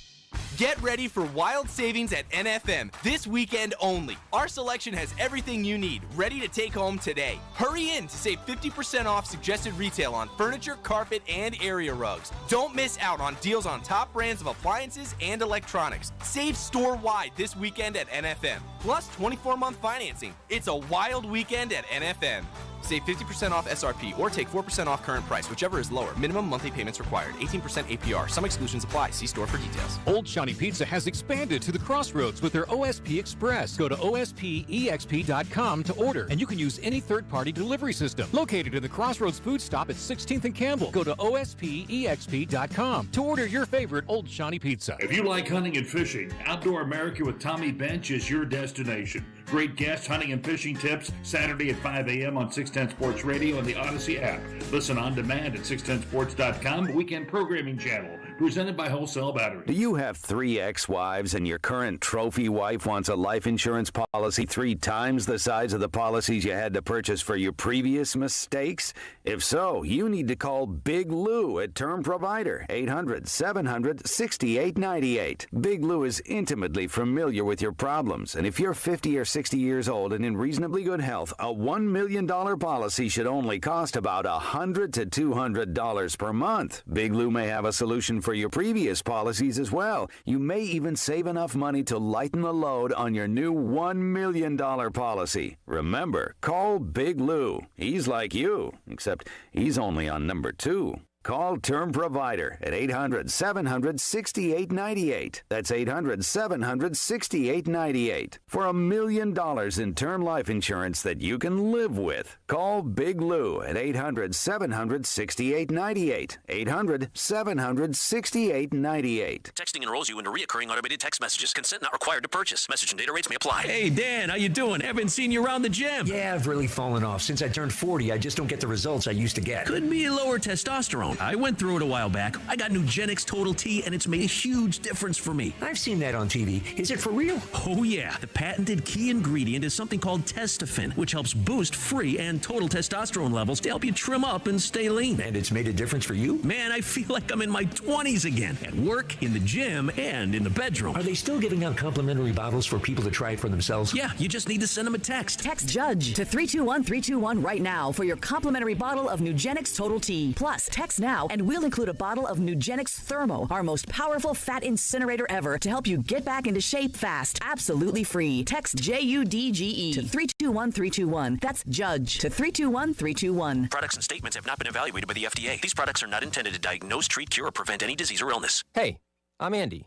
Get ready for wild savings at NFM this weekend only. Our selection has everything you need, ready to take home today. Hurry in to save 50% off suggested retail on furniture, carpet, and area rugs. Don't miss out on deals on top brands of appliances and electronics. Save store-wide this weekend at NFM. Plus 24-month financing. It's a wild weekend at NFM. Save 50% off SRP or take 4% off current price, whichever is lower. Minimum monthly payments required. 18% APR. Some exclusions apply. See store for details. Old Shawnee Pizza has expanded to the Crossroads with their OSP Express. Go to ospexp.com to order, and you can use any third-party delivery system. Located in the Crossroads food stop at 16th and Campbell. Go to ospexp.com to order your favorite Old Shawnee Pizza. If you like hunting and fishing, Outdoor America with Tommy Bench is your destination. Great guest hunting and fishing tips Saturday at 5 a.m. on 610 Sports Radio and the Odyssey app. Listen on demand at 610sports.com, the weekend programming channel, presented by Wholesale Battery. Do you have 3 ex-wives and your current trophy wife wants a life insurance policy 3 times the size of the policies you had to purchase for your previous mistakes? If so, you need to call Big Lou at Term Provider, 800-700-6898. Big Lou is intimately familiar with your problems, and if you're 50 or 60 years old and in reasonably good health, a $1 million policy should only cost about $100 to $200 per month. Big Lou may have a solution for your previous policies as well. You may even save enough money to lighten the load on your new $1 million policy. Remember, call Big Lou. He's like you, except he's only on number 2. Call Term Provider at 800-700-6898. That's 800-700-6898. For $1 million in term life insurance that you can live with. Call Big Lou at 800-700-6898. 800-700-6898. Texting enrolls you into recurring automated text messages. Consent not required to purchase. Message and data rates may apply. Hey, Dan, how you doing? Haven't seen you around the gym. Yeah, I've really fallen off. Since I turned 40, I just don't get the results I used to get. Could be lower testosterone. I went through it a while back. I got Nugenix Total T, and it's made a huge difference for me. I've seen that on TV. Is it for real? Oh, yeah. The patented key ingredient is something called Testofen, which helps boost free and total testosterone levels to help you trim up and stay lean. And it's made a difference for you? Man, I feel like I'm in my 20s again. At work, in the gym, and in the bedroom. Are they still giving out complimentary bottles for people to try it for themselves? Yeah, you just need to send them a text. Text JUDGE to 321-321 right now for your complimentary bottle of Nugenix Total T. Plus, text now, and we'll include a bottle of Nugenix Thermo, our most powerful fat incinerator ever, to help you get back into shape fast. Absolutely free. Text JUDGE to 321321. That's JUDGE to 321321. Products and statements have not been evaluated by the FDA. These products are not intended to diagnose, treat, cure, or prevent any disease or illness. Hey, I'm Andy.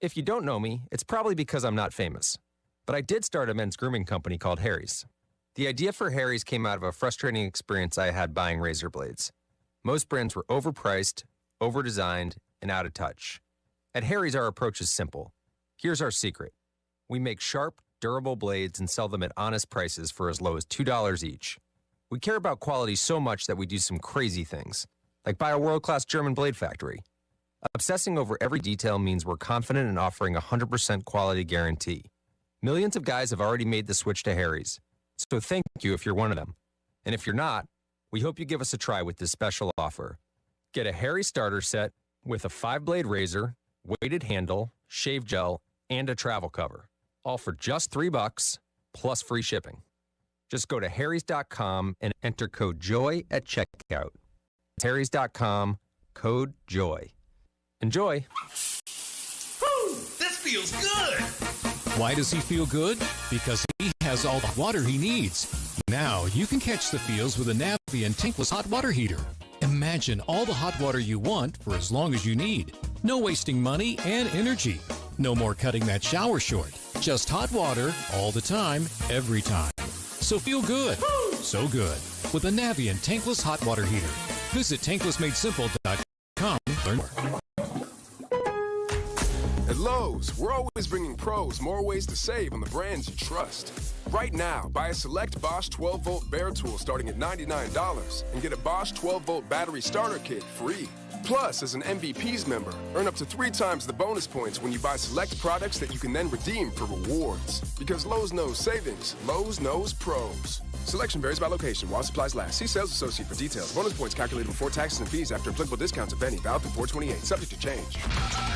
If you don't know me, it's probably because I'm not famous. But I did start a men's grooming company called Harry's. The idea for Harry's came out of a frustrating experience I had buying razor blades. Most brands were overpriced, overdesigned, and out of touch. At Harry's, our approach is simple. Here's our secret. We make sharp, durable blades and sell them at honest prices for as low as $2 each. We care about quality so much that we do some crazy things, like buy a world-class German blade factory. Obsessing over every detail means we're confident in offering a 100% quality guarantee. Millions of guys have already made the switch to Harry's, so thank you if you're one of them. And if you're not, we hope you give us a try with this special offer. Get a Harry starter set with a 5-blade razor, weighted handle, shave gel, and a travel cover. All for just $3 plus free shipping. Just go to harrys.com and enter code JOY at checkout. harrys.com, code JOY. Enjoy. Woo, this feels good. Why does he feel good? Because he has all the water he needs. Now you can catch the feels with a Navien tankless hot water heater. Imagine all the hot water you want for as long as you need. No wasting money and energy. No more cutting that shower short. Just hot water all the time, every time. So feel good. Woo! So good. With a Navien tankless hot water heater. Visit tanklessmadesimple.com to learn more. At Lowe's, we're always bringing pros more ways to save on the brands you trust. Right now, buy a select Bosch 12-volt Bear tool starting at $99 and get a Bosch 12-volt battery starter kit free. Plus, as an MVPs member, earn up to 3 times the bonus points when you buy select products that you can then redeem for rewards. Because Lowe's knows savings, Lowe's knows pros. Selection varies by location while supplies last. See sales associate for details. Bonus points calculated before taxes and fees after applicable discounts, if any. Valid through 4/28. Subject to change.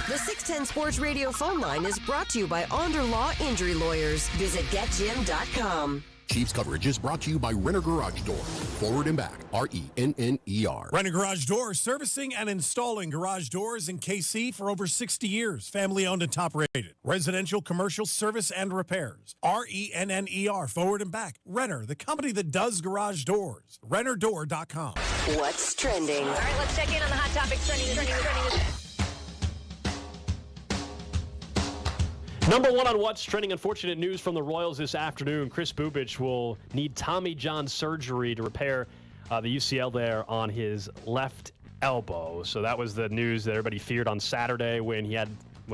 The 610 Sports Radio phone line is brought to you by Onder Law Injury Lawyers. Visit getjim.com. Chiefs coverage is brought to you by Renner Garage Door. Forward and back. RENNER. Renner Garage Door, servicing and installing garage doors in KC for over 60 years. Family owned and top rated. Residential, commercial, service and repairs. RENNER. Forward and back. Renner, the company that does garage doors. RennerDoor.com. What's trending? All right, let's check in on the hot topics trending. Number one on what's trending, unfortunate news from the Royals this afternoon. Kris Bubic will need Tommy John surgery to repair the UCL there on his left elbow. So that was the news that everybody feared on Saturday when he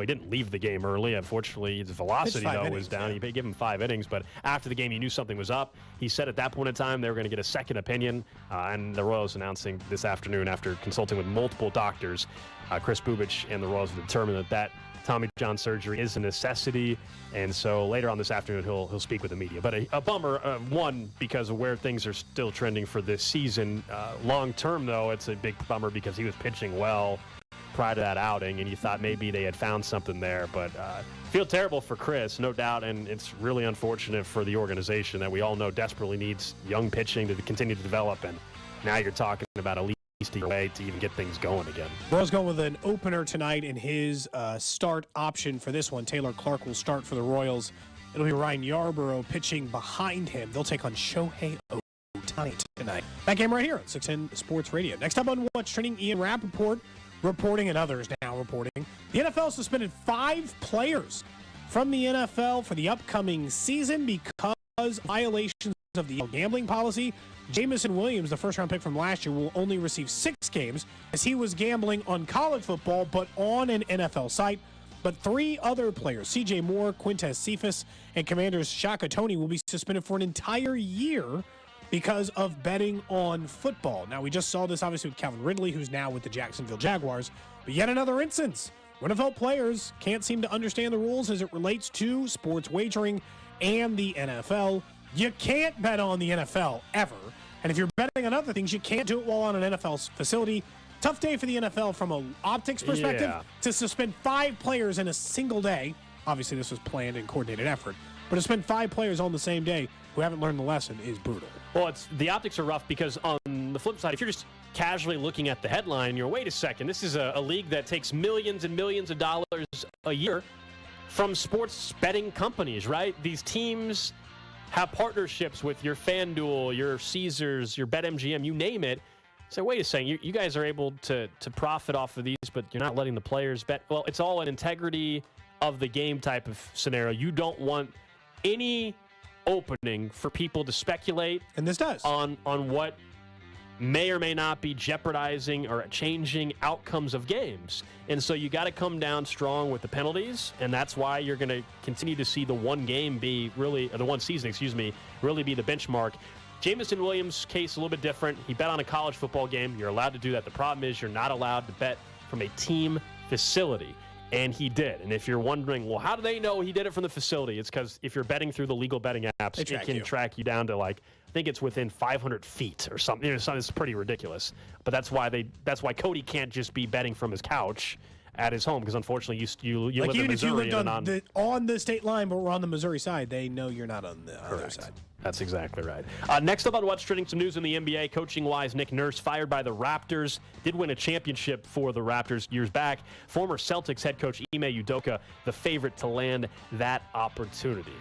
didn't leave the game early. Unfortunately, his velocity, was down. Yeah. He gave him 5 innings, but after the game, he knew something was up. He said at that point in time they were going to get a second opinion, and the Royals announcing this afternoon after consulting with multiple doctors, Kris Bubic and the Royals have determined that Tommy John surgery is a necessity, and so later on this afternoon he'll speak with the media. But a bummer, one, because of where things are still trending for this season. Long term, though, it's a big bummer because he was pitching well prior to that outing, and you thought maybe they had found something there. But feel terrible for Kris, no doubt, and it's really unfortunate for the organization that we all know desperately needs young pitching to continue to develop, and now you're talking about a way to even get things going again. Royals going with an opener tonight in his start option for this one. Taylor Clark will start for the Royals. It'll be Ryan Yarbrough pitching behind him. They'll take on Shohei Ohtani tonight. That game right here on 610 Sports Radio. Next up on What's Trending, Ian Rappaport reporting, and others now reporting. The NFL suspended 5 players from the NFL for the upcoming season because violations of the gambling policy. Jamison Williams, the first-round pick from last year, will only receive 6 games as he was gambling on college football but on an NFL site. But 3 other players, C.J. Moore, Quintez Cephas, and Commanders Shaka Toney, will be suspended for an entire year because of betting on football. Now, we just saw this, obviously, with Calvin Ridley, who's now with the Jacksonville Jaguars. But yet another instance where NFL players can't seem to understand the rules as it relates to sports wagering and the NFL. You can't bet on the NFL ever. And if you're betting on other things, you can't do it while on an NFL facility. Tough day for the NFL from an optics perspective to suspend 5 players in a single day. Obviously, this was planned and coordinated effort. But to spend 5 players on the same day who haven't learned the lesson is brutal. Well, the optics are rough because on the the flip side, if you're just casually looking at the headline, you're, wait a second, this is a league that takes millions and millions of dollars a year from sports betting companies, right? These teams have partnerships with your FanDuel, your Caesars, your BetMGM, you name it. So wait a second, you guys are able to profit off of these, but you're not letting the players bet. Well, it's all an integrity of the game type of scenario. You don't want any opening for people to speculate, and this does, on what may or may not be jeopardizing or changing outcomes of games. And so you got to come down strong with the penalties, and that's why you're going to continue to see the one season, really be the benchmark. Jameson Williams' case a little bit different. He bet on a college football game. You're allowed to do that. The problem is you're not allowed to bet from a team facility. And he did. And if you're wondering, well, how do they know he did it from the facility? It's because if you're betting through the legal betting apps, it can track you down to, like, I think it's within 500 feet or something. It's pretty ridiculous. But that's why Cody can't just be betting from his couch at his home, because unfortunately you live in Missouri. If you lived on the state line, but we're on the Missouri side, they know you're not on the other side. That's exactly right. Next up on What's Trending, some news in the NBA. Coaching-wise, Nick Nurse fired by the Raptors. Did win a championship for the Raptors years back. Former Celtics head coach Ime Udoka, the favorite to land that opportunity.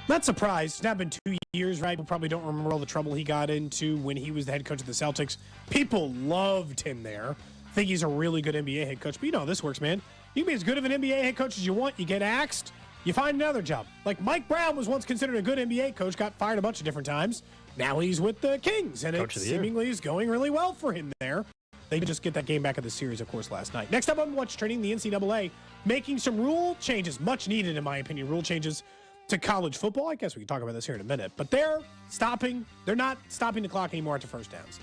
Not surprised. It's now been 2 years, right? We probably don't remember all the trouble he got into when he was the head coach of the Celtics. People loved him there. I think he's a really good NBA head coach. But you know how this works, man. You can be as good of an NBA head coach as you want. You get axed. You find another job. Like Mike Brown was once considered a good NBA coach, got fired a bunch of different times. Now he's with the Kings, and it seemingly is going really well for him there. They could just get that game back of the series, of course, last night. Next up on What's Trending, the NCAA making some rule changes, much needed, in my opinion, rule changes to college football. I guess we can talk about this here in a minute. But they're not stopping the clock anymore at the first downs.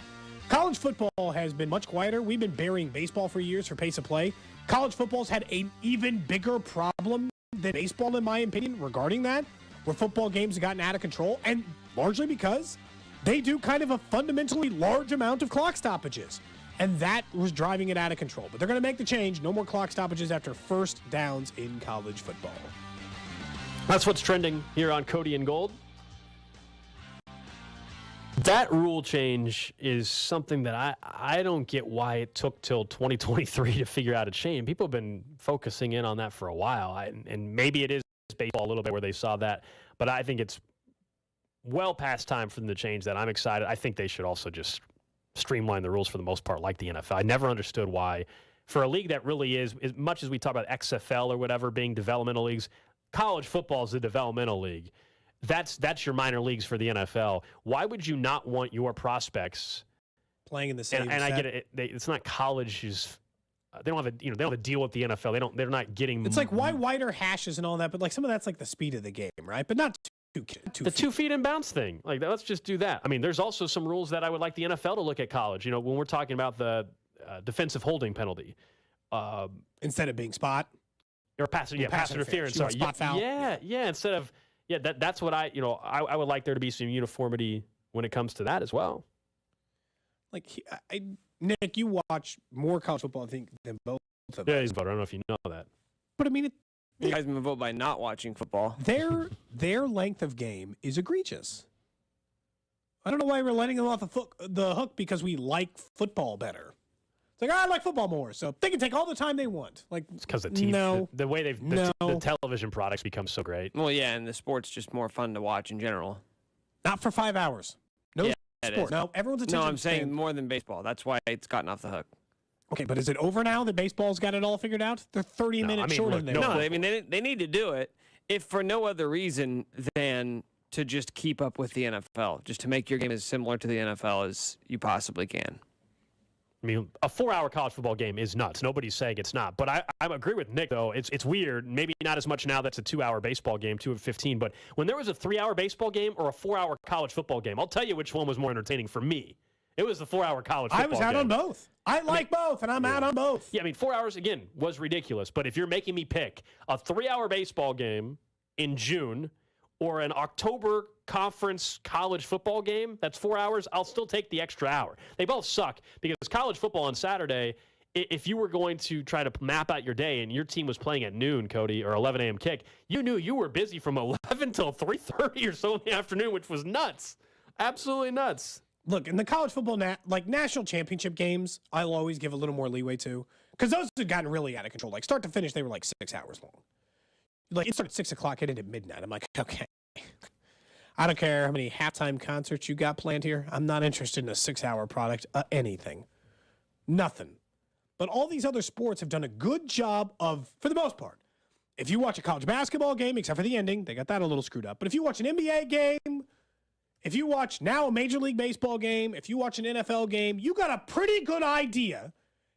College football has been much quieter. We've been burying baseball for years for pace of play. College football's had an even bigger problem than baseball, in my opinion, regarding that, where football games have gotten out of control, and largely because they do kind of a fundamentally large amount of clock stoppages, and that was driving it out of control. But they're going to make the change. No more clock stoppages after first downs in college football. That's what's trending here on Cody and Gold. That rule change is something that I don't get why it took till 2023 to figure out a change. People have been focusing in on that for a while, and maybe it is baseball a little bit where they saw that, but I think it's well past time for them to change that. I'm excited. I think they should also just streamline the rules for the most part, like the NFL. I never understood why, for a league that really is, as much as we talk about XFL or whatever being developmental leagues, college football is a developmental league. That's your minor leagues for the NFL. Why would you not want your prospects playing in the same? And I get it. It's not colleges. They don't have a deal with the NFL. They're not getting. It's like why wider hashes and all that, but like some of that's like the speed of the game, right? But not two the 2 feet in bounds thing. Like let's just do that. I mean, there's also some rules that I would like the NFL to look at college. You know, when we're talking about the defensive holding penalty, instead of being spot or pass interference. Sorry, spot foul. Yeah. Instead of. Yeah, that's what I would like there to be some uniformity when it comes to that as well. Like, Nick, you watch more college football, I think, than both of us. Yeah, he's a voter. I don't know if you know that. But, I mean, you guys can vote by not watching football. Their length of game is egregious. I don't know why we're letting them off the hook because we like football better. It's like, I like football more, so they can take all the time they want. Like, it's because the TV, the way the television products become so great. Well, yeah, and the sport's just more fun to watch in general. Not for 5 hours. No sport. No, everyone's attention. No, I'm saying more than baseball. That's why it's gotten off the hook. Okay, but is it over now that baseball's got it all figured out? They're 30 minutes short of there. No, I mean, they need to do it, if for no other reason than to just keep up with the NFL, just to make your game as similar to the NFL as you possibly can. I mean, a 4-hour college football game is nuts. Nobody's saying it's not. But I agree with Nick, though. It's weird. Maybe not as much now that's a 2-hour baseball game, 2 of 15. But when there was a 3-hour baseball game or a 4-hour college football game, I'll tell you which one was more entertaining for me. It was the 4-hour college football game. I was out on both. I like both, and I'm out on both. Yeah, I mean, 4 hours, again, was ridiculous. But if you're making me pick a 3-hour baseball game in June or an October conference college football game that's 4 hours, I'll still take the extra hour. They both suck because college football on Saturday, if you were going to try to map out your day and your team was playing at noon, Cody, or 11 a.m. kick, you knew you were busy from 11 till 3:30 or so in the afternoon, which was nuts. Absolutely nuts. look, in the college football, national championship games, I'll always give a little more leeway to. Because those have gotten really out of control. Like, start to finish, they were like 6 hours long. Like, it started at 6 o'clock, it ended at midnight. I'm like, okay. I don't care how many halftime concerts you got planned here. I'm not interested in a 6-hour product, anything. Nothing. But all these other sports have done a good job of, for the most part, if you watch a college basketball game, except for the ending, they got that a little screwed up. But if you watch an NBA game, if you watch now a Major League Baseball game, if you watch an NFL game, you got a pretty good idea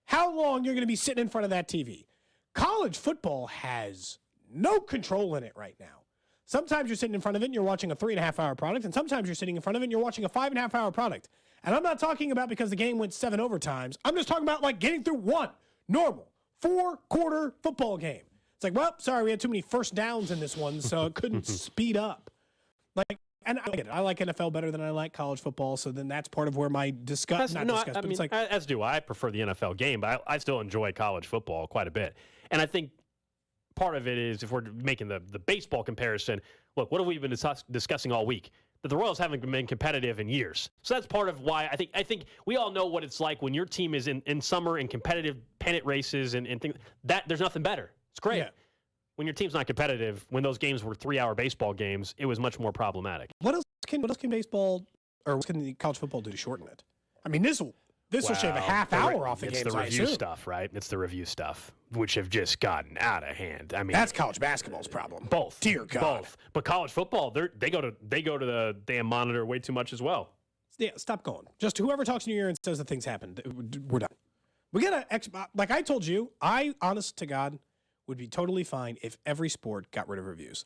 how long you're going to be sitting in front of that TV. College football has no control in it right now. Sometimes you're sitting in front of it and you're watching a 3.5-hour product, and sometimes you're sitting in front of it and you're watching a 5.5-hour product. And I'm not talking about because the game went 7 overtimes. I'm just talking about like getting through one normal 4-quarter football game. It's like, well, sorry, we had too many first downs in this one, so it couldn't speed up. Like, and I get it. I like NFL better than I like college football, so then that's part of where my disgust. It's like, as do I. I prefer the NFL game, but I still enjoy college football quite a bit. And I think part of it is, if we're making the baseball comparison, look, what have we been discussing all week? That the Royals haven't been competitive in years. So that's part of why I think we all know what it's like when your team is in summer in competitive pennant races and things. That there's nothing better. It's great. Yeah. When your team's not competitive, when those games were 3-hour baseball games, it was much more problematic. What else can baseball or what can the college football do to shorten it? I mean, this will shave a half hour off the game. It's the review stuff, right? It's the review stuff, which have just gotten out of hand. I mean, that's college basketball's problem. Both, dear God, both. But college football, they go to the damn monitor way too much as well. Yeah, stop going. Just whoever talks in your ear and says that things happened, we're done. We gotta like I told you. I, honest to God, would be totally fine if every sport got rid of reviews.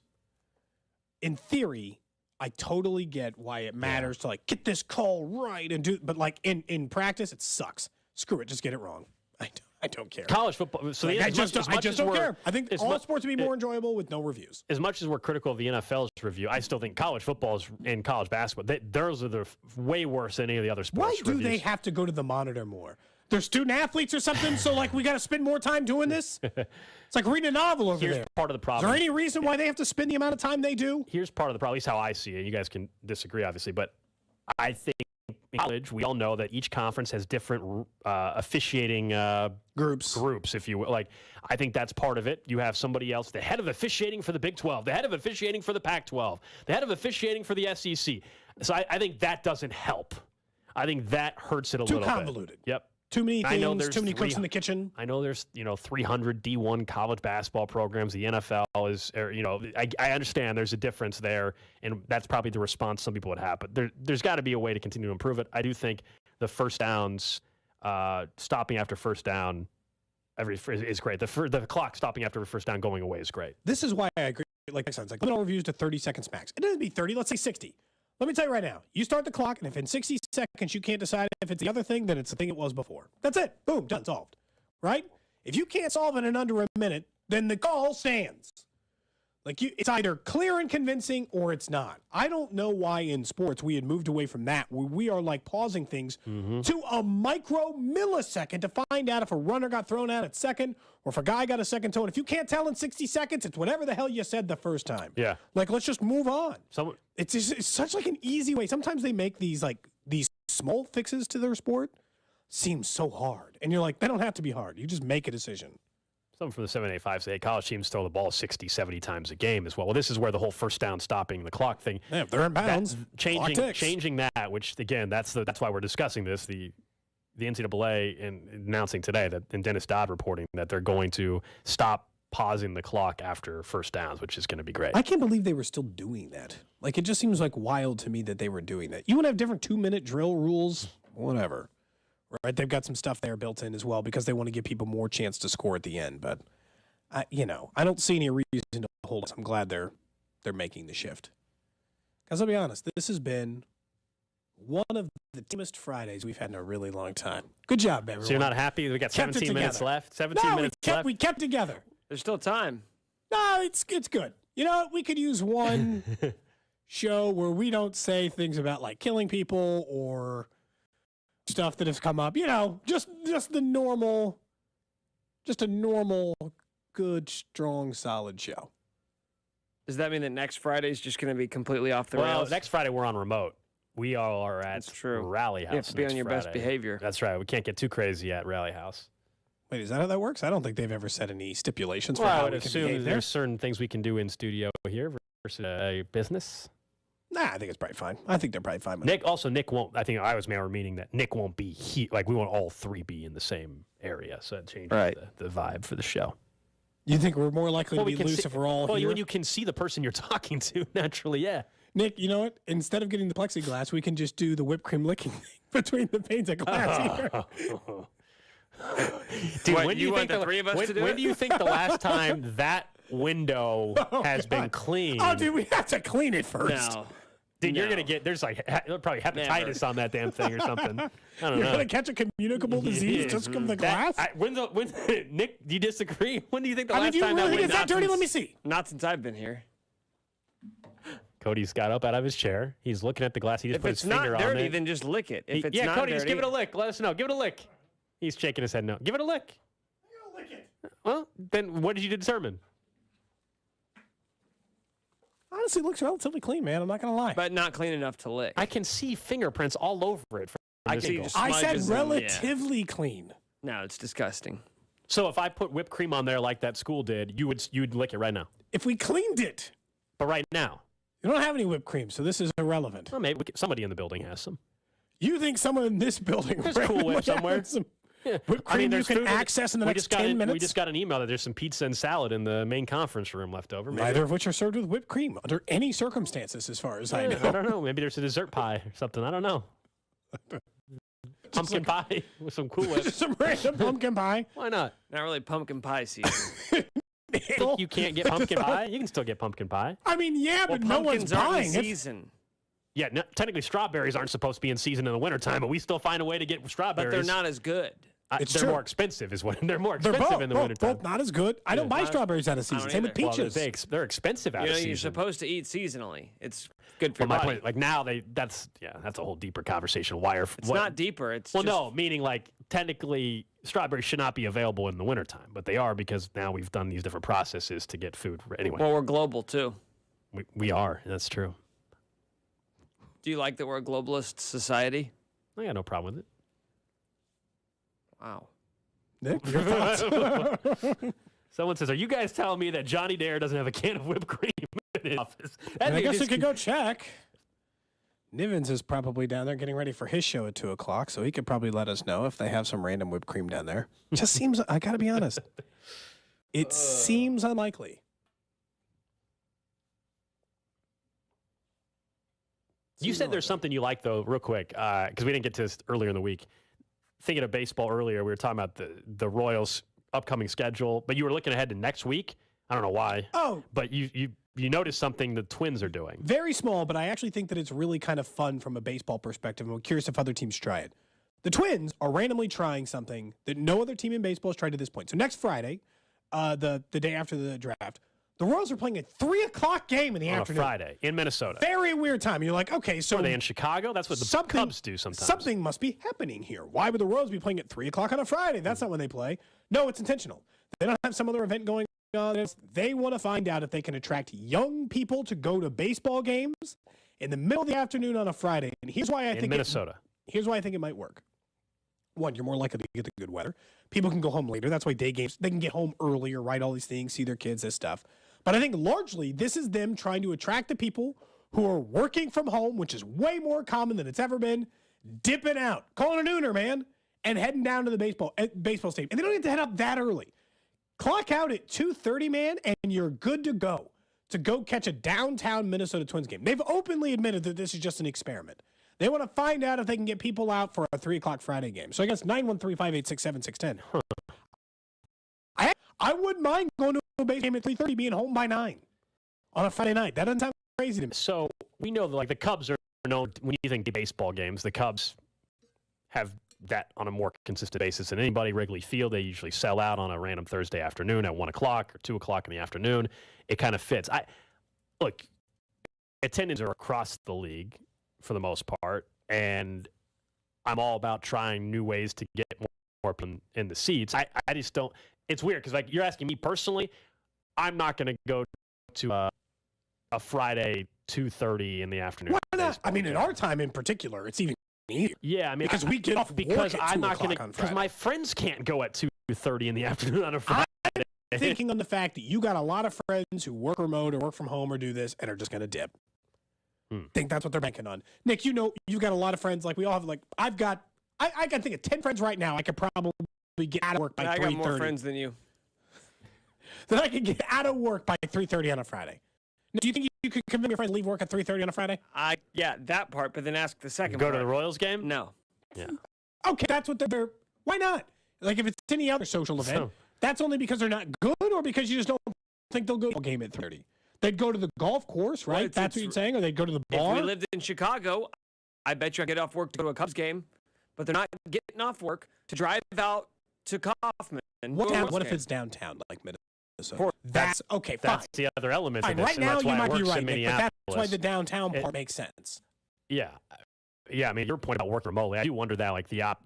In theory, I totally get why it matters to like get this call right and do, but like in practice, it sucks. Screw it, just get it wrong. I don't care. College football. So like, I just don't care. I think all sports would be more enjoyable with no reviews. As much as we're critical of the NFL's review, I still think college football and college basketball, those are the way worse than any of the other sports. Why do they have to go to the monitor more? They're student athletes or something, so like we got to spend more time doing this. It's like reading a novel over there. Here's part of the problem. Is there any reason why they have to spend the amount of time they do? Here's part of the problem. At least how I see it. You guys can disagree, obviously, but I think in college we all know that each conference has different officiating groups, if you will. Like, I think that's part of it. You have somebody else, the head of officiating for the Big 12, the head of officiating for the Pac-12, the head of officiating for the SEC. So I think that doesn't help. I think that hurts it a little bit. Too convoluted. Yep. Too many things, too many cooks in the kitchen. I know there's 300 D1 college basketball programs. The NFL is, I understand there's a difference there, and that's probably the response some people would have. But there's got to be a way to continue to improve it. I do think the first downs, stopping after first down, is great. The clock stopping after first down going away is great. This is why I agree. Like sounds like limit all reviews to 30 seconds max. It doesn't be 30. Let's say 60. Let me tell you right now, you start the clock, and if in 60 seconds you can't decide if it's the other thing, then it's the thing it was before. That's it. Boom, done, solved. Right? If you can't solve it in under a minute, then the call stands. Like, it's either clear and convincing or it's not. I don't know why in sports we had moved away from that, where we are like pausing things to a micro millisecond to find out if a runner got thrown out at second or if a guy got a second toe. And if you can't tell in 60 seconds, it's whatever the hell you said the first time. Yeah. Like, let's just move on. It's such like an easy way. Sometimes they make these small fixes to their sport seem so hard. And you're like, they don't have to be hard. You just make a decision. Some from the 785 say college teams throw the ball 60, 70 times a game as well. Well, this is where the whole first down stopping the clock thing. Yeah, if they're in bounds, changing that, which again, that's why we're discussing this. The NCAA announcing today that, and Dennis Dodd reporting that they're going to stop pausing the clock after first downs, which is going to be great. I can't believe they were still doing that. Like, it just seems like wild to me that they were doing that. You want to have different 2-minute drill rules, whatever. Right, they've got some stuff there built in as well because they want to give people more chance to score at the end. But, I don't see any reason to hold us. I'm glad they're making the shift. Because I'll be honest, this has been one of the teamest Fridays we've had in a really long time. Good job, everyone. So you're not happy? We got 17 minutes left. 17 minutes left. We kept together. There's still time. No, it's good. You know, we could use one show where we don't say things about like killing people or stuff that has come up, just the normal, just a normal, good, strong, solid show. Does that mean that next Friday is just going to be completely off the rails? Well, next Friday we're on remote. We are at Rally House. You have to be on your Friday. best behavior. That's right. We can't get too crazy at Rally House. Wait, is that how that works? I don't think they've ever set any stipulations for Well, I how would we can assume behave there. there's certain things we can do in studio here versus a business. Nah, I think it's probably fine. I think they're probably fine with Nick won't. I think I was meaning that Nick won't be here. Like, we want all three be in the same area, so it changes the vibe for the show. You think we're more likely to be loose if we're all here? Well, when you can see the person you're talking to, naturally, yeah. Nick, you know what? Instead of getting the plexiglass, we can just do the whipped cream licking thing between the panes of glass here. Dude, What, when do you you want think the three of us to do when it? do you think the last time that window has been cleaned? Oh, dude, we have to clean it first. No. Dude, you're going to get, there's like probably hepatitis on that damn thing or something. I don't know. You're going to catch a communicable disease just from the glass? Nick, do you disagree? When do you think the I mean, last do you time really that think it's that dirty? Let me see. Not since I've been here. Cody's got up out of his chair. He's looking at the glass. He just If put it's his finger not on dirty, it. then just lick it. If it's not Cody, dirty, just give it a lick. Let us know. Give it a lick. He's shaking his head no. Give it a lick. Lick it. Well, then what did you determine? Honestly, it looks relatively clean, man. I'm not going to lie. but not clean enough to lick. I can see fingerprints all over it. From I this can angle. just I said smudges them, relatively clean. No, it's disgusting. So if I put whipped cream on there like that school did, you'd lick it right now. If we cleaned it. But right now. You don't have any whipped cream, so this is irrelevant. Well, maybe somebody in the building has some. You think someone in this building There's Cool Whip somewhere. Some Yeah. whipped cream there's you can food access in the next 10 minutes? We just got an email that there's some pizza and salad in the main conference room left over. Maybe. Neither of which are served with whipped cream under any circumstances, as far as I know. I don't know. Maybe there's a dessert pie or something. I don't know. Pumpkin pie with some Cool Whip. Some random pumpkin pie. Why not? Not really pumpkin pie season. Think you can't get pumpkin pie? You can still get pumpkin pie. I mean, yeah, but no one's pumpkins aren't buying in it. season. Yeah, technically strawberries aren't supposed to be in season in the wintertime, but we still find a way to get strawberries. But they're not as good. It's they're true. more expensive is what they're more They're expensive in the wintertime. both not as good. I don't buy strawberries out of season. Same with either. Well, peaches. they're expensive out of season. You're supposed to eat seasonally. It's good for Well, your my body. point, like now that's a whole deeper conversation. Why are It's not deeper. It's well, just, no, meaning like technically strawberries should not be available in the wintertime, but they are because now we've done these different processes to get food. Anyway, Well, we're global too. we are. That's true. Do you like that we're a globalist society? I got no problem with it. Wow. Nick, your thoughts? Someone says, "Are you guys telling me that Johnny Dare doesn't have a can of whipped cream in his office?" I guess we could go check. Nivens is probably down there getting ready for his show at 2 o'clock, so he could probably let us know if they have some random whipped cream down there. Just seems, I got to be honest, it seems unlikely. You said there's something you like, though, real quick, because we didn't get to this earlier in the week. Thinking of baseball earlier, we were talking about the Royals' upcoming schedule, but you were looking ahead to next week. I don't know why. Oh. But you noticed something the Twins are doing. Very small, but I actually think that it's really kind of fun from a baseball perspective. I'm curious if other teams try it. The Twins are randomly trying something that no other team in baseball has tried to this point. So next Friday, the day after the draft, the Royals are playing a 3 o'clock game in the afternoon. On a Friday in Minnesota. Very weird time. You're like, okay, so Are they in Chicago? That's what the Cubs do sometimes. Something must be happening here. Why would the Royals be playing at 3 o'clock on a Friday? That's not when they play. No, it's intentional. They don't have some other event going on. They want to find out if they can attract young people to go to baseball games in the middle of the afternoon on a Friday. And here's why I think Minnesota. Here's why I think it might work. One, you're more likely to get the good weather. People can go home later. That's why day games, they can get home earlier, right? All these things, see their kids, this stuff. But I think largely this is them trying to attract the people who are working from home, which is way more common than it's ever been, dipping out, calling a nooner, man, and heading down to the baseball stadium. And they don't have to head up that early. Clock out at 2:30, man, and you're good to go catch a downtown Minnesota Twins game. They've openly admitted that this is just an experiment. They want to find out if they can get people out for a 3 o'clock Friday game. So I guess 913-586-7610. I wouldn't mind going to a baseball game at 3:30, being home by 9 on a Friday night. That doesn't sound crazy to me. So we know that, like, the Cubs are known, when you think baseball games, the Cubs have that on a more consistent basis than anybody. Wrigley Field, they usually sell out on a random Thursday afternoon at 1 o'clock or 2 o'clock in the afternoon. It kind of fits. Look, attendance are across the league for the most part, and I'm all about trying new ways to get more people in the seats. I just don't. It's weird because, like, you're asking me personally, I'm not going to go to a Friday 2:30 in the afternoon. Why not? I mean, in our time in particular, it's even easier. Yeah, I mean, because we get off because work at I'm 2 not o'clock going to on because Friday. my friends can't go at 2:30 in the afternoon on a Friday. I'm thinking on the fact that you got a lot of friends who work remote or work from home or do this and are just going to dip. I think that's what they're banking on. Nick, you've got a lot of friends. Like we all have. Like I can think of 10 friends right now. I could probably get out of work by 3:30. I got more friends than you. Then I could get out of work by 3:30 on a Friday. Now, do you think you could convince your friends to leave work at 3:30 on a Friday? Yeah, that part. But then ask the second. Go part. to the Royals game? No. Yeah. Okay, that's what they're. Why not? Like if it's any other social event, that's only because they're not good, or because you just don't think they'll go to a game at 3:30. They'd go to the golf course, right? Well, that's what you're saying, or they'd go to the bar. If we lived in Chicago, I bet you I get off work to go to a Cubs game, but they're not getting off work to drive out to Kaufman. What if it's downtown, like Minnesota? That's okay. Fine. That's the other element. Fine. Of this, Right and now, that's you why it might be works right, in Nick, but Minneapolis. that's why the downtown part makes sense. Yeah. Yeah, I mean, your point about working remotely, I do wonder that, like, the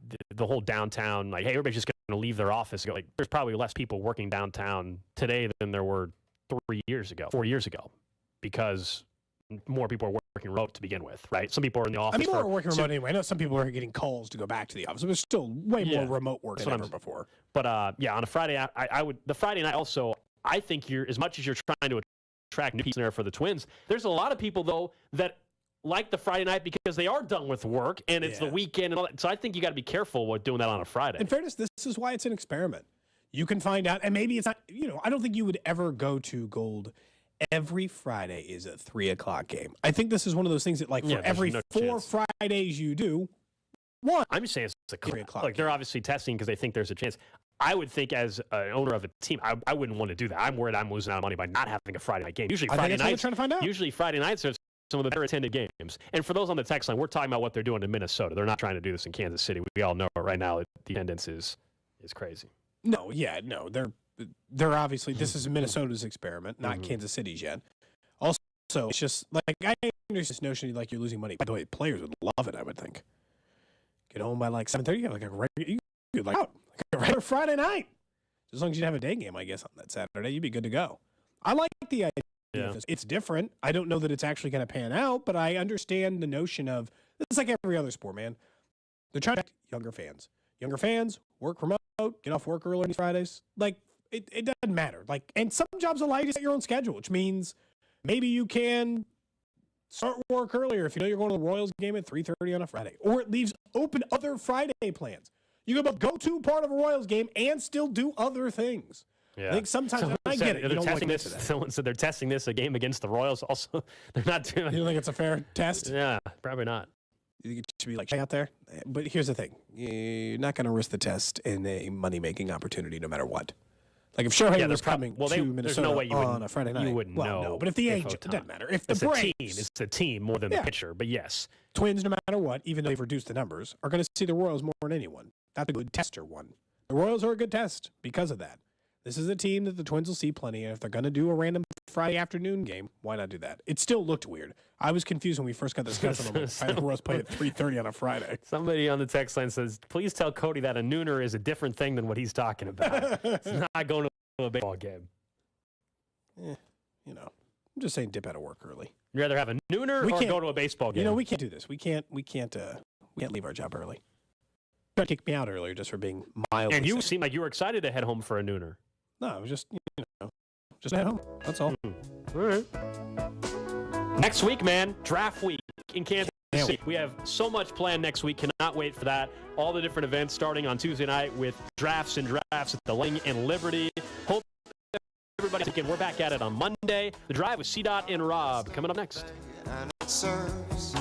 whole downtown, like, hey, everybody's just going to leave their office. Like, there's probably less people working downtown today than there were 4 years ago, because more people are working remote to begin with, right? Some people are in the office. I mean, people are working remote anyway. I know some people are getting calls to go back to the office. It was still way more remote work than ever before. But, yeah, on a Friday, I would, the Friday night also, I think as much as you're trying to attract new people there for the Twins, there's a lot of people, though, that like the Friday night because they are done with work and it's the weekend and all that. So I think you got to be careful with doing that on a Friday. In fairness, this is why it's an experiment. You can find out, and maybe it's not, I don't think you would ever go to Gold. Every Friday is a 3:00 game. I think this is one of those things that, like, for every 4 Fridays you do, one. I'm just saying it's a 3:00. Like, they're obviously testing because they think there's a chance. I would think as an owner of a team, I wouldn't want to do that. I'm worried I'm losing out on money by not having a Friday night game. Usually Friday nights. What trying to find out. Usually Friday nights are some of the better attended games. And for those on the text line, we're talking about what they're doing in Minnesota. They're not trying to do this in Kansas City. We all know right now that the attendance is crazy. No, they're obviously, this is Minnesota's experiment, not Kansas City's yet. Also, it's just like, I understand this notion like you're losing money. By the way, players would love it, I would think. Get home by like 7:30, you have like a regular Friday night. As long as you have a day game, I guess, on that Saturday, you'd be good to go. I like the idea. Yeah. It's different. I don't know that it's actually going to pan out, but I understand the notion of, it's like every other sport, man. They're trying to attract younger fans. Younger fans, work remote, get off work early on Fridays. Like, it doesn't matter. Like, and some jobs allow you to set your own schedule, which means maybe you can start work earlier if you know you're going to the Royals game at 3:30 on a Friday. Or it leaves open other Friday plans. You can both go to part of a Royals game and still do other things. Yeah. I think sometimes I get it. Someone said they're testing this a game against the Royals. Also, they're not doing. You don't think it's a fair test? Yeah, probably not. You think it should be like out there? But here's the thing: you're not going to risk the test in a money-making opportunity, no matter what. Like if Shohei was coming to Minnesota on a Friday night, you wouldn't know. No, but if the agent, it doesn't matter. If the Braves, it's the team more than the pitcher. But yes, Twins, no matter what, even though they've reduced the numbers, are going to see the Royals more than anyone. That's a good tester one. The Royals are a good test because of that. This is a team that the Twins will see plenty, and if they're going to do a random Friday afternoon game, why not do that? It still looked weird. I was confused when we first got the schedule. The Royals played at 3:30 on a Friday. Somebody on the text line says, please tell Cody that a nooner is a different thing than what he's talking about. It's not going to a baseball game. I'm just saying dip out of work early. You'd rather have a nooner or go to a baseball game? We can't do this. We can't leave our job early. Try to kick me out earlier just for being mildly And you sick. seem like you were excited to head home for a nooner. No, I was just at home. That's all. All right. Next week, man, draft week in Kansas City. We have so much planned next week. Cannot wait for that. All the different events starting on Tuesday night with drafts at the Lang and Liberty. Hope everybody again. We're back at it on Monday. The Drive with C-Dot and Rob coming up next. And it serves